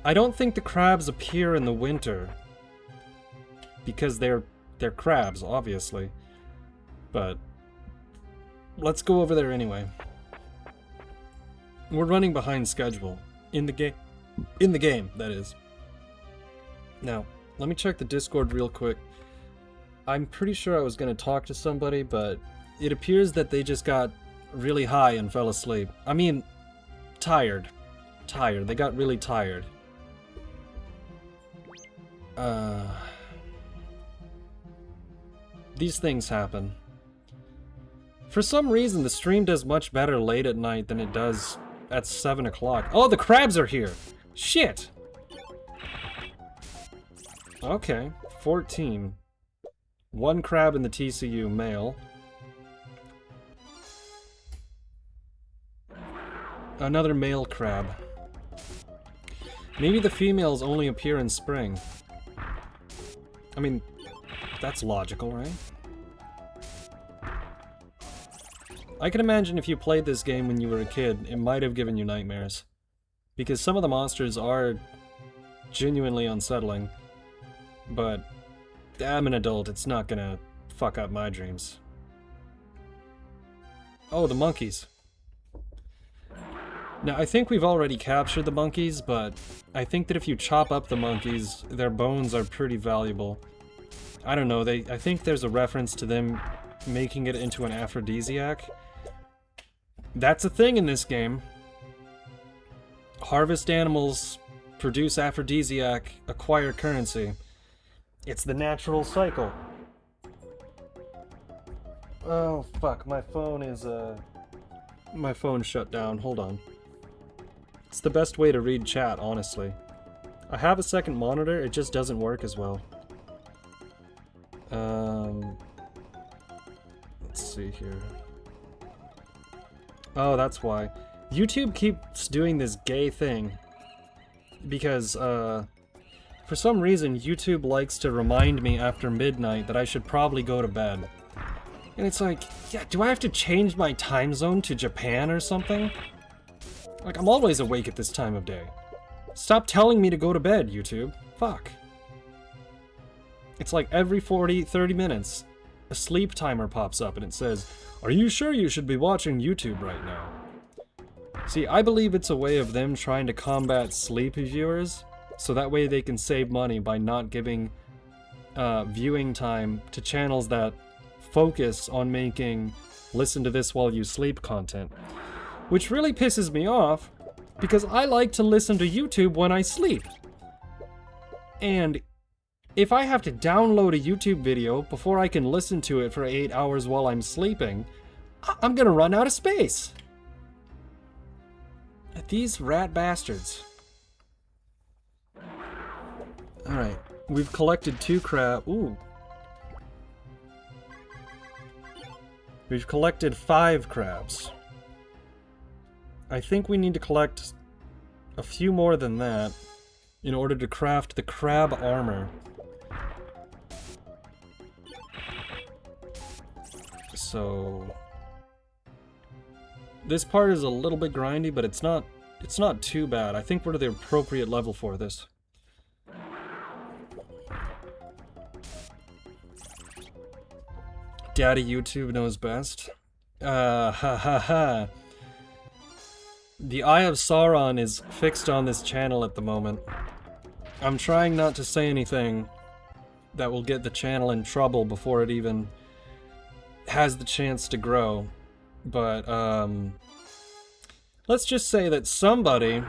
I don't think the crabs appear in the winter. Because they're crabs, obviously. But let's go over there anyway. We're running behind schedule. In the game. In the game, that is. Now, let me check the Discord real quick. I'm pretty sure I was going to talk to somebody, but it appears that they just got really high and fell asleep. I mean, tired. Tired. They got really tired. These things happen. For some reason, the stream does much better late at night than it does at 7 o'clock. Oh, the crabs are here! Shit! Okay, 14. 1 crab in the TCU, male. Another male crab. Maybe the females only appear in spring. I mean, That's logical, right? I can imagine if you played this game when you were a kid, it might have given you nightmares. Because some of the monsters are genuinely unsettling. But I'm an adult, it's not gonna fuck up my dreams. Oh, the monkeys. Now, I think we've already captured the monkeys, but I think that if you chop up the monkeys, their bones are pretty valuable. I don't know, I think there's a reference to them making it into an aphrodisiac. That's a thing in this game. Harvest animals, produce aphrodisiac, acquire currency. It's the natural cycle. Oh, fuck, my phone is, my phone shut down, hold on. It's the best way to read chat, honestly. I have a second monitor, it just doesn't work as well. Let's see here. Oh, that's why. YouTube keeps doing this gay thing. Because, for some reason, YouTube likes to remind me after midnight that I should probably go to bed. And it's like, yeah, do I have to change my time zone to Japan or something? Like, I'm always awake at this time of day. Stop telling me to go to bed, YouTube. Fuck. It's like every 30 minutes, a sleep timer pops up and it says, "Are you sure you should be watching YouTube right now?" See, I believe it's a way of them trying to combat sleepy viewers, so that way they can save money by not giving viewing time to channels that focus on making listen to this while you sleep content. Which really pisses me off, because I like to listen to YouTube when I sleep. And if I have to download a YouTube video before I can listen to it for 8 hours while I'm sleeping, I'm gonna run out of space. These rat bastards. Alright, we've collected 2 crab. Ooh. We've collected 5 crabs. I think we need to collect a few more than that in order to craft the crab armor. So this part is a little bit grindy, but it's not too bad. I think we're the appropriate level for this. Daddy YouTube knows best. Ha ha ha. The Eye of Sauron is fixed on this channel at the moment. I'm trying not to say anything that will get the channel in trouble before it even has the chance to grow. But, let's just say that somebody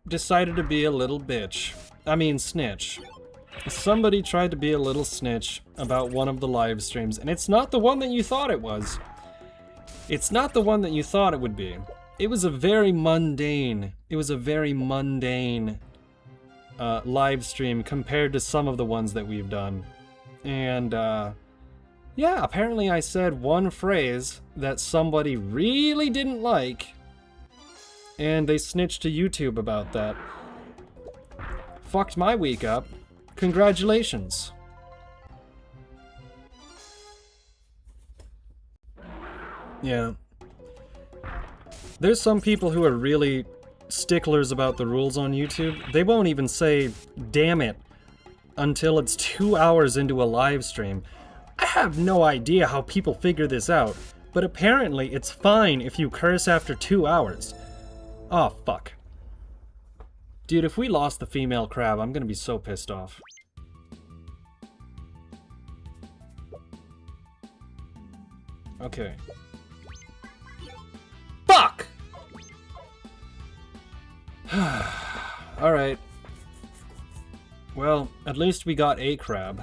decided to be a little bitch. I mean, snitch. Somebody tried to be a little snitch about one of the live streams, and it's not the one that you thought it was. It's not the one that you thought it would be. It was a very mundane, live stream compared to some of the ones that we've done. And, yeah, apparently I said one phrase that somebody really didn't like, and they snitched to YouTube about that. Fucked my week up. Congratulations. Yeah. There's some people who are really sticklers about the rules on YouTube. They won't even say, "damn it," until it's 2 hours into a live stream. I have no idea how people figure this out, but apparently it's fine if you curse after 2 hours. Oh, fuck. Dude, if we lost the female crab, I'm gonna be so pissed off. Okay. Fuck! Alright. Well, at least we got a crab.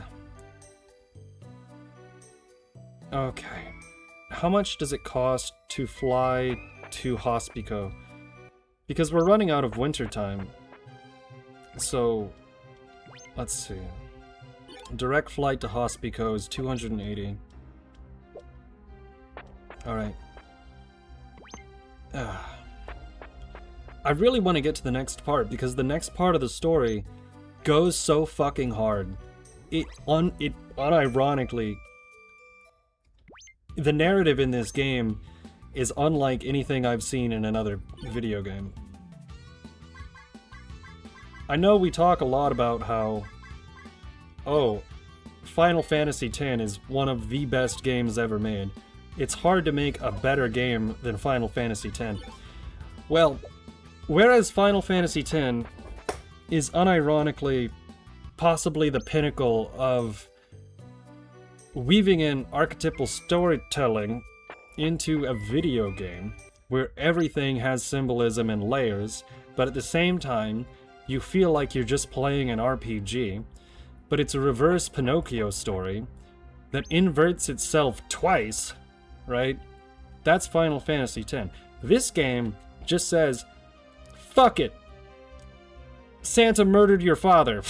Okay. How much does it cost to fly to Hospico? Because we're running out of winter time. So, let's see. Direct flight to Hospico is 280. Alright. I really want to get to the next part, because the next part of the story goes so fucking hard. It unironically, the narrative in this game is unlike anything I've seen in another video game. I know we talk a lot about how, oh, Final Fantasy X is one of the best games ever made. It's hard to make a better game than Final Fantasy X. Well, whereas Final Fantasy X is unironically possibly the pinnacle of weaving in archetypal storytelling into a video game where everything has symbolism and layers, but at the same time, you feel like you're just playing an RPG, but it's a reverse Pinocchio story that inverts itself twice, right? That's Final Fantasy X. This game just says, fuck it. Santa murdered your father.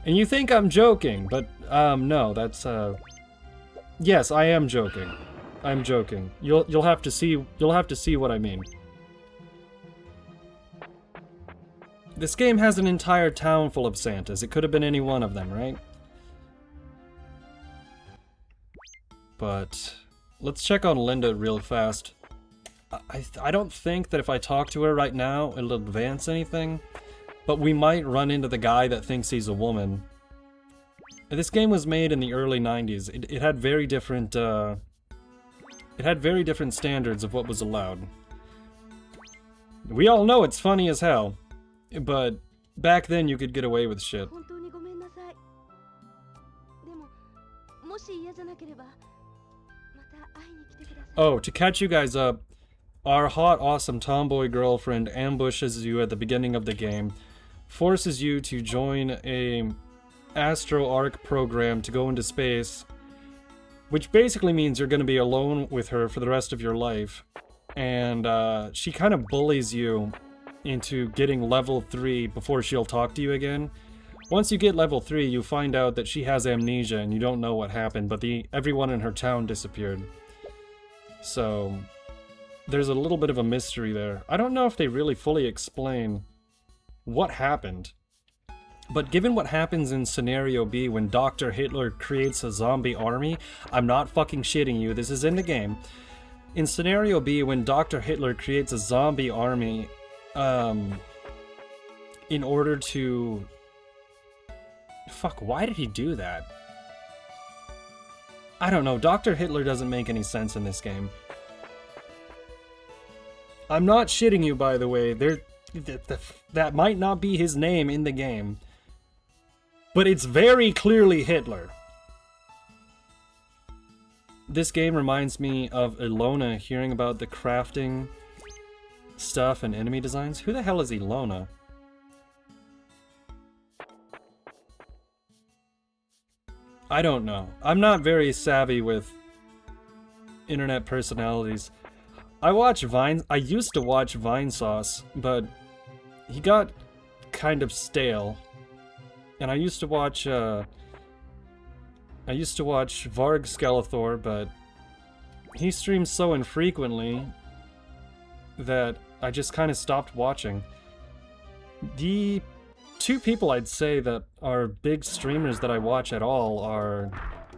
And you think I'm joking, but no, that's yes, I am joking. I'm joking. You'll have to see what I mean. This game has an entire town full of Santas. It could have been any one of them, right? But let's check on Linda real fast. I don't think that if I talk to her right now, it'll advance anything. But we might run into the guy that thinks he's a woman. This game was made in the early 90s. It had very different, standards of what was allowed. We all know it's funny as hell. But back then you could get away with shit. Oh, to catch you guys up, our hot, awesome tomboy girlfriend ambushes you at the beginning of the game, forces you to join a Astro Arc program to go into space, which basically means you're going to be alone with her for the rest of your life. And she kind of bullies you into getting level 3 before she'll talk to you again. Once you get level 3, you find out that she has amnesia and you don't know what happened, but everyone in her town disappeared. So there's a little bit of a mystery there. I don't know if they really fully explain what happened. But given what happens in Scenario B when Dr. Hitler creates a zombie army, I'm not fucking shitting you, this is in the game. In Scenario B, when Dr. Hitler creates a zombie army, in order to... Fuck, why did he do that? I don't know, Dr. Hitler doesn't make any sense in this game. I'm not shitting you, by the way. That might not be his name in the game. But it's very clearly Hitler. This game reminds me of Ilona hearing about the crafting stuff and enemy designs. Who the hell is Ilona? I don't know. I'm not very savvy with internet personalities. I watch Vine. I used to watch Vinesauce, but he got kind of stale. And I used to watch Varg Skeletor, but he streams so infrequently that I just kind of stopped watching. The two people I'd say that are big streamers that I watch at all are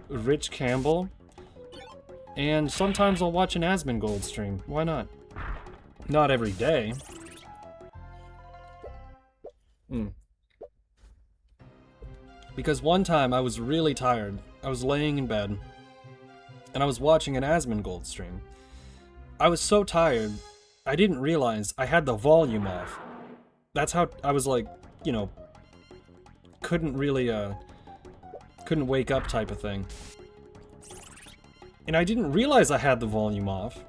Rich Campbell, and sometimes I'll watch an Asmongold stream. Why not? Not every day. Because one time I was really tired. I was laying in bed, and I was watching an Asmongold stream. I was so tired, I didn't realize I had the volume off. That's how I was like, you know, couldn't wake up type of thing. And I didn't realize I had the volume off.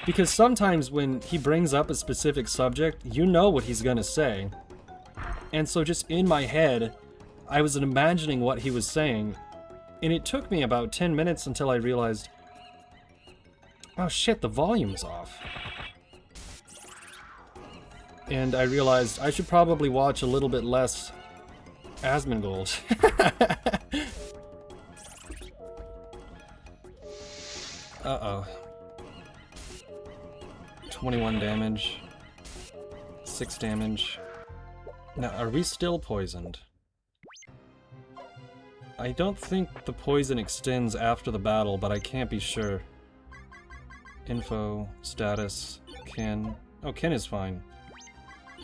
Because sometimes when he brings up a specific subject, you know what he's gonna say. And so just in my head, I was imagining what he was saying. And it took me about 10 minutes until I realized, oh shit, the volume's off. And I realized I should probably watch a little bit less Asmongold. Uh-oh. 21 damage. 6 damage. Now, are we still poisoned? I don't think the poison extends after the battle, but I can't be sure. Info, status, Ken. Oh, Ken is fine.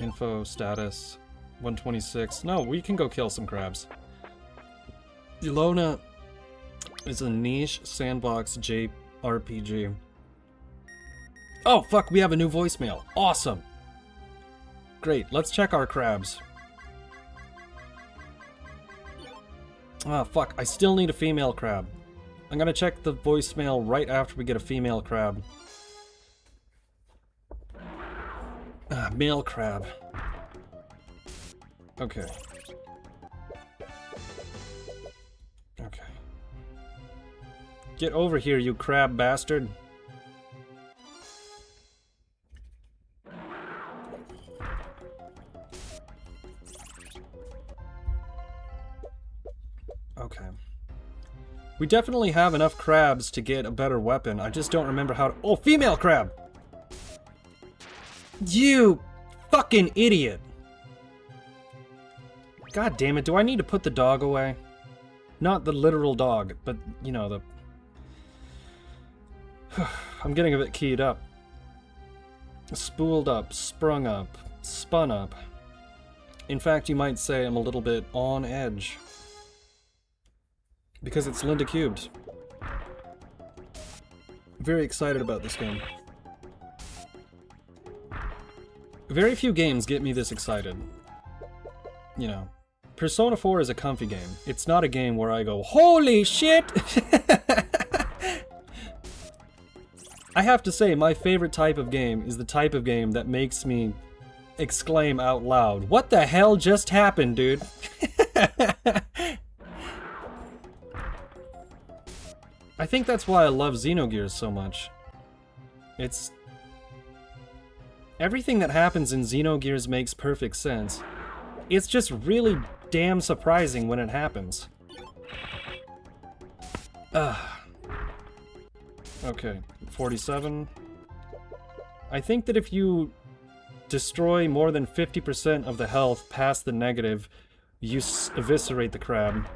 Info, status, 126. No, we can go kill some crabs. Ilona is a niche sandbox JRPG. Oh, fuck, we have a new voicemail. Awesome. Great, let's check our crabs. Ah, fuck, I still need a female crab. I'm gonna check the voicemail right after we get a female crab. Ah, male crab. Okay. Okay. Get over here, you crab bastard. Okay. We definitely have enough crabs to get a better weapon. I just don't remember how to— Oh, female crab! You fucking idiot! God damn it, do I need to put the dog away? Not the literal dog, but, you know, the... I'm getting a bit keyed up. Spooled up, sprung up, spun up. In fact, you might say I'm a little bit on edge. Because it's Linda Cubed. Very excited about this game. Very few games get me this excited. You know, Persona 4 is a comfy game. It's not a game where I go, holy shit! I have to say, my favorite type of game is the type of game that makes me exclaim out loud, what the hell just happened, dude? I think that's why I love Xenogears so much. It's... Everything that happens in Xenogears makes perfect sense. It's just really damn surprising when it happens. Okay, 47. I think that if you destroy more than 50% of the health past the negative, you eviscerate the crab.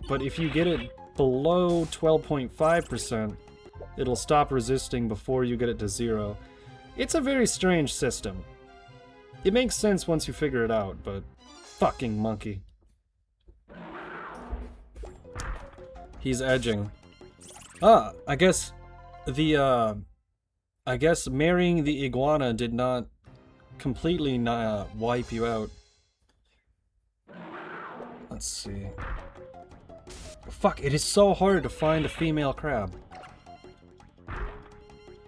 But if you get it below 12.5%, it'll stop resisting before you get it to 0. It's a very strange system. It makes sense once you figure it out, but fucking monkey. He's edging. Ah, I guess the, I guess marrying the iguana did not completely wipe you out. Let's see. Fuck, it is so hard to find a female crab.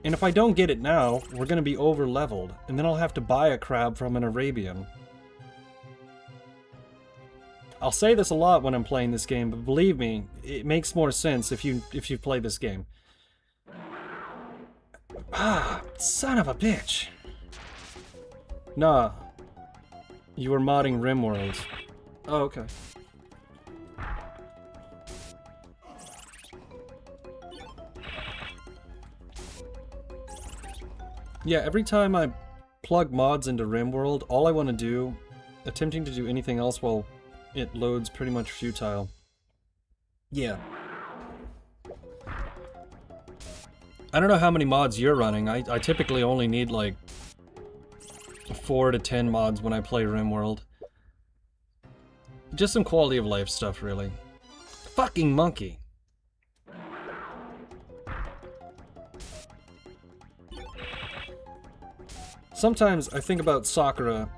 And if I don't get it now, we're gonna be over-leveled, and then I'll have to buy a crab from an Arabian. I'll say this a lot when I'm playing this game, but believe me, it makes more sense if you play this game. Ah, son of a bitch! Nah. You were modding RimWorld. Oh, okay. Yeah, every time I plug mods into RimWorld, all I want to do, attempting to do anything else while it loads, pretty much futile. Yeah. I don't know how many mods you're running. I typically only need like 4 to 10 mods when I play RimWorld. Just some quality of life stuff, really. Fucking monkey. Sometimes I think about Sakura,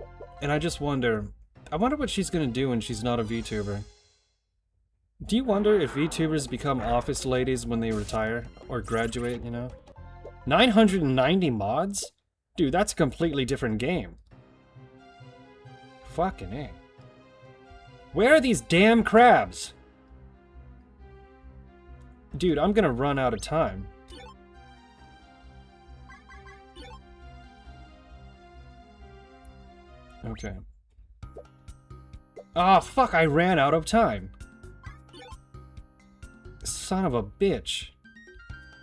and I just wonder, I wonder what she's gonna do when she's not a VTuber. Do you wonder if VTubers become office ladies when they retire, or graduate, you know? 990 mods? Dude, that's a completely different game. Fucking A. Where are these damn crabs? Dude, I'm gonna run out of time. Okay. Ah, fuck, I ran out of time. Son of a bitch.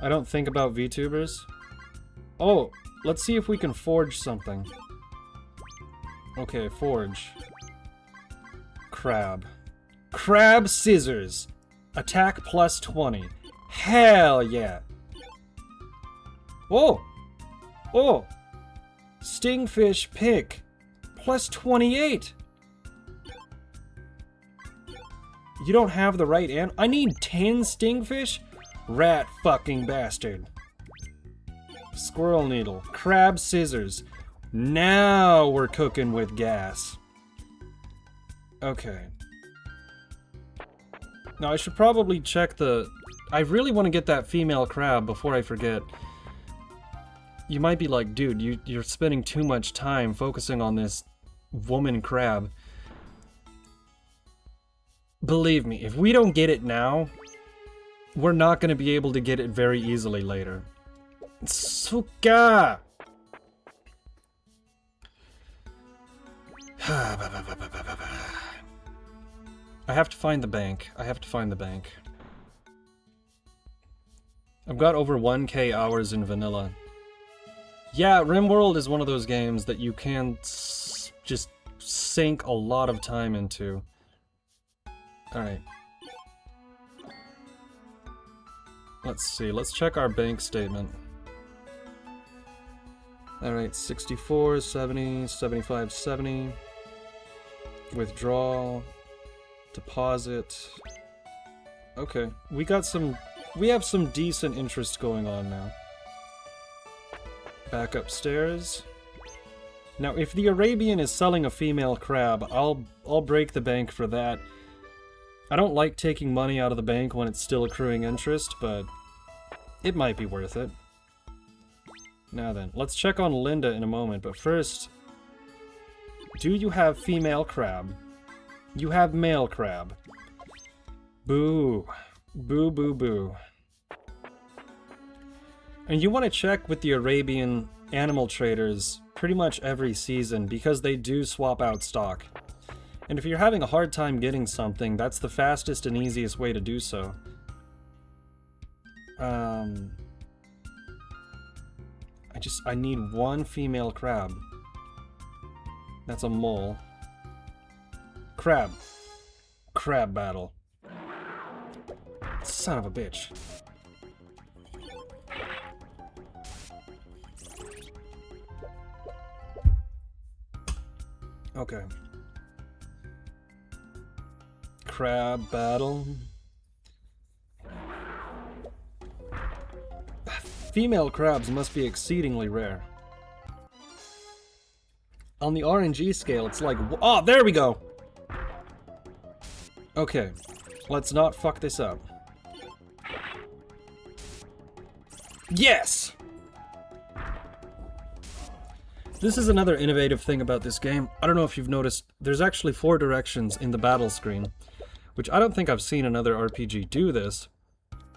I don't think about VTubers. Oh, let's see if we can forge something. Okay, forge. Crab. Crab scissors. Attack plus 20. Hell yeah. Oh! Oh! Stingfish pick. Plus 28. You don't have the right I need 10 stingfish? Rat fucking bastard. Squirrel needle. Crab scissors. Now we're cooking with gas. Okay. Now I should probably check the... I really want to get that female crab before I forget. You might be like, dude, you're spending too much time focusing on this woman crab. Believe me, if we don't get it now, we're not going to be able to get it very easily later. Suka! I have to find the bank. I have to find the bank. I've got over 1k hours in vanilla. Yeah, RimWorld is one of those games that you can just sink a lot of time into. Alright. Let's see, let's check our bank statement. Alright, 64, 70, 75, 70. Withdraw. Deposit. Okay, we have some decent interest going on now. Back upstairs. Now, if the Arabian is selling a female crab, I'll break the bank for that. I don't like taking money out of the bank when it's still accruing interest, but it might be worth it. Now then, let's check on Linda in a moment, but first... Do you have female crab? You have male crab. Boo. Boo boo boo. And you want to check with the Arabian animal traders pretty much every season, because they do swap out stock. And if you're having a hard time getting something, that's the fastest and easiest way to do so. I need one female crab. That's a mole. Crab. Crab battle. Son of a bitch. Okay. Crab battle. Female crabs must be exceedingly rare. On the RNG scale, it's like... Oh, there we go! Okay. Let's not fuck this up. Yes! This is another innovative thing about this game. I don't know if you've noticed, there's actually 4 directions in the battle screen, which I don't think I've seen another RPG do this.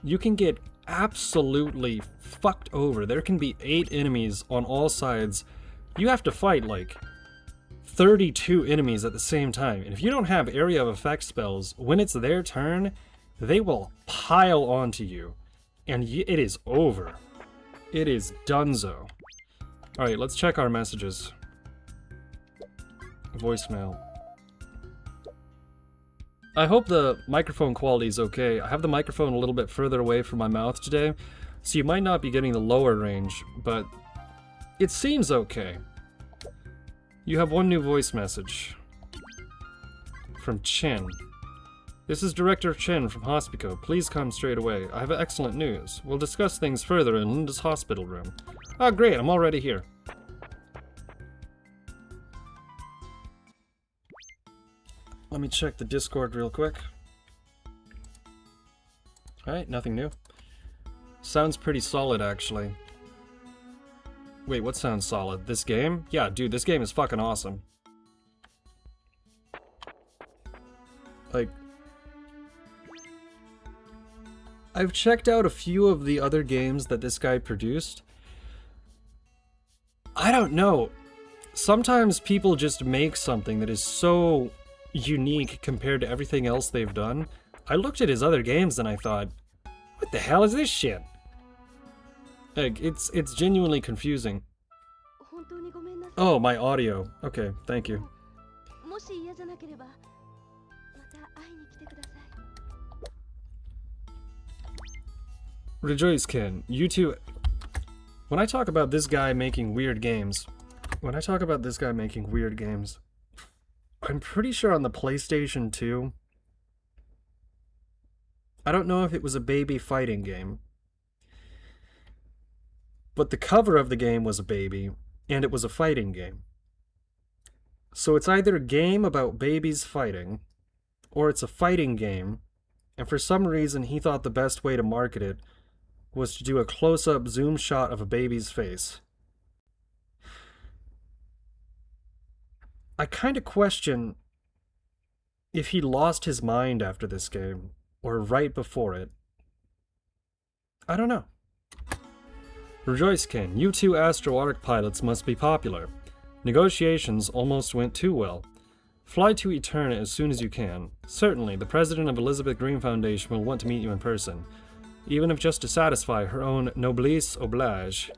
You can get absolutely fucked over. There can be 8 enemies on all sides. You have to fight like 32 enemies at the same time, and if you don't have area of effect spells, when it's their turn, they will pile onto you, and it is over. It is donezo. Alright, let's check our messages. Voicemail. I hope the microphone quality is okay. I have the microphone a little bit further away from my mouth today, so you might not be getting the lower range, but it seems okay. You have one new voice message. From Chen. This is Director Chen from Hospico. Please come straight away. I have excellent news. We'll discuss things further in Linda's hospital room. Oh great, I'm already here. Let me check the Discord real quick. Alright, nothing new. Sounds pretty solid, actually. Wait, what sounds solid? This game? Yeah, dude, this game is fucking awesome. Like... I've checked out a few of the other games that this guy produced. I don't know. Sometimes people just make something that is so unique compared to everything else they've done. I looked at his other games and I thought, what the hell is this shit? Like, it's genuinely confusing. Oh, my audio. Okay, thank you. もし嫌じゃなければまた会いに来てください。 Rejoice Ken, you two. When I talk about this guy making weird games, I'm pretty sure on the PlayStation 2, I don't know if it was a baby fighting game, but the cover of the game was a baby, and it was a fighting game. So it's either a game about babies fighting, or it's a fighting game, and for some reason he thought the best way to market it was to do a close-up zoom shot of a baby's face. I kind of question if he lost his mind after this game, or right before it. I don't know. Rejoice Ken, you two Astro Arc pilots must be popular. Negotiations almost went too well. Fly to Eterna as soon as you can. Certainly, the president of Elizabeth Green Foundation will want to meet you in person, even if just to satisfy her own noblesse oblige.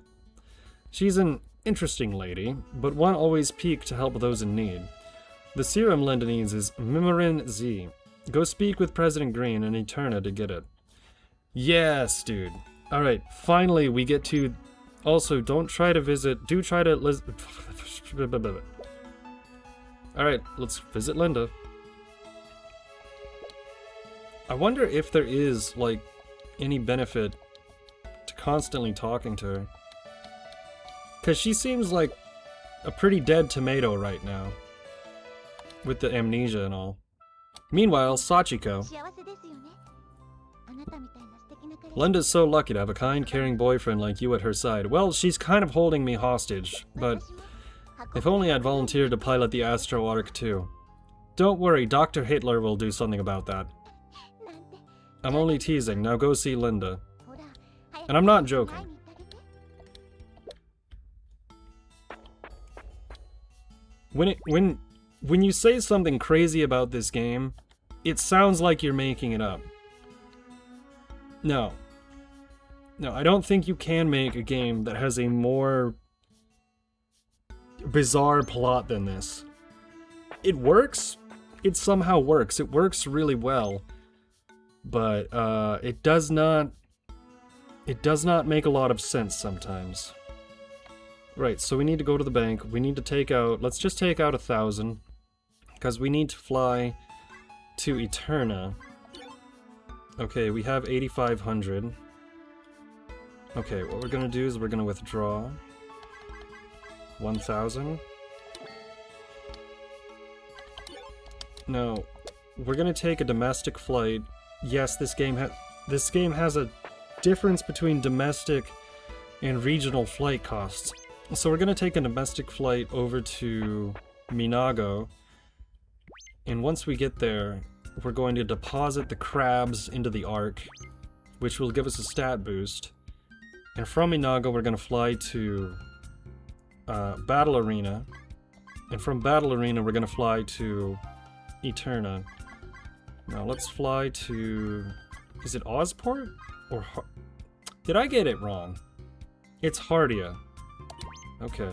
She's an interesting lady, but one always peaked to help those in need. The serum Linda needs is Mimirin Z. Go speak with President Green and Eterna to get it. Yes, dude. Alright, finally we get to... Also, don't try to visit... Do try to... Alright, let's visit Linda. I wonder if there is, like, any benefit to constantly talking to her. Because she seems like a pretty dead tomato right now. With the amnesia and all. Meanwhile, Sachiko. 幸せですよね。あなたみたいな素敵な彼氏。 Linda's so lucky to have a kind, caring boyfriend like you at her side. Well, she's kind of holding me hostage, but if only I'd volunteered to pilot the Astro Arc too. Don't worry, Dr. Hitler will do something about that. I'm only teasing, now go see Linda. ほら、 And I'm not joking. 前に行ってあげて。 When you say something crazy about this game, it sounds like you're making it up. No. No, I don't think you can make a game that has a more bizarre plot than this. It works. It somehow works. It works really well. But it does not make a lot of sense sometimes. Right, so we need to go to the bank. We need to take out... Let's just take out 1,000. Because we need to fly to Eterna. Okay, we have 8,500. Okay, what we're gonna do is we're gonna withdraw 1,000. No, we're gonna take a domestic flight. Yes, this game has a difference between domestic and regional flight costs. So we're gonna take a domestic flight over to Minago. And once we get there, we're going to deposit the crabs into the Ark, which will give us a stat boost. And from Minago, we're going to fly to Battle Arena. And from Battle Arena, we're going to fly to Eterna. Now let's fly to... Is it Ozport? Or... Did I get it wrong? It's Hardia. Okay.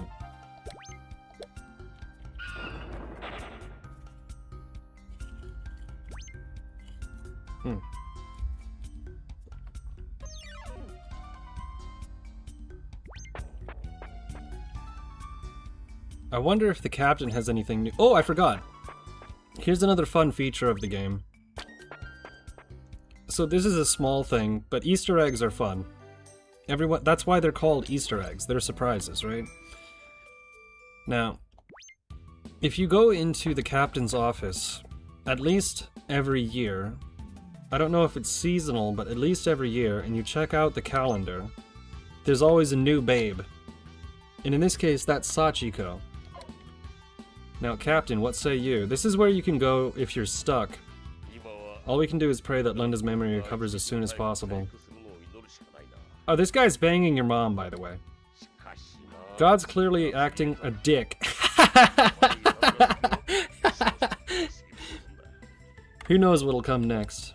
I wonder if the captain has anything new. Oh, I forgot! Here's another fun feature of the game. So this is a small thing, but Easter eggs are fun. That's why they're called Easter eggs. They're surprises, right? Now, if you go into the captain's office, at least every year, I don't know if it's seasonal, but at least every year, and you check out the calendar, there's always a new babe. And in this case, that's Sachiko. Now, Captain, what say you? This is where you can go if you're stuck. All we can do is pray that Linda's memory recovers as soon as possible. Oh, this guy's banging your mom, by the way. God's clearly acting a dick. Who knows what'll come next?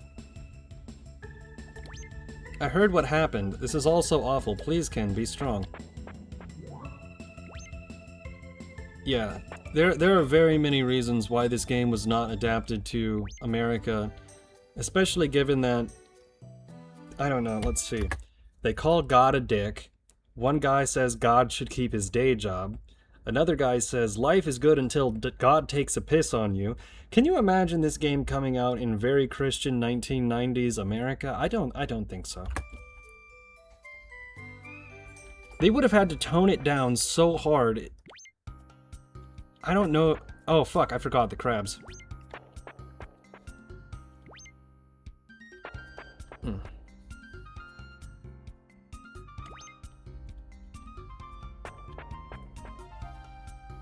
I heard what happened. This is all so awful. Please, Ken, be strong. yeah, there are very many reasons why this game was not adapted to America, especially given that, I don't know, let's see. They call God a dick. One guy says God should keep his day job. Another guy says life is good until God takes a piss on you. Can you imagine this game coming out in very Christian 1990s America? I don't think so. They would have had to tone it down so hard. I don't know. Oh fuck, I forgot the crabs.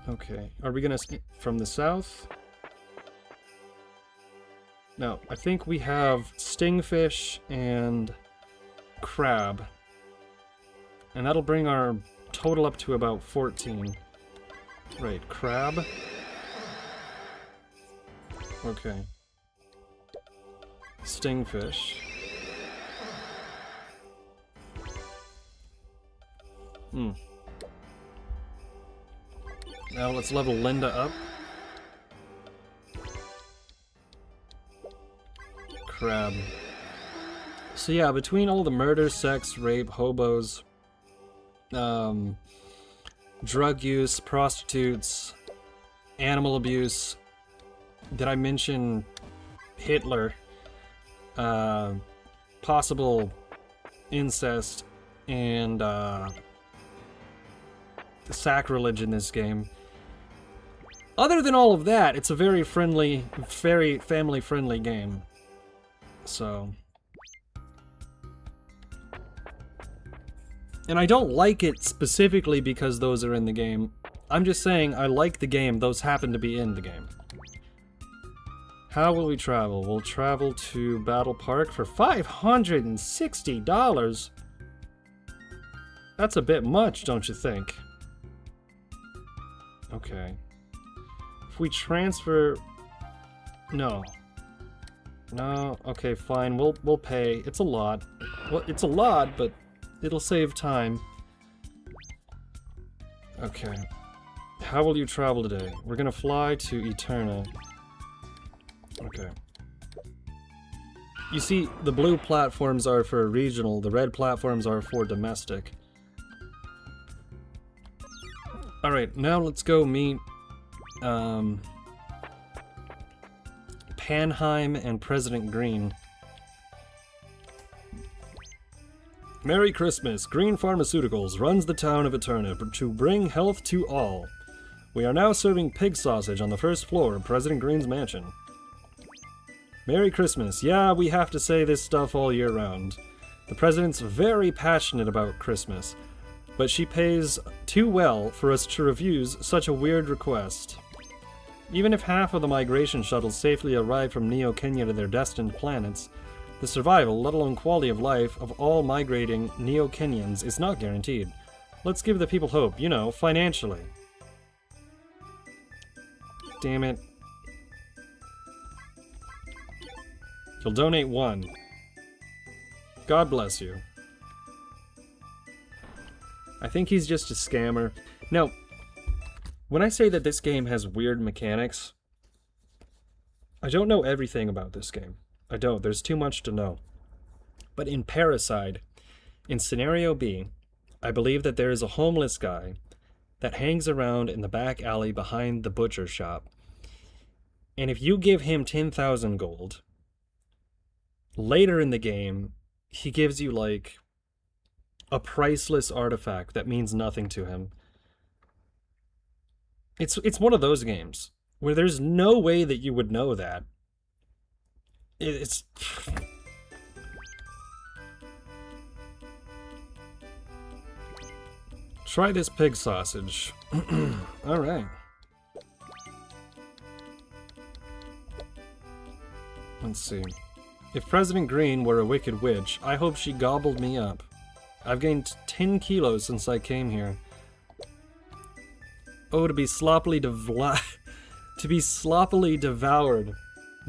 Okay, are we gonna from the south? No, I think we have stingfish and crab. And that'll bring our total up to about 14. Right, crab. Okay. Stingfish. Now let's level Linda up. Crab. So yeah, between all the murder, sex, rape, hobos, drug use, prostitutes, animal abuse, did I mention Hitler, possible incest, and sacrilege in this game. Other than all of that, it's a very friendly, very family-friendly game. So... And I don't like it specifically because those are in the game. I'm just saying I like the game, those happen to be in the game. How will we travel? We'll travel to Battle Park for $560! That's a bit much, don't you think? Okay. If we transfer... No. No, okay, fine, we'll pay. It's a lot. Well, it's a lot, but it'll save time. Okay. How will you travel today? We're gonna fly to Eterna. Okay. You see, the blue platforms are for regional, the red platforms are for domestic. Alright, now let's go meet Panheim and President Green. Merry Christmas! Green Pharmaceuticals runs the town of Eterna to bring health to all. We are now serving pig sausage on the first floor of President Green's mansion. Merry Christmas. Yeah, we have to say this stuff all year round. The president's very passionate about Christmas, but she pays too well for us to refuse such a weird request. Even if half of the migration shuttles safely arrive from Neo-Kenya to their destined planets, the survival, let alone quality of life, of all migrating Neo-Kenyans is not guaranteed. Let's give the people hope, you know, financially. Damn it. You'll donate 1. God bless you. I think he's just a scammer. Now, when I say that this game has weird mechanics, I don't know everything about this game. I don't. There's too much to know. But in Parasite, in Scenario B, I believe that there is a homeless guy that hangs around in the back alley behind the butcher shop. And if you give him 10,000 gold, later in the game, he gives you, like, a priceless artifact that means nothing to him. It's one of those games where there's no way that you would know that. It's... Try this pig sausage. Alright. Let's see. If President Green were a wicked witch, I hope she gobbled me up. I've gained 10 kilos since I came here. Oh, to be sloppily devoured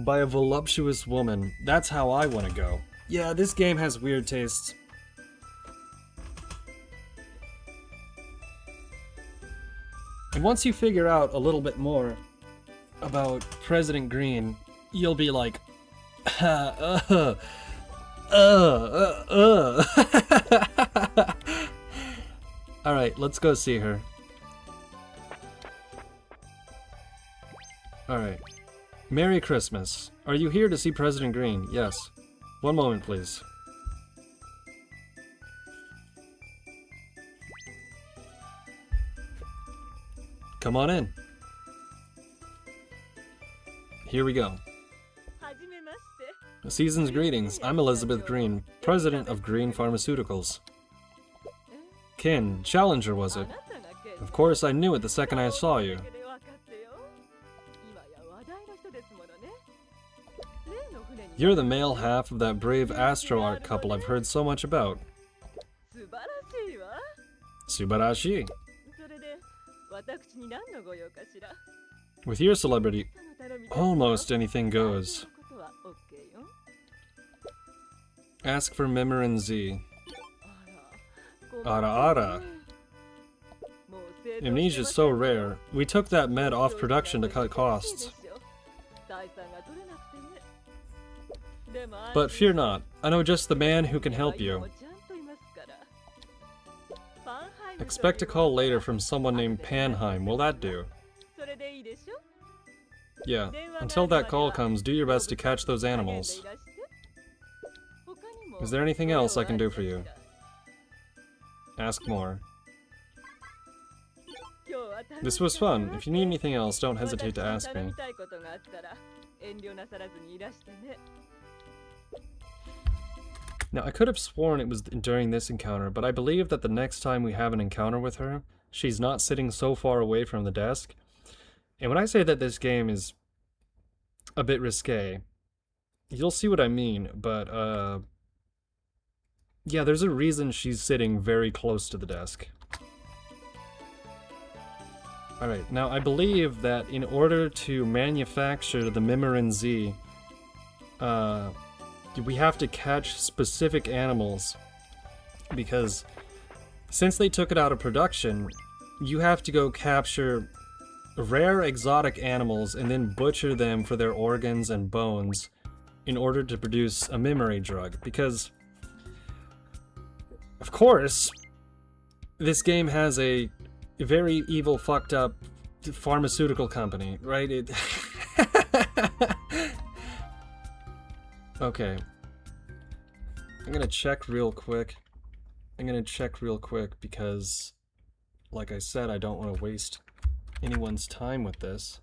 by a voluptuous woman. That's how I want to go. Yeah, this game has weird tastes. And once you figure out a little bit more about President Green, you'll be like, Alright, let's go see her. Alright. Merry Christmas. Are you here to see President Green? Yes. One moment, please. Come on in. Here we go. Season's greetings. I'm Elizabeth Green, president of Green Pharmaceuticals. Kin, Challenger was it? Of course I knew it the second I saw you. You're the male half of that brave Astro Art couple I've heard so much about. Subarashi. With your celebrity, almost anything goes. Ask for Mimirin Z. Ara ara. Amnesia's so rare. We took that med off production to cut costs. But fear not. I know just the man who can help you. Expect a call later from someone named Panheim. Will that do? Yeah. Until that call comes, do your best to catch those animals. Is there anything else I can do for you? Ask more. This was fun. If you need anything else, don't hesitate to ask me. Now, I could have sworn it was during this encounter, but I believe that the next time we have an encounter with her, she's not sitting so far away from the desk. And when I say that this game is a bit risque, you'll see what I mean, but, yeah, there's a reason she's sitting very close to the desk. Alright, now I believe that in order to manufacture the Mimirin Z, we have to catch specific animals, because since they took it out of production, you have to go capture rare exotic animals and then butcher them for their organs and bones in order to produce a memory drug, because of course this game has a very evil, fucked up pharmaceutical company, right? Okay. I'm gonna check real quick. Because, like I said, I don't want to waste anyone's time with this.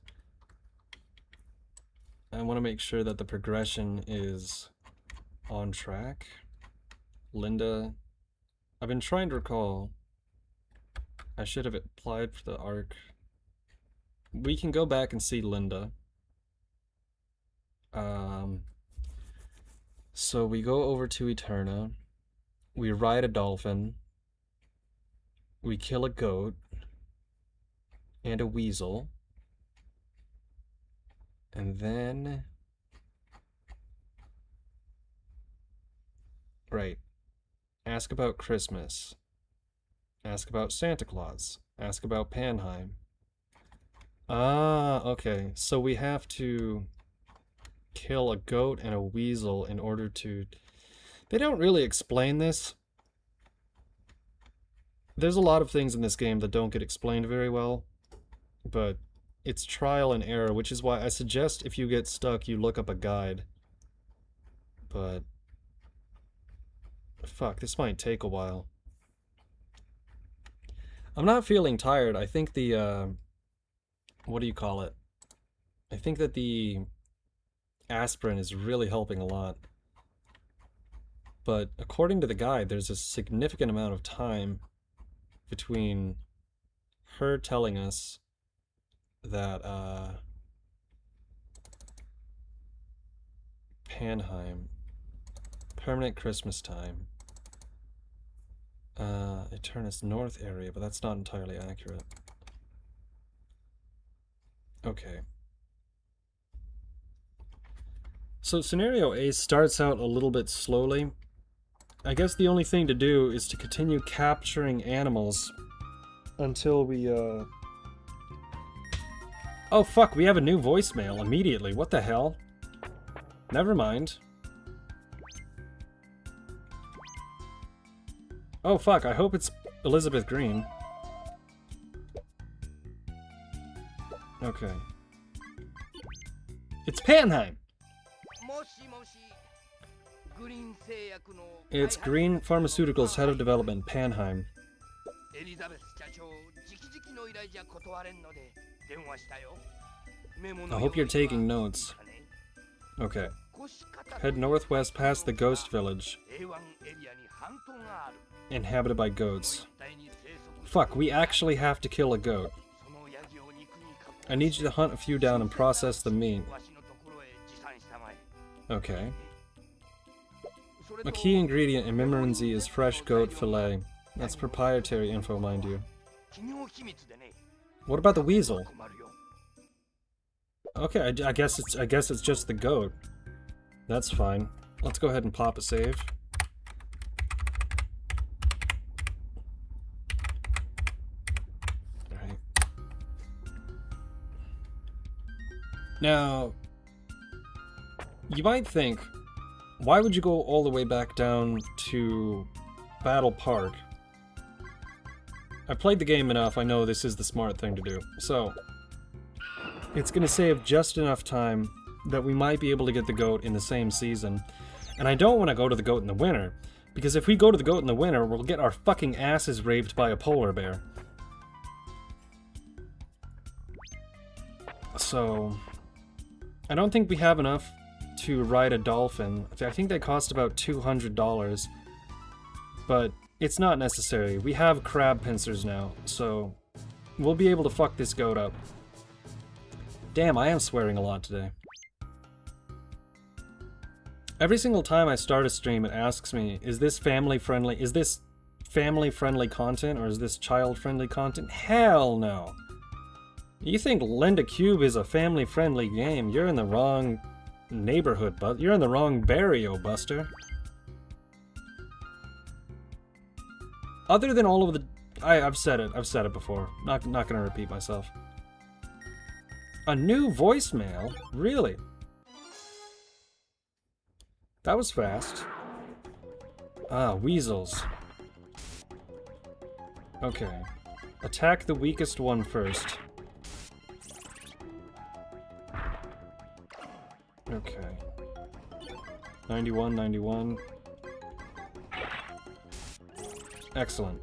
I want to make sure that the progression is on track. Linda, I've been trying to recall. I should have applied for the ARC. We can go back and see Linda. So we go over to Eterna. We ride a dolphin. We kill a goat. And a weasel. And then... Right. Ask about Christmas. Ask about Santa Claus. Ask about Panheim. Ah, okay. So we have to kill a goat and a weasel in order to... They don't really explain this. There's a lot of things in this game that don't get explained very well, but it's trial and error, which is why I suggest if you get stuck, you look up a guide. But... Fuck, this might take a while. I'm not feeling tired. I think the, what do you call it? I think that the aspirin is really helping a lot. But according to the guide, there's a significant amount of time between her telling us that, Panheim, permanent Christmas time, Eternus North area, but that's not entirely accurate. Okay. So scenario A starts out a little bit slowly. I guess the only thing to do is to continue capturing animals until we Oh fuck, we have a new voicemail immediately. What the hell? Never mind. Oh fuck, I hope it's Elizabeth Green. Okay. It's Panheim! It's Green Pharmaceuticals Head of Development, Panheim. I hope you're taking notes. Okay. Head northwest past the ghost village. Inhabited by goats. Fuck, we actually have to kill a goat. I need you to hunt a few down and process the meat. Okay. A key ingredient in Mimirenzi is fresh goat fillet. That's proprietary info, mind you. What about the weasel? Okay, I guess it's just the goat. That's fine. Let's go ahead and pop a save. Alright. Now, you might think, why would you go all the way back down to Battle Park? I played the game enough, I know this is the smart thing to do. So, it's gonna save just enough time that we might be able to get the goat in the same season. And I don't want to go to the goat in the winter, because if we go to the goat in the winter, we'll get our fucking asses raped by a polar bear. So, I don't think we have enough to ride a dolphin. I think they cost about $200, but it's not necessary. We have crab pincers now, so we'll be able to fuck this goat up. Damn, I am swearing a lot today. Every single time I start a stream, it asks me, is this family-friendly content, or is this child-friendly content? Hell no! You think Lenda Cube is a family-friendly game, you're in the wrong neighborhood, but you're in the wrong barrio, Buster. Other than all of the... I've said it before. Not gonna repeat myself. A new voicemail? Really? That was fast. Ah, weasels. Okay. Attack the weakest one first. Okay. 91, 91. Excellent.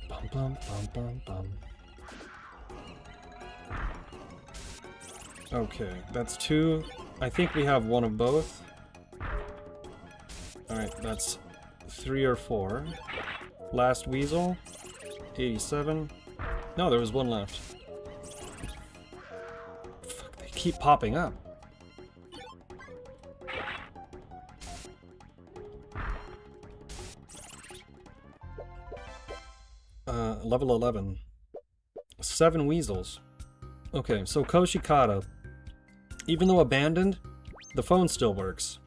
Bum bum bum bum bum. Okay, that's two. I think we have one of both. Alright, that's 3 or 4. Last weasel. 87. No, there was one left. Fuck, they keep popping up. Level 11. 7 weasels. Okay, so Koshikata. Even though abandoned, the phone still works.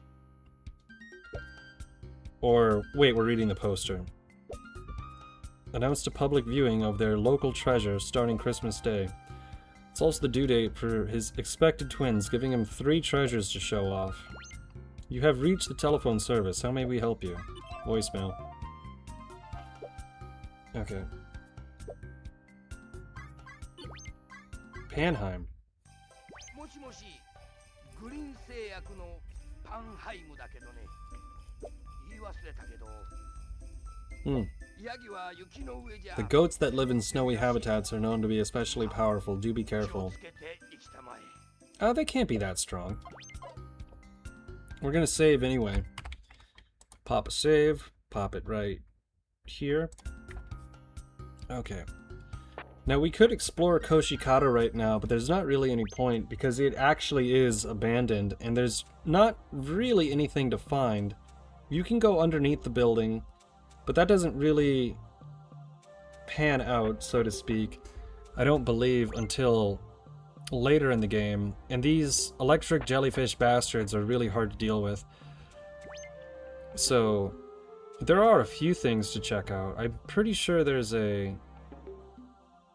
Or, wait, we're reading the poster. Announced a public viewing of their local treasure starting Christmas Day. It's also the due date for his expected twins, giving him 3 treasures to show off. You have reached the telephone service. How may we help you? Voicemail. Okay. Panheim. The goats that live in snowy habitats are known to be especially powerful. Do be careful. Oh, they can't be that strong. We're gonna save anyway. Pop a save. Pop it right here. Okay. Now we could explore Koshikata right now, but there's not really any point because it actually is abandoned and there's not really anything to find. You can go underneath the building, but that doesn't really pan out, so to speak, I don't believe, until later in the game. And these electric jellyfish bastards are really hard to deal with. So There are a few things to check out. I'm pretty sure there's a...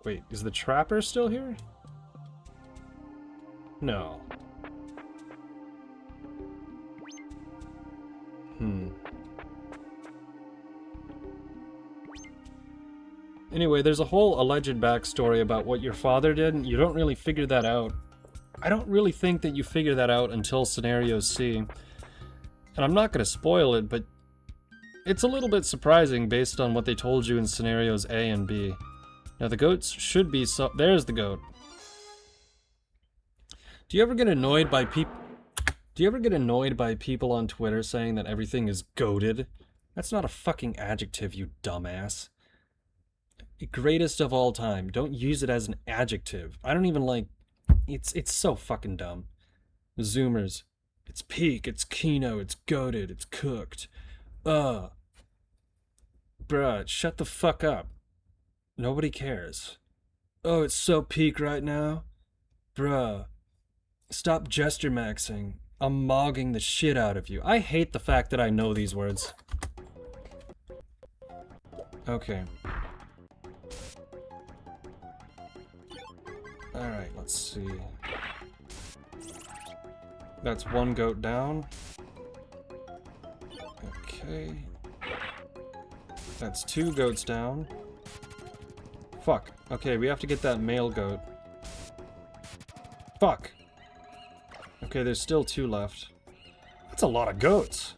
Wait, is the Trapper still here? No. Anyway, there's a whole alleged backstory about what your father did, and you don't really figure that out. I don't really think that you figure that out until Scenario C. And I'm not going to spoil it, but it's a little bit surprising based on what they told you in Scenarios A and B. Now the goats should be so... There's the goat. Do you ever get annoyed by people on Twitter saying that everything is goated? That's not a fucking adjective, you dumbass. Greatest of all time. Don't use it as an adjective. I don't even like... It's so fucking dumb. Zoomers. It's peak, it's kino, it's goated, it's cooked. Bruh, shut the fuck up. Nobody cares. Oh, it's so peak right now? Bruh. Stop gesture maxing. I'm mogging the shit out of you. I hate the fact that I know these words. Okay. Alright, let's see. That's one goat down. Okay. That's two goats down. Fuck. Okay, we have to get that male goat. Fuck. Okay, there's still two left. That's a lot of goats.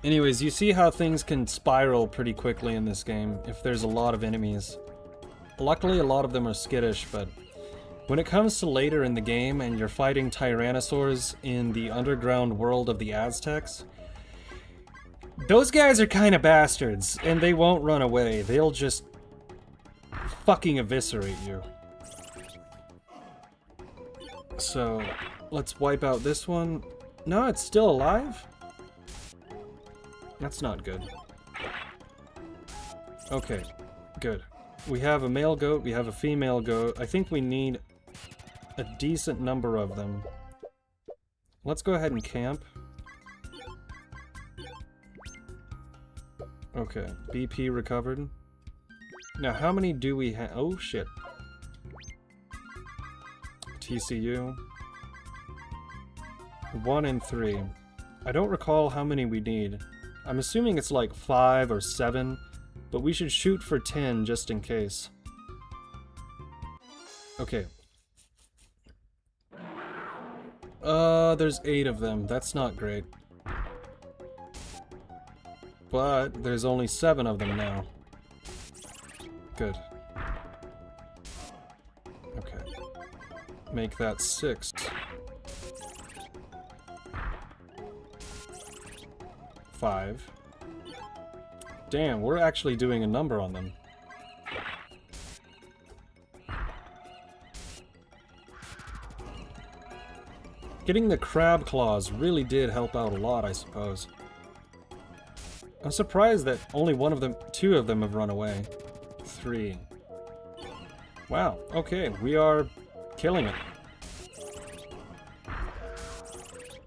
Anyways, you see how things can spiral pretty quickly in this game if there's a lot of enemies. Luckily, a lot of them are skittish, but when it comes to later in the game and you're fighting tyrannosaurs in the underground world of the Aztecs, those guys are kind of bastards, and they won't run away. They'll just fucking eviscerate you. So, let's wipe out this one. No, it's still alive? That's not good. Okay, good. We have a male goat, we have a female goat. I think we need a decent number of them. Let's go ahead and camp. Okay, BP recovered. Now, how many do we have? Oh, shit. TCU. 1 and 3. I don't recall how many we need. I'm assuming it's like 5 or 7, but we should shoot for 10 just in case. Okay. There's 8 of them. That's not great. But there's only 7 of them now. Good. Okay. Make that 6. 5. Damn, we're actually doing a number on them. Getting the crab claws really did help out a lot, I suppose. I'm surprised that only 2 of them have run away. 3. Wow, okay, we are killing it.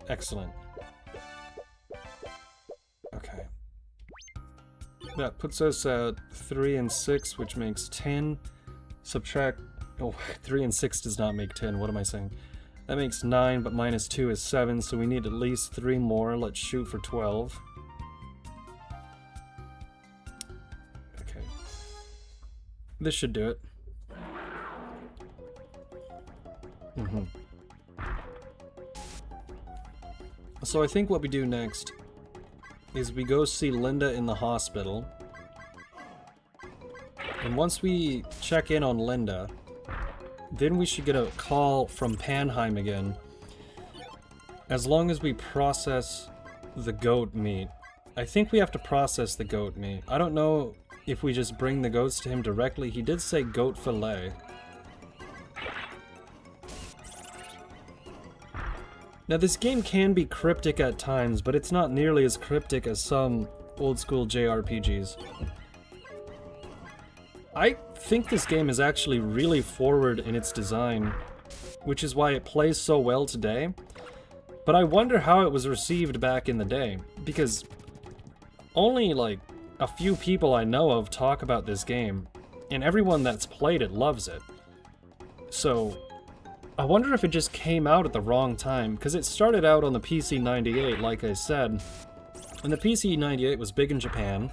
Excellent. Okay. That puts us at 3 and 6, which makes 10. Subtract... Oh, 3 and 6 does not make 10, what am I saying? That makes 9, but minus 2 is 7, so we need at least 3 more. Let's shoot for 12. Okay. This should do it. So I think what we do next is we go see Linda in the hospital. And once we check in on Linda, then we should get a call from Panheim again. As long as we process the goat meat. I think we have to process the goat meat. I don't know if we just bring the goats to him directly. He did say goat fillet. Now this game can be cryptic at times, but it's not nearly as cryptic as some old school JRPGs. I think this game is actually really forward in its design, which is why it plays so well today. But I wonder how it was received back in the day, because only like a few people I know of talk about this game, and everyone that's played it loves it. So I wonder if it just came out at the wrong time, because it started out on the PC-98, like I said, and the PC-98 was big in Japan.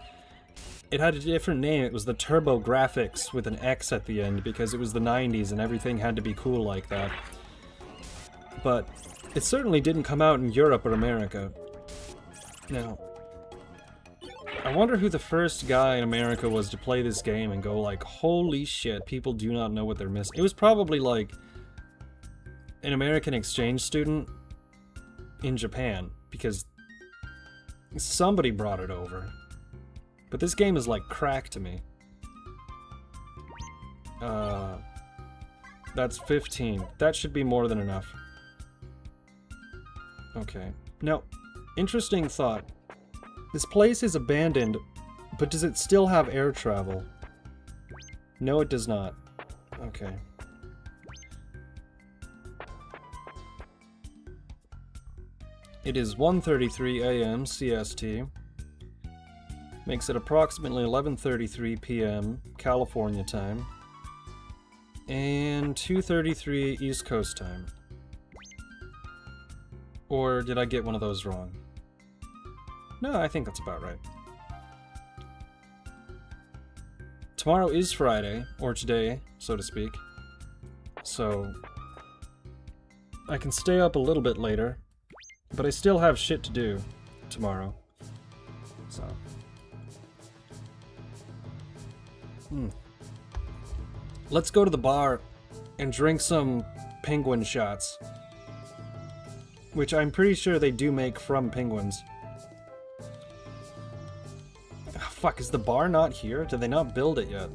It had a different name. It was the Turbo Graphics with an X at the end, because it was the 90s and everything had to be cool like that. But it certainly didn't come out in Europe or America. Now, I wonder who the first guy in America was to play this game and go like, holy shit, people do not know what they're missing. It was probably like an American exchange student in Japan, because somebody brought it over. But this game is like crack to me. That's 15. That should be more than enough. Okay. Now, interesting thought. This place is abandoned, but does it still have air travel? No, it does not. Okay. It is 1:33 a.m. CST. Makes it approximately 11:33 p.m. California time. And 2:33 East Coast time. Or did I get one of those wrong? No, I think that's about right. Tomorrow is Friday, or today, so to speak. So I can stay up a little bit later, but I still have shit to do tomorrow. So. Let's go to the bar and drink some penguin shots. Which I'm pretty sure they do make from penguins. Fuck, is the bar not here? Did they not build it yet?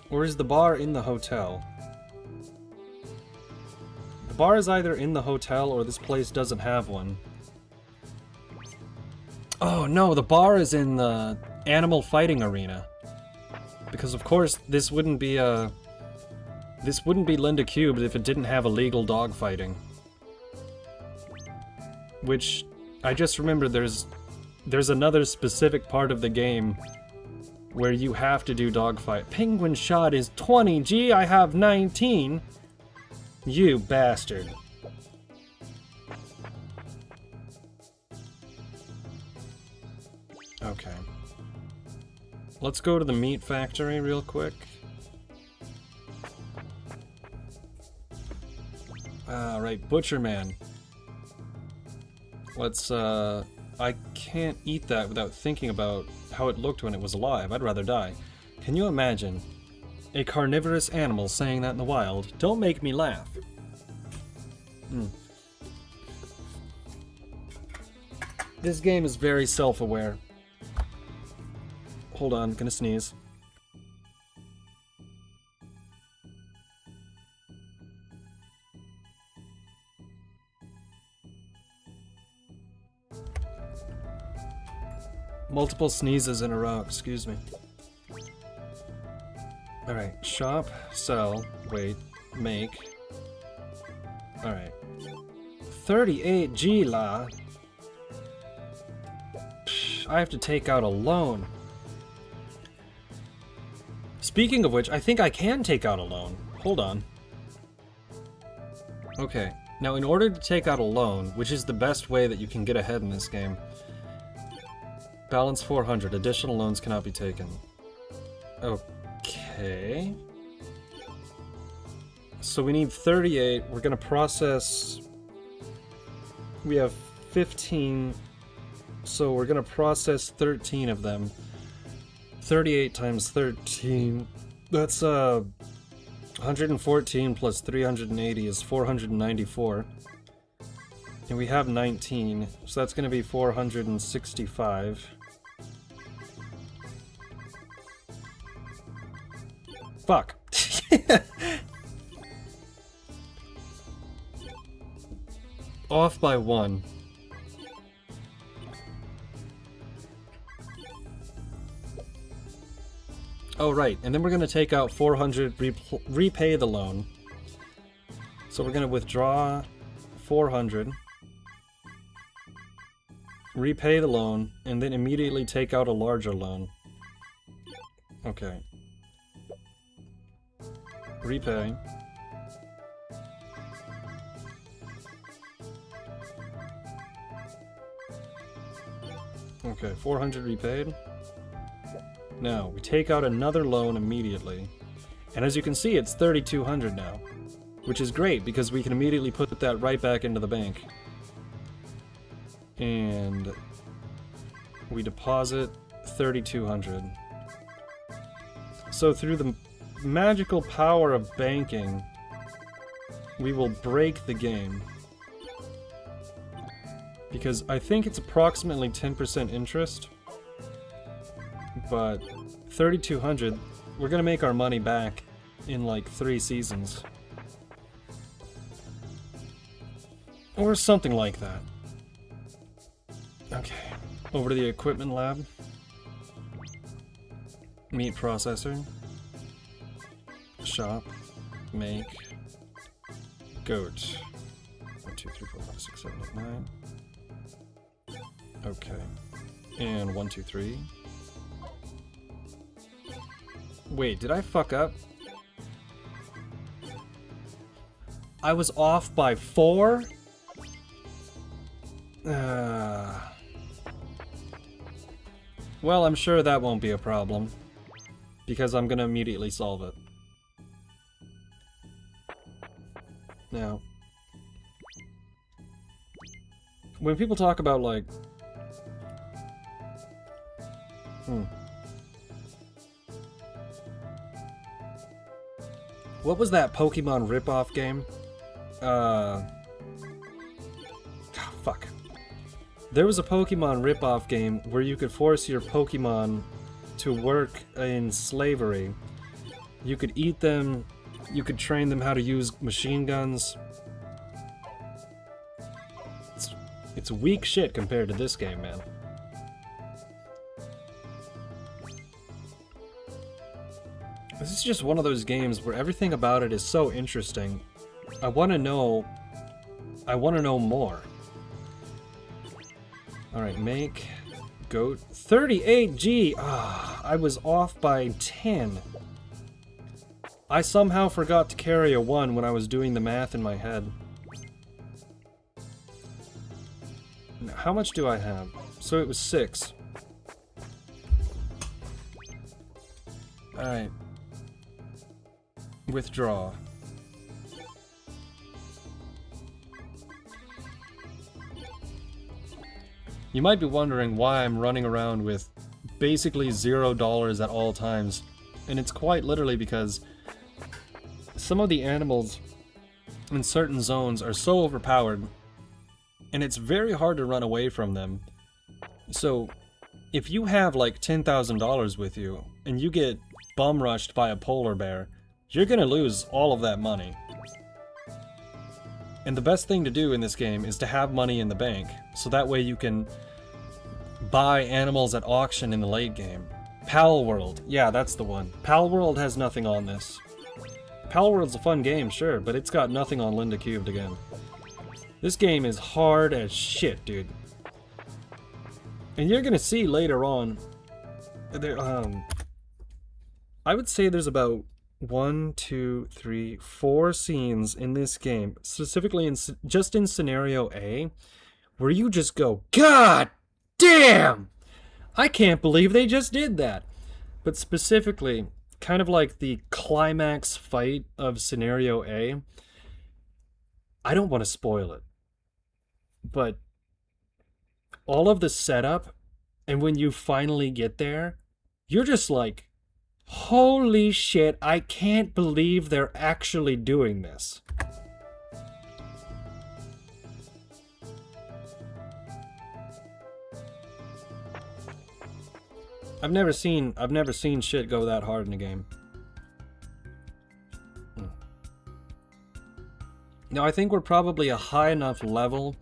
Or is the bar in the hotel? The bar is either in the hotel or this place doesn't have one. Oh no, the bar is in the animal fighting arena. Because of course this wouldn't be Linda Cubed if it didn't have illegal dog fighting. Which I just remember there's another specific part of the game where you have to do dogfight. Penguin shot is 20. Gee, I have 19. You bastard. Okay. Let's go to the meat factory real quick. Alright, Butcher Man. Let's, I can't eat that without thinking about how it looked when it was alive. I'd rather die. Can you imagine a carnivorous animal saying that in the wild? Don't make me laugh. This game is very self-aware. Hold on, gonna sneeze. Multiple sneezes in a row, excuse me. Alright, shop, sell, wait, make. Alright. 38 G la. I have to take out a loan. Speaking of which, I think I can take out a loan. Hold on. Okay, now in order to take out a loan, which is the best way that you can get ahead in this game, balance 400. Additional loans cannot be taken. Okay. So we need 38. We're gonna process... We have 15. So we're gonna process 13 of them. 38 times 13. That's 114 plus 380 is 494. And we have 19. So that's gonna be 465. Fuck. Off by 1. Oh, right. And then we're going to take out 400, repay the loan. So we're going to withdraw 400. Repay the loan, and then immediately take out a larger loan. Okay. Repay. Okay, 400 repaid. Now, we take out another loan immediately. And as you can see, it's 3,200 now. Which is great, because we can immediately put that right back into the bank. And we deposit 3,200. So through the magical power of banking, we will break the game. Because I think it's approximately 10% interest. But 3,200, we're gonna make our money back in like 3 seasons. Or something like that. Okay, over to the equipment lab. Meat processor. Shop. Make. Goat. 1, 2, 3, 4, 5, 6, 7, 8, 9. Okay. And 1, 2, 3. Wait, did I fuck up? I was off by 4? Well, I'm sure that won't be a problem, because I'm gonna immediately solve it. Now, when people talk about, like... What was that Pokemon ripoff game? Fuck. There was a Pokemon ripoff game where you could force your Pokemon to work in slavery. You could eat them, you could train them how to use machine guns. It's weak shit compared to this game, man. This is just one of those games where everything about it is so interesting. I want to know more. Alright, make goat 38G. Ah, I was off by 10. I somehow forgot to carry a 1 when I was doing the math in my head. Now, how much do I have? So it was 6. Alright. Withdraw. You might be wondering why I'm running around with basically $0 at all times, and it's quite literally because some of the animals in certain zones are so overpowered, and it's very hard to run away from them. So, if you have like $10,000 with you, and you get bum rushed by a polar bear, you're gonna lose all of that money. And the best thing to do in this game is to have money in the bank, so that way you can buy animals at auction in the late game. Pal World, yeah, that's the one. Pal World has nothing on this. Pal World's a fun game, sure, but it's got nothing on Linda Cubed again. This game is hard as shit, dude. And you're gonna see later on, there, I would say there's about 1, 2, 3, 4 scenes in this game, specifically just in scenario A, where you just go, God damn! I can't believe they just did that. But specifically, kind of like the climax fight of scenario A, I don't want to spoil it, but all of the setup, and when you finally get there, you're just like, holy shit, I can't believe they're actually doing this. I've never seen shit go that hard in a game. Now I think we're probably a high enough level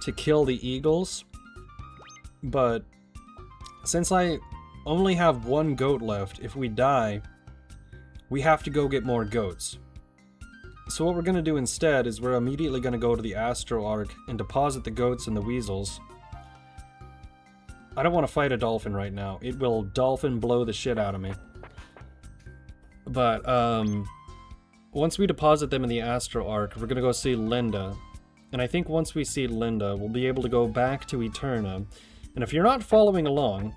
to kill the eagles, but since I only have 1 goat left, if we die, we have to go get more goats. So what we're going to do instead is we're immediately going to go to the Astro Arc and deposit the goats and the weasels. I don't want to fight a dolphin right now. It will dolphin blow the shit out of me. But, once we deposit them in the Astro Arc, we're going to go see Linda. And I think once we see Linda, we'll be able to go back to Eterna. And if you're not following along,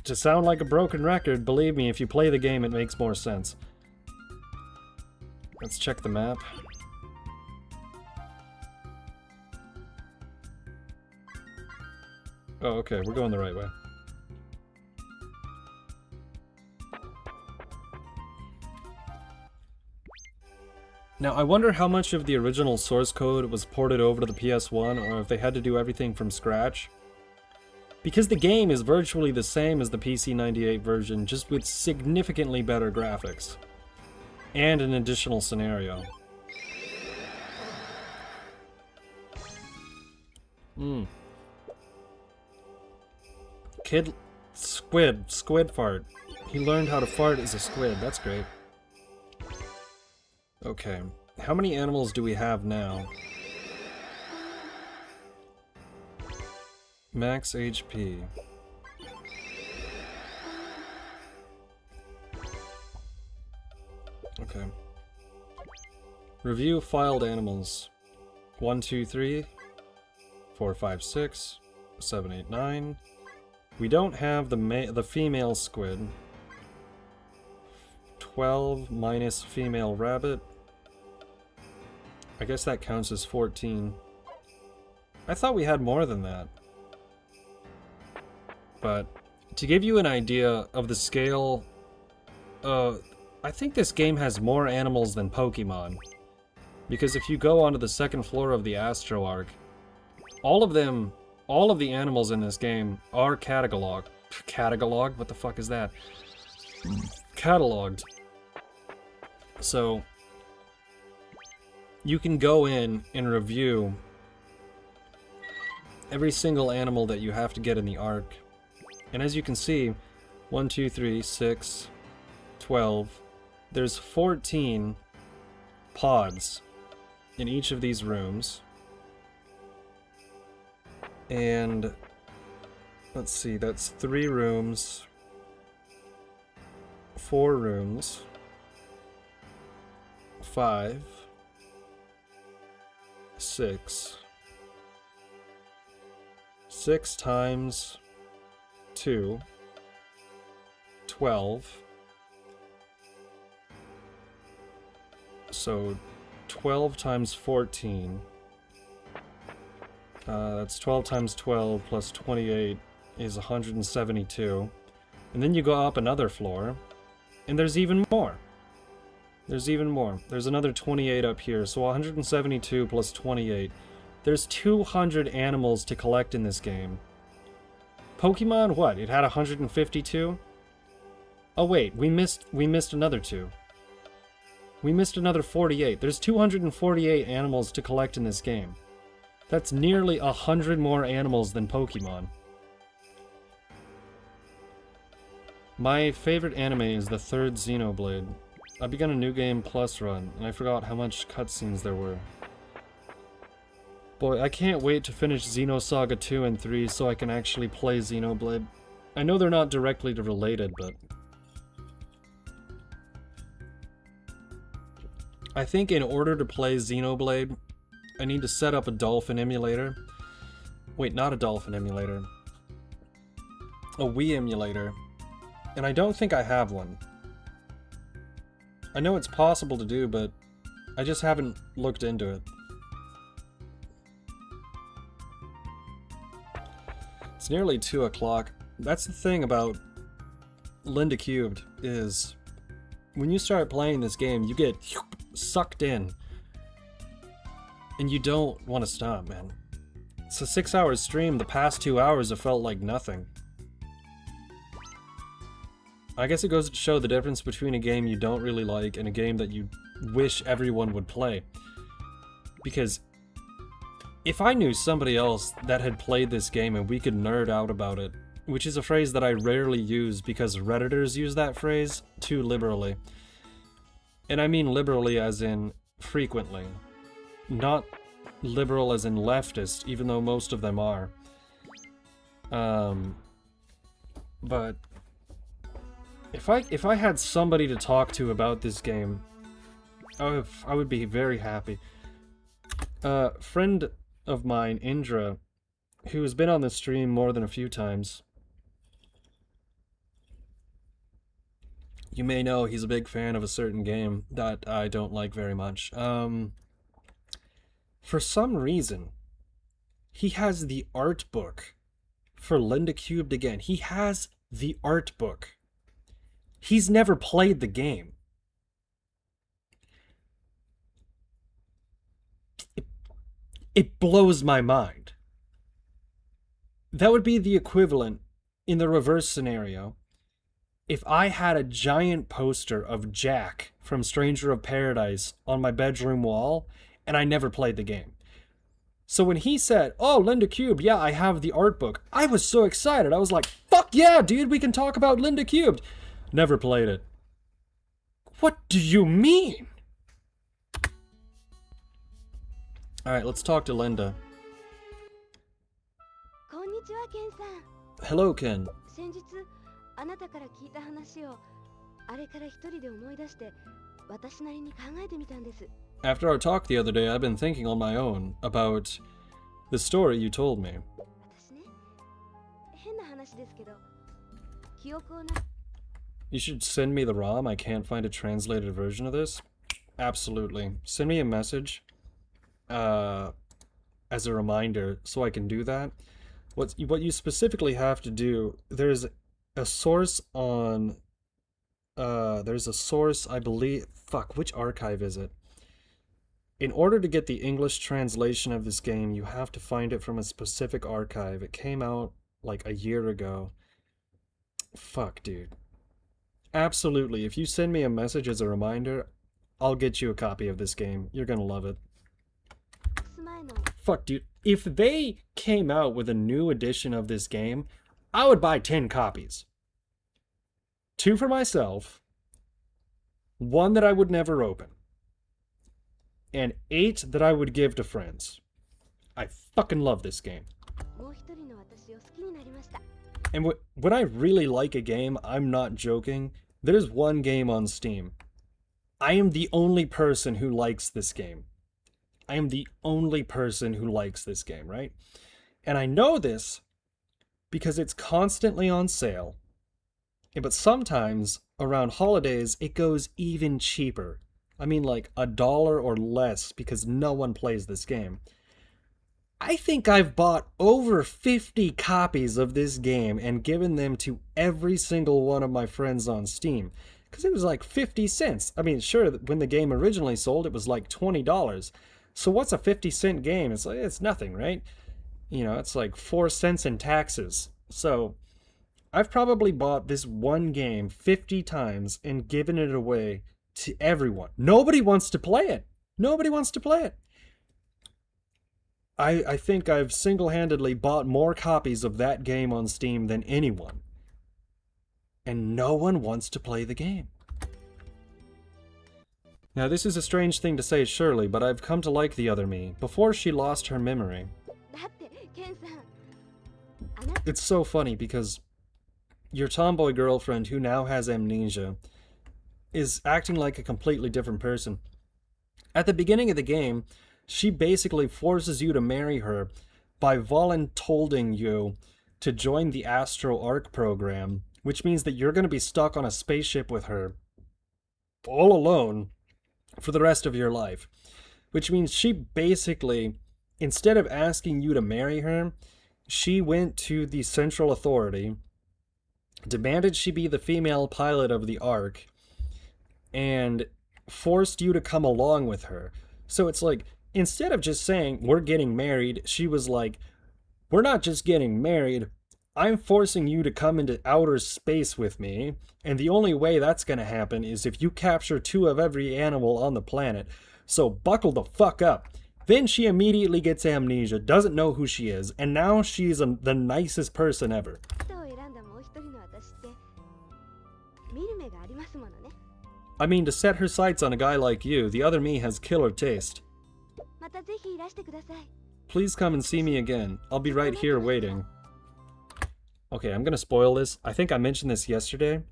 to sound like a broken record, believe me, if you play the game, it makes more sense. Let's check the map. Oh, okay, we're going the right way. Now, I wonder how much of the original source code was ported over to the PS1, or if they had to do everything from scratch. Because the game is virtually the same as the PC98 version, just with significantly better graphics. And an additional scenario. Kid... Squid fart. He learned how to fart as a squid, that's great. Okay, how many animals do we have now? Max HP. Okay. Review filed animals. 1, 2, 3, 4, 5, 6, 7, 8, 9. We don't have the female squid. 12 minus female rabbit. I guess that counts as 14. I thought we had more than that. But to give you an idea of the scale, I think this game has more animals than Pokemon. Because if you go onto the second floor of the Astro Arc, all of the animals in this game are cataloged. Cataloged? What the fuck is that? Cataloged. So, you can go in and review every single animal that you have to get in the Arc. And as you can see, 1, 2, 3, 6, 12, there's 14 pods in each of these rooms. And let's see, that's 3 rooms, 4 rooms, 5, 6, 6 times 2, 12, so 12 times 14, that's 12 times 12 plus 28 is 172, and then you go up another floor, and there's even more. There's even more. There's another 28 up here, so 172 plus 28. There's 200 animals to collect in this game. Pokemon, what? It had 152? Oh wait, we missed another 2. We missed another 48. There's 248 animals to collect in this game. That's nearly 100 more animals than Pokemon. My favorite anime is the 3rd Xenoblade. I begun a New Game Plus run, and I forgot how much cutscenes there were. Boy, I can't wait to finish Xenosaga 2 and 3 so I can actually play Xenoblade. I know they're not directly related, but... I think in order to play Xenoblade, I need to set up a dolphin emulator. Wait, not a dolphin emulator. A Wii emulator. And I don't think I have one. I know it's possible to do, but I just haven't looked into it. It's nearly 2 o'clock. That's the thing about Linda Cubed, is when you start playing this game, you get sucked in. And you don't want to stop, man. It's a 6-hour stream. The past 2 hours have felt like nothing. I guess it goes to show the difference between a game you don't really like and a game that you wish everyone would play. Because if I knew somebody else that had played this game and we could nerd out about it, which is a phrase that I rarely use because Redditors use that phrase too liberally. And I mean liberally as in frequently. Not liberal as in leftist, even though most of them are. But if I had somebody to talk to about this game, I would be very happy. Friend of mine, Indra, who has been on the stream more than a few times. You may know he's a big fan of a certain game that I don't like very much. For some reason, he has the art book for Linda Cubed again. He has the art book. He's never played the game. It blows my mind. That would be the equivalent, in the reverse scenario, if I had a giant poster of Jack from Stranger of Paradise on my bedroom wall, and I never played the game. So when he said, "Oh, Linda Cubed, yeah, I have the art book," I was so excited. I was like, "Fuck yeah, dude, we can talk about Linda Cubed." Never played it. What do you mean? Alright, let's talk to Linda. こんにちは、ケンさん。 Hello, Ken. 先日あなたから聞いた話をあれから一人で思い出して私なりに考えてみたんです。 After our talk the other day, I've been thinking on my own about the story you told me. 私ね、変な話ですけど、記憶をな You should send me the ROM. I can't find a translated version of this. Absolutely. Send me a message as a reminder so I can do that. What you specifically have to do, there's a source on there's a source, I believe, fuck, which archive is it? In order to get the English translation of this game, you have to find it from a specific archive. It came out like a year ago. Fuck, dude. Absolutely. If you send me a message as a reminder, I'll get you a copy of this game. You're gonna love it. 前の Fuck, dude. If they came out with a new edition of this game, I would buy 10 copies. 2 for myself, 1 that I would never open, and 8 that I would give to friends. I fucking love this game. もう一人の私を好きになりました。 And when I really like a game, I'm not joking. There's one game on Steam. I am the only person who likes this game. I am the only person who likes this game, right? And I know this because it's constantly on sale. But sometimes, around holidays, it goes even cheaper. I mean like $1 or less because no one plays this game. I think I've bought over 50 copies of this game and given them to every single one of my friends on Steam. Because it was like 50 cents. I mean, sure, when the game originally sold, it was like $20. So what's a 50-cent game? It's like, it's nothing, right? You know, it's like 4 cents in taxes. So I've probably bought this one game 50 times and given it away to everyone. Nobody wants to play it. Nobody wants to play it. I think I've single-handedly bought more copies of that game on Steam than anyone. And no one wants to play the game. Now this is a strange thing to say surely, but I've come to like the other me, before she lost her memory. だってケンさん、あなた It's so funny because your tomboy girlfriend who now has amnesia is acting like a completely different person. At the beginning of the game, she basically forces you to marry her by voluntolding you to join the Astro Arc program, which means that you're going to be stuck on a spaceship with her all alone for the rest of your life. Which means she basically, instead of asking you to marry her, she went to the Central Authority, demanded she be the female pilot of the Ark, and forced you to come along with her. So it's like, instead of just saying, we're getting married, she was like, we're not just getting married, I'm forcing you to come into outer space with me, and the only way that's gonna happen is if you capture 2 of every animal on the planet. So buckle the fuck up. Then she immediately gets amnesia, doesn't know who she is, and now she's the nicest person ever. を選んだもう一人の私って見る目がありますものね。I mean, to set her sights on a guy like you, the other me has killer taste. またぜひいらしてください。 Please come and see me again. I'll be right here waiting. Okay, I'm gonna spoil this. I think I mentioned this yesterday.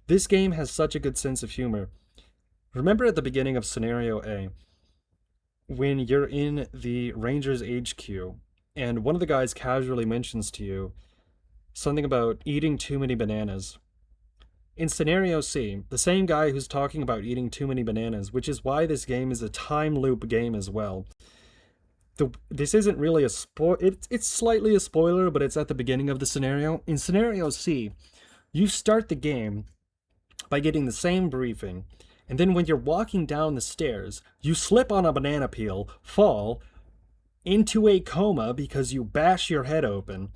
This game has such a good sense of humor. Remember at the beginning of Scenario A, when you're in the Ranger's HQ, and one of the guys casually mentions to you something about eating too many bananas. In Scenario C, the same guy who's talking about eating too many bananas, which is why this game is a time loop game as well. This isn't really a it's slightly a spoiler, but it's at the beginning of the scenario. In Scenario C, you start the game by getting the same briefing, and then when you're walking down the stairs, you slip on a banana peel, fall into a coma because you bash your head open.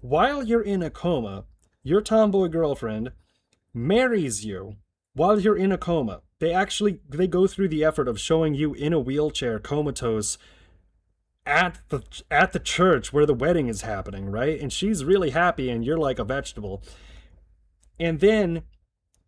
While you're in a coma, your tomboy girlfriend marries you while you're in a coma. They go through the effort of showing you in a wheelchair comatose at the church where the wedding is happening, right? And she's really happy and you're like a vegetable. And then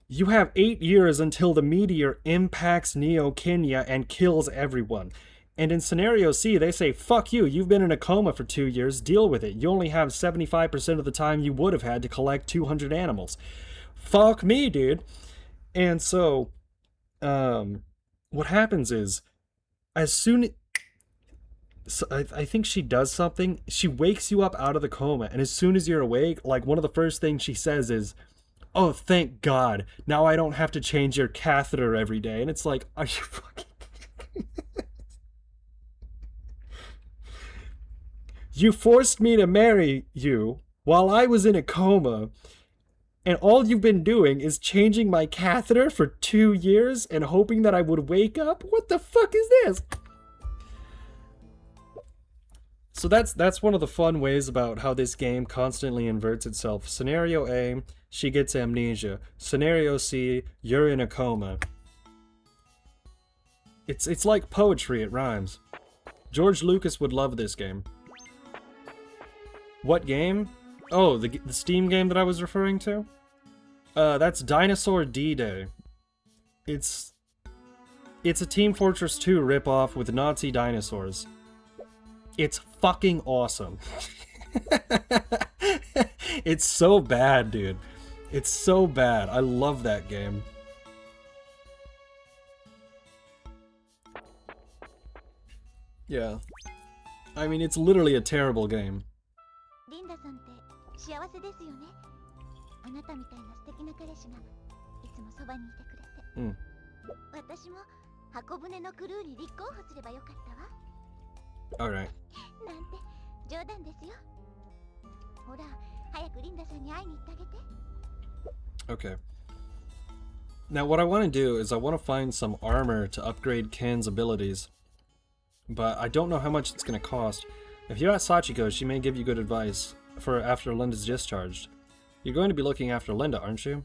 you have 8 years until the meteor impacts Neo Kenya and kills everyone. And in Scenario C, they say, fuck you, you've been in a coma for 2 years, deal with it. You only have 75% of the time you would have had to collect 200 animals. Fuck me, dude. And so, what happens is, as soon... So I think she does something. She wakes you up out of the coma, and as soon as you're awake, like, one of the first things she says is, oh, thank God, now I don't have to change your catheter every day. And it's like, are you fucking... You forced me to marry you while I was in a coma, and all you've been doing is changing my catheter for 2 years and hoping that I would wake up? What the fuck is this? So that's one of the fun ways about how this game constantly inverts itself. Scenario A, she gets amnesia. Scenario C, you're in a coma. It's like poetry, it rhymes. George Lucas would love this game. What game? Oh, the Steam game that I was referring to? That's Dinosaur D-Day. It's a Team Fortress 2 ripoff with Nazi dinosaurs. It's fucking awesome. It's so bad, dude. It's so bad. I love that game. Yeah. I mean, it's literally a terrible game. リンダさんって幸せですよね。あなたみたいな素敵な彼氏がいつもそばにいてくれて。私も箱舟のクルーに立候補すればよかったわ。 Alright. なんて冗談ですよ。ほら、早くリンダさんに会いに行ってあげて。 Okay. Now what I want to do is I want to find some armor to upgrade Ken's abilities. But I don't know how much it's going to cost. If you ask Sachiko, she may give you good advice for after Linda's discharged. You're going to be looking after Linda, aren't you?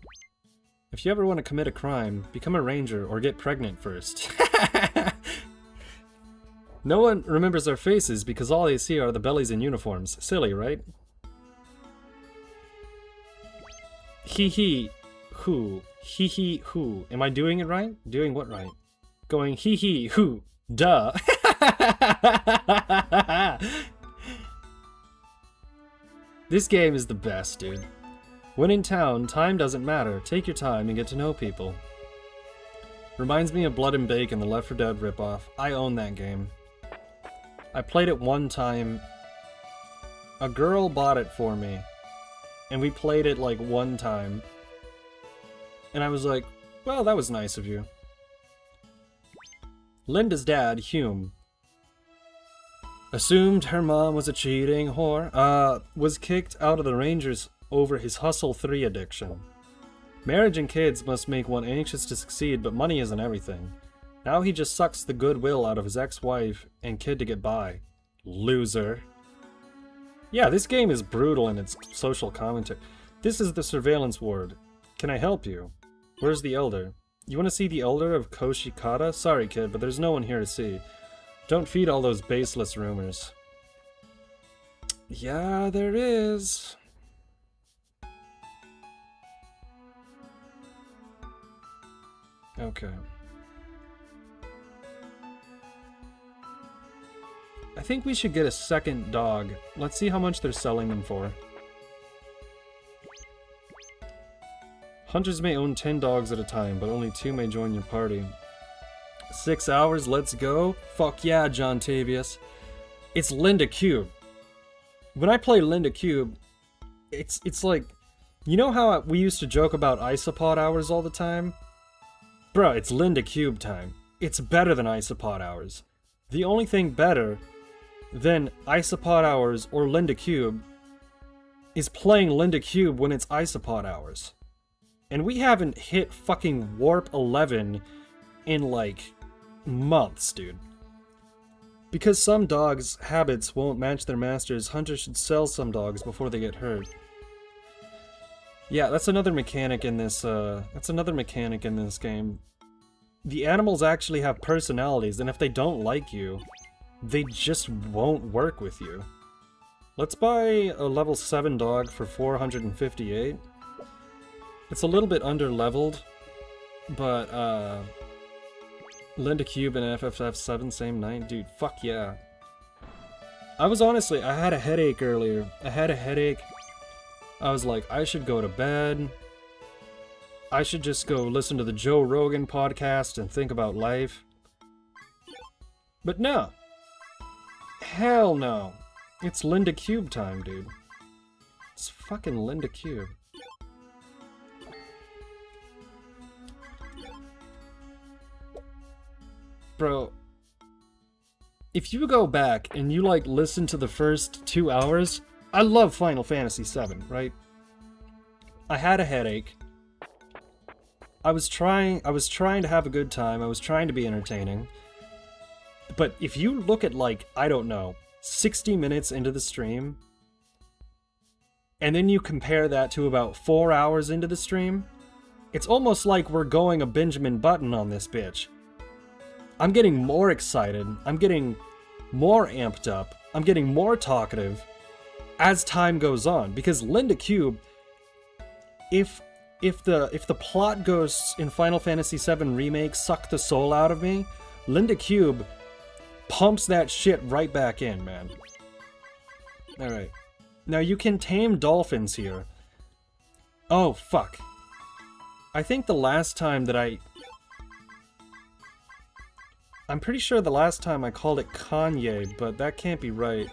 If you ever want to commit a crime, become a ranger or get pregnant first. No one remembers their faces because all they see are the bellies and uniforms. Silly, right? Hee hee hoo. Hee hee hoo. Am I doing it right? Doing what right? Going hee hee hoo. Duh. This game is the best, dude. When in town, time doesn't matter. Take your time and get to know people. Reminds me of Blood and Bacon, the Left 4 Dead ripoff. I own that game. I played it one time. A girl bought it for me. And we played it like one time. And I was like, well, that was nice of you. Linda's dad, Hume, assumed her mom was a cheating whore, was kicked out of the Rangers over his Hustle 3 addiction. Marriage and kids must make one anxious to succeed, but money isn't everything. Now he just sucks the goodwill out of his ex-wife and kid to get by. Loser. Yeah, this game is brutal in its social commentary. This is the surveillance ward. Can I help you? Where's the elder? You want to see the elder of Koshikata? Sorry, kid, but there's no one here to see. Don't feed all those baseless rumors. Yeah, there is. Okay. I think we should get a second dog. Let's see how much they're selling them for. Hunters may own 10 dogs at a time, but only 2 may join your party. 6 hours, let's go. Fuck yeah, John Tavius. It's Linda Cube. When I play Linda Cube, it's like, you know how we used to joke about Isopod hours all the time? Bruh, it's Linda Cube time. It's better than Isopod hours. The only thing better than Isopod hours or Linda Cube is playing Linda Cube when it's Isopod hours. And we haven't hit fucking Warp 11 in like months, dude. Because some dogs' habits won't match their masters, hunters should sell some dogs before they get hurt. Yeah, that's another mechanic in this, game. The animals actually have personalities, and if they don't like you, they just won't work with you. Let's buy a level 7 dog for 458. It's a little bit under-leveled, but, Linda Cube and FFF7 same night? Dude, fuck yeah. I had a headache earlier. I was like, I should go to bed. I should just go listen to the Joe Rogan podcast and think about life. But no. Hell no. It's Linda Cube time, dude. It's fucking Linda Cube. Bro, if you go back and you like listen to the first 2 hours, I love Final Fantasy VII, right? I had a headache. I was trying to have a good time. I was trying to be entertaining. But if you look at like, I don't know, 60 minutes into the stream, and then you compare that to about 4 hours into the stream, it's almost like we're going a Benjamin Button on this bitch. I'm getting more excited, I'm getting more amped up, I'm getting more talkative as time goes on, because Linda Cube, if the plot goes in Final Fantasy VII Remake suck the soul out of me, Linda Cube pumps that shit right back in, man. Alright. Now you can tame dolphins here. Oh, fuck. I think the last time that I'm pretty sure the last time I called it Kanye, but that can't be right.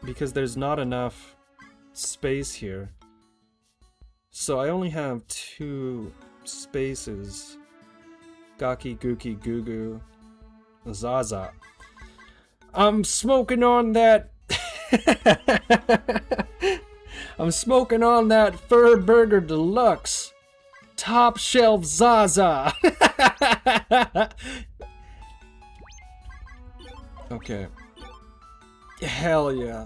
Because there's not enough space here. So I only have 2 spaces. Gaki, Gookie, Goo Goo, Zaza. I'm smoking on that... I'm smoking on that Fur Burger Deluxe. Top shelf Zaza. Okay. Hell yeah.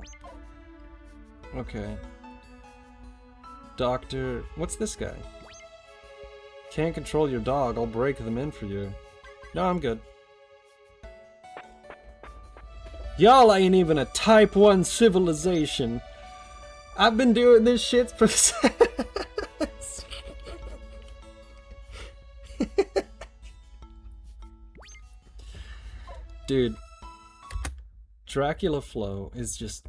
Okay. Doctor... What's this guy? Can't control your dog, I'll break them in for you. No, I'm good. Y'all ain't even a Type 1 civilization. I've been doing this shit for... Dude. Dracula Flow is just...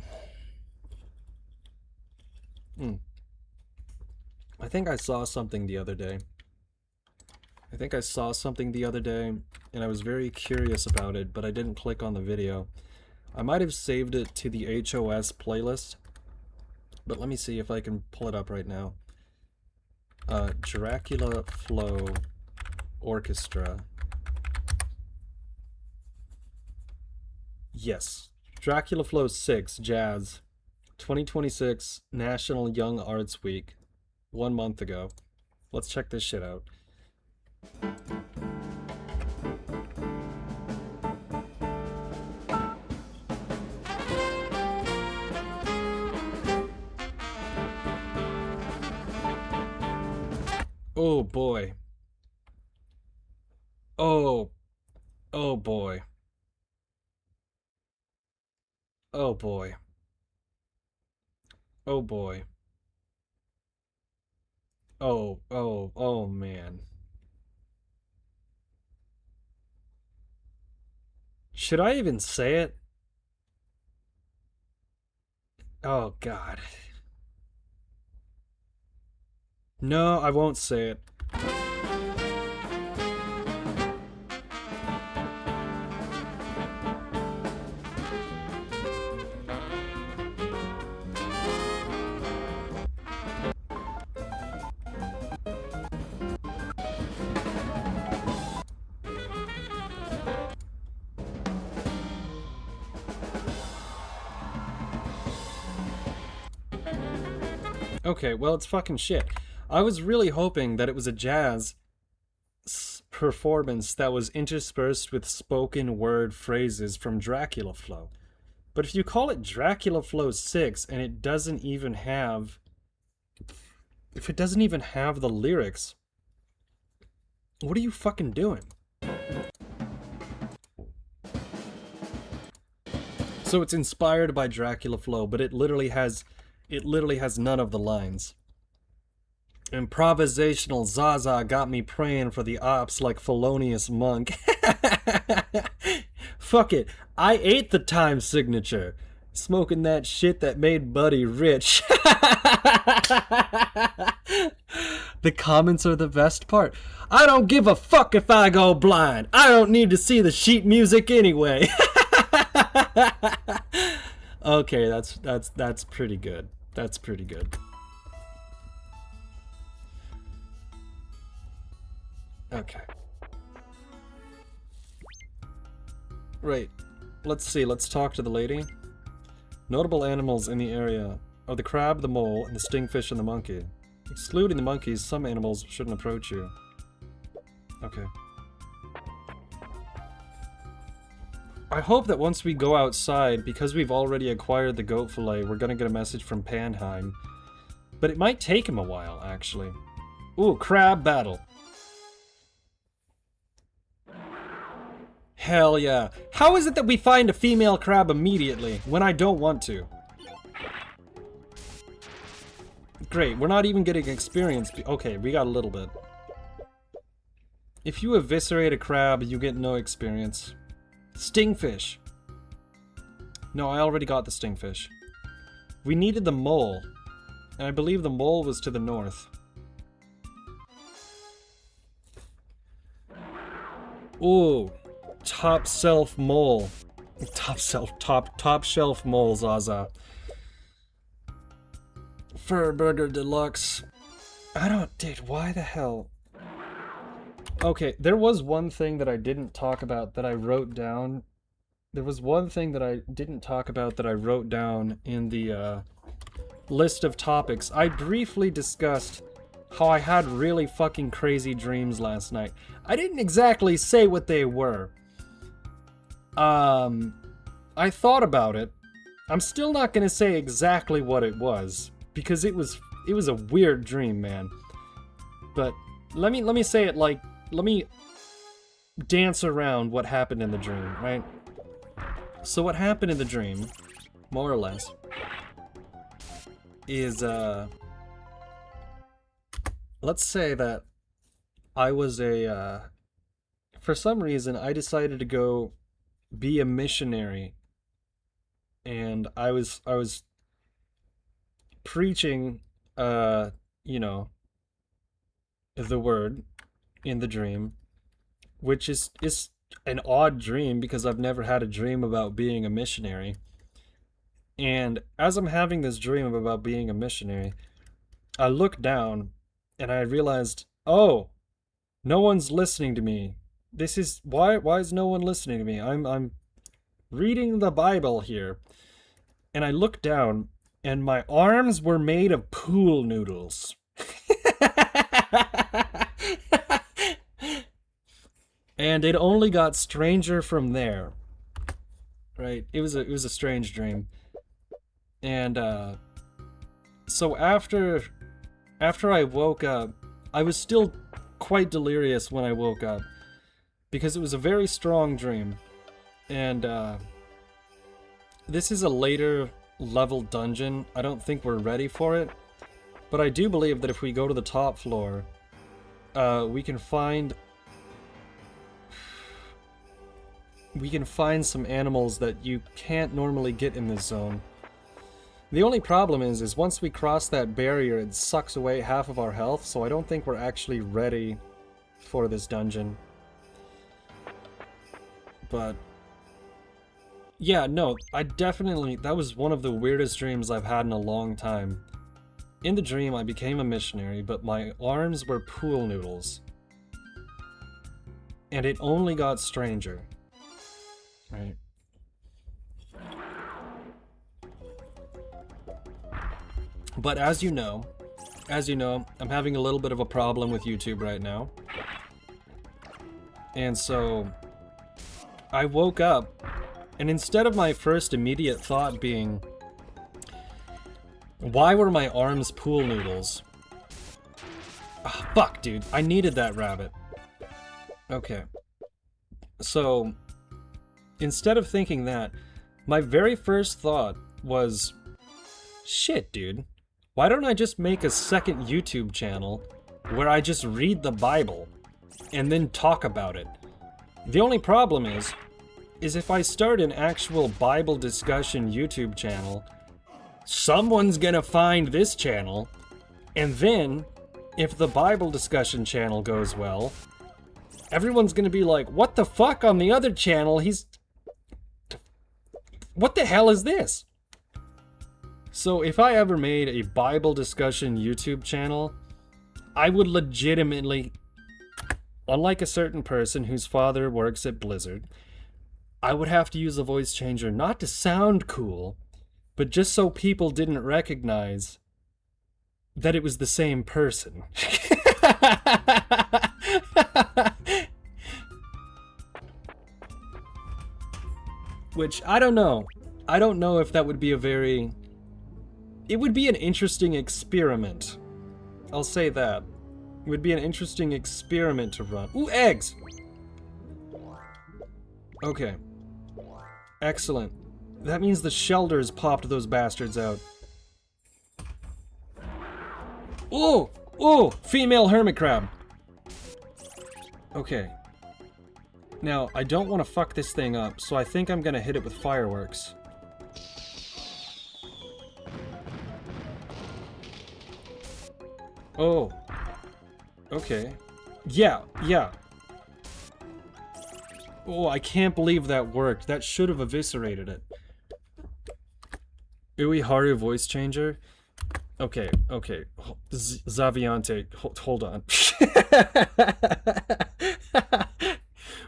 I think I saw something the other day. And I was very curious about it, but I didn't click on the video. I might have saved it to the HOS playlist, but let me see if I can pull it up right now. Dracula Flow Orchestra. Yes. Dracula Flow 6, Jazz. 2026 National Young Arts Week. 1 month ago. Let's check this shit out. Oh boy. Oh boy. Oh boy. Oh boy. Oh man. Should I even say it? Oh, God. No, I won't say it. Okay, well, it's fucking shit. I was really hoping that it was a jazz performance that was interspersed with spoken word phrases from Dracula Flow. But if you call it Dracula Flow 6 and it doesn't even have... If it doesn't even have the lyrics, what are you fucking doing? So it's inspired by Dracula Flow, but it literally has none of the lines. Improvisational Zaza got me praying for the ops like felonious monk. Fuck it, I ate the time signature. Smoking that shit that made Buddy rich. The comments are the best part. I don't give a fuck if I go blind. I don't need to see the sheet music anyway. Okay, that's pretty good. That's pretty good. Okay. Right. Let's see, let's talk to the lady. Notable animals in the area are the crab, the mole, and the stingfish and the monkey. Excluding the monkeys, some animals shouldn't approach you. Okay. I hope that once we go outside, because we've already acquired the goat fillet, we're gonna get a message from Panheim. But it might take him a while, actually. Ooh, crab battle. Hell yeah. How is it that we find a female crab immediately, when I don't want to? Great, we're not even getting experience. Okay, we got a little bit. If you eviscerate a crab, you get no experience. Stingfish. No, I already got the stingfish. We needed the mole, and I believe the mole was to the north. Ooh, top shelf mole. Top shelf mole, Zaza. Fur Burger Deluxe. Dude, why the hell? Okay, there was one thing that I didn't talk about that I wrote down. There was one thing that I didn't talk about that I wrote down in the list of topics. I briefly discussed how I had really fucking crazy dreams last night. I didn't exactly say what they were. I thought about it. I'm still not gonna say exactly what it was, because it was a weird dream, man. But let me say it like, let me dance around what happened in the dream, right? So what happened in the dream, more or less, is, let's say that I was for some reason, I decided to go be a missionary, and I was preaching, you know, the word in the dream, which is an odd dream because I've never had a dream about being a missionary. And as I'm having this dream about being a missionary, I look down and I realized, oh, no one's listening to me. This is why is no one listening to me? I'm reading the Bible here. And I look down and my arms were made of pool noodles. And it only got stranger from there. Right? It was a strange dream. And so after I woke up, I was still quite delirious when I woke up, because it was a very strong dream. And this is a later level dungeon. I don't think we're ready for it, but I do believe that if we go to the top floor, we can find we can find some animals that you can't normally get in this zone. The only problem is once we cross that barrier, it sucks away half of our health, so I don't think we're actually ready for this dungeon. But yeah, no, that was one of the weirdest dreams I've had in a long time. In the dream, I became a missionary, but my arms were pool noodles. And it only got stranger. Right. But as you know, I'm having a little bit of a problem with YouTube right now. And so I woke up, and instead of my first immediate thought being, why were my arms pool noodles? Ah, fuck, dude. I needed that rabbit. Okay. So, instead of thinking that, my very first thought was, shit, dude. Why don't I just make a second YouTube channel where I just read the Bible and then talk about it? The only problem is if I start an actual Bible discussion YouTube channel, someone's gonna find this channel, and then, if the Bible discussion channel goes well, everyone's gonna be like, what the fuck on the other channel? What the hell is this? So if I ever made a Bible discussion YouTube channel, I would legitimately, unlike a certain person whose father works at Blizzard, I would have to use a voice changer not to sound cool, but just so people didn't recognize that it was the same person. Which, I don't know. I don't know if that would be it would be an interesting experiment. I'll say that. It would be an interesting experiment to run. Ooh, eggs! Okay. Excellent. That means the Shelders popped those bastards out. Ooh! Ooh! Female hermit crab! Okay. Now, I don't want to fuck this thing up, so I think I'm gonna hit it with fireworks. Oh. Okay. Yeah, yeah. Oh, I can't believe that worked. That should have eviscerated it. Uiharu voice changer? Okay, okay. Zaviante, hold on.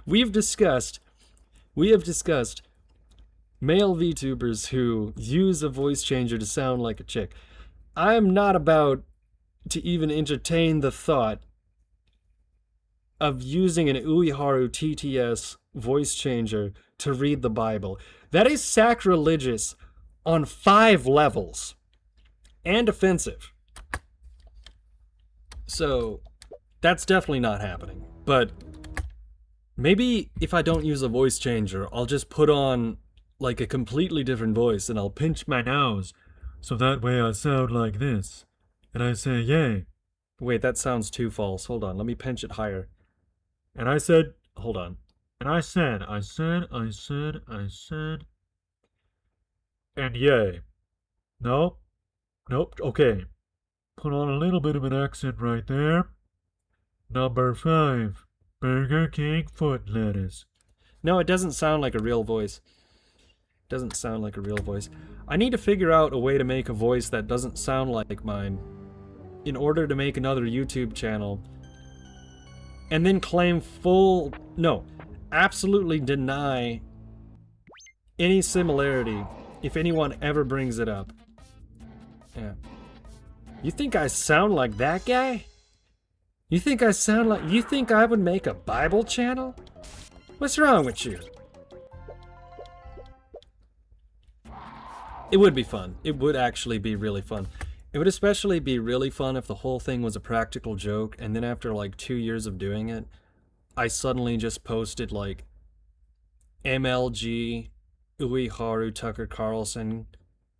We have discussed male VTubers who use a voice changer to sound like a chick. I am not about to even entertain the thought of using an Uiharu TTS voice changer to read the Bible. That is sacrilegious on 5 levels. And offensive. So, that's definitely not happening. But maybe if I don't use a voice changer, I'll just put on like a completely different voice and I'll pinch my nose so that way I sound like this. And I say, yay. Wait, that sounds too false. Hold on, let me pinch it higher. And I said, hold on. And I said, and yay. Nope. Nope, okay. Put on a little bit of an accent right there. Number 5. Burger King foot lettuce. No, it doesn't sound like a real voice. It doesn't sound like a real voice. I need to figure out a way to make a voice that doesn't sound like mine in order to make another YouTube channel and then claim absolutely deny any similarity if anyone ever brings it up. Yeah. You think I sound like that guy? You think I would make a Bible channel? What's wrong with you? It would be fun. It would actually be really fun. It would especially be really fun if the whole thing was a practical joke, and then after like 2 years of doing it, I suddenly just posted like MLG, Uiharu Tucker Carlson,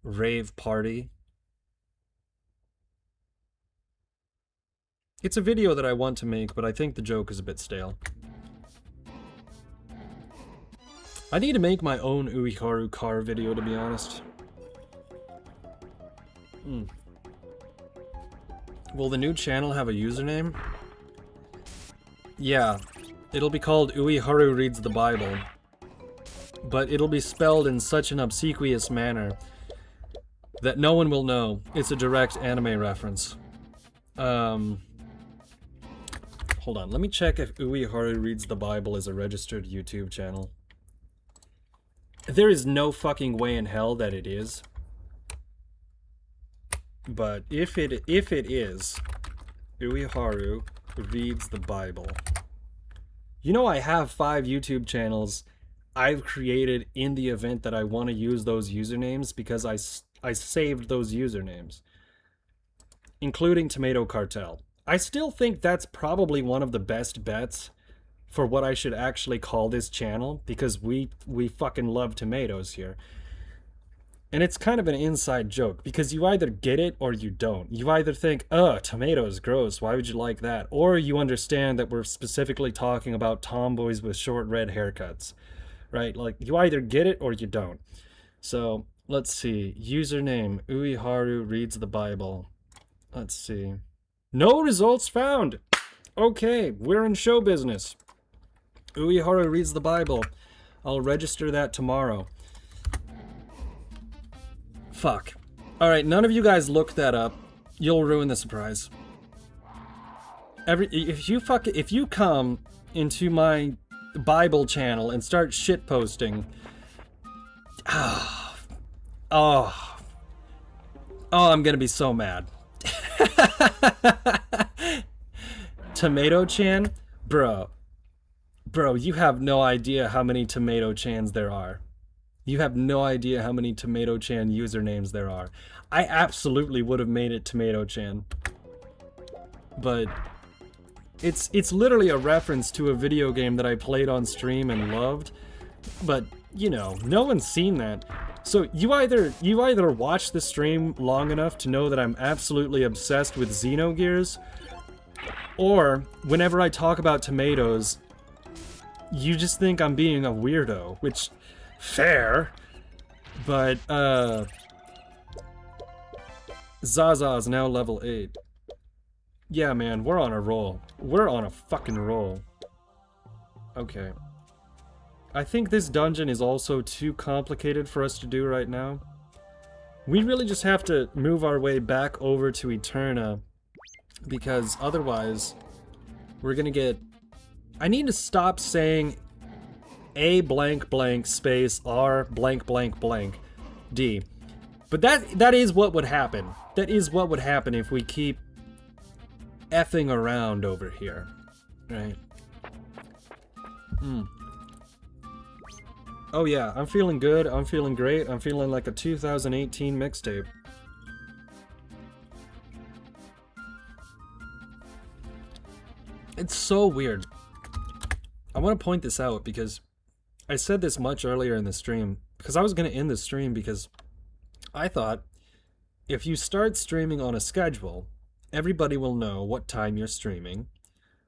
rave party. It's a video that I want to make, but I think the joke is a bit stale. I need to make my own Uiharu car video, to be honest. Will the new channel have a username? Yeah, it'll be called Uiharu Reads the Bible. But it'll be spelled in such an obsequious manner that no one will know it's a direct anime reference. Hold on, let me check if Uiharu Reads the Bible is a registered YouTube channel. There is no fucking way in hell that it is. But if it is, Uiharu Reads the Bible. You know, I have 5 YouTube channels I've created in the event that I want to use those usernames because I saved those usernames, including Tomato Cartel. I still think that's probably one of the best bets for what I should actually call this channel, because we fucking love tomatoes here. And it's kind of an inside joke, because you either get it or you don't. You either think, ugh, tomatoes, gross, why would you like that? Or you understand that we're specifically talking about tomboys with short red haircuts, right? Like, you either get it or you don't. So, let's see. Username, Uiharu Reads the Bible. Let's see. No results found! Okay, we're in show business. Uiharu Reads the Bible. I'll register that tomorrow. Fuck. Alright, none of you guys look that up. You'll ruin the surprise. If you come into my Bible channel and start shitposting, I'm gonna be so mad. Tomato Chan? Bro, you have no idea how many Tomato Chans there are. You have no idea how many Tomato Chan usernames there are. I absolutely would have made it Tomato Chan. But it's literally a reference to a video game that I played on stream and loved. But, you know, no one's seen that. So you either watch the stream long enough to know that I'm absolutely obsessed with Xenogears, or whenever I talk about tomatoes, you just think I'm being a weirdo, which, fair, but, Zaza is now level 8. Yeah, man, we're on a roll. We're on a fucking roll. Okay. I think this dungeon is also too complicated for us to do right now. We really just have to move our way back over to Eterna, because otherwise we're gonna get... I need to stop saying A blank blank space R blank blank blank D. But that is what would happen. That is what would happen if we keep effing around over here. Right? Oh yeah, I'm feeling good, I'm feeling great, I'm feeling like a 2018 mixtape. It's so weird. I want to point this out because I said this much earlier in the stream, because I was going to end the stream because I thought if you start streaming on a schedule, everybody will know what time you're streaming,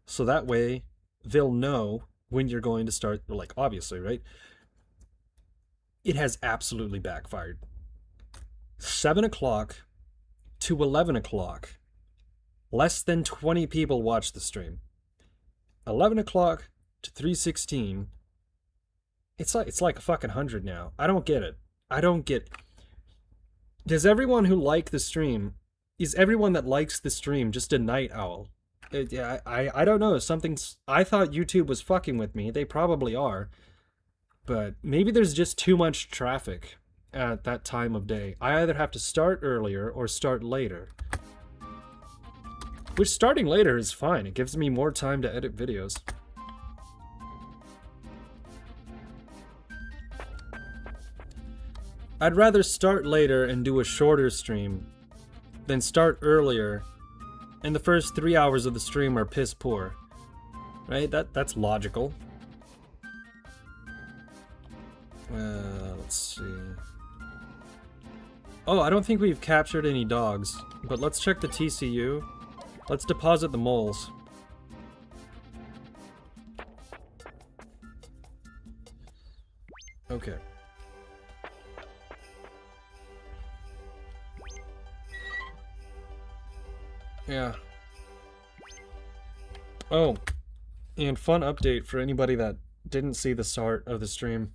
so that way they'll know when you're going to start, like, obviously, right? It has absolutely backfired. 7 o'clock to 11 o'clock, less than 20 people watch the stream. 11 o'clock to 3:16, it's like a fucking 100 now. I don't get it. I don't get... Does everyone who liked the stream, is everyone that likes the stream just a night owl? I don't know, something's... I thought YouTube was fucking with me, they probably are. But maybe there's just too much traffic at that time of day. I either have to start earlier or start later. Which, starting later is fine, it gives me more time to edit videos. I'd rather start later and do a shorter stream than start earlier and the first 3 hours of the stream are piss poor. Right? That's logical. Let's see. Oh, I don't think we've captured any dogs, but let's check the TCU. Let's deposit the moles. Okay. Yeah. Oh, and fun update for anybody that didn't see the start of the stream.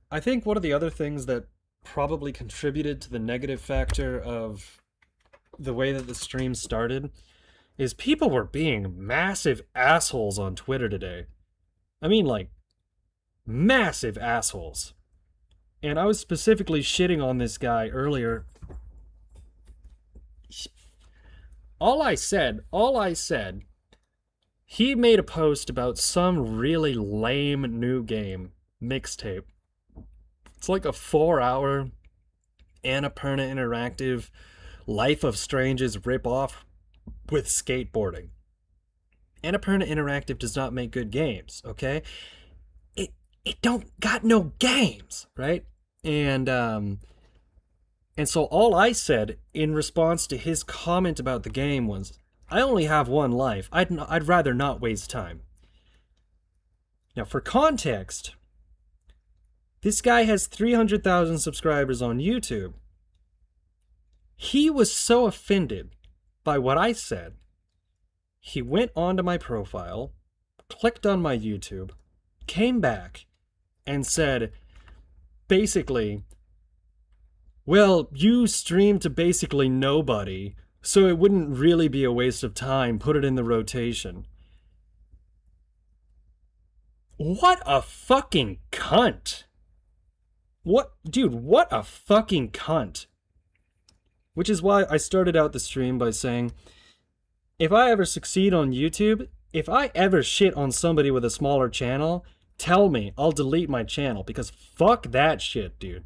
I think one of the other things that probably contributed to the negative factor of the way that the stream started is people were being massive assholes on Twitter today. I mean, like, massive assholes. And I was specifically shitting on this guy earlier. All I said, he made a post about some really lame new game, mixtape. It's like a 4-hour Annapurna Interactive Life of Strange's ripoff with skateboarding. Annapurna Interactive does not make good games, okay? It don't got no games, right? And so all I said in response to his comment about the game was, I only have one life. I'd rather not waste time. Now, for context, this guy has 300,000 subscribers on YouTube. He was so offended by what I said, he went onto my profile, clicked on my YouTube, came back, and said, basically, well, you stream to basically nobody, so it wouldn't really be a waste of time. Put it in the rotation. What a fucking cunt. What, dude, what a fucking cunt. Which is why I started out the stream by saying, if I ever succeed on YouTube, if I ever shit on somebody with a smaller channel, tell me, I'll delete my channel, because fuck that shit, dude.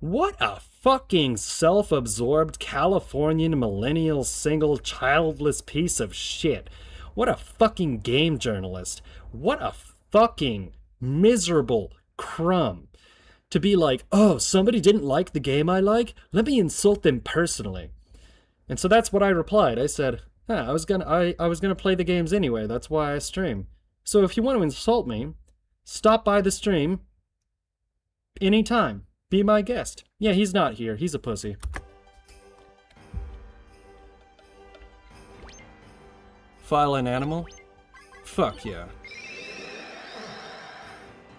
What a fucking self-absorbed Californian millennial single childless piece of shit. What a fucking game journalist. What a fucking miserable crumb. To be like, oh, somebody didn't like the game I like? Let me insult them personally. And so that's what I replied. I said, I was gonna play the games anyway, that's why I stream. So if you want to insult me, stop by the stream anytime. Be my guest. Yeah, he's not here. He's a pussy. File an animal? Fuck yeah.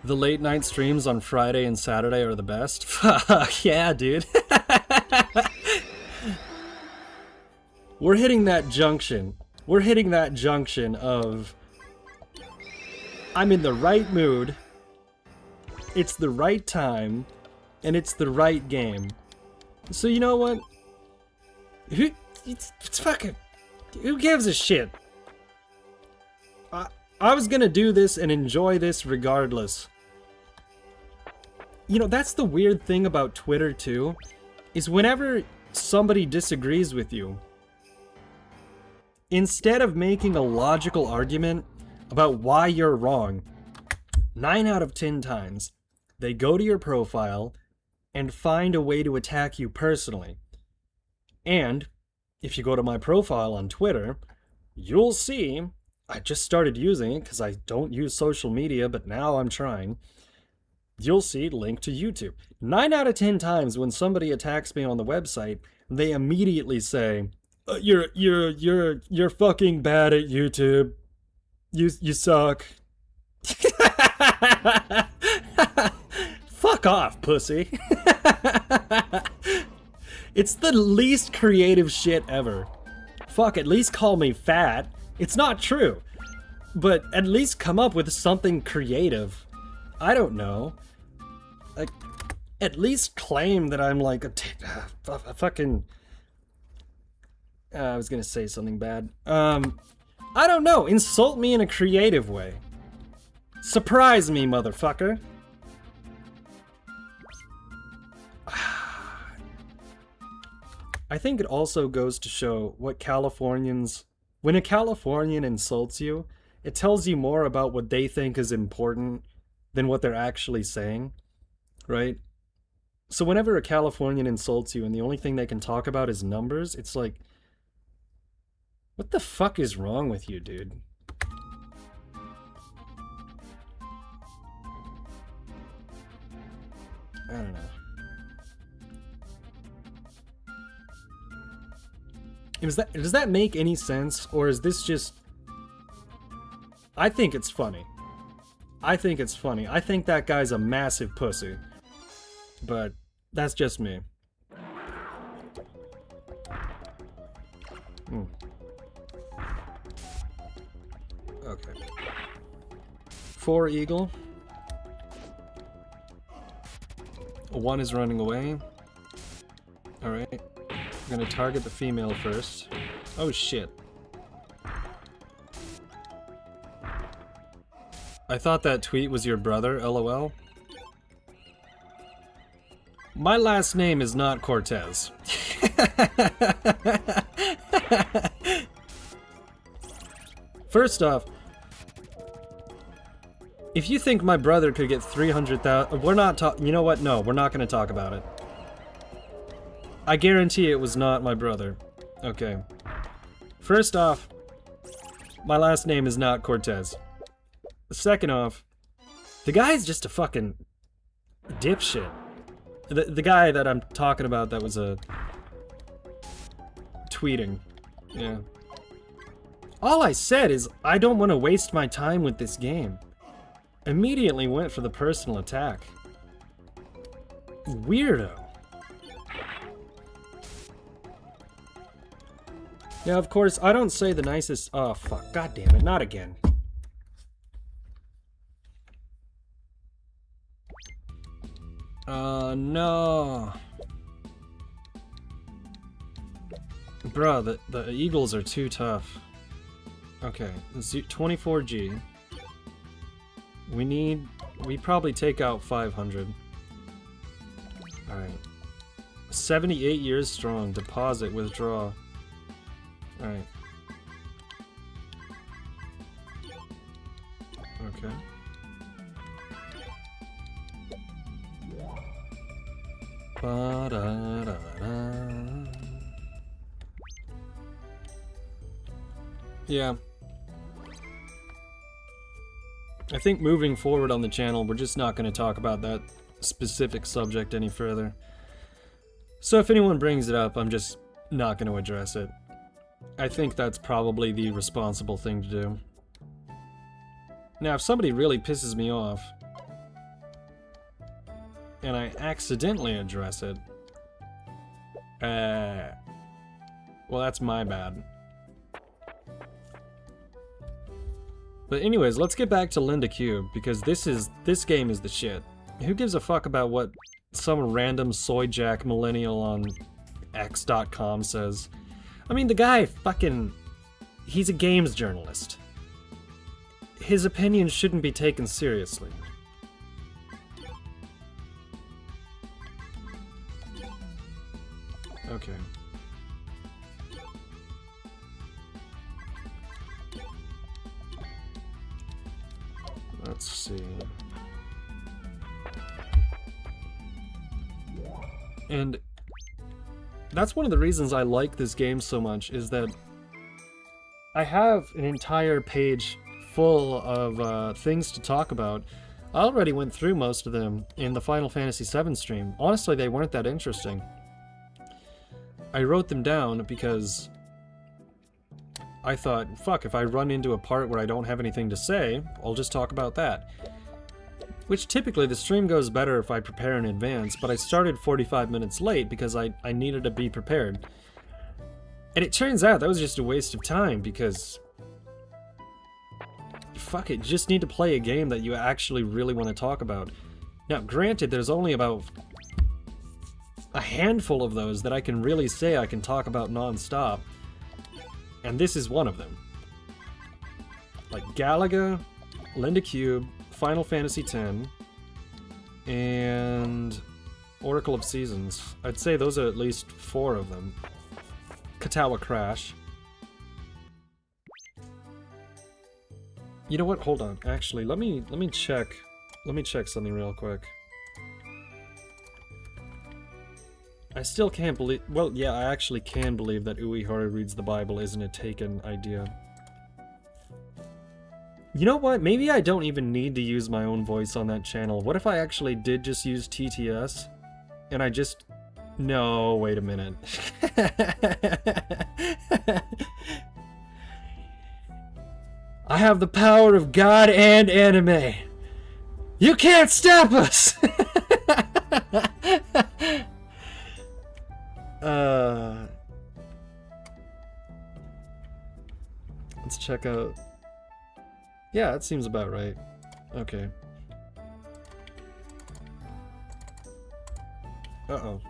The late night streams on Friday and Saturday are the best? Fuck yeah, dude. We're hitting that junction. We're hitting that junction of I'm in the right mood, it's the right time, and it's the right game. So you know what? It's fucking... Who gives a shit? I was gonna do this and enjoy this regardless. You know, that's the weird thing about Twitter too, is whenever somebody disagrees with you, instead of making a logical argument about why you're wrong, 9 out of 10 times, they go to your profile and find a way to attack you personally. And if you go to my profile on Twitter, you'll see, I just started using it because I don't use social media, but now I'm trying. You'll see link to YouTube. 9 out of 10 times when somebody attacks me on the website, they immediately say, you're fucking bad at YouTube. You suck. Fuck off, pussy. It's the least creative shit ever. Fuck, at least call me fat. It's not true. But at least come up with something creative. I don't know. Like, at least claim that I'm like a fucking... I was gonna say something bad. I don't know. Insult me in a creative way. Surprise me, motherfucker. I think it also goes to show what Californians... When a Californian insults you, it tells you more about what they think is important than what they're actually saying, right? So whenever a Californian insults you and the only thing they can talk about is numbers, it's like... What the fuck is wrong with you, dude? I don't know. Does that make any sense, or is this just... I think it's funny. I think it's funny. I think that guy's a massive pussy. But that's just me. Okay. 4 eagle. 1 is running away. Alright. We're gonna target the female first. Oh shit. I thought that tweet was your brother, lol. My last name is not Cortez. First off, if you think my brother could get 300,000, we're not you know what? No, we're not going to talk about it. I guarantee it was not my brother. Okay. First off, my last name is not Cortez. Second off, the guy's just a fucking dipshit. The guy that I'm talking about that was tweeting. Yeah. All I said is, I don't want to waste my time with this game. Immediately went for the personal attack. Weirdo. Yeah, of course, I don't say the nicest... Oh, fuck. God damn it. Not again. No. Bruh, the Eagles are too tough. Okay, 24G. We probably take out 500. Alright. 78 years strong. Deposit, withdraw. Alright. Okay. Ba-da-da-da. Yeah. I think moving forward on the channel, we're just not going to talk about that specific subject any further. So if anyone brings it up, I'm just not going to address it. I think that's probably the responsible thing to do. Now, if somebody really pisses me off, and I accidentally address it, well, that's my bad. But anyways, let's get back to Linda Cube, because this game is the shit. Who gives a fuck about what some random soy jack millennial on X.com says? I mean, the guy fucking... he's a games journalist. His opinions shouldn't be taken seriously. Okay. Let's see. And that's one of the reasons I like this game so much, is that I have an entire page full of things to talk about. I already went through most of them in the Final Fantasy VII stream. Honestly, they weren't that interesting. I wrote them down because I thought, fuck, if I run into a part where I don't have anything to say, I'll just talk about that. Which typically the stream goes better if I prepare in advance, but I started 45 minutes late because I needed to be prepared. And it turns out that was just a waste of time because... fuck it, you just need to play a game that you actually really want to talk about. Now, granted, there's only about a handful of those that I can really say I can talk about non-stop. And this is one of them. Like Galaga, Linda Cube, Final Fantasy X, and Oracle of Seasons. I'd say those are at least 4 of them. Katawa Crash. You know what? Hold on. Actually, let me check. Let me check something real quick. I still can't believe... well, yeah, I actually can believe that Uehara reads the Bible isn't a taken idea. You know what? Maybe I don't even need to use my own voice on that channel. What if I actually did just use TTS? And I just... No, wait a minute. I have the power of God and anime. You can't stop us! Let's check out... Yeah, that seems about right. Okay. Uh-oh.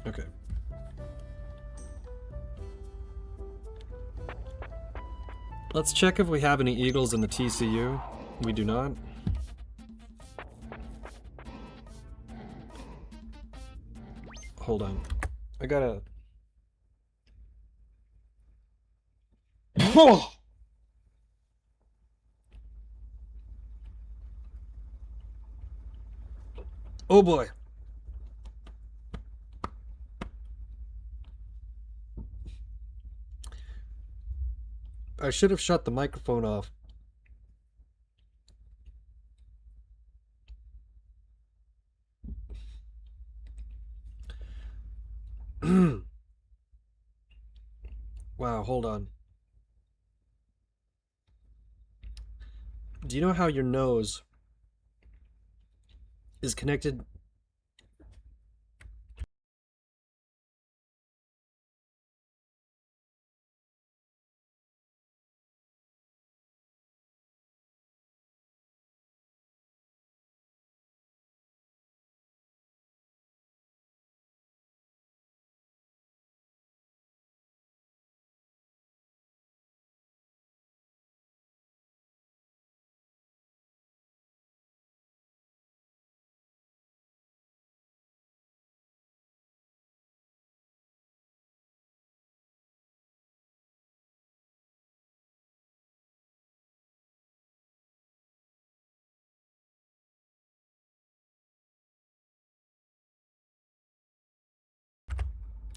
Okay. Let's check if we have any eagles in the TCU. We do not. Hold on. I gotta... Oh boy. I should have shut the microphone off. Wow, hold on. Do you know how your nose is connected?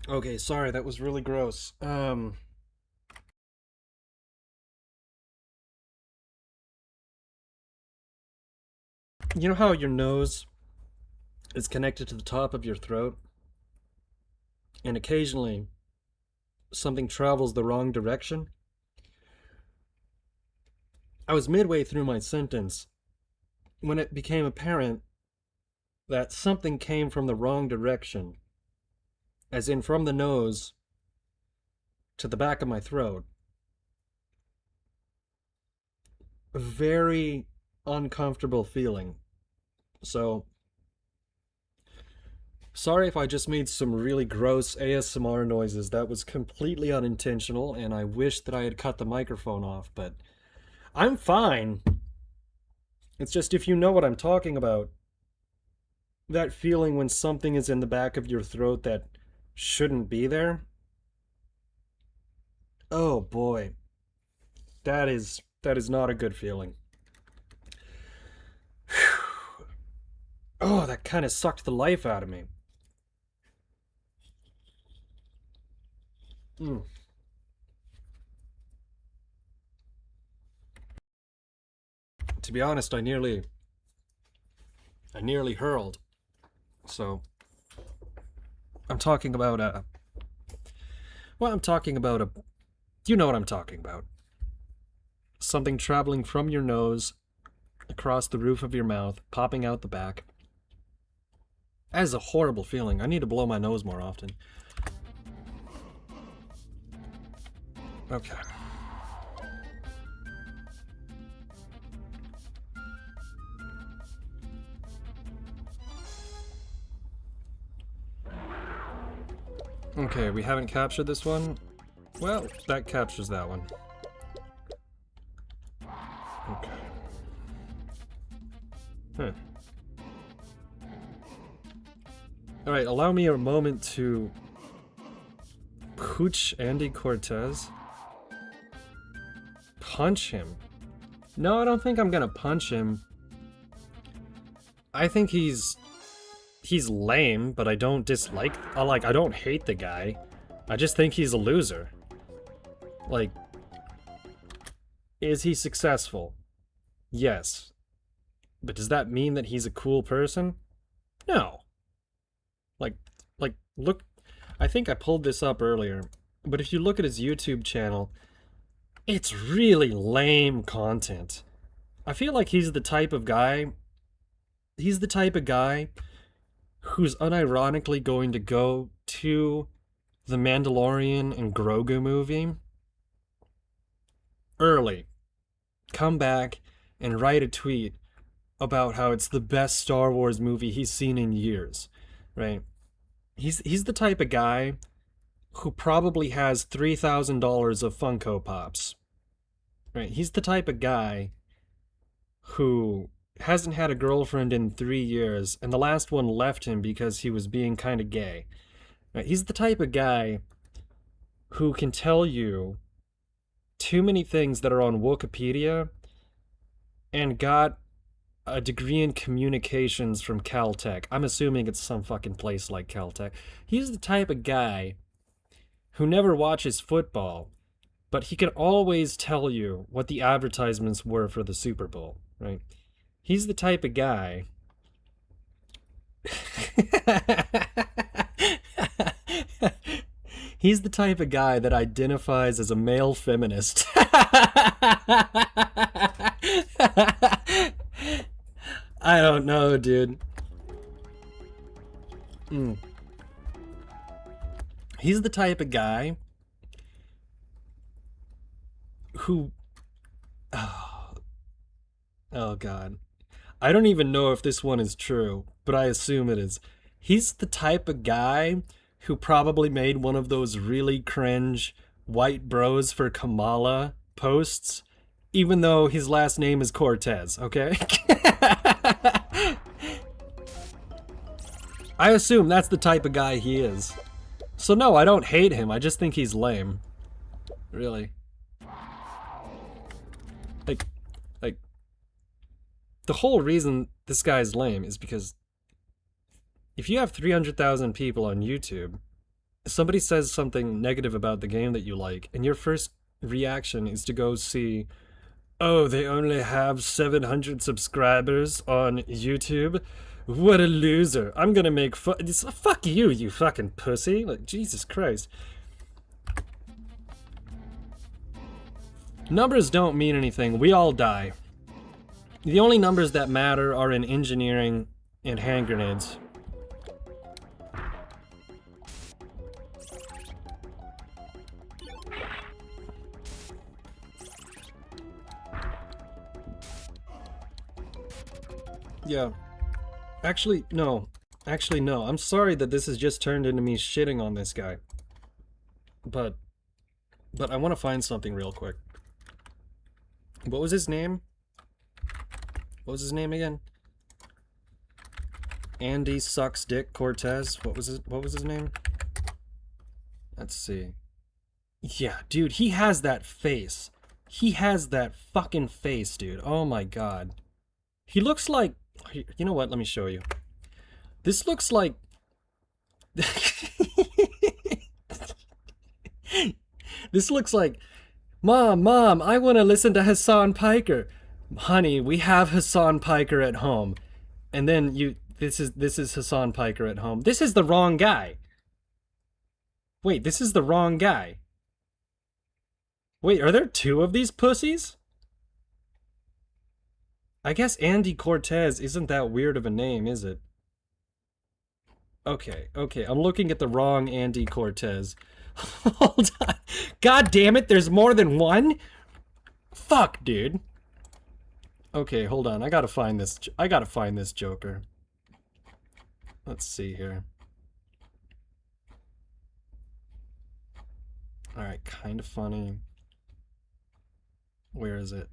Okay, sorry, that was really gross. You know how your nose is connected to the top of your throat? And occasionally, something travels the wrong direction? I was midway through my sentence when it became apparent that something came from the wrong direction. As in from the nose to the back of my throat. A very uncomfortable feeling. So, sorry if I just made some really gross ASMR noises. That was completely unintentional, and I wish that I had cut the microphone off, but I'm fine. It's just if you know what I'm talking about, that feeling when something is in the back of your throat that shouldn't be there. Oh boy. That is not a good feeling. Oh, that kind of sucked the life out of me. To be honest, I nearly hurled. So I'm talking about you know what I'm talking about. Something traveling from your nose across the roof of your mouth, popping out the back. That is a horrible feeling. I need to blow my nose more often. Okay. Okay, we haven't captured this one. Well, that captures that one. Okay. Huh. Alright, allow me a moment to... Pooch Andy Cortez? Punch him? No, I don't think I'm gonna punch him. I think he's lame, but I don't dislike... I don't hate the guy. I just think he's a loser. Like, Is he successful? Yes. But does that mean that he's a cool person? No. Like, look, I think I pulled this up earlier, but if you look at his YouTube channel, it's really lame content. I feel like he's the type of guy who's unironically going to go to the Mandalorian and Grogu movie early, come back and write a tweet about how it's the best Star Wars movie he's seen in years, right? He's the type of guy who probably has $3,000 of Funko Pops, right? He's the type of guy who hasn't had a girlfriend in 3 years, and the last one left him because he was being kind of gay. Right? He's the type of guy who can tell you too many things that are on Wikipedia and got a degree in communications from Caltech. I'm assuming it's some fucking place like Caltech. He's the type of guy who never watches football, but he can always tell you what the advertisements were for the Super Bowl, right? He's the type of guy he's the type of guy that identifies as a male feminist. I don't know, dude. He's the type of guy who... Oh, God. I don't even know if this one is true, but I assume it is. He's the type of guy who probably made one of those really cringe white bros for Kamala posts, even though his last name is Cortez, okay? I assume that's the type of guy he is. So no, I don't hate him, I just think he's lame. Really. Like, the whole reason this guy's lame is because if you have 300,000 people on YouTube, somebody says something negative about the game that you like, and your first reaction is to go see, oh, they only have 700 subscribers on YouTube? What a loser. I'm gonna make fuck you, you fucking pussy. Like, Jesus Christ. Numbers don't mean anything. We all die. The only numbers that matter are in engineering and hand grenades. Yeah. Actually, no. Actually, no. I'm sorry that this has just turned into me shitting on this guy. But I want to find something real quick. What was his name? What was his name again? Andy Sucks Dick Cortez. What was his name? Let's see. Yeah, dude, he has that face. He has that fucking face, dude. Oh my god. He looks like... You know what? Let me show you. This looks like... This looks like... Mom, I want to listen to Hassan Piker. Honey, we have Hassan Piker at home. And then you... This is Hassan Piker at home. This is the wrong guy. Wait, this is the wrong guy. Wait, are there two of these pussies? I guess Andy Cortez isn't that weird of a name, is it? Okay, I'm looking at the wrong Andy Cortez. Hold on. God damn it, there's more than one? Fuck, dude. Okay, hold on. I gotta find this Joker. Let's see here. Alright, kinda funny. Where is it?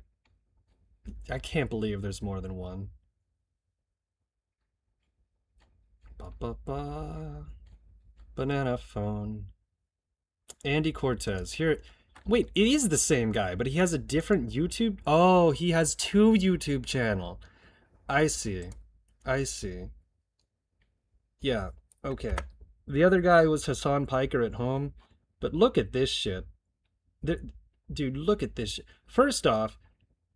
I can't believe there's more than one. Banana phone. Andy Cortez. Here. Wait, it is the same guy, but he has a different YouTube... Oh, he has two YouTube channels. I see. Yeah, okay. The other guy was Hassan Piker at home, but look at this shit. Dude, look at this. First off,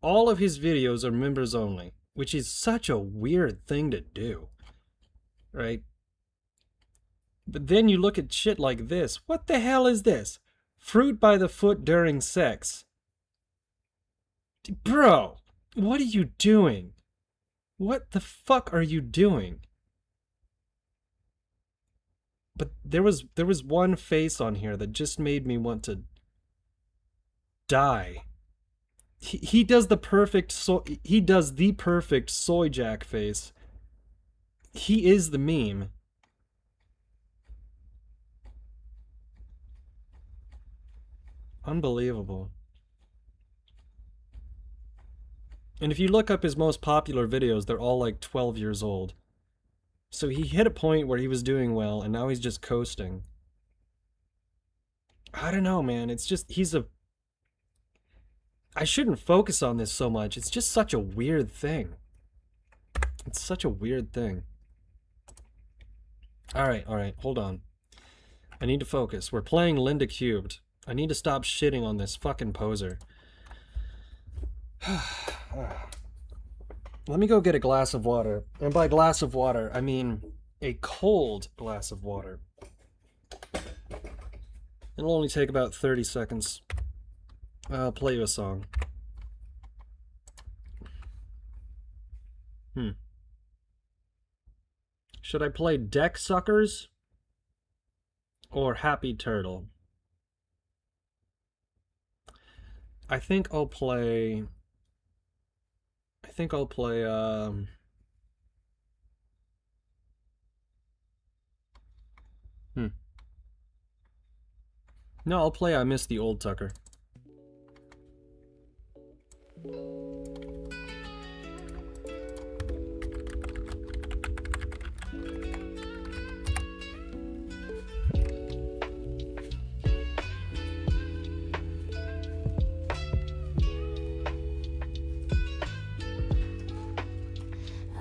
all of his videos are members only, which is such a weird thing to do. Right? But then you look at shit like this. What the hell is this? Fruit by the foot during sex. Bro, what are you doing? What the fuck are you doing? But there was one face on here that just made me want to die. He does the perfect soy jack face. He is the meme. Unbelievable. And if you look up his most popular videos, they're all like 12 years old. So he hit a point where he was doing well, and now he's just coasting. I don't know, man. It's just, I shouldn't focus on this so much. It's just such a weird thing. It's such a weird thing. Alright, hold on. I need to focus. We're playing Linda Cubed. I need to stop shitting on this fucking poser. Let me go get a glass of water. And by glass of water, I mean a cold glass of water. It'll only take about 30 seconds. I'll play you a song. Should I play Deck Suckers or Happy Turtle? I think I'll play No, I'll play I Miss the Old Tucker.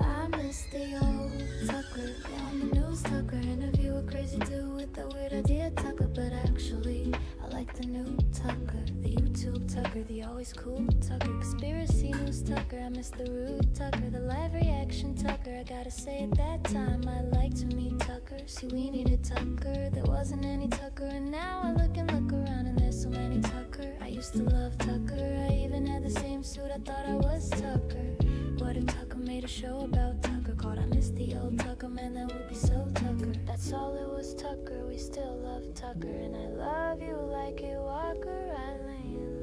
I miss the old Tucker, on the news Tucker, interview a crazy dude with a weird idea Tucker, but actually I like the new Tucker, the YouTube Tucker, the always cool Tucker, conspiracy news Tucker, I miss the rude Tucker, the live reaction Tucker, I gotta say at that time I liked to meet Tucker, see we needed Tucker, there wasn't any Tucker, and now I look around and there's so many Tucker, I used to love Tucker, I even had the same suit, I thought I was Tucker. What if Tucker made a show about Tucker called I Miss the Old Tucker, man, that would be so Tucker. That's all it was, Tucker, we still love Tucker, and I love you like a Walker Island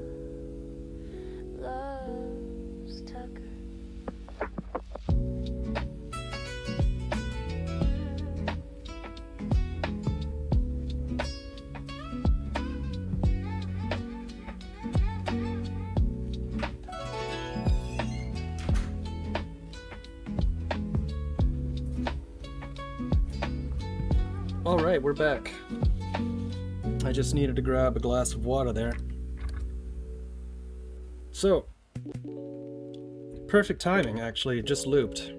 loves Tucker. Alright, we're back. I just needed to grab a glass of water there. So, perfect timing, actually, it just looped.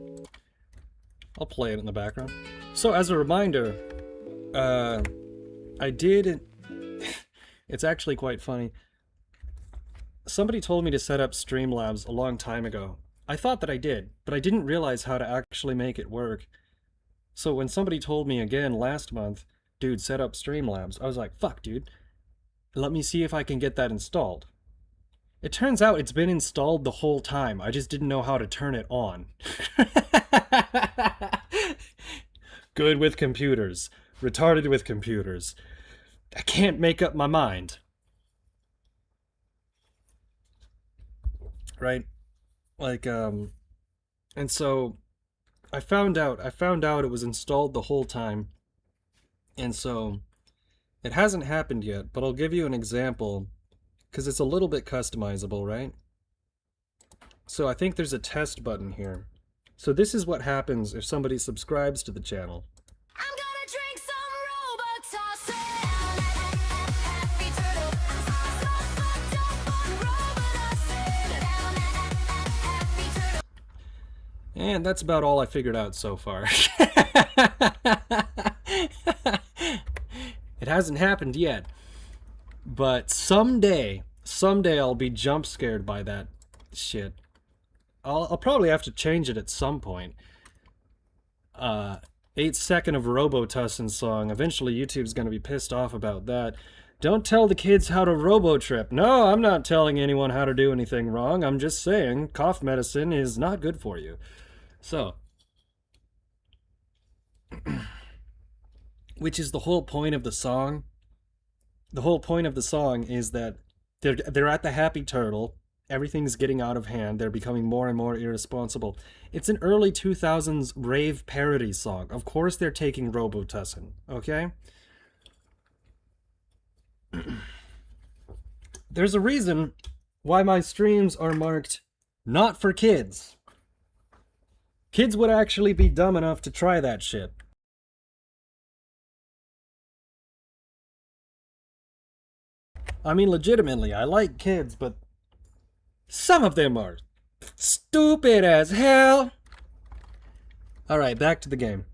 I'll play it in the background. So, as a reminder, I did... It's actually quite funny. Somebody told me to set up Streamlabs a long time ago. I thought that I did, but I didn't realize how to actually make it work. So when somebody told me again last month, dude, set up Streamlabs, I was like, fuck, dude. Let me see if I can get that installed. It turns out it's been installed the whole time. I just didn't know how to turn it on. Good with computers. Retarded with computers. I can't make up my mind. Right? Like, and so... I found out it was installed the whole time, and so it hasn't happened yet, but I'll give you an example, because it's a little bit customizable, right? So I think there's a test button here. So this is what happens if somebody subscribes to the channel. I'm gonna drink some Robitussin. And that's about all I figured out so far. It hasn't happened yet. But someday Someday I'll be jump scared by that shit. I'll probably have to change it at some point. 8-second of Robotussin song. Eventually YouTube's gonna be pissed off about that. Don't tell the kids how to robo-trip. No, I'm not telling anyone how to do anything wrong. I'm just saying cough medicine is not good for you. So, which is the whole point of the song. The whole point of the song is that they're at the Happy Turtle. Everything's getting out of hand. They're becoming more and more irresponsible. It's an early 2000s rave parody song. Of course they're taking Robotussin, okay? There's a reason why my streams are marked not for kids. Kids would actually be dumb enough to try that shit. I mean, legitimately, I like kids, but some of them are stupid as hell. Alright, back to the game.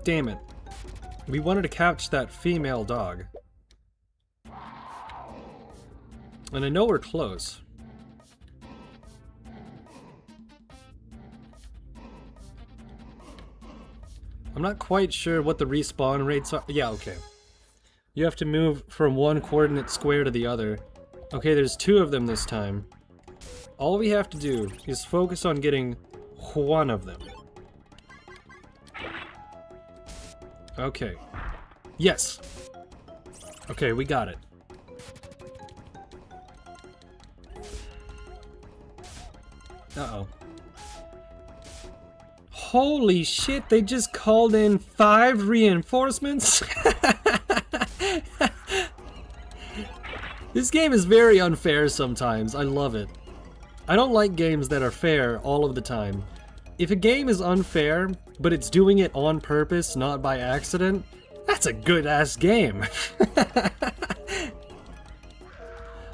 Damn it. We wanted to catch that female dog. And I know we're close. I'm not quite sure what the respawn rates are. Yeah, okay. You have to move from one coordinate square to the other. Okay, there's 2 of them this time. All we have to do is focus on getting one of them. Okay. Yes! Okay, we got it. Uh-oh. Holy shit, they just called in 5 reinforcements? This game is very unfair sometimes. I love it. I don't like games that are fair all of the time. If a game is unfair, but it's doing it on purpose, not by accident, that's a good-ass game.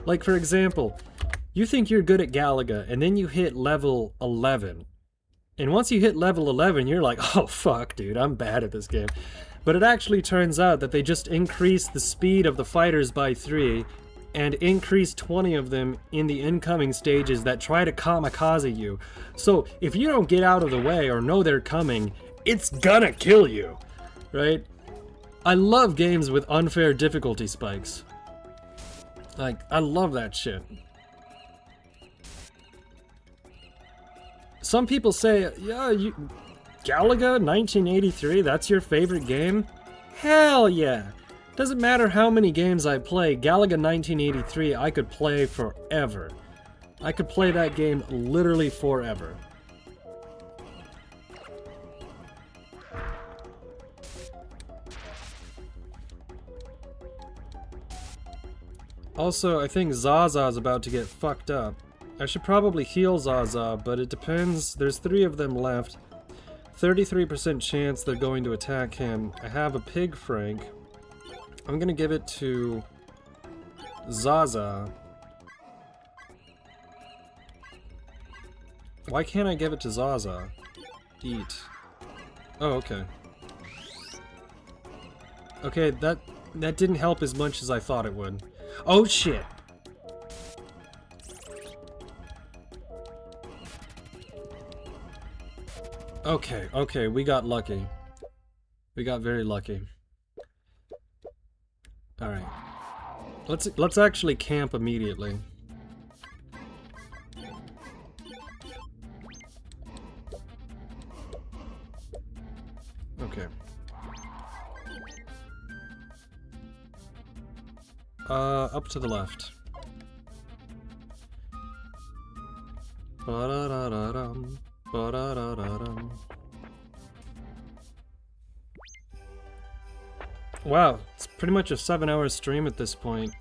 Like, for example, you think you're good at Galaga, and then you hit level 11. And once you hit level 11, you're like, oh fuck, dude, I'm bad at this game. But it actually turns out that they just increased the speed of the fighters by 3, and increased 20 of them in the incoming stages that try to kamikaze you. So, if you don't get out of the way or know they're coming, it's gonna kill you, right? I love games with unfair difficulty spikes. Like, I love that shit. Some people say, yeah, Galaga 1983, that's your favorite game? Hell yeah! Doesn't matter how many games I play, Galaga 1983 I could play forever. I could play that game literally forever. Also, I think Zaza's about to get fucked up. I should probably heal Zaza, but it depends. There's 3 of them left. 33% chance they're going to attack him. I have a Pig Frank. I'm gonna give it to Zaza. Why can't I give it to Zaza? Eat. Oh, okay. Okay, that didn't help as much as I thought it would. Oh shit! Okay, okay, we got lucky. We got very lucky. Alright. Let's actually camp immediately. Okay. Up to the left. Ba-da-da-da-dum. Ba-da-da-da-dum. Wow, it's pretty much a 7-hour stream at this point.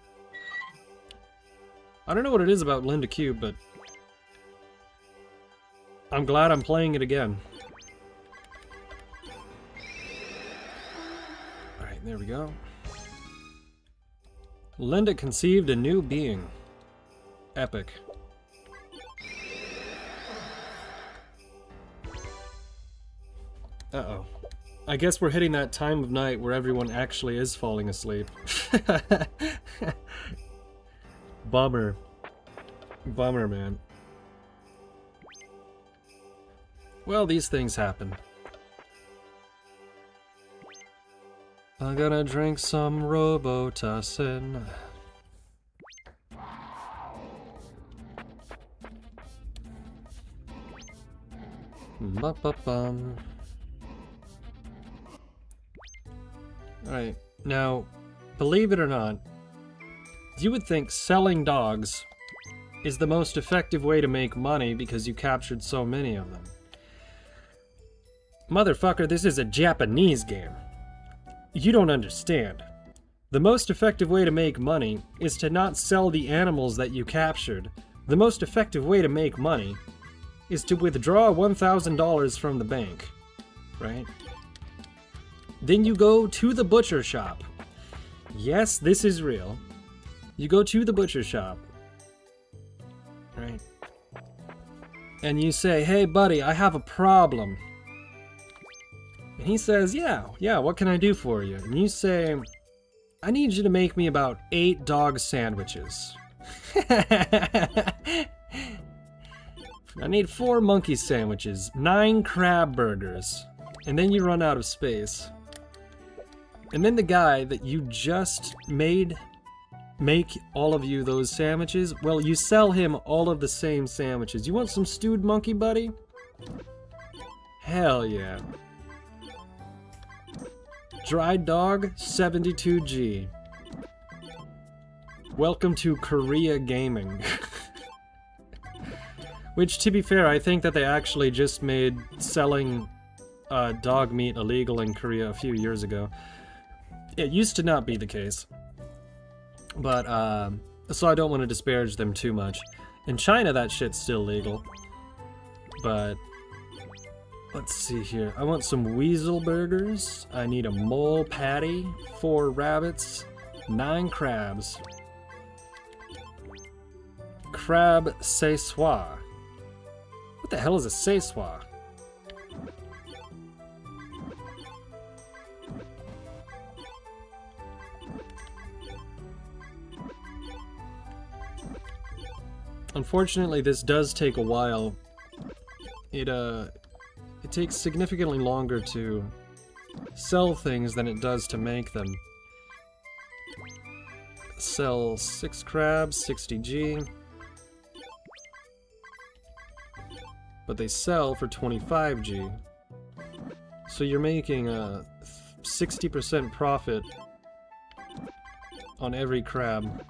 I don't know what it is about Linda Cube, but I'm glad I'm playing it again. There we go. Linda conceived a new being. Epic. Uh-oh. I guess we're hitting that time of night where everyone actually is falling asleep. Bummer. Bummer, man. Well, these things happen. I'm gonna drink some Robitussin. Ba-ba-bum. Alright, now, believe it or not, you would think selling dogs is the most effective way to make money because you captured so many of them. Motherfucker, this is a Japanese game. You don't understand. The most effective way to make money is to not sell the animals that you captured. The most effective way to make money is to withdraw $1,000 from the bank, right? Then you go to the butcher shop. Yes, this is real. You go to the butcher shop, right? And you say, hey buddy, I have a problem. And he says, yeah, what can I do for you? And you say, I need you to make me about 8 dog sandwiches. I need 4 monkey sandwiches, 9 crab burgers, and then you run out of space. And then the guy that you just made make all of you those sandwiches, well, you sell him all of the same sandwiches. You want some stewed monkey, buddy? Hell yeah. Dried dog, 72G. Welcome to Korea gaming. Which, to be fair, I think that they actually just made selling dog meat illegal in Korea a few years ago. It used to not be the case. But, so I don't want to disparage them too much. In China, that shit's still legal. But, let's see here. I want some weasel burgers. I need a mole patty, 4 rabbits, 9 crabs. Crab Szechuan. What the hell is a Szechuan? Unfortunately, this does take a while. It takes significantly longer to sell things than it does to make them. Sell 6 crabs, 60G. But they sell for 25G. So you're making a 60% profit on every crab.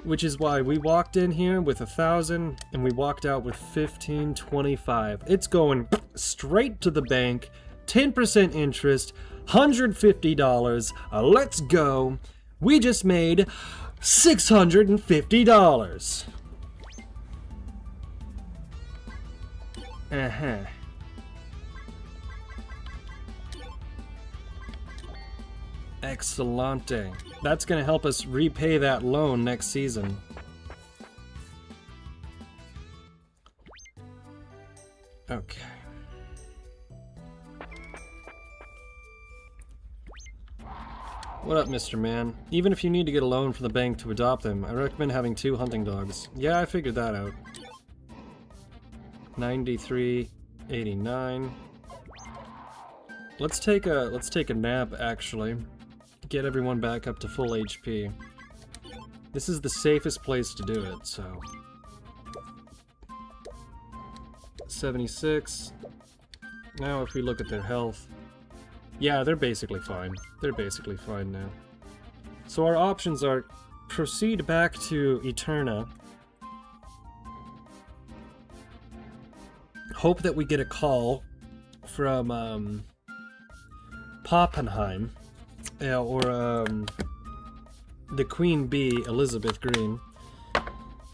Which is why we walked in here with 1,000 and we walked out with 1,525. It's going straight to the bank, 10% interest, $150. Let's go. We just made $650. Uh-huh. Excellente. That's gonna help us repay that loan next season. Okay. What up, Mr. Man? Even if you need to get a loan from the bank to adopt them, I recommend having 2 hunting dogs. Yeah, I figured that out. 93.89. Let's take a nap, actually. Get everyone back up to full HP. This is the safest place to do it, so... 76. Now if we look at their health... Yeah, they're basically fine. They're basically fine now. So our options are proceed back to Eterna. Hope that we get a call from Poppenheim. Or the Queen Bee, Elizabeth Green.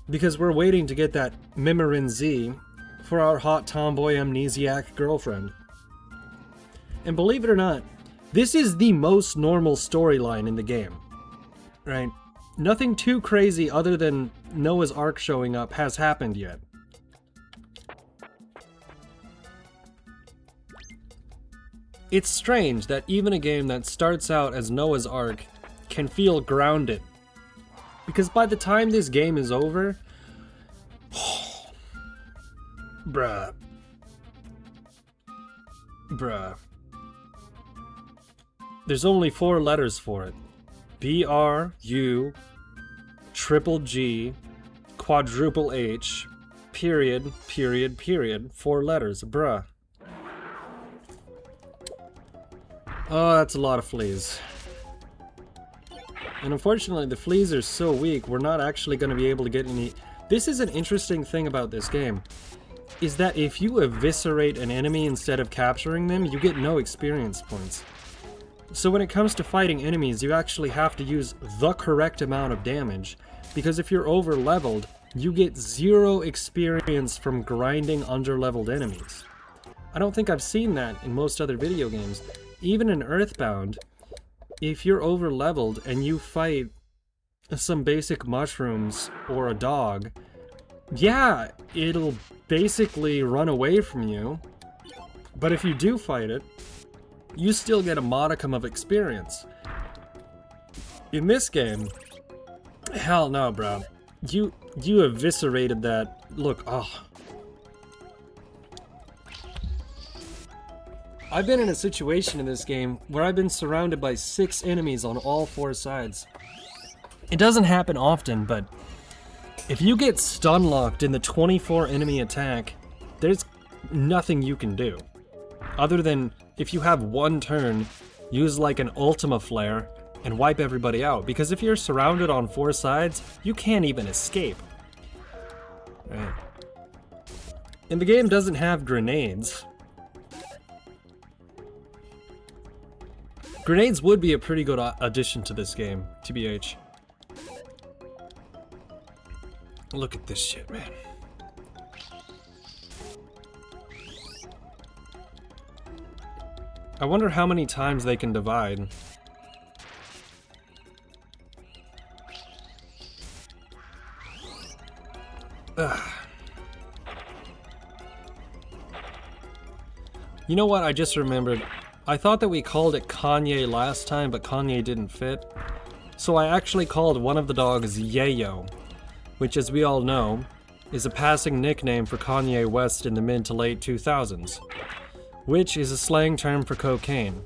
Because we're waiting to get that Mimirin Z for our hot tomboy amnesiac girlfriend. And believe it or not, This is the most normal storyline in the game, right? Nothing too crazy other than Noah's Ark showing up has happened yet. It's strange that even a game that starts out as Noah's Ark can feel grounded. Because by the time this game is over... Bruh. There's only 4 letters for it. B-R-U, triple G, quadruple H, period, period, period. 4 letters, bruh. Oh, that's a lot of fleas. And unfortunately, the fleas are so weak, we're not actually going to be able to get any... This is an interesting thing about this game, is that if you eviscerate an enemy instead of capturing them, you get no experience points. So when it comes to fighting enemies, you actually have to use the correct amount of damage, because if you're over-leveled, you get 0 experience from grinding under-leveled enemies. I don't think I've seen that in most other video games. Even in Earthbound, if you're over-leveled and you fight some basic mushrooms or a dog, yeah, it'll basically run away from you, but if you do fight it, you still get a modicum of experience. In this game, hell no, bro. You eviscerated that. Look, oh. I've been in a situation in this game where I've been surrounded by 6 enemies on all 4 sides. It doesn't happen often, but if you get stun locked in the 24 enemy attack, there's nothing you can do. Other than, if you have one turn, use like an Ultima Flare and wipe everybody out. Because if you're surrounded on 4 sides, you can't even escape. Right. And the game doesn't have grenades. Grenades would be a pretty good addition to this game, TBH. Look at this shit, man. I wonder how many times they can divide. Ugh. You know what? I just remembered. I thought that we called it Kanye last time, but Kanye didn't fit. So I actually called one of the dogs Yayo, which, as we all know, is a passing nickname for Kanye West in the mid to late 2000s, which is a slang term for cocaine,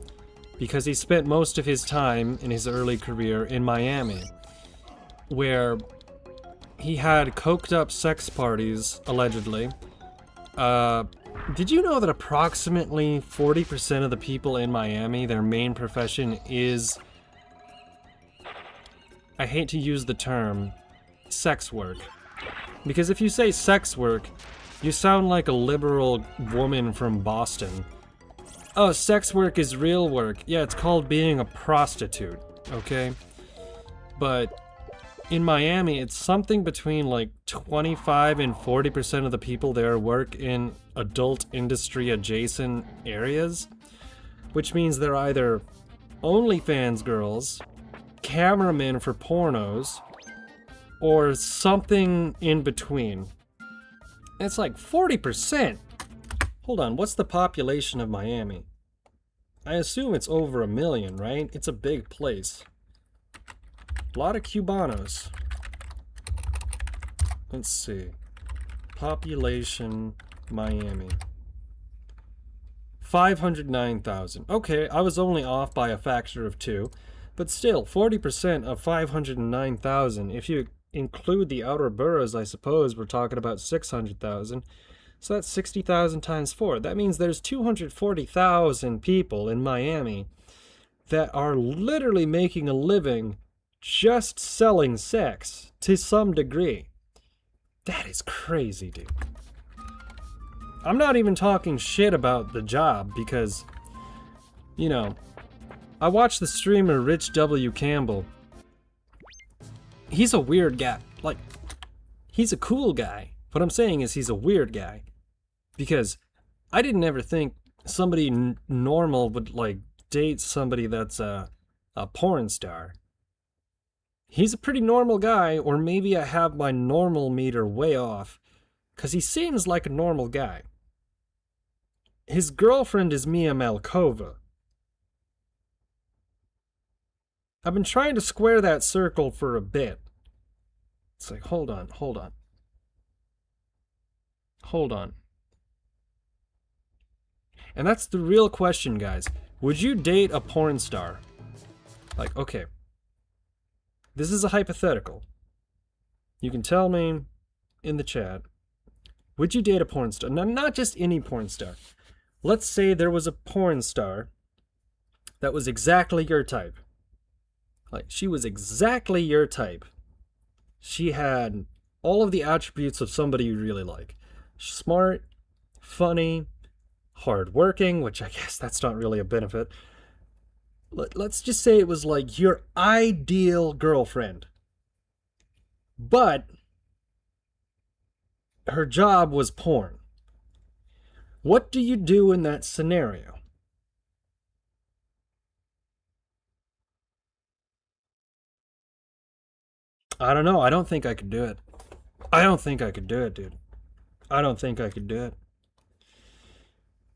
because he spent most of his time in his early career in Miami, where he had coked up sex parties, allegedly. Did you know that approximately 40% of the people in Miami, their main profession is, I hate to use the term, sex work? Because if you say sex work, you sound like a liberal woman from Boston. Oh, sex work is real work. Yeah, it's called being a prostitute, okay? But in Miami, it's something between like 25 and 40% of the people there work in adult industry adjacent areas, which means they're either OnlyFans girls, cameramen for pornos, or something in between. It's like 40%. Hold on, what's the population of Miami? I assume it's over 1 million, right? It's a big place. A lot of Cubanos. Let's see. Population Miami. 509,000. Okay, I was only off by a factor of 2. But still, 40% of 509,000. If you include the outer boroughs, I suppose we're talking about 600,000. So that's 60,000 times 4. That means there's 240,000 people in Miami that are literally making a living just selling sex to some degree. That is crazy, dude. I'm not even talking shit about the job because, you know, I watched the streamer Rich W. Campbell. He's a weird guy. Like, he's a cool guy. What I'm saying is he's a weird guy. Because I didn't ever think somebody normal would, like, date somebody that's a porn star. He's a pretty normal guy, or maybe I have my normal meter way off, because he seems like a normal guy. His girlfriend is Mia Malkova. I've been trying to square that circle for a bit. It's like, hold on. And that's the real question, guys. Would you date a porn star? Like, okay. This is a hypothetical. You can tell me in the chat. Would you date a porn star? Now, not just any porn star. Let's say there was a porn star that was exactly your type. Like, she was exactly your type. She had all of the attributes of somebody you really like. Smart, funny, hardworking, which I guess that's not really a benefit. Let's just say it was like your ideal girlfriend. But her job was porn. What do you do in that scenario? I don't know. I don't think I could do it. I don't think I could do it, dude. I don't think I could do it.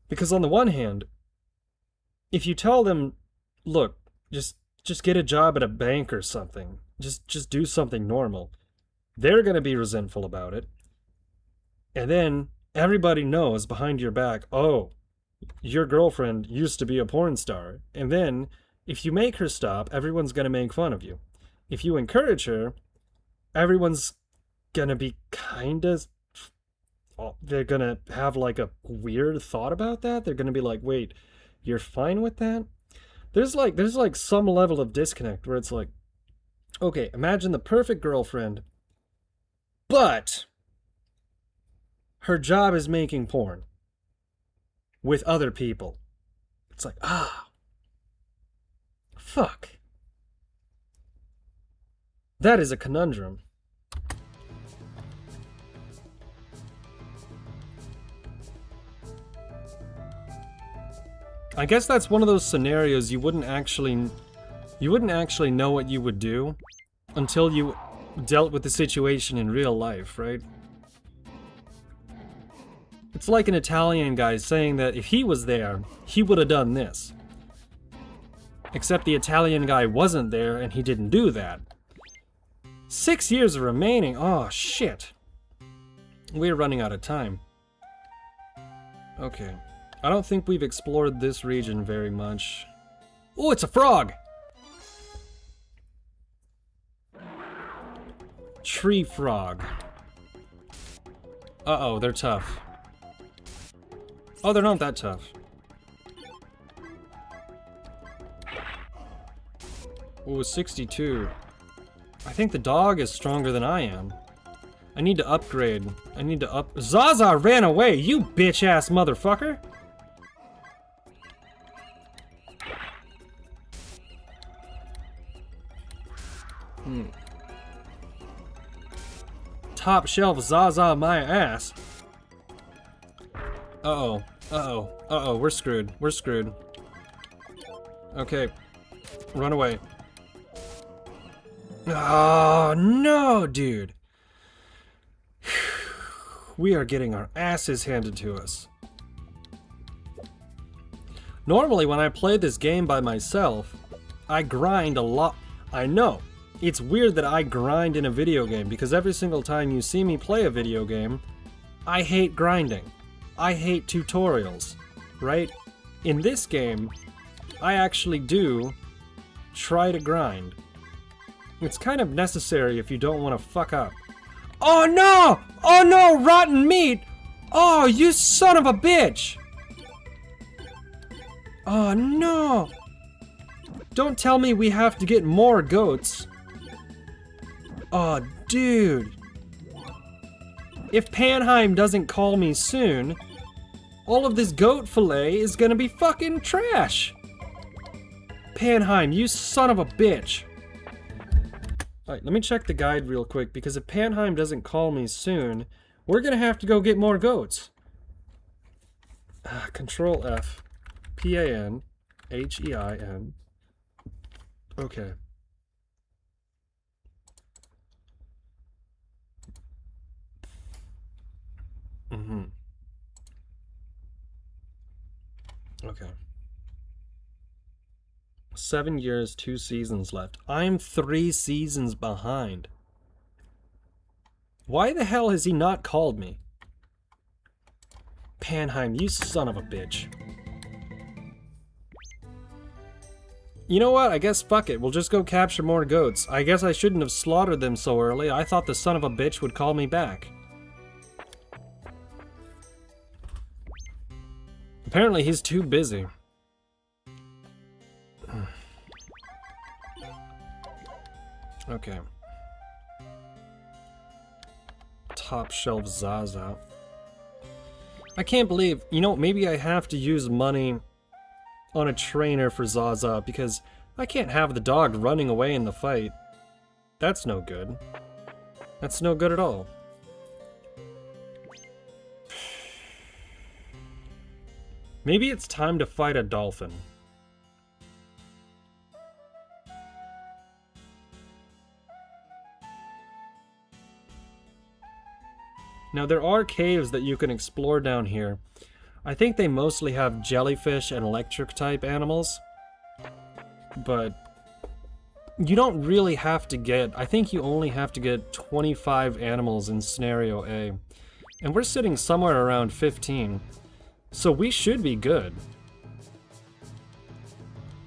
Because on the one hand, if you tell them, look, just get a job at a bank or something. Just do something normal. They're going to be resentful about it. And then everybody knows behind your back, oh, your girlfriend used to be a porn star. And then if you make her stop, everyone's going to make fun of you. If you encourage her, everyone's going to be kind of... they're going to have like a weird thought about that. They're going to be like, wait, you're fine with that? There's like some level of disconnect where it's like, okay, imagine the perfect girlfriend, but her job is making porn with other people. It's like, fuck. That is a conundrum. I guess that's one of those scenarios you wouldn't actually know what you would do until you dealt with the situation in real life, right? It's like an Italian guy saying that if he was there, he would have done this. Except the Italian guy wasn't there and he didn't do that. 6 years remaining. Oh, shit. We're running out of time. Okay. I don't think we've explored this region very much. Oh, it's a frog! Tree frog. Uh-oh, they're tough. Oh, they're not that tough. Oh, 62. I think the dog is stronger than I am. I need to upgrade. Zaza ran away, you bitch-ass motherfucker! Top shelf Zaza my ass. Uh-oh, we're screwed. Okay, run away. Oh, no, dude. We are getting our asses handed to us. Normally, when I play this game by myself, I grind a lot. I know. It's weird that I grind in a video game, because every single time you see me play a video game, I hate grinding. I hate tutorials, right? In this game, I actually do try to grind. It's kind of necessary if you don't want to fuck up. Oh no! Oh no, rotten meat! Oh, you son of a bitch! Oh no! Don't tell me we have to get more goats. Oh, dude. If Panheim doesn't call me soon, all of this goat fillet is gonna be fucking trash. Panheim, you son of a bitch. Alright, let me check the guide real quick, because if Panheim doesn't call me soon, we're gonna have to go get more goats. Control F. PAN. H-E-I-N. Okay. Mm-hmm. Okay. 7 years, 2 seasons left. I'm 3 seasons behind. Why the hell has he not called me? Panheim, you son of a bitch. You know what? I guess fuck it. We'll just go capture more goats. I guess I shouldn't have slaughtered them so early. I thought the son of a bitch would call me back. Apparently he's too busy. Okay. Top shelf Zaza. I can't believe, you know, maybe I have to use money on a trainer for Zaza because I can't have the dog running away in the fight. That's no good. That's no good at all. Maybe it's time to fight a dolphin. Now there are caves that you can explore down here. I think they mostly have jellyfish and electric type animals. But you don't really have to get, I think you only have to get 25 animals in scenario A. And we're sitting somewhere around 15. So we should be good.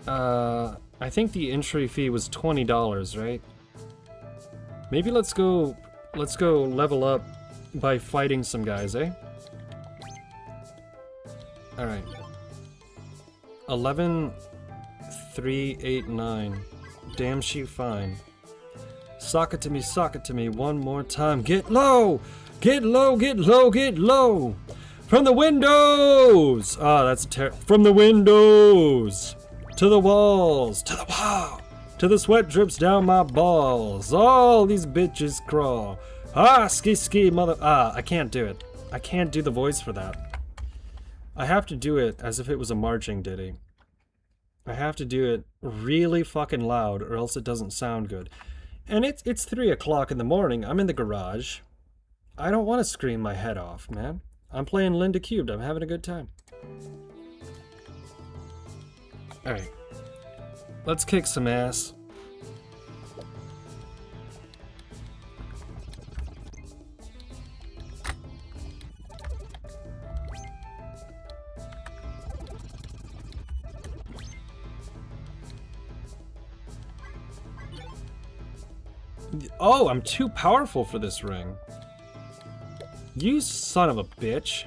I think the entry fee was $20, right? Maybe let's go level up by fighting some guys, eh? Alright. 11, 3, 8, 9. Damn she fine. Sock it to me one more time. Get low! Get low, get low, get low! From the windows! Ah, that's from the windows! To the walls! To the wall! To the sweat drips down my balls! All these bitches crawl! Ah, ski ski mother... Ah, I can't do it. I can't do the voice for that. I have to do it as if it was a marching ditty. I have to do it really fucking loud or else it doesn't sound good. And it's 3 o'clock in the morning. I'm in the garage. I don't want to scream my head off, man. I'm playing Linda Cubed. I'm having a good time. Alright. Let's kick some ass. Oh, I'm too powerful for this ring. You son of a bitch.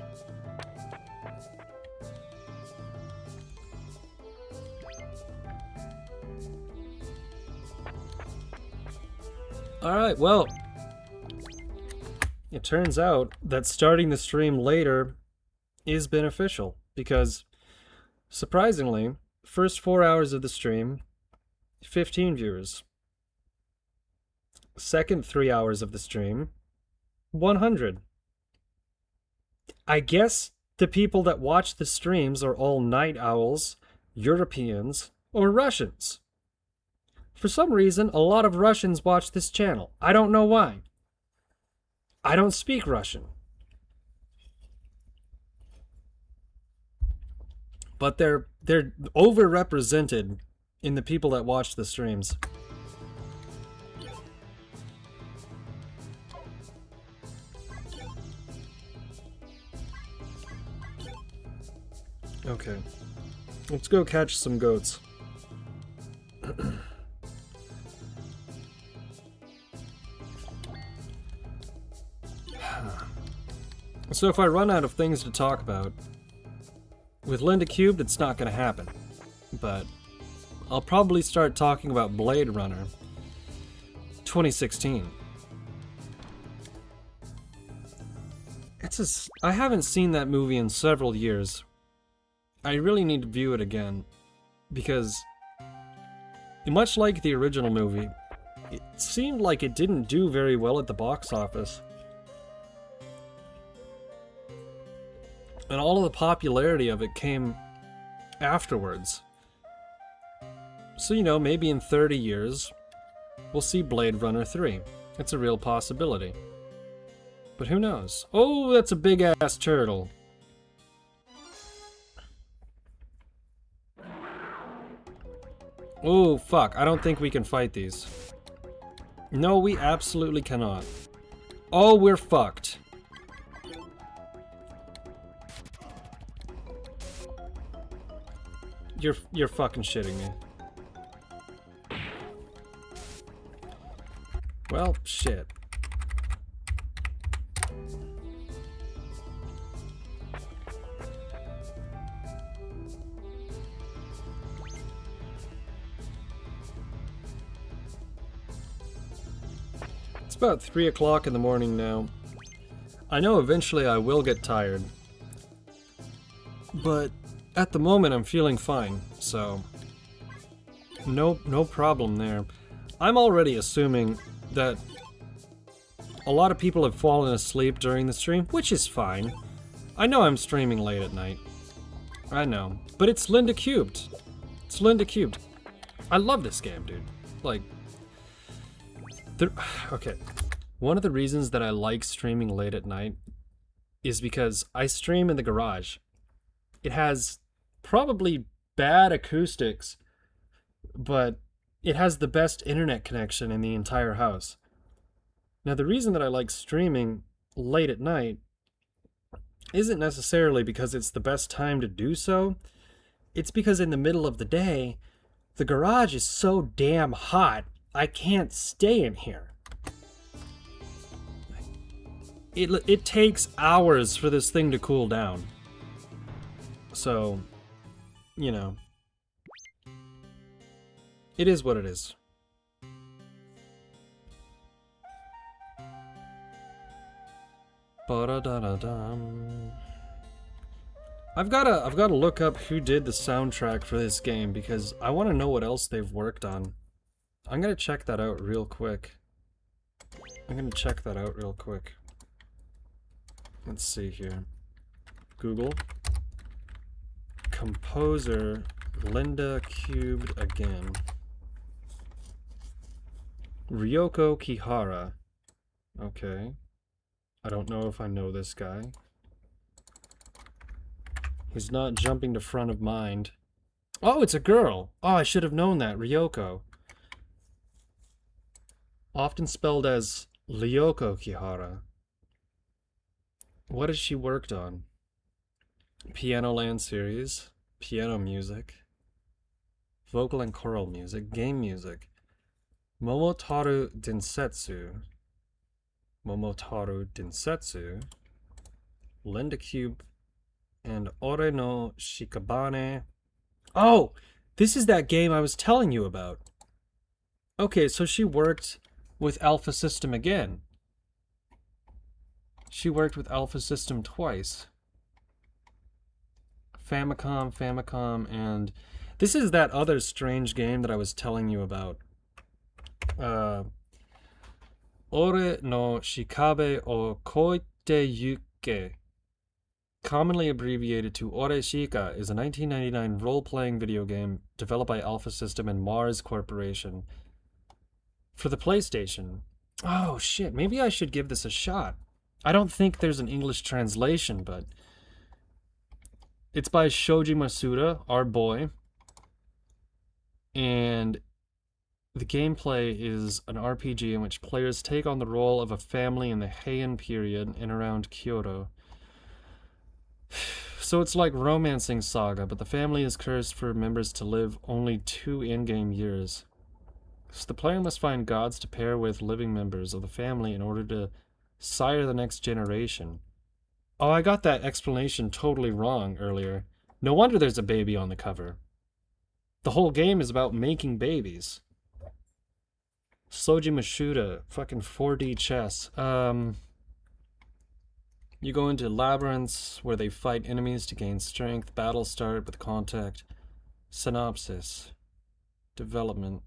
Alright, well, it turns out that starting the stream later is beneficial because, surprisingly, first 4 hours of the stream, 15 viewers. Second 3 hours of the stream, 100. I guess the people that watch the streams are all night owls, Europeans, or Russians. For some reason, a lot of Russians watch this channel. I don't know why. I don't speak Russian. But they're overrepresented in the people that watch the streams. Okay, let's go catch some goats. So if I run out of things to talk about, with Linda Cubed it's not going to happen, but I'll probably start talking about Blade Runner 2016. I haven't seen that movie in several years. I really need to view it again, because much like the original movie, it seemed like it didn't do very well at the box office. And all of the popularity of it came afterwards. So, you know, maybe in 30 years, we'll see Blade Runner 3. It's a real possibility. But who knows? Oh, that's a big-ass turtle. Oh, fuck. I don't think we can fight these. No, we absolutely cannot. Oh, we're fucked. You're fucking shitting me. Well, shit. It's about 3 o'clock in the morning now. I know eventually I will get tired. But at the moment I'm feeling fine, so no problem there. I'm already assuming that a lot of people have fallen asleep during the stream, which is fine. I know I'm streaming late at night. I know. But it's Linda Cubed. It's Linda Cubed. I love this game, dude. Like, okay. One of the reasons that I like streaming late at night is because I stream in the garage. It has probably bad acoustics, but it has the best internet connection in the entire house. Now, the reason that I like streaming late at night isn't necessarily because it's the best time to do so. It's because in the middle of the day, the garage is so damn hot, I can't stay in here. It takes hours for this thing to cool down. So, you know, it is what it is. Ba-da-da-da-dum. I've gotta look up who did the soundtrack for this game because I want to know what else they've worked on. I'm gonna check that out real quick. Let's see here. Google. Composer Linda Cubed again. Ryoko Kihara. Okay. I don't know if I know this guy. He's not jumping to front of mind. Oh, it's a girl! Oh, I should have known that. Ryoko. Often spelled as Ryoko Kihara. What has she worked on? Piano Land series, piano music, vocal and choral music, game music, Momotaru Densetsu, Linda Cube, and Ore no Shikabane. Oh! This is that game I was telling you about. Okay, so she worked with Alpha System again. She worked with Alpha System twice. Famicom, and this is that other strange game that I was telling you about. Ore no Shikabe o Koite Yuke, commonly abbreviated to Ore Shika, is a 1999 role-playing video game developed by Alpha System and Mars Corporation for the PlayStation. Oh shit, maybe I should give this a shot. I don't think there's an English translation, but it's by Shoji Masuda, our boy, and the gameplay is an RPG in which players take on the role of a family in the Heian period and around Kyoto. So it's like Romancing Saga, but the family is cursed for members to live only 2 in-game years. So the player must find gods to pair with living members of the family in order to sire the next generation. Oh, I got that explanation totally wrong earlier. No wonder there's a baby on the cover. The whole game is about making babies. Shoji Masuda, fucking 4D chess. You go into labyrinths where they fight enemies to gain strength. Battles start with contact. Synopsis. Development.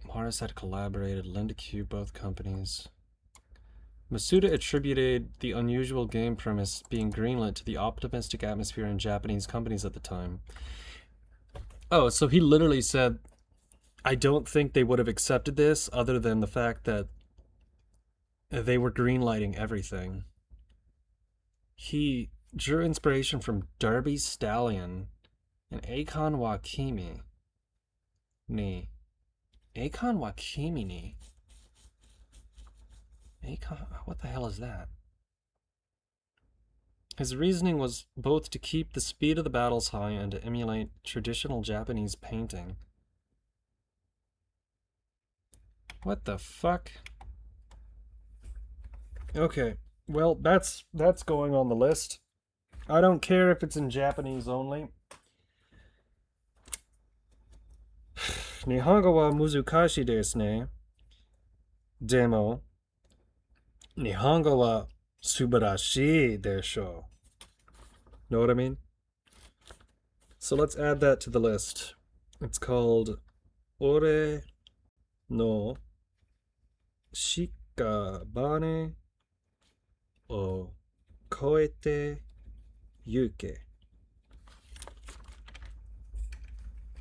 Mars had collaborated, Linda Cube, both companies. Masuda attributed the unusual game premise being greenlit to the optimistic atmosphere in Japanese companies at the time. Oh, so he literally said, I don't think they would have accepted this other than the fact that they were greenlighting everything. He drew inspiration from Darby Stallion and Akon Wakimi. Akon Wakimi. Akon, what the hell is that? His reasoning was both to keep the speed of the battles high and to emulate traditional Japanese painting. What the fuck? Okay, well, that's going on the list. I don't care if it's in Japanese only. Nihongo wa muzukashi desu ne. Demo, Nihongo wa subarashii desho. Know what I mean? So let's add that to the list. It's called Ore no Shikabane o Koete Yuke.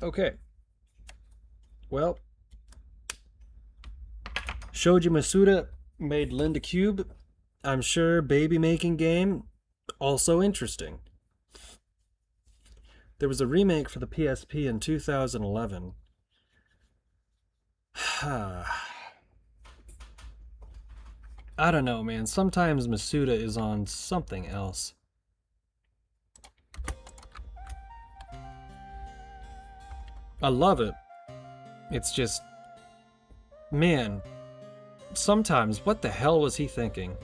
Okay. Well, Shoji Masuda made Linda Cube. I'm sure baby making game, also interesting. There was a remake for the PSP in 2011. I don't know, man. Sometimes Masuda is on something else. I love it. It's just, man, sometimes what the hell was he thinking?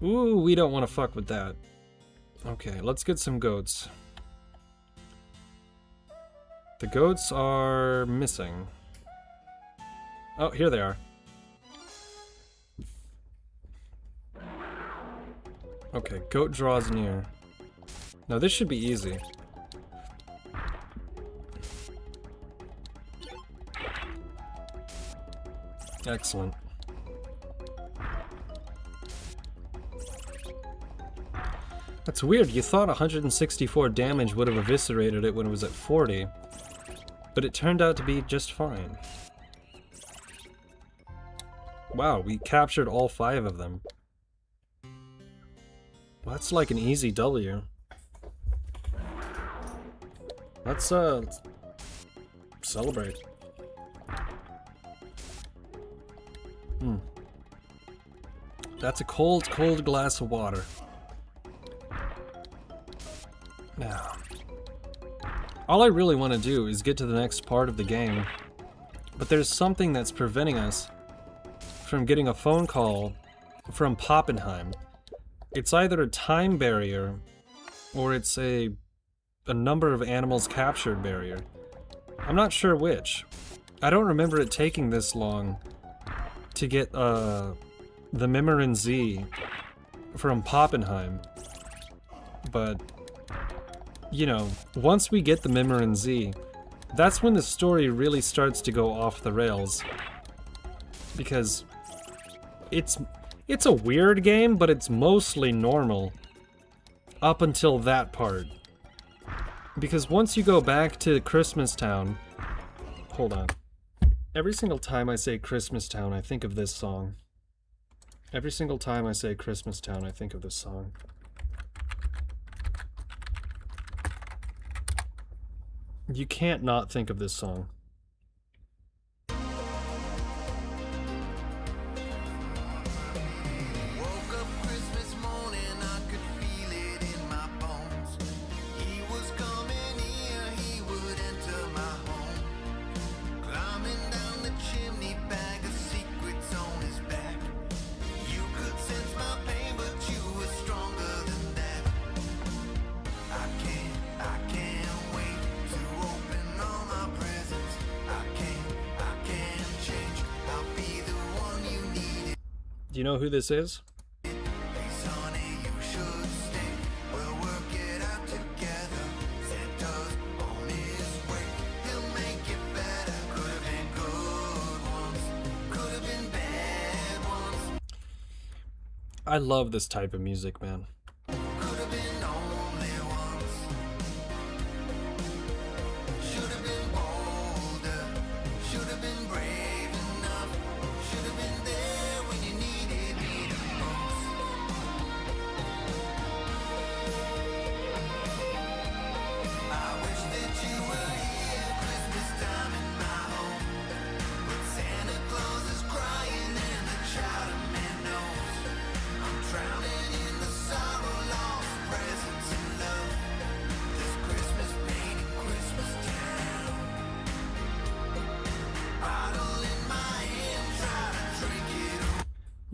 Ooh, we don't want to fuck with that. Okay, let's get some goats. The goats are missing. Oh, here they are. Okay, goat draws near. Now this should be easy. Excellent. That's weird, you thought 164 damage would have eviscerated it when it was at 40, but it turned out to be just fine. Wow, we captured all 5 of them. Well, that's like an easy W. Let's celebrate. That's a cold, cold glass of water. Now, all I really want to do is get to the next part of the game, but there's something that's preventing us from getting a phone call from Poppenheim. It's either a time barrier, or it's a number of animals captured barrier. I'm not sure which. I don't remember it taking this long to get the Memorin Z from Poppenheim, but you know, once we get the Memorin Z, that's when the story really starts to go off the rails, because it's a weird game, but it's mostly normal up until that part. Because once you go back to Christmas Town, hold on. Every single time I say Christmas Town, I think of this song. Every single time I say Christmas Town, I think of this song. You can't not think of this song. Do you know who this is? I love this type of music, man.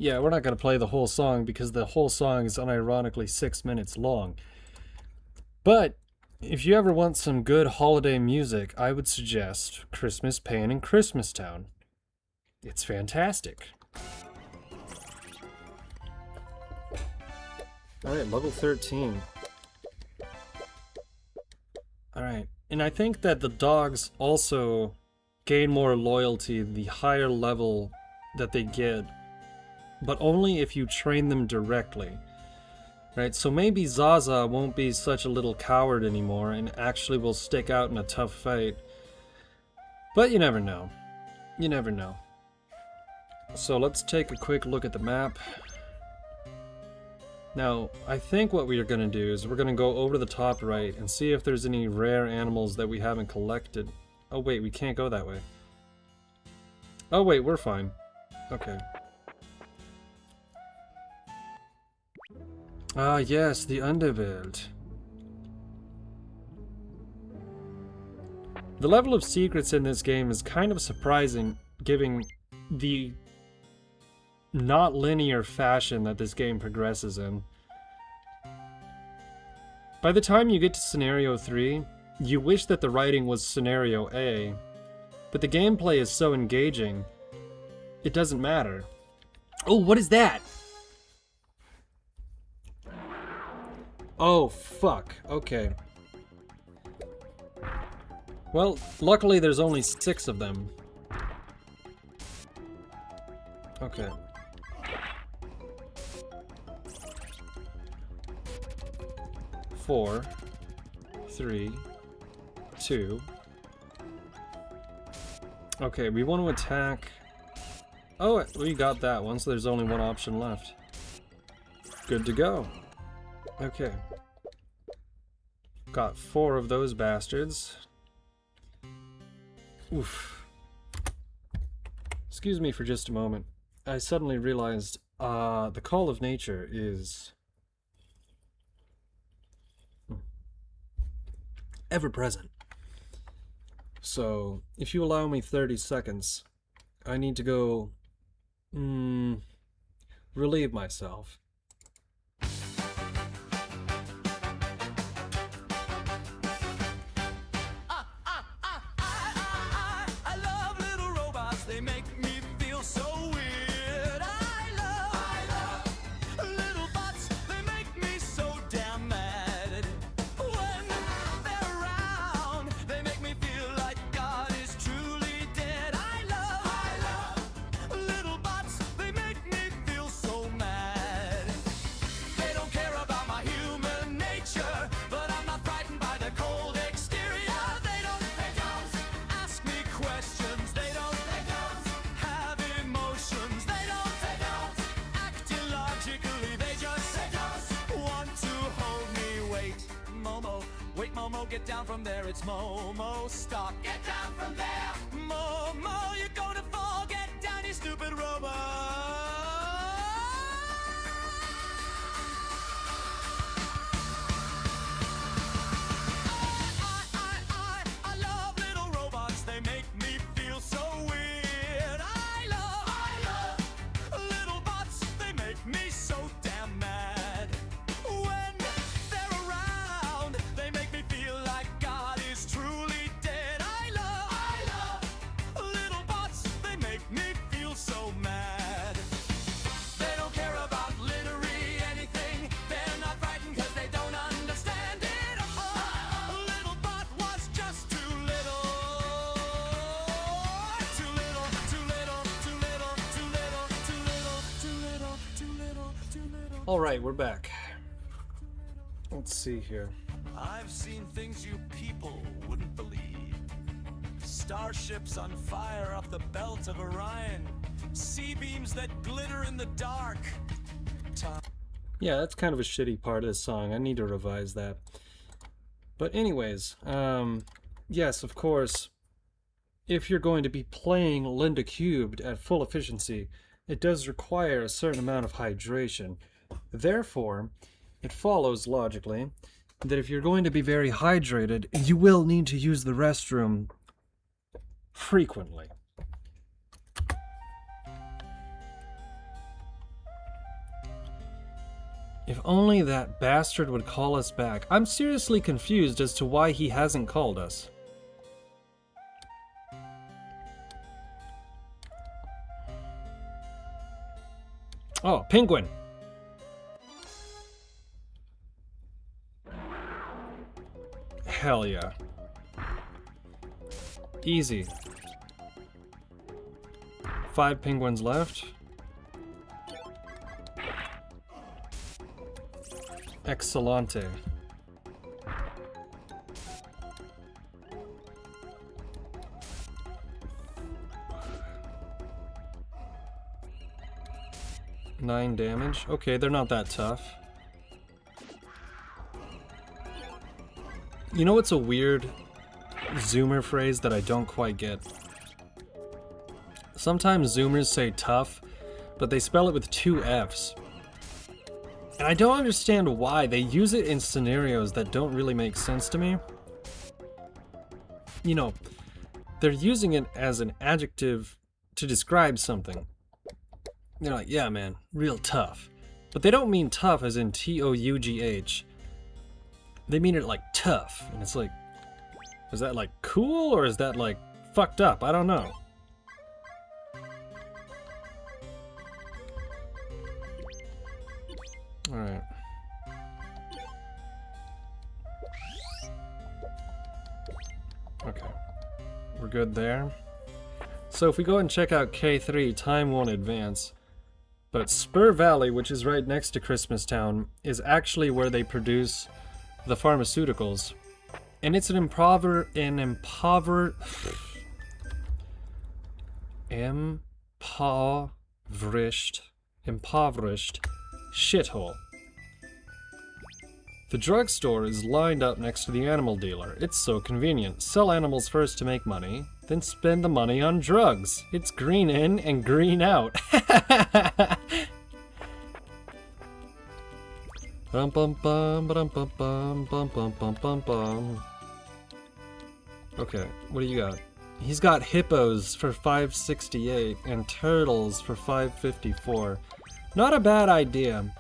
Yeah, we're not going to play the whole song because the whole song is unironically 6 minutes long. But if you ever want some good holiday music, I would suggest Christmas Pain in Christmas Town. It's fantastic. Alright, level 13. Alright, and I think that the dogs also gain more loyalty the higher level that they get, but only if you train them directly. Right, so maybe Zaza won't be such a little coward anymore and actually will stick out in a tough fight. But you never know. You never know. So let's take a quick look at the map. Now, I think what we are going to do is we're going to go over to the top right and see if there's any rare animals that we haven't collected. Oh wait, we can't go that way. Oh wait, we're fine. Okay. Ah yes, the underworld. The level of secrets in this game is kind of surprising, given the not linear fashion that this game progresses in. By the time you get to Scenario 3, you wish that the writing was Scenario A, but the gameplay is so engaging, it doesn't matter. Oh, what is that? Oh, fuck. Okay. Well, luckily there's only 6 of them. Okay. Four, 3, 2. Okay, we want to attack. Oh, we got that one, so there's only one option left. Good to go. Okay. Got 4 of those bastards. Oof. Excuse me for just a moment. I suddenly realized the call of nature is ever present. So, if you allow me 30 seconds, I need to go relieve myself. I love little robots, they make me feel so weird. I love little bots, they make me so damn mad. When they're around, they make me feel like God is truly dead. I love little bots, they make me feel so mad. They don't care about my human nature, but I'm not frightened by the cold exterior. They don't ask me questions. They don't have emotions. They don't act illogically. They just want to hold me. Wait, Momo. Wait, Momo, get down from there. It's Momo. Stop. Get down from there. Momo, you're gonna fall. Get down, you stupid robot. I love little robots, they make me feel so weird. I love little bots, they make me so damn mad. When they're around, they make me feel like God is truly dead. I love little bots, they make me feel so mad. They don't care about literally anything. They're not frightened because they don't understand it. A little bot was just too little. Too little, too little, too little, too little, too little, too little, too little, too little. Alright, we're back. Let's see here. I've seen things you people wouldn't believe. Starships on fire off the belt of Orion. Sea beams that glitter in the dark. Yeah, that's kind of a shitty part of the song. I need to revise that. But anyways, yes, of course, if you're going to be playing Linda Cubed at full efficiency, it does require a certain amount of hydration. Therefore, it follows logically that if you're going to be very hydrated, you will need to use the restroom frequently. If only that bastard would call us back. I'm seriously confused as to why he hasn't called us. Oh, penguin! Hell yeah. Easy. 5 penguins left. Excellente. Nine damage. Okay, they're not that tough. You know what's a weird Zoomer phrase that I don't quite get? Sometimes Zoomers say tough, but they spell it with 2 Fs. And I don't understand why. They use it in scenarios that don't really make sense to me. You know, they're using it as an adjective to describe something. They're like, yeah man, real tough. But they don't mean tough as in T-O-U-G-H. They mean it like tough. And it's like, is that like cool or is that like fucked up? I don't know. Alright. Okay. We're good there. So if we go and check out K3, time won't advance. But Spur Valley, which is right next to Christmas Town, is actually where they produce the pharmaceuticals. And it's an impoverished shithole. The drugstore is lined up next to the animal dealer. It's so convenient. Sell animals first to make money, then spend the money on drugs. It's green in and green out. Bum bum bum bum bum bum bum bum bum bum bum. Okay, what do you got? He's got hippos for 568 and turtles for 554. Not a bad idea,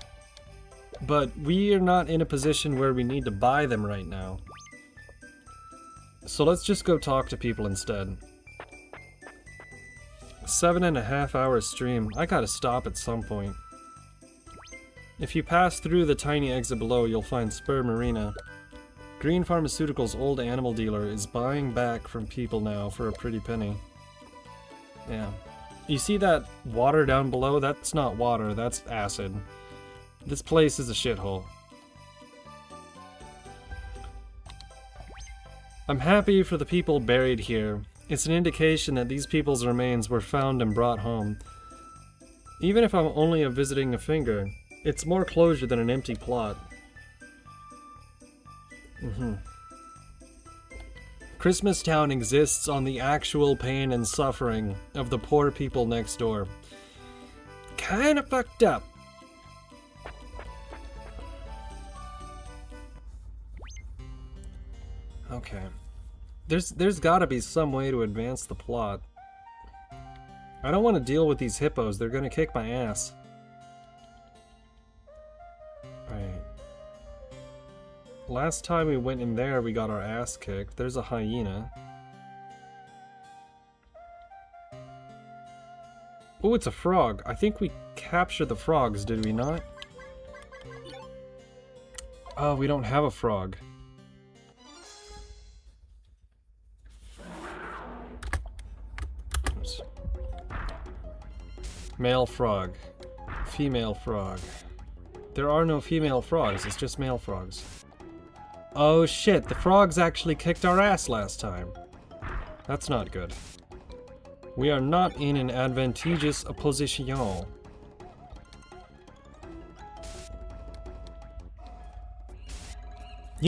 but we are not in a position where we need to buy them right now. So let's just go talk to people instead. 7.5 hour stream. I gotta stop at some point. If you pass through the tiny exit below, you'll find Spur Marina. Green Pharmaceuticals' old animal dealer is buying back from people now for a pretty penny. Yeah. You see that water down below? That's not water, that's acid. This place is a shithole. I'm happy for the people buried here. It's an indication that these people's remains were found and brought home. Even if I'm only visiting a finger, it's more closure than an empty plot. Christmas Town exists on the actual pain and suffering of the poor people next door. Kinda fucked up. Okay. There's gotta be some way to advance the plot. I don't want to deal with these hippos, they're gonna kick my ass. Right. Last time we went in there, we got our ass kicked. There's a hyena. Oh, it's a frog. I think we captured the frogs, did we not? Oh, we don't have a frog. Oops. Male frog. Female frog. There are no female frogs, it's just male frogs. Oh shit, the frogs actually kicked our ass last time. That's not good. We are not in an advantageous position. You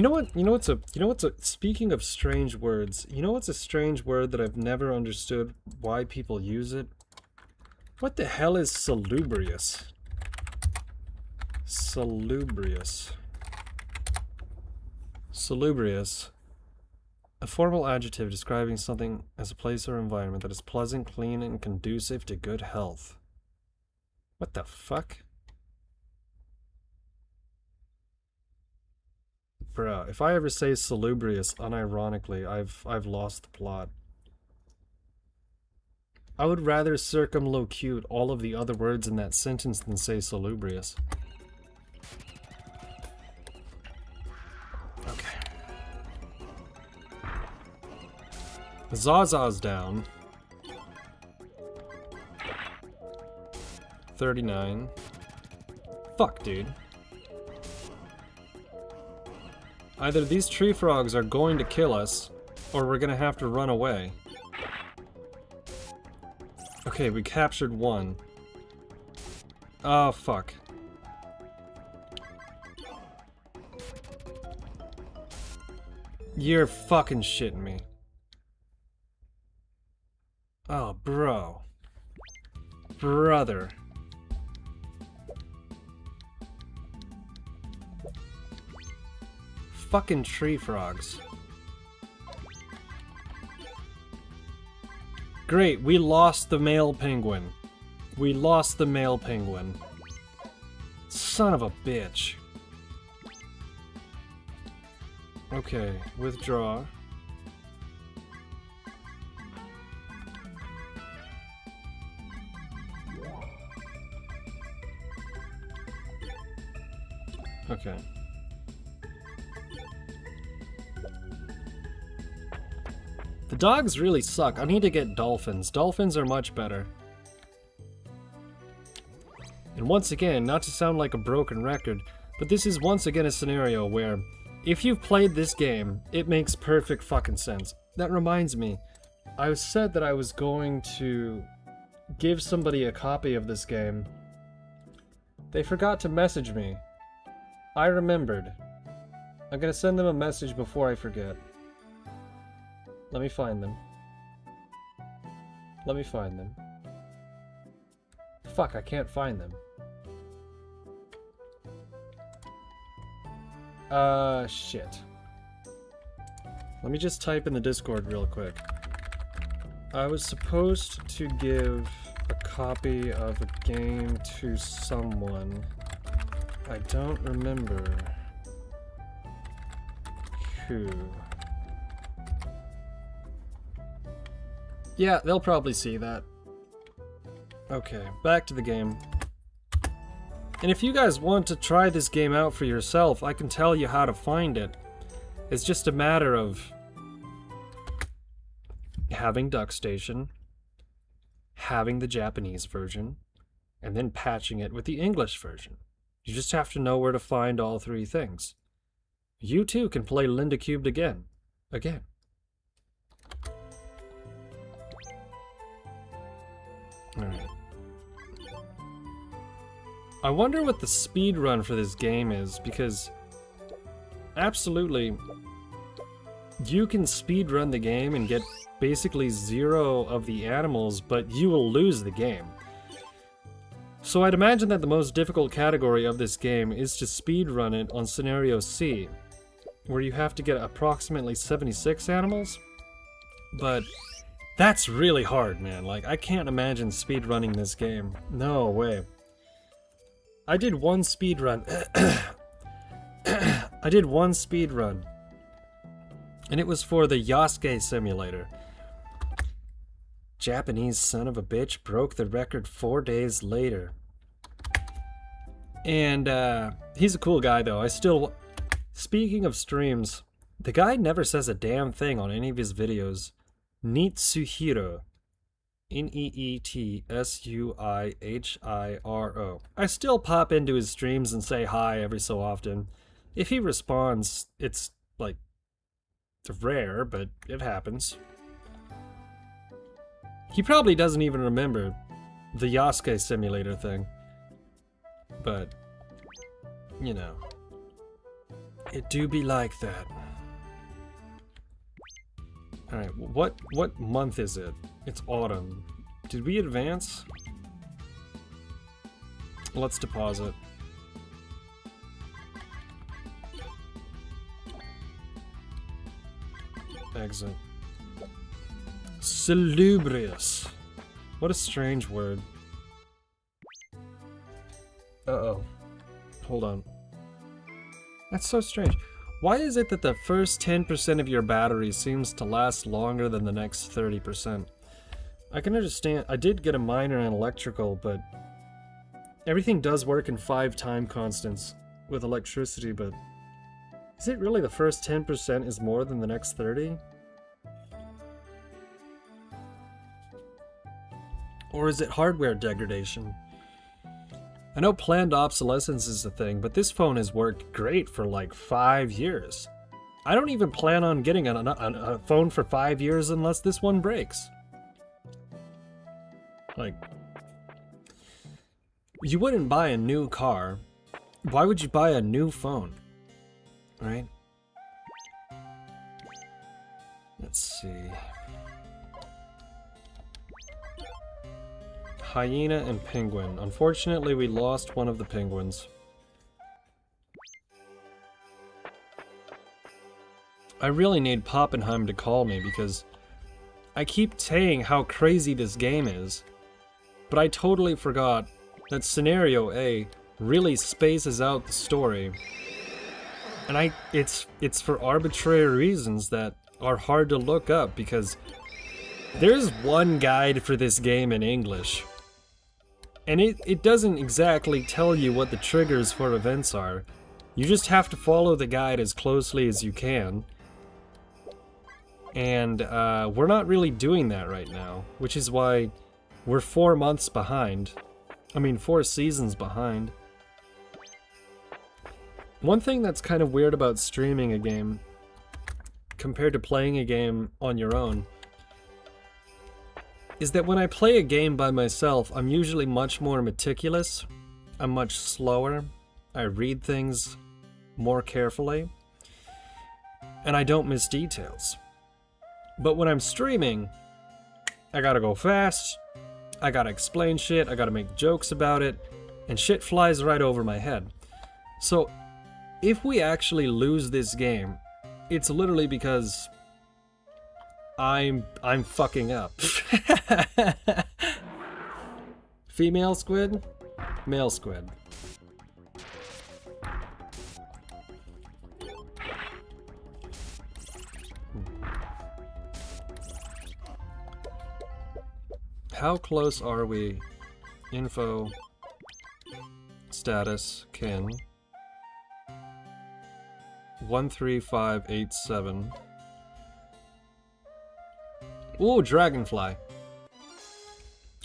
know what's speaking of strange words, you know what's a strange word that I've never understood why people use it? What the hell is salubrious? Salubrious. Salubrious. A formal adjective describing something as a place or environment that is pleasant, clean, and conducive to good health. What the fuck? Bruh, if I ever say salubrious unironically, I've lost the plot. I would rather circumlocute all of the other words in that sentence than say salubrious. Okay. Zaza's down. 39. Fuck, dude. Either these tree frogs are going to kill us, or we're gonna have to run away. Okay, we captured one. Oh, fuck. You're fucking shitting me. Oh, bro. Brother. Fucking tree frogs. Great, we lost the male penguin. We lost the male penguin. Son of a bitch. Okay, withdraw. Okay. The dogs really suck. I need to get dolphins. Dolphins are much better. And once again, not to sound like a broken record, but this is once again a scenario where if you've played this game, it makes perfect fucking sense. That reminds me, I said that I was going to give somebody a copy of this game. They forgot to message me. I remembered. I'm gonna send them a message before I forget. Let me find them. Let me find them. Fuck, I can't find them. Shit. Let me just type in the Discord real quick. I was supposed to give a copy of a game to someone. I don't remember who. Yeah, they'll probably see that. Okay, back to the game. And if you guys want to try this game out for yourself, I can tell you how to find it. It's just a matter of having DuckStation, having the Japanese version, and then patching it with the English version. You just have to know where to find all three things. You too can play Linda Cubed again. Alright. I wonder what the speed run for this game is, because absolutely you can speed run the game and get basically 0 of the animals, but you will lose the game. So I'd imagine that the most difficult category of this game is to speed run it on scenario C, where you have to get approximately 76 animals, but that's really hard, man. Like, I can't imagine speedrunning this game. No way. I did one speedrun. I did one speedrun. And it was for the Yasuke simulator. Japanese son of a bitch broke the record 4 days later. And, he's a cool guy, though. Speaking of streams, the guy never says a damn thing on any of his videos. Nitsuhiro. Netsuhiro. I still pop into his streams and say hi every so often. If he responds, it's, like, rare, but it happens. He probably doesn't even remember the Yasuke simulator thing. But, you know, it do be like that. Alright, what month is it? It's autumn. Did we advance? Let's deposit. Exit. Salubrious. What a strange word. Uh-oh. Hold on. That's so strange. Why is it that the first 10% of your battery seems to last longer than the next 30%? I can understand, I did get a minor in electrical, but everything does work in 5 time constants with electricity, but is it really the first 10% is more than the next 30? Or is it hardware degradation? I know planned obsolescence is a thing, but this phone has worked great for like 5 years. I don't even plan on getting a phone for 5 years unless this one breaks. Like, you wouldn't buy a new car. Why would you buy a new phone? Right? Let's see. Hyena and penguin. Unfortunately, we lost one of the penguins. I really need Poppenheim to call me because I keep saying how crazy this game is, but I totally forgot that Scenario A really spaces out the story. And it's for arbitrary reasons that are hard to look up because there's one guide for this game in English. And it doesn't exactly tell you what the triggers for events are. You just have to follow the guide as closely as you can. And we're not really doing that right now, which is why we're 4 months behind. I mean, 4 seasons behind. One thing that's kind of weird about streaming a game compared to playing a game on your own is that when I play a game by myself, I'm usually much more meticulous, I'm much slower, I read things more carefully, and I don't miss details. But when I'm streaming, I gotta go fast, I gotta explain shit, I gotta make jokes about it, and shit flies right over my head. So, if we actually lose this game, it's literally because I'm fucking up. Female squid? Male squid. How close are we? Info. Status. Kin. 13587. Ooh, dragonfly.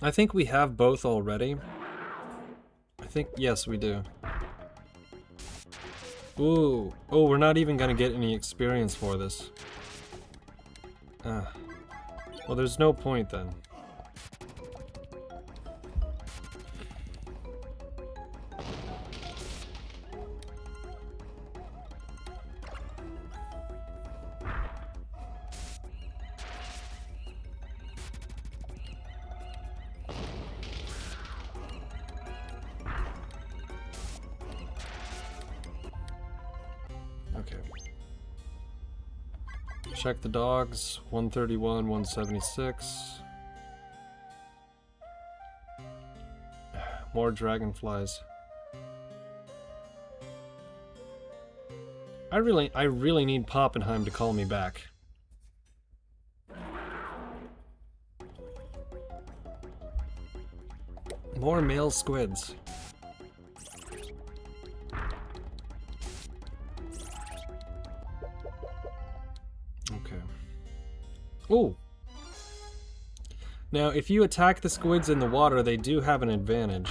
I think we have both already. I think, yes, we do. Ooh. Oh, we're not even gonna get any experience for this. Well, there's no point then. Check the dogs. 131, 176. More dragonflies. I really need Poppenheim to call me back. More male squids. Ooh. Now, if you attack the squids in the water, they do have an advantage.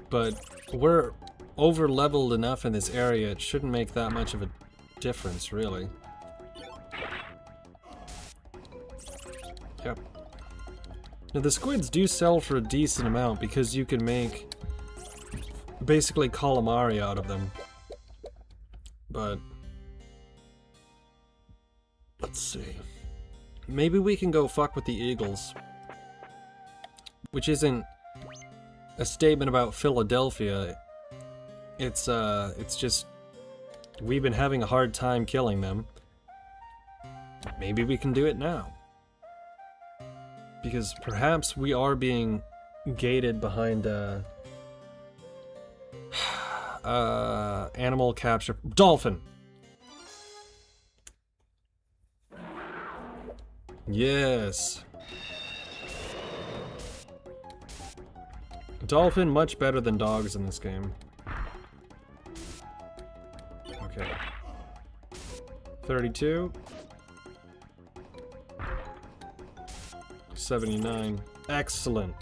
But we're over-leveled enough in this area, it shouldn't make that much of a difference, really. Yep. Now, the squids do sell for a decent amount because you can make basically calamari out of them. But let's see. Maybe we can go fuck with the eagles. Which isn't a statement about Philadelphia. It's just we've been having a hard time killing them. Maybe we can do it now. Because perhaps we are being gated behind Animal capture. Dolphin! Yes. Dolphin much better than dogs in this game. Okay. 32. 79. Excellent.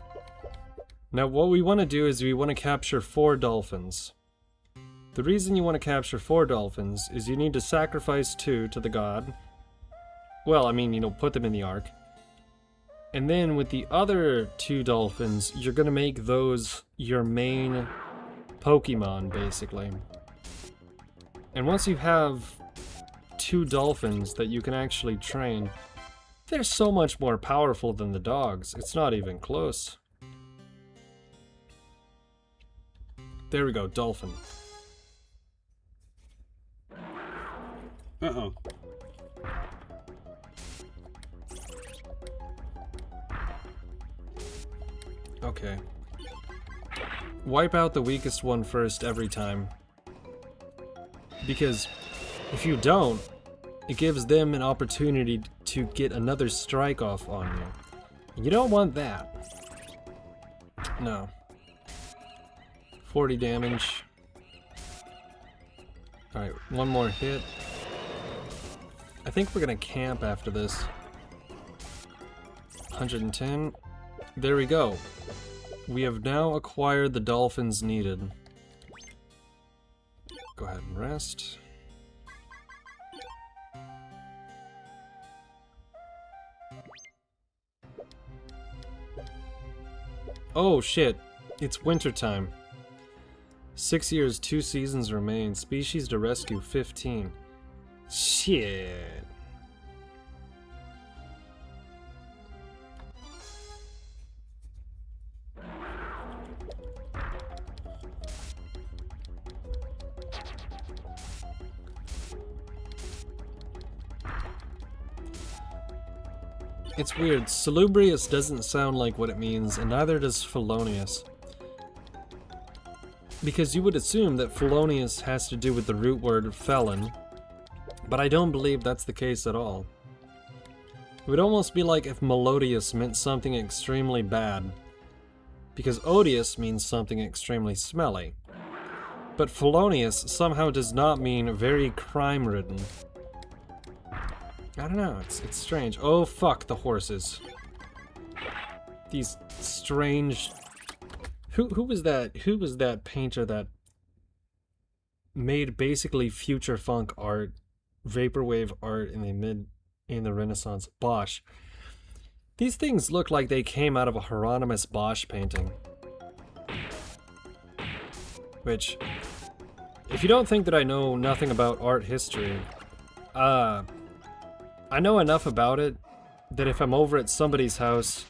Now what we want to do is we want to capture 4 dolphins. The reason you want to capture 4 dolphins is you need to sacrifice 2 to the god. Well, I mean, you know, put them in the ark. And then with the other 2 dolphins, you're gonna make those your main Pokemon, basically. And once you have 2 dolphins that you can actually train, they're so much more powerful than the dogs. It's not even close. There we go, dolphin. Uh-oh. Okay. Wipe out the weakest one first every time. Because if you don't, it gives them an opportunity to get another strike off on you. And you don't want that. No. 40 damage. Alright, one more hit. I think we're gonna camp after this. 110. There we go. We have now acquired the dolphins needed. Go ahead and rest. Oh shit, it's wintertime. 6 years, 2 seasons remain. Species to rescue 15. Shit. It's weird, salubrious doesn't sound like what it means, and neither does felonious. Because you would assume that felonious has to do with the root word felon, but I don't believe that's the case at all. It would almost be like if melodious meant something extremely bad, because odious means something extremely smelly. But felonious somehow does not mean very crime-ridden. I don't know, it's strange. Oh fuck, the horses. These strange... Who was that painter that made basically future funk art, vaporwave art in the Renaissance? Bosch. These things look like they came out of a Hieronymus Bosch painting. Which, if you don't think that I know nothing about art history, I know enough about it that if I'm over at somebody's house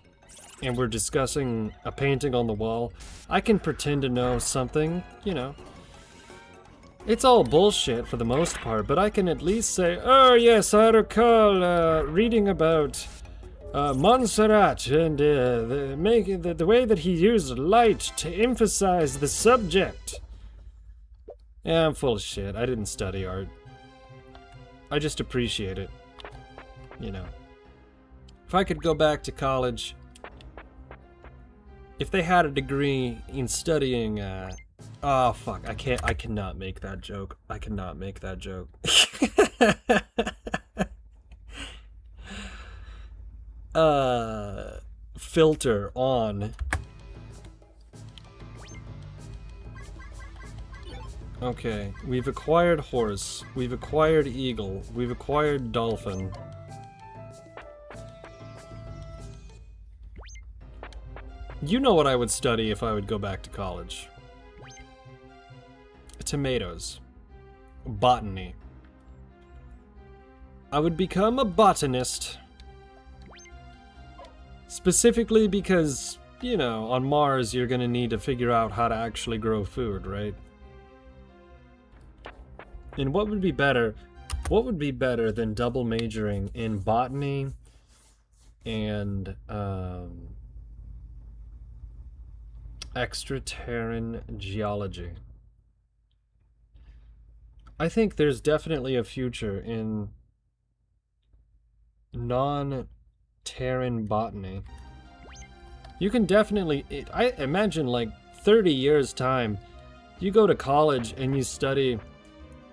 and we're discussing a painting on the wall, I can pretend to know something, you know. It's all bullshit for the most part, but I can at least say, oh yes, I recall reading about Montserrat and the way that he used light to emphasize the subject. Yeah, I'm full of shit. I didn't study art. I just appreciate it. You know, if I could go back to college, if they had a degree in studying, oh fuck, I cannot make that joke. I cannot make that joke. Filter on. Okay, we've acquired horse, we've acquired eagle, we've acquired dolphin. You know what I would study if I would go back to college. Tomatoes. Botany. I would become a botanist. Specifically because, you know, on Mars you're gonna need to figure out how to actually grow food, right? And what would be better? What would be better than double majoring in botany and extraterran geology? I think there's definitely a future in non-Terran botany. You can definitely, I imagine like 30 years time, you go to college and you study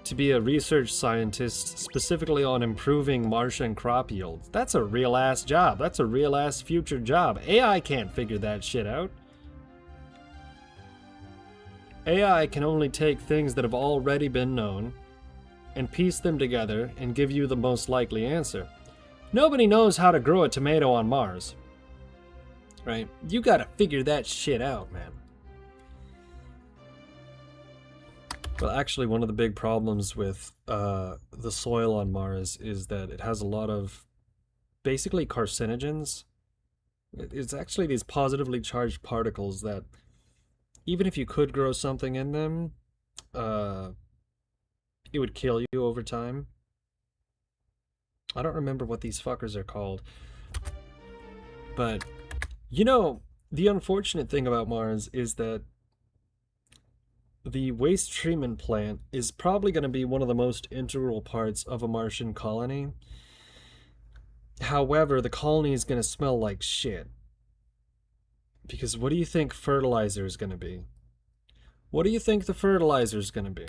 to be a research scientist specifically on improving Martian crop yields. That's a real ass job. That's a real ass future job. AI can't figure that shit out. AI can only take things that have already been known and piece them together and give you the most likely answer. Nobody knows how to grow a tomato on Mars. Right? You gotta figure that shit out, man. Well, actually, one of the big problems with the soil on Mars is that it has a lot of basically carcinogens. It's actually these positively charged particles that even if you could grow something in them, it would kill you over time. I don't remember what these fuckers are called. But, you know, the unfortunate thing about Mars is that the waste treatment plant is probably going to be one of the most integral parts of a Martian colony. However, the colony is going to smell like shit. Because what do you think fertilizer is going to be? What do you think the fertilizer is going to be?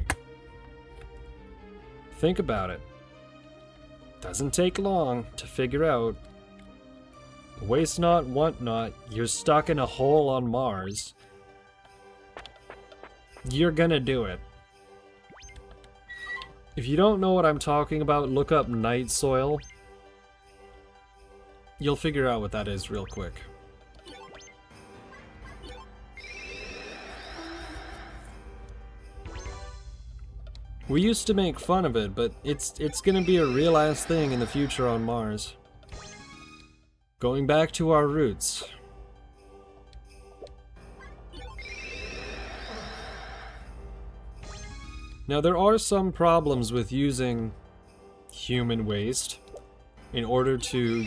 Think about it. Doesn't take long to figure out. Waste not, want not. You're stuck in a hole on Mars. You're gonna do it. If you don't know what I'm talking about, look up night soil. You'll figure out what that is real quick. We used to make fun of it, but it's gonna be a real ass thing in the future on Mars. Going back to our roots. Now there are some problems with using human waste in order to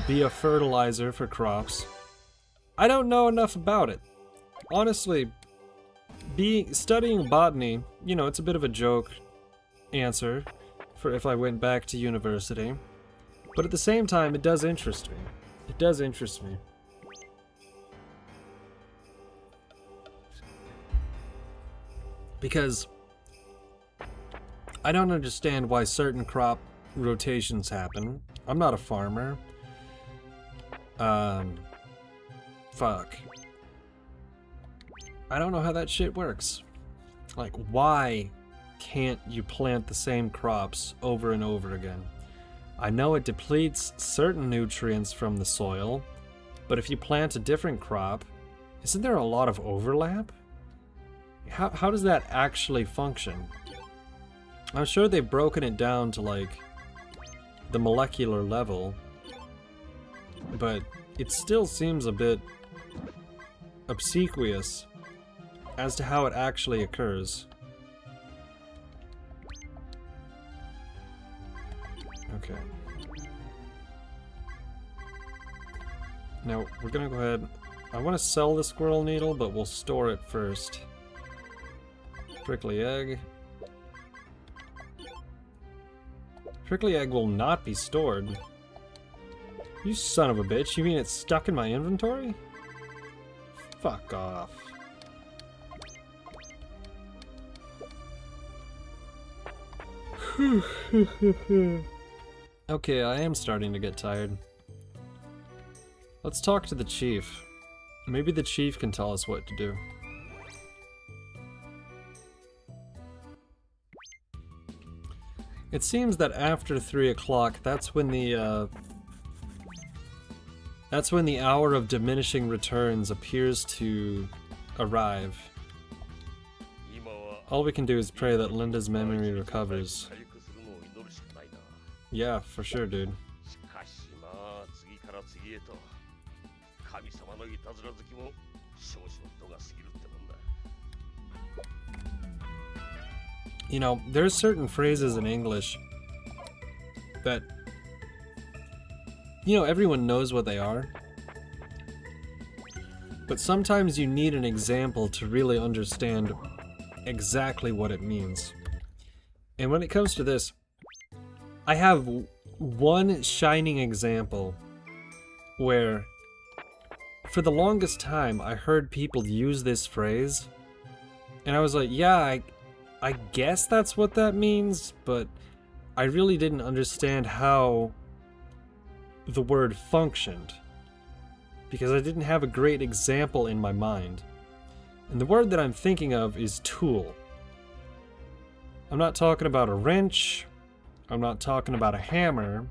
be a fertilizer for crops. I don't know enough about it. Honestly, studying botany, you know, it's a bit of a joke answer for if I went back to university. But at the same time, it does interest me. It does interest me. Because I don't understand why certain crop rotations happen. I'm not a farmer. Fuck. I don't know how that shit works. Like, why can't you plant the same crops over and over again? I know it depletes certain nutrients from the soil, but if you plant a different crop, isn't there a lot of overlap? How does that actually function? I'm sure they've broken it down to, like, the molecular level, but it still seems a bit obsequious as to how it actually occurs. Okay. Now, we're gonna go ahead. I want to sell the squirrel needle, but we'll store it first. Prickly egg. Prickly egg will not be stored. You son of a bitch, you mean it's stuck in my inventory? Fuck off. Okay, I am starting to get tired. Let's talk to the chief. Maybe the chief can tell us what to do. It seems that after 3 o'clock, that's when the hour of diminishing returns appears to arrive. All we can do is pray that Linda's memory recovers. Yeah, for sure, dude. You know, there's certain phrases in English that, you know, everyone knows what they are. But sometimes you need an example to really understand exactly what it means. And when it comes to this, I have one shining example where for the longest time I heard people use this phrase and I was like, yeah, I guess that's what that means, but I really didn't understand how the word functioned because I didn't have a great example in my mind. And the word that I'm thinking of is tool. I'm not talking about a wrench, I'm not talking about a hammer,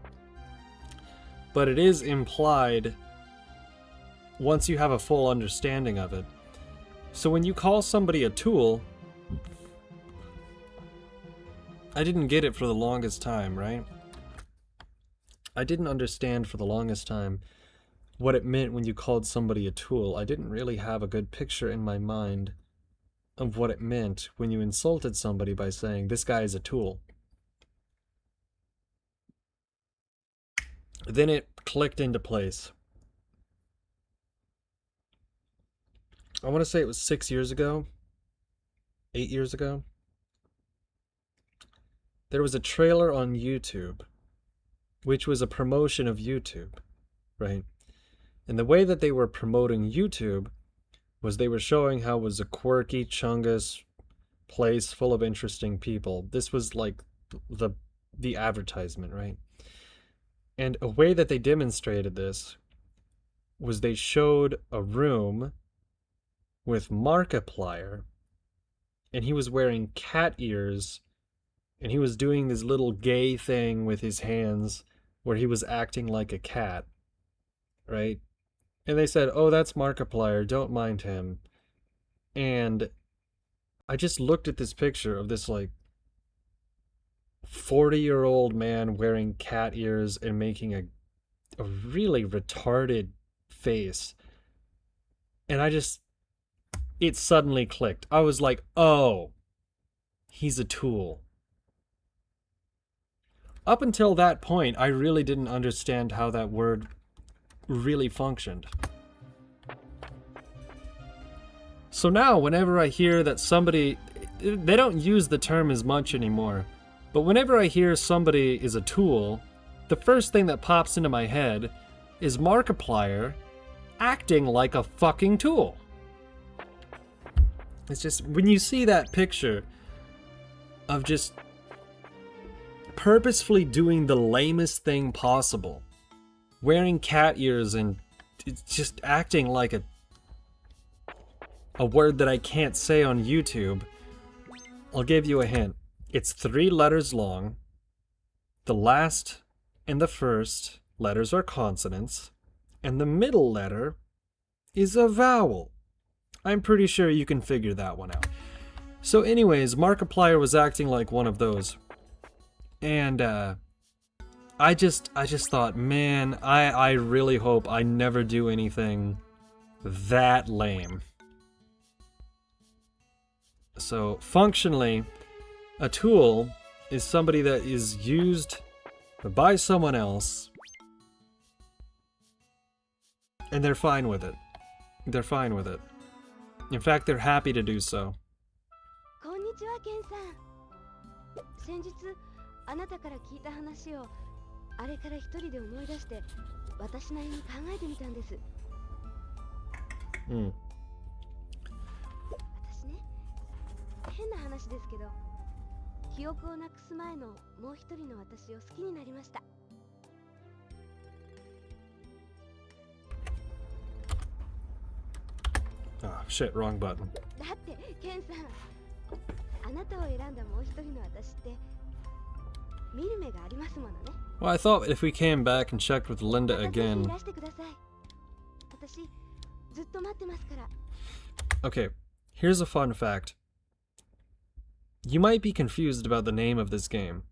but it is implied once you have a full understanding of it. So when you call somebody a tool, I didn't get it for the longest time, right? I didn't understand for the longest time what it meant when you called somebody a tool. I didn't really have a good picture in my mind of what it meant when you insulted somebody by saying, this guy is a tool. Then it clicked into place. I want to say it was 6 years ago, 8 years ago. There was a trailer on YouTube, which was a promotion of YouTube, right? And the way that they were promoting YouTube was they were showing how it was a quirky, chungus place full of interesting people. This was like the advertisement, right? And a way that they demonstrated this was they showed a room with Markiplier, and he was wearing cat ears, and he was doing this little gay thing with his hands where he was acting like a cat, right? And they said, oh, that's Markiplier, don't mind him. And I just looked at this picture of this like 40-year-old man wearing cat ears and making a really retarded face. And it suddenly clicked. I was like, oh, he's a tool. Up until that point, I really didn't understand how that word really functioned. So now, whenever I hear that somebody, they don't use the term as much anymore, but whenever I hear somebody is a tool, the first thing that pops into my head is Markiplier acting like a fucking tool. It's just, when you see that picture of just purposefully doing the lamest thing possible, wearing cat ears and just acting like a word that I can't say on YouTube, I'll give you a hint. It's 3 letters long. The last and the first letters are consonants, and the middle letter is a vowel. I'm pretty sure you can figure that one out. So anyways, Markiplier was acting like one of those. And I just thought, man, I really hope I never do anything that lame. So functionally, a tool is somebody that is used by someone else and they're fine with it. They're fine with it. In fact, they're happy to do so. こんにちは、ケンさん。先日あなたから聞いた話をあれから一人で思い出して私なりに考えてみたんです。私ね、変な話ですけど、記憶をなくす前のもう一人の私を好きになりました。Ah, shit, wrong button. だってケンさん、あなたを選んだもう一人の私って見る目がありますものね。Well, I thought if we came back and checked with Linda again. 出してください。私ずっと待ってますから。Okay, here's a fun fact. You might be confused about the name of this game.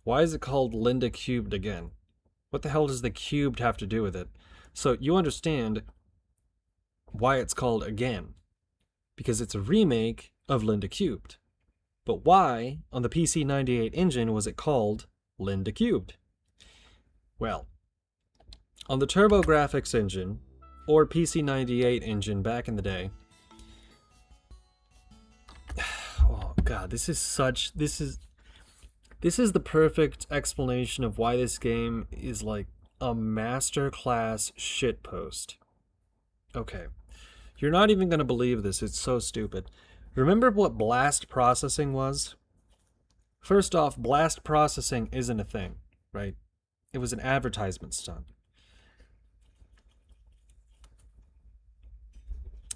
Why is it called Linda Cubed again? What the hell does the cubed have to do with it? So you understand why it's called again. Because it's a remake of Linda Cubed. But why, on the PC98 engine, was it called Linda Cubed? Well, on the TurboGrafx engine, or PC98 engine back in the day, oh god, this is This is the perfect explanation of why this game is like a masterclass shitpost. Okay. You're not even going to believe this. It's so stupid. Remember what blast processing was? First off, blast processing isn't a thing, right? It was an advertisement stunt.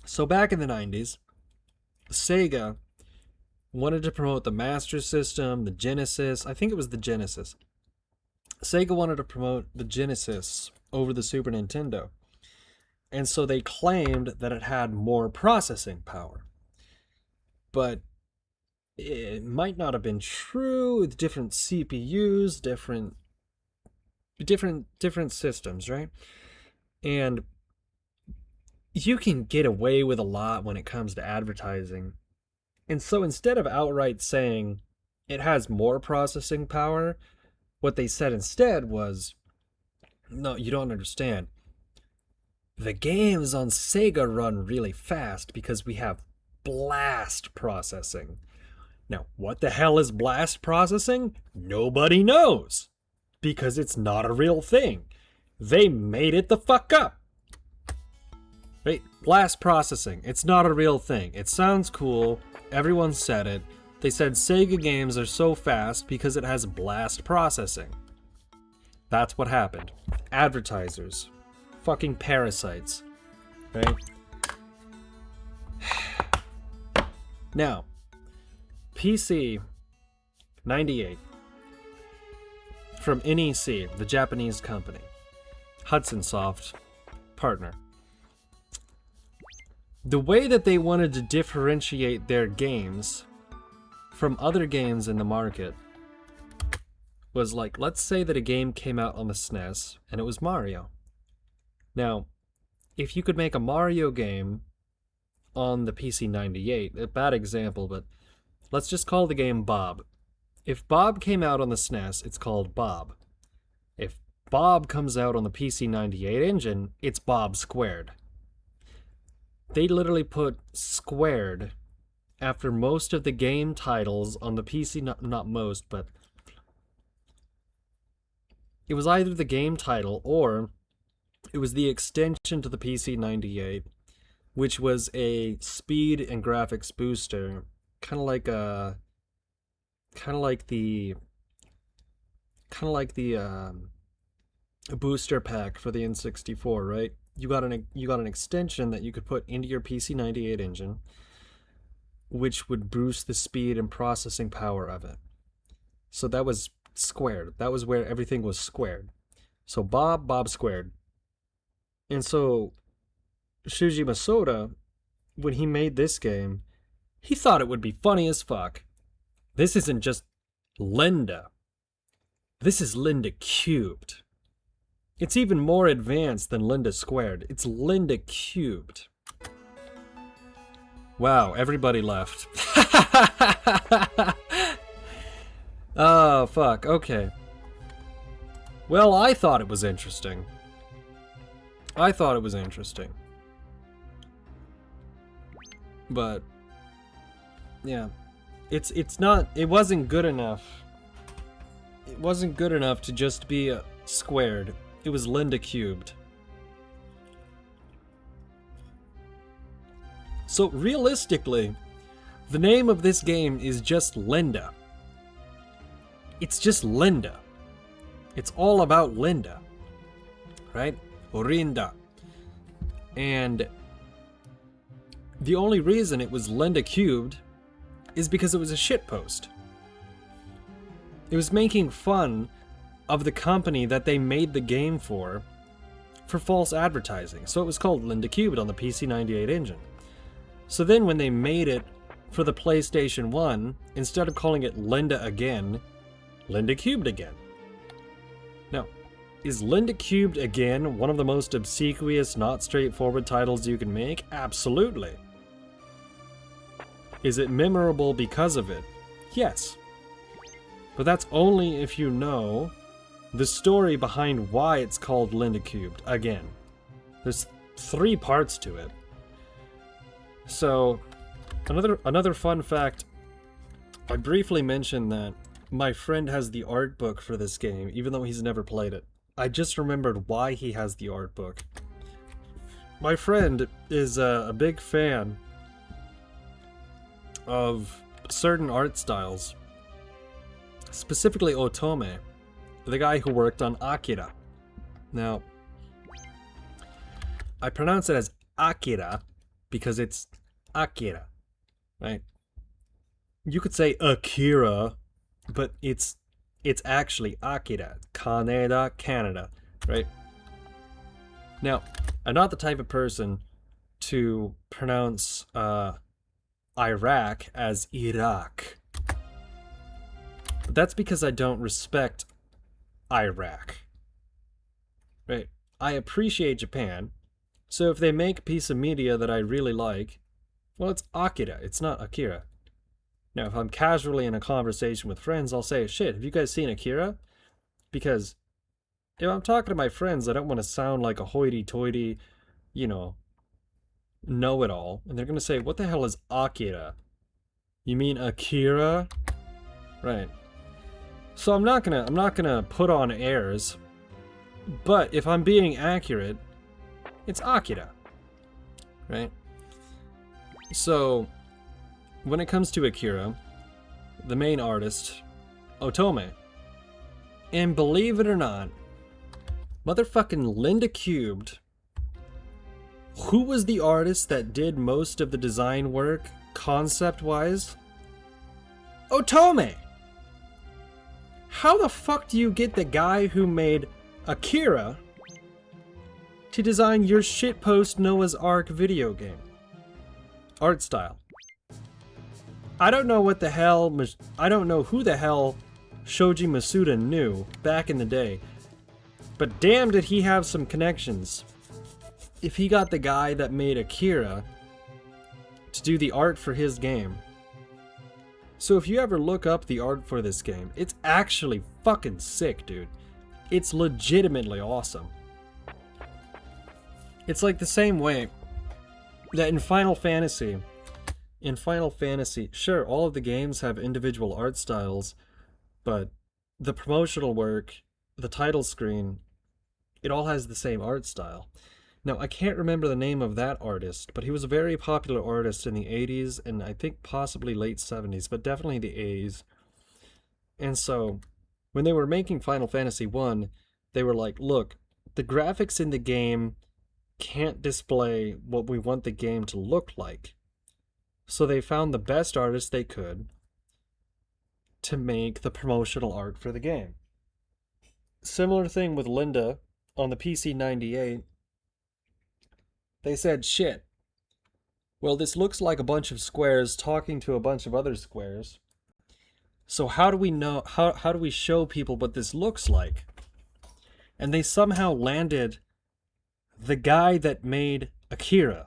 So back in the 90s, Sega wanted to promote the Master System, the Genesis. I think it was the Genesis. Sega wanted to promote the Genesis over the Super Nintendo. And so they claimed that it had more processing power. But it might not have been true with different CPUs, different systems, right? And you can get away with a lot when it comes to advertising. And so instead of outright saying it has more processing power, what they said instead was, no, you don't understand. The games on Sega run really fast because we have blast processing. Now, what the hell is blast processing? Nobody knows. Because it's not a real thing. They made it the fuck up. Right? Blast processing. It's not a real thing. It sounds cool. Everyone said it. They said Sega games are so fast because it has blast processing. That's what happened. Advertisers. Fucking parasites. Right? Now, PC 98 from NEC, the Japanese company. Hudson Soft partner. The way that they wanted to differentiate their games from other games in the market was like, let's say that a game came out on the SNES and it was Mario. Now, if you could make a Mario game on the PC 98, a bad example, but let's just call the game Bob. If Bob came out on the SNES, it's called Bob. If Bob comes out on the PC 98 engine, it's Bob Squared. They literally put squared after most of the game titles on the PC, not most, but it was either the game title or it was the extension to the PC 98, which was a speed and graphics booster, kind of like the booster pack for the N64, right? You got an extension that you could put into your PC 98 engine, which would boost the speed and processing power of it. So that was squared. That was where everything was squared. So Bob squared. And so Shuji Masoda, when he made this game, he thought it would be funny as fuck. This isn't just Linda. This is Linda cubed. It's even more advanced than Linda squared. It's Linda cubed. Wow, everybody left. Oh, fuck, okay. Well, I thought it was interesting. But yeah. It wasn't good enough. It wasn't good enough to just be squared. It was Linda cubed. So realistically, the name of this game is just Linda. It's just Linda. It's all about Linda. Right? Orinda. And the only reason it was Linda cubed is because it was a shitpost. It was making fun of the company that they made the game for false advertising. So it was called Linda Cubed on the PC 98 engine. So then when they made it for the PlayStation 1, instead of calling it Linda Again, Linda Cubed Again. Now, is Linda Cubed Again one of the most obsequious, not straightforward titles you can make? Absolutely. Is it memorable because of it? Yes. But that's only if you know the story behind why it's called Linda Cubed Again. There's 3 parts to it. So, another fun fact, I briefly mentioned that my friend has the art book for this game, even though he's never played it. I just remembered why he has the art book. My friend is a big fan of certain art styles. Specifically Otome, the guy who worked on Akira. Now, I pronounce it as Akira because it's Akira, right? You could say Akira, but it's actually Akira, Kaneda, Canada, right? Now, I'm not the type of person to pronounce Iraq as Iraq. But that's because I don't respect Iraq. Right? I appreciate Japan, so if they make a piece of media that I really like, well, it's Akira, it's not Akira. Now, if I'm casually in a conversation with friends, I'll say, shit, have you guys seen Akira? Because if I'm talking to my friends, I don't want to sound like a hoity-toity, you know, know-it-all. And they're going to say, what the hell is Akira? You mean Akira? Right. So I'm not gonna put on airs. But if I'm being accurate, it's Akira. Right? So, when it comes to Akira, the main artist, Otome. And believe it or not, motherfucking Linda Cubed, who was the artist that did most of the design work, concept-wise? Otome! How the fuck do you get the guy who made Akira to design your shitpost Noah's Ark video game? Art style. I don't know what the hell, I don't know who the hell Shoji Masuda knew back in the day, but damn did he have some connections. If he got the guy that made Akira to do the art for his game. So if you ever look up the art for this game, it's actually fucking sick, dude. It's legitimately awesome. It's like the same way that in Final Fantasy, sure, all of the games have individual art styles, but the promotional work, the title screen, it all has the same art style. Now, I can't remember the name of that artist, but he was a very popular artist in the 80s and I think possibly late 70s, but definitely the 80s. And so, when they were making Final Fantasy 1, they were like, look, the graphics in the game can't display what we want the game to look like. So they found the best artist they could to make the promotional art for the game. Similar thing with Linda on the PC-98. They said, shit, well, this looks like a bunch of squares talking to a bunch of other squares. So how do we know, how do we show people what this looks like? And they somehow landed the guy that made Akira.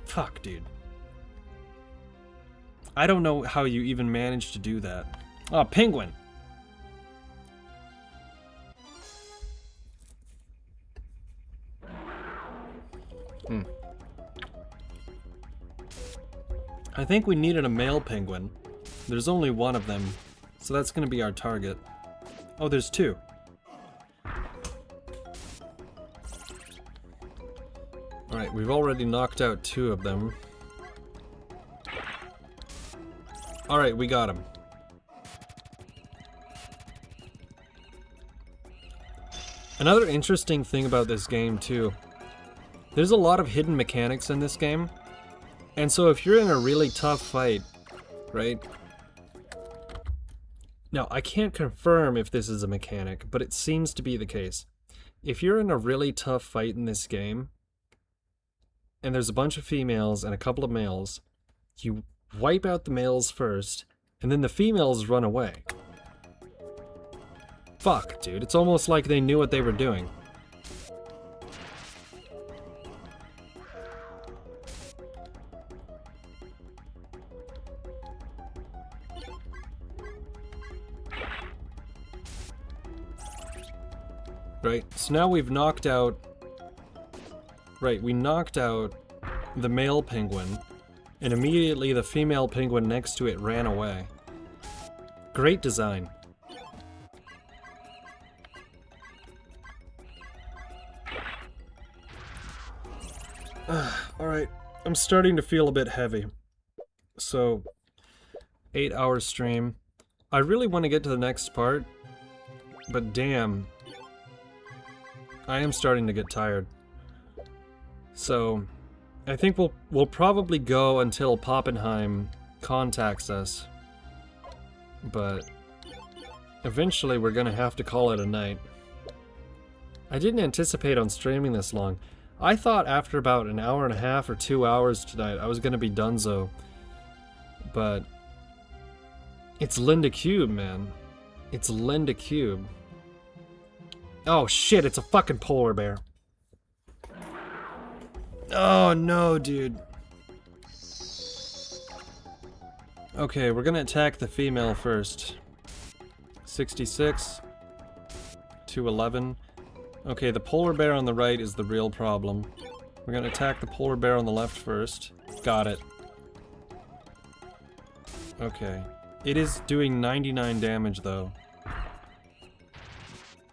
Fuck, dude. I don't know how you even managed to do that. Oh, penguin! I think we needed a male penguin. There's only one of them, so that's gonna be our target. Oh, there's two. Alright, we've already knocked out two of them. Alright, we got him. Another interesting thing about this game, too, there's a lot of hidden mechanics in this game. And so if you're in a really tough fight, right? Now, I can't confirm if this is a mechanic, but it seems to be the case. If you're in a really tough fight in this game, and there's a bunch of females and a couple of males, you wipe out the males first, and then the females run away. Fuck, dude, it's almost like they knew what they were doing. Right, so now we've knocked out... Right, we knocked out the male penguin. and immediately the female penguin next to it ran away. Great design. Alright, I'm starting to feel a bit heavy. So, 8-hour stream. I really want to get to the next part, but damn, I am starting to get tired. So, I think we'll probably go until Poppenheim contacts us, but eventually we're gonna have to call it a night. I didn't anticipate on streaming this long. I thought after about an hour and a half or 2 hours tonight I was gonna be donezo, but it's Linda Cube, man. It's Linda Cube. Oh shit, it's a fucking polar bear. Oh no, dude. Okay, we're gonna attack the female first. 66 to 11. Okay, the polar bear on the right is the real problem. We're gonna attack the polar bear on the left first. Got it. Okay. It is doing 99 damage though.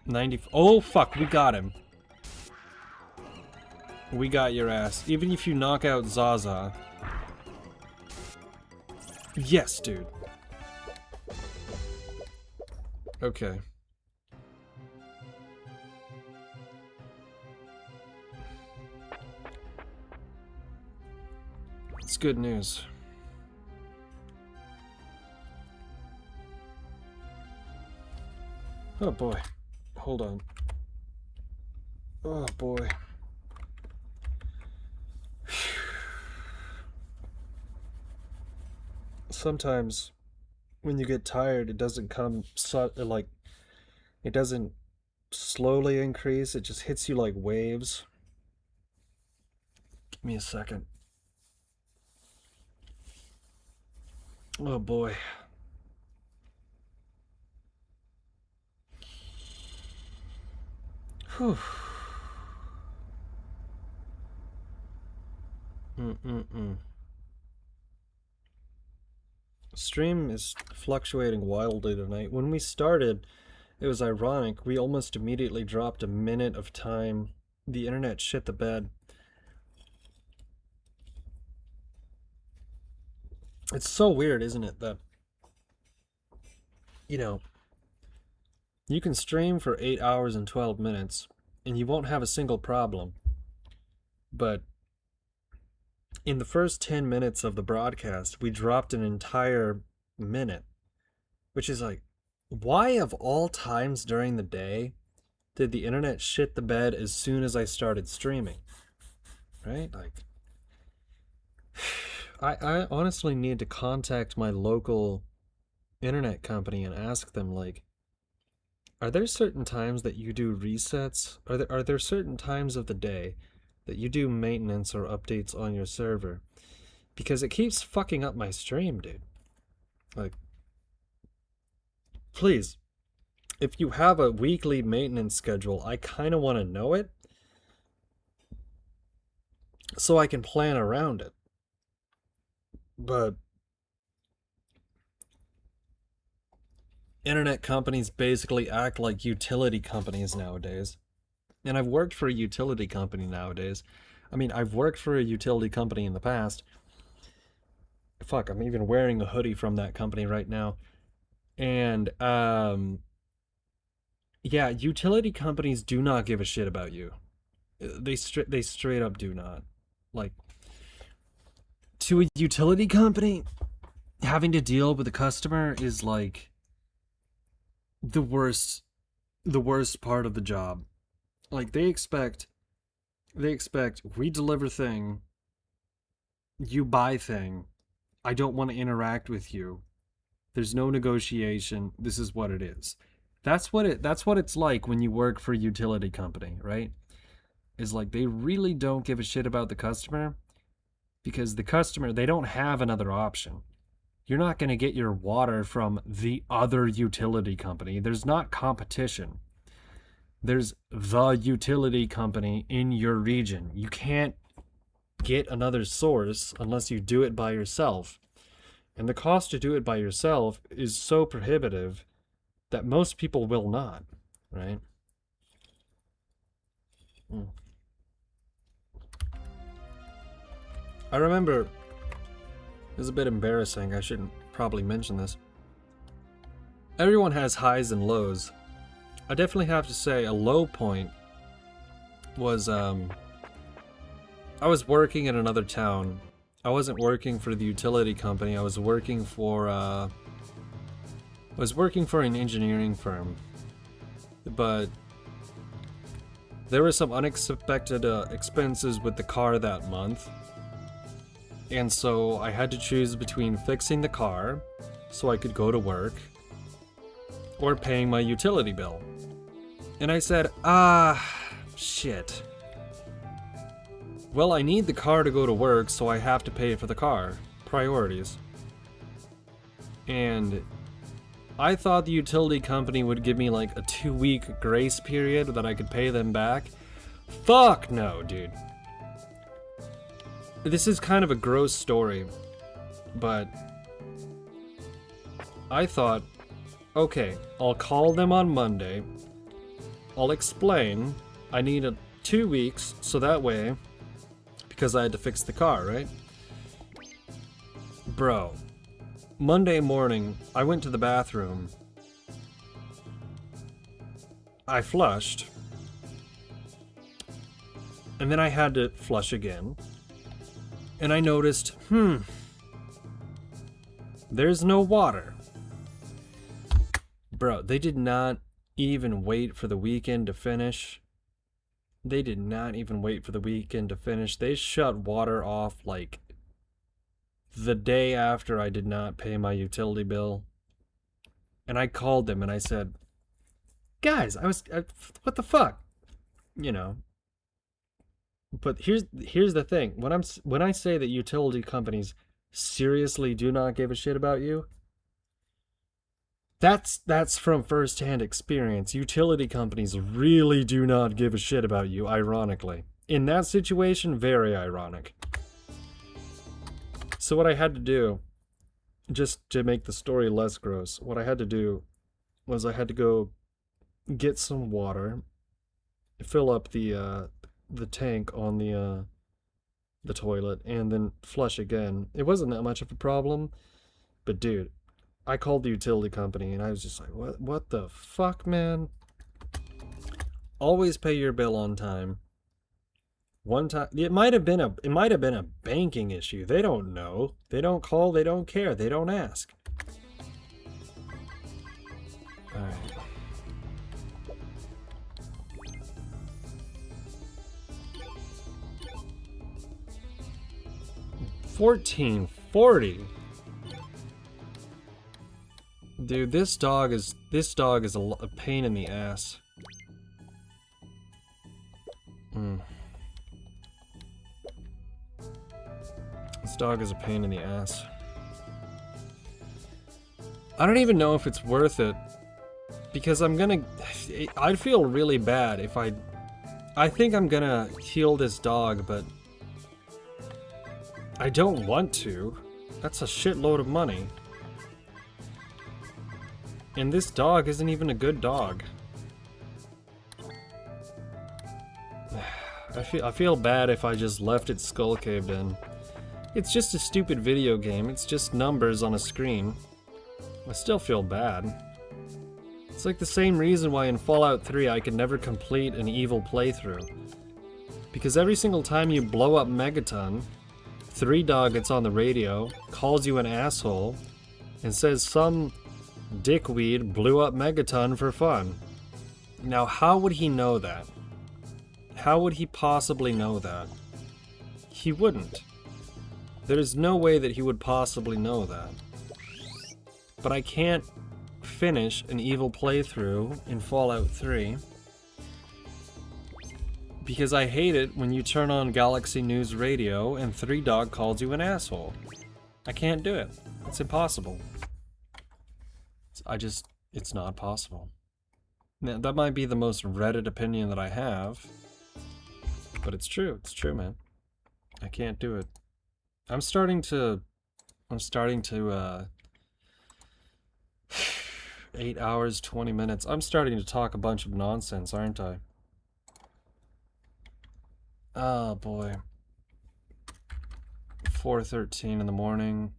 90. Oh fuck, we got him. We got your ass. Even if you knock out Zaza. Yes, dude. Okay. It's good news. Oh boy. Hold on. Oh boy. Sometimes when you get tired, it doesn't come like it doesn't slowly increase, it just hits you like waves. Give me a second. Oh boy. Whew. Stream is fluctuating wildly tonight. When we started, it was ironic. We almost immediately dropped a minute of time. The internet shit the bed. It's so weird, isn't it, that, you know, you can stream for 8 hours and 12 minutes, and you won't have a single problem. But in the first 10 minutes of the broadcast, we dropped an entire minute. Which is like, why of all times during the day did the internet shit the bed as soon as I started streaming? Right? Like, I honestly need to contact my local internet company and ask them, like, are there certain times that you do resets? Are there certain times of the day that you do maintenance or updates on your server? Because it keeps fucking up my stream, dude. Like, please, if you have a weekly maintenance schedule, I kind of want to know it so I can plan around it. But internet companies basically act like utility companies nowadays. And I've worked for a utility company nowadays. I mean, I've worked for a utility company in the past. Fuck, I'm even wearing a hoodie from that company right now. And, yeah, utility companies do not give a shit about you. They straight up do not. Like, to a utility company, having to deal with a customer is like the worst part of the job. Like, they expect we deliver thing, you buy thing, I don't want to interact with you, there's no negotiation, this is what it is. That's what it's like when you work for a utility company, right? Is like, they really don't give a shit about the customer, because the customer, they don't have another option. You're not going to get your water from the other utility company. There's not competition. There's the utility company in your region. You can't get another source unless you do it by yourself. And the cost to do it by yourself is so prohibitive that most people will not, right? I remember, it was a bit embarrassing, I shouldn't probably mention this. Everyone has highs and lows. I definitely have to say a low point was, I was working in another town. I wasn't working for the utility company, I was working for an engineering firm. But there were some unexpected expenses with the car that month. And so I had to choose between fixing the car so I could go to work or paying my utility bill. And I said, shit. Well, I need the car to go to work, so I have to pay for the car. Priorities. And I thought the utility company would give me like a 2-week grace period that I could pay them back. Fuck no, dude. This is kind of a gross story, but I thought, okay, I'll call them on Monday. I'll explain I need 2 weeks, so that way, because I had to fix the car, right? Bro, Monday morning, I went to the bathroom. I flushed. And then I had to flush again. And I noticed, there's no water. Bro, they did not even wait for the weekend to finish. They did not even wait for the weekend to finish. They shut water off like the day after I did not pay my utility bill. And I called them and I said, guys, what the fuck? You know. But here's the thing. When I say that utility companies seriously do not give a shit about you, that's from first-hand experience. Utility companies really do not give a shit about you, ironically. In that situation, very ironic. So what I had to do, just to make the story less gross, what I had to do was I had to go get some water, fill up the tank on the toilet, and then flush again. It wasn't that much of a problem, but dude, I called the utility company and I was just like, what the fuck, man? Always pay your bill on time. One time, it might have been a banking issue. They don't know. They don't call, they don't care, they don't ask. All right. 1440. Dude, this dog is a pain in the ass. This dog is a pain in the ass. I don't even know if it's worth it, because I'd feel really bad if I think I'm gonna heal this dog, but I don't want to. That's a shitload of money. And this dog isn't even a good dog. I feel bad if I just left its skull caved in. It's just a stupid video game. It's just numbers on a screen. I still feel bad. It's like the same reason why in Fallout 3 I could never complete an evil playthrough. Because every single time you blow up Megaton, 3Dog gets on the radio, calls you an asshole, and says some dickweed blew up Megaton for fun. Now, how would he know that? How would he possibly know that? He wouldn't. There's no way that he would possibly know that. But I can't finish an evil playthrough in Fallout 3 because I hate it when you turn on Galaxy News Radio and 3Dog calls you an asshole. I can't do it. It's impossible. It's not possible. Now, that might be the most Reddit opinion that I have, but it's true. It's true, man. I can't do it. I'm starting to 8 hours, 20 minutes. I'm starting to talk a bunch of nonsense, aren't I? Oh boy. 4:13 in the morning.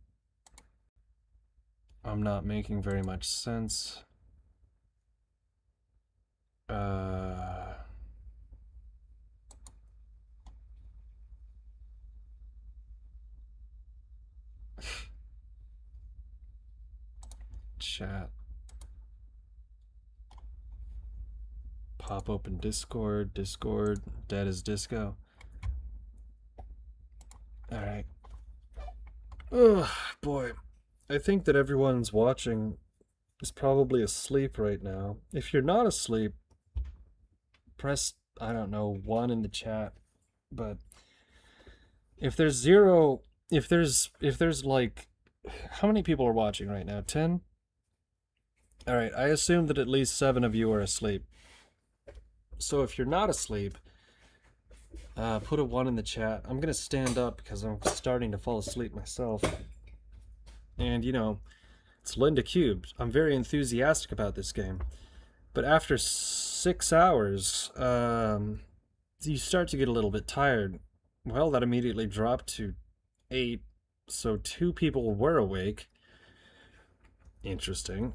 I'm not making very much sense. Chat. Pop open Discord. Discord. Dead as disco. Alright. Ugh, boy. I think that everyone's watching is probably asleep right now. If you're not asleep, press, I don't know, 1 in the chat. But if there's 0, if there's like, how many people are watching right now? 10? Alright, I assume that at least 7 of you are asleep. So if you're not asleep, put a 1 in the chat. I'm gonna stand up because I'm starting to fall asleep myself. And you know, it's Linda Cubed. I'm very enthusiastic about this game. But after 6 hours, you start to get a little bit tired. Well, that immediately dropped to 8, so 2 people were awake. Interesting.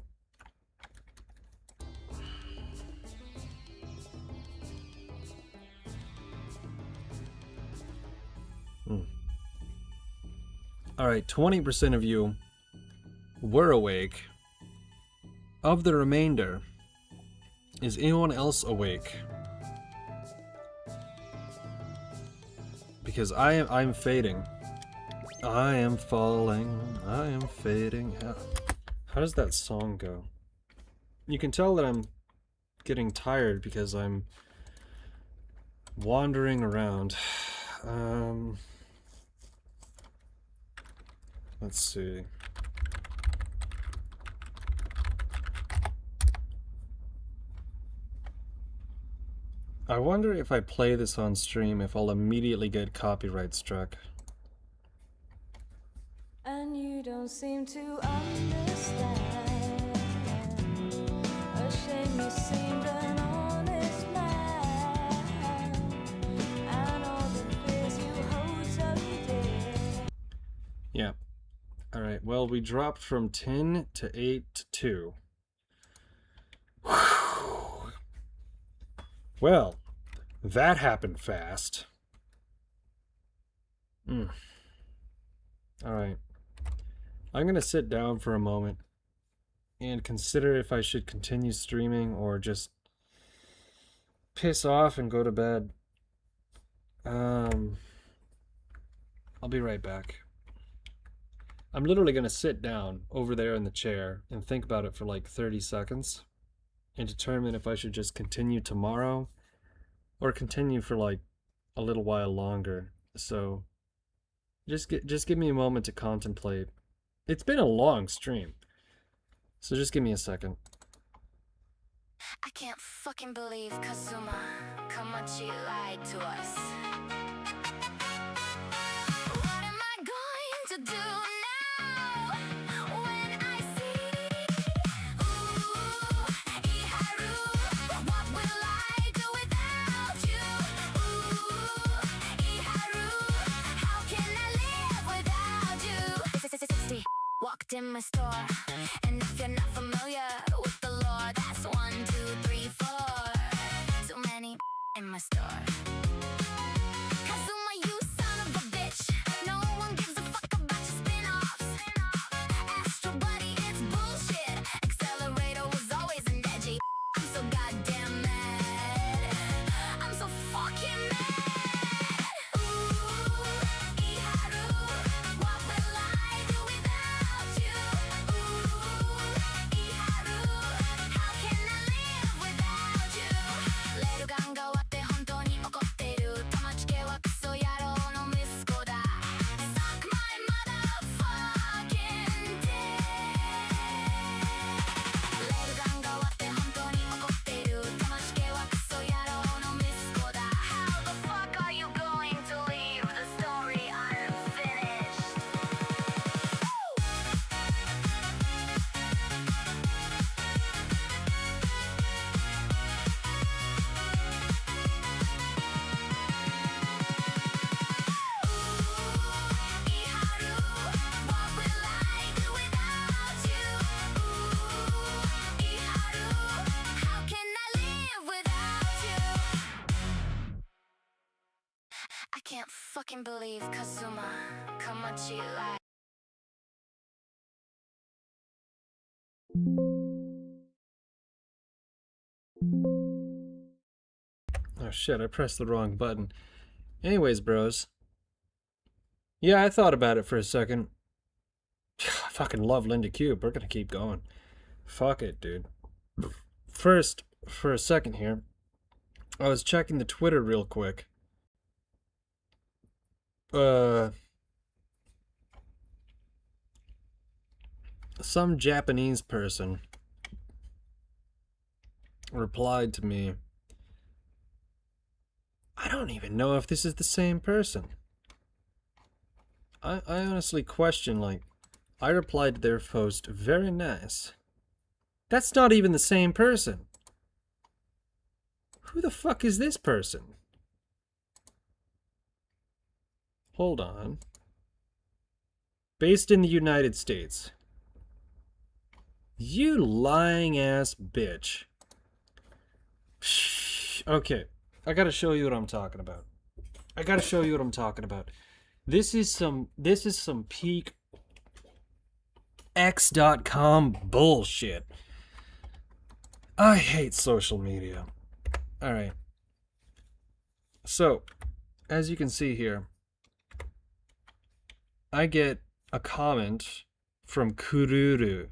Alright, 20% of you were awake. Of the remainder, is anyone else awake? Because I'm fading. I am falling. I am fading. How does that song go? You can tell that I'm getting tired because I'm wandering around. Let's see. I wonder if I play this on stream if I'll immediately get copyright struck. And you don't seem to understand. A shame you seemed an honest man. And all the fears you hold so dear. Yeah. Alright, well, we dropped from 10 to 8 to 2. Well, that happened fast. Alright. I'm gonna sit down for a moment and consider if I should continue streaming or just piss off and go to bed. I'll be right back. I'm literally gonna sit down over there in the chair and think about it for like 30 seconds and determine if I should just continue tomorrow or continue for like a little while longer. So just give me a moment to contemplate. It's been a long stream, so just give me a second. I can't fucking believe Kazuma Kamachi lied to us. What am I going to do now when I see ooh, Iharu? What will I do without you? Ooh, Iharu, how can I live without you? 60 walked in my store, and if you're not familiar with the lore, that's 1, 2, 3, 4. Too many in my store. Kazuma, you son of a bitch. No one gives a fuck about your spin-offs. Astro Buddy, it's bullshit. Accelerator was always an edgy. I'm so goddamn mad. I'm so fucking mad. Ooh, Iharu, what will I do without you? Ooh, Iharu, how can I live without you? レールガンが終わって本当に怒って can't fucking believe Kazuma Kamachi lied. Oh shit, I pressed the wrong button. Anyways, bros. Yeah, I thought about it for a second. I fucking love Linda Cube. We're gonna keep going. Fuck it, dude. First, for a second here, I was checking the Twitter real quick. Some Japanese person replied to me. I don't even know if this is the same person. I honestly question, like, I replied to their post, very nice. That's not even the same person. Who the fuck is this person? Hold on. Based in the United States. You lying ass bitch. Okay, I gotta show you what I'm talking about. This is some peak X.com bullshit. I hate social media. Alright. So, as you can see here, I get a comment from Kururu.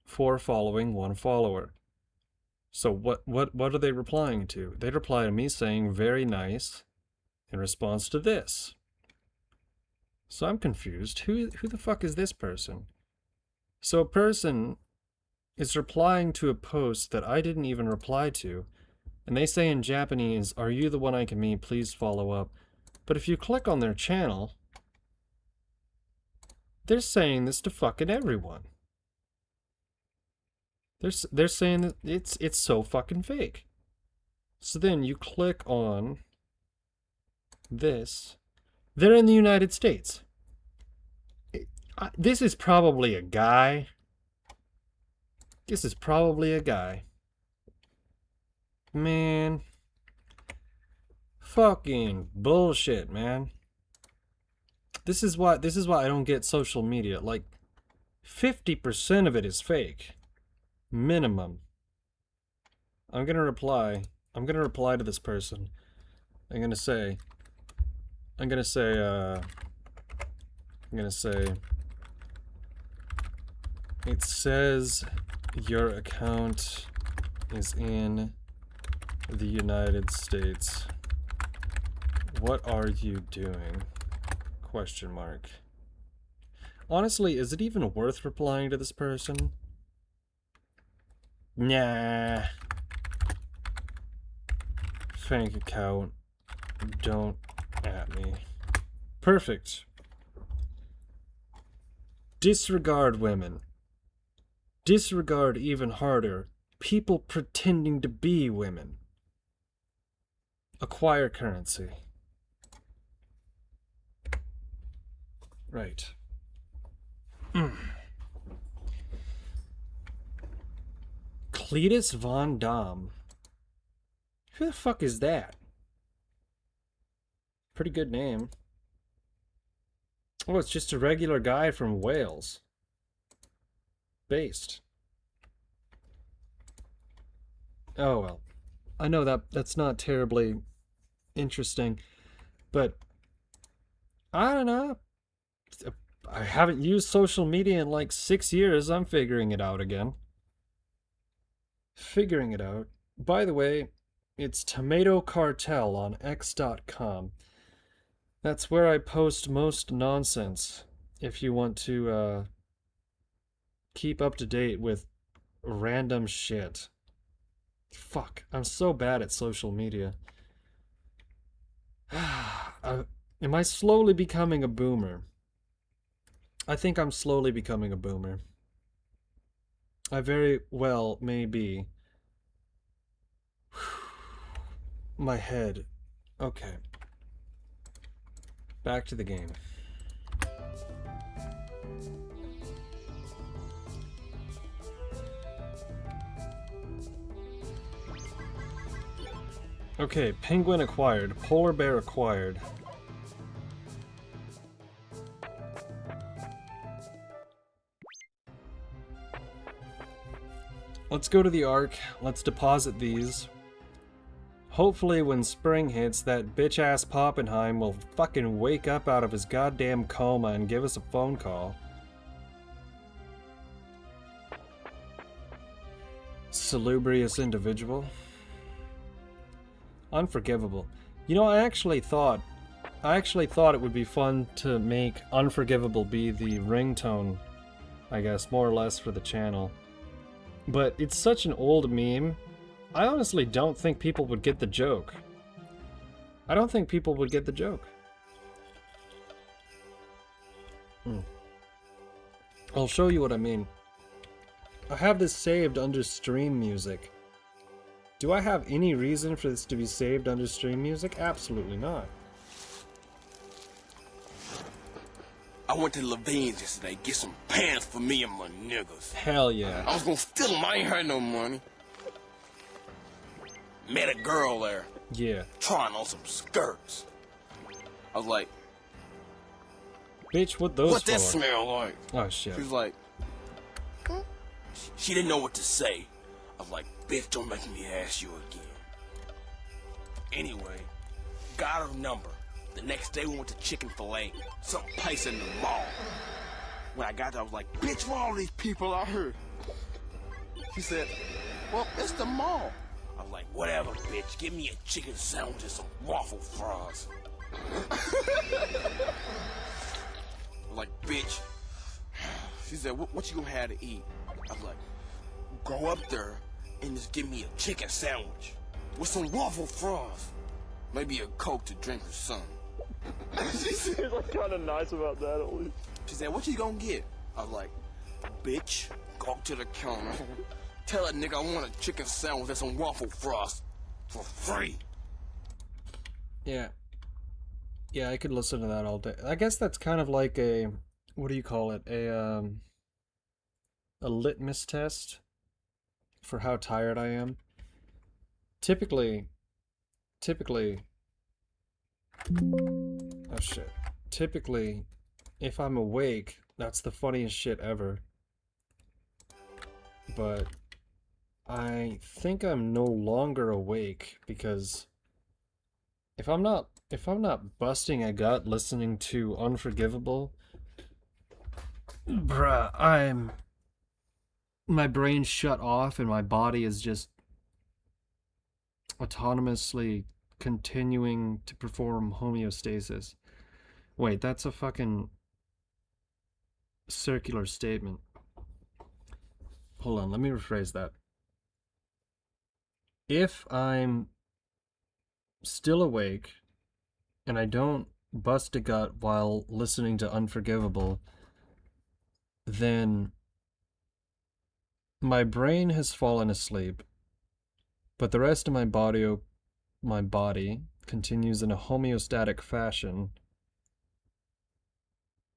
4 following, 1 follower. So what are they replying to? They reply to me saying very nice in response to this. So I'm confused. Who the fuck is this person? So a person is replying to a post that I didn't even reply to, and they say in Japanese, "Are you the one I can meet? Please follow up." But if you click on their channel, they're saying this to fucking everyone. They're saying that it's so fucking fake. So then you click on this. They're in the United States. This is probably a guy. Man. Fucking bullshit, man. This is why I don't get social media. Like 50% of it is fake. Minimum. I'm gonna reply to this person. I'm gonna say it says your account is in the United States. What are you doing? Question mark. Honestly, is it even worth replying to this person? Nah. Bank account. Don't at me. Perfect. Disregard women. Disregard even harder. People pretending to be women. Acquire currency. Right. Cletus Von Dom. Who the fuck is that? Pretty good name. Oh, it's just a regular guy from Wales. Based. Oh well. I know that's not terribly interesting, but I don't know. I haven't used social media in like 6 years. I'm figuring it out again. Figuring it out. By the way, it's Tomato Cartel on X.com. That's where I post most nonsense. If you want to keep up to date with random shit. Fuck, I'm so bad at social media. Am I slowly becoming a boomer? I think I'm slowly becoming a boomer. I very well may be. My head. Okay. Back to the game. Okay, penguin acquired. Polar bear acquired. Let's go to the Ark. Let's deposit these. Hopefully when spring hits, that bitch-ass Poppenheim will fucking wake up out of his goddamn coma and give us a phone call. Salubrious individual. Unforgivable. You know, I actually thought it would be fun to make Unforgivable be the ringtone, I guess, more or less for the channel. But it's such an old meme, I honestly don't think people would get the joke. I don't think people would get the joke. I'll show you what I mean. I have this saved under stream music. Do I have any reason for this to be saved under stream music? Absolutely not. I went to Levine's yesterday, get some pants for me and my niggas. Hell yeah. I was gonna steal them, I ain't had no money. Met a girl there. Yeah. Trying on some skirts. I was like, bitch, what those what for? that smell like? Oh shit. She was like, she didn't know what to say. I was like, bitch, don't make me ask you again. Anyway, got her number. The next day we went to Chick-fil-A, some place in the mall. When I got there, I was like, bitch, where all these people out here? She said, well, it's the mall. I was like, whatever, bitch, give me a chicken sandwich and some waffle fries. I was like, bitch. She said, what you gonna have to eat? I was like, go up there and just give me a chicken sandwich with some waffle fries. Maybe a Coke to drink or something. She seems like kind of nice about that at least. She said, what you gonna get? I was like, bitch, go up to the counter. Tell that nigga I want a chicken sandwich and some waffle fries for free. Yeah. Yeah, I could listen to that all day. I guess that's kind of like a, what do you call it? A litmus test for how tired I am. Typically, oh shit. Typically, if I'm awake, that's the funniest shit ever. But I think I'm no longer awake because if I'm not busting a gut listening to Unforgivable, bruh, my brain's shut off and my body is just autonomously continuing to perform homeostasis. Wait, that's a fucking circular statement. Hold on, let me rephrase that. If I'm still awake and I don't bust a gut while listening to Unforgivable, then my brain has fallen asleep, but the rest of my body continues in a homeostatic fashion,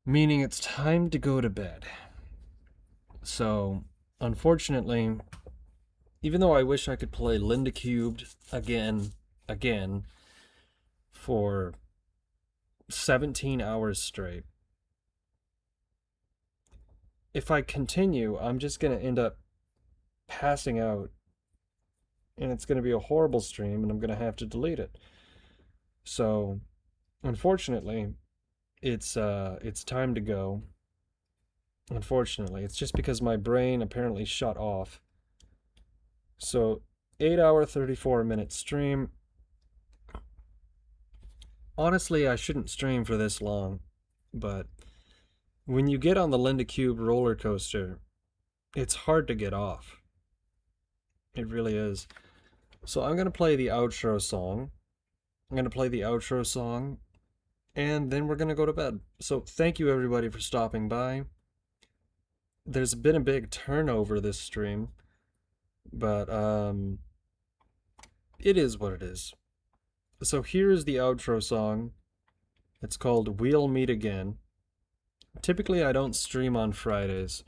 meaning it's time to go to bed. So, unfortunately, even though I wish I could play Linda Cubed again, for 17 hours straight, if I continue, I'm just going to end up passing out, and it's going to be a horrible stream, and I'm going to have to delete it. So, unfortunately, it's time to go. Unfortunately, it's just because my brain apparently shut off. So, 8-hour, 34-minute stream. Honestly, I shouldn't stream for this long, but when you get on the Linda Cube roller coaster, it's hard to get off. It really is. So I'm going to play the outro song. And then we're going to go to bed. So thank you everybody for stopping by. There's been a big turnover this stream, but it is what it is. So here's the outro song. It's called We'll Meet Again. Typically I don't stream on Fridays,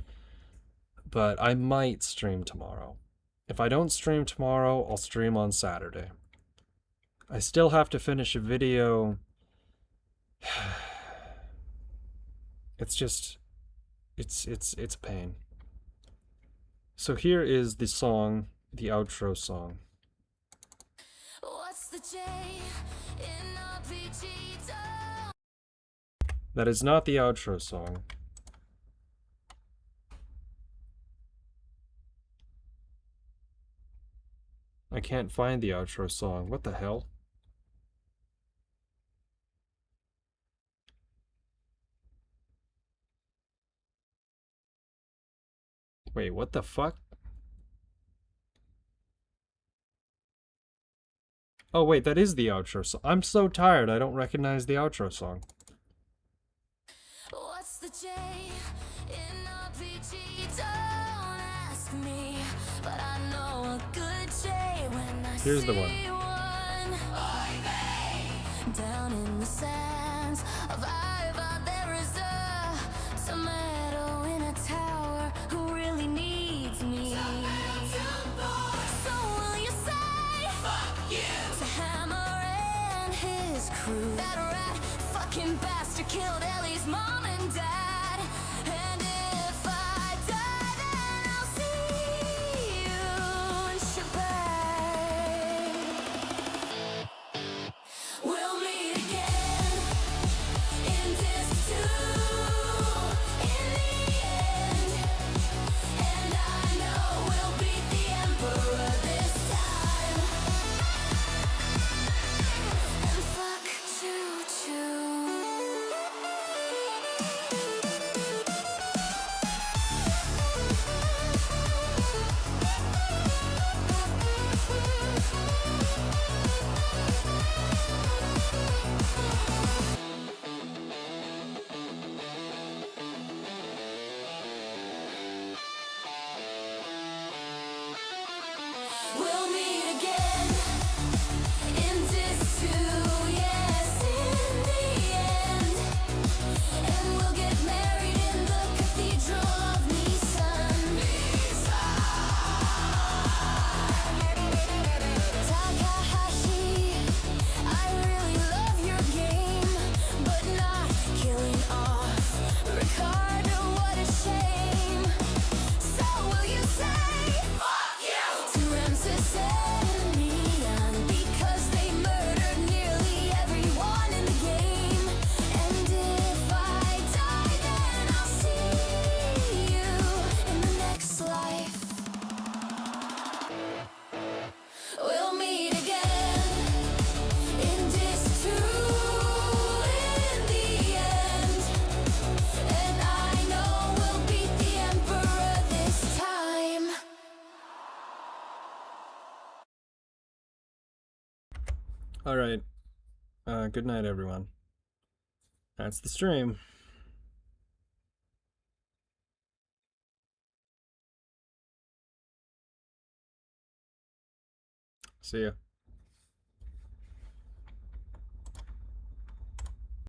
but I might stream tomorrow. If I don't stream tomorrow, I'll stream on Saturday. I still have to finish a video. It's just, it's pain. So here is the song, the outro song. What's the J in RPG? That is not the outro song. I can't find the outro song. What the hell? Wait, what the fuck? Oh wait, that is the outro song. I'm so tired, I don't recognize the outro song. What's the J in RPG? Don't ask me, but I know a good J when I Here's the see one. Down in the sands of Iva, there is a tomato in a tower who really needs me. So will you say fuck you to Hammer and his crew? That rat fucking bastard killed Ellie's mom and dad. And if I die, then I'll see you in Shebang. We'll meet again in Disc 2 in the end. And I know we'll beat the Emperor this time. And fuck choo-choo. We'll meet again in Disc 2, yes, in the end. And we'll get married in the Cathedral of Nisan. Takahashi, I really love your game, but not killing off Ricardo, what a shame. So will you say fuck you to Ramses and Leon, because they murdered nearly everyone in the game? And if I die, then I'll see you in the next life. We'll meet again in Disc 2 in the end. And I know we'll beat the Emperor this time. Alright. Good night, everyone. That's the stream. See ya.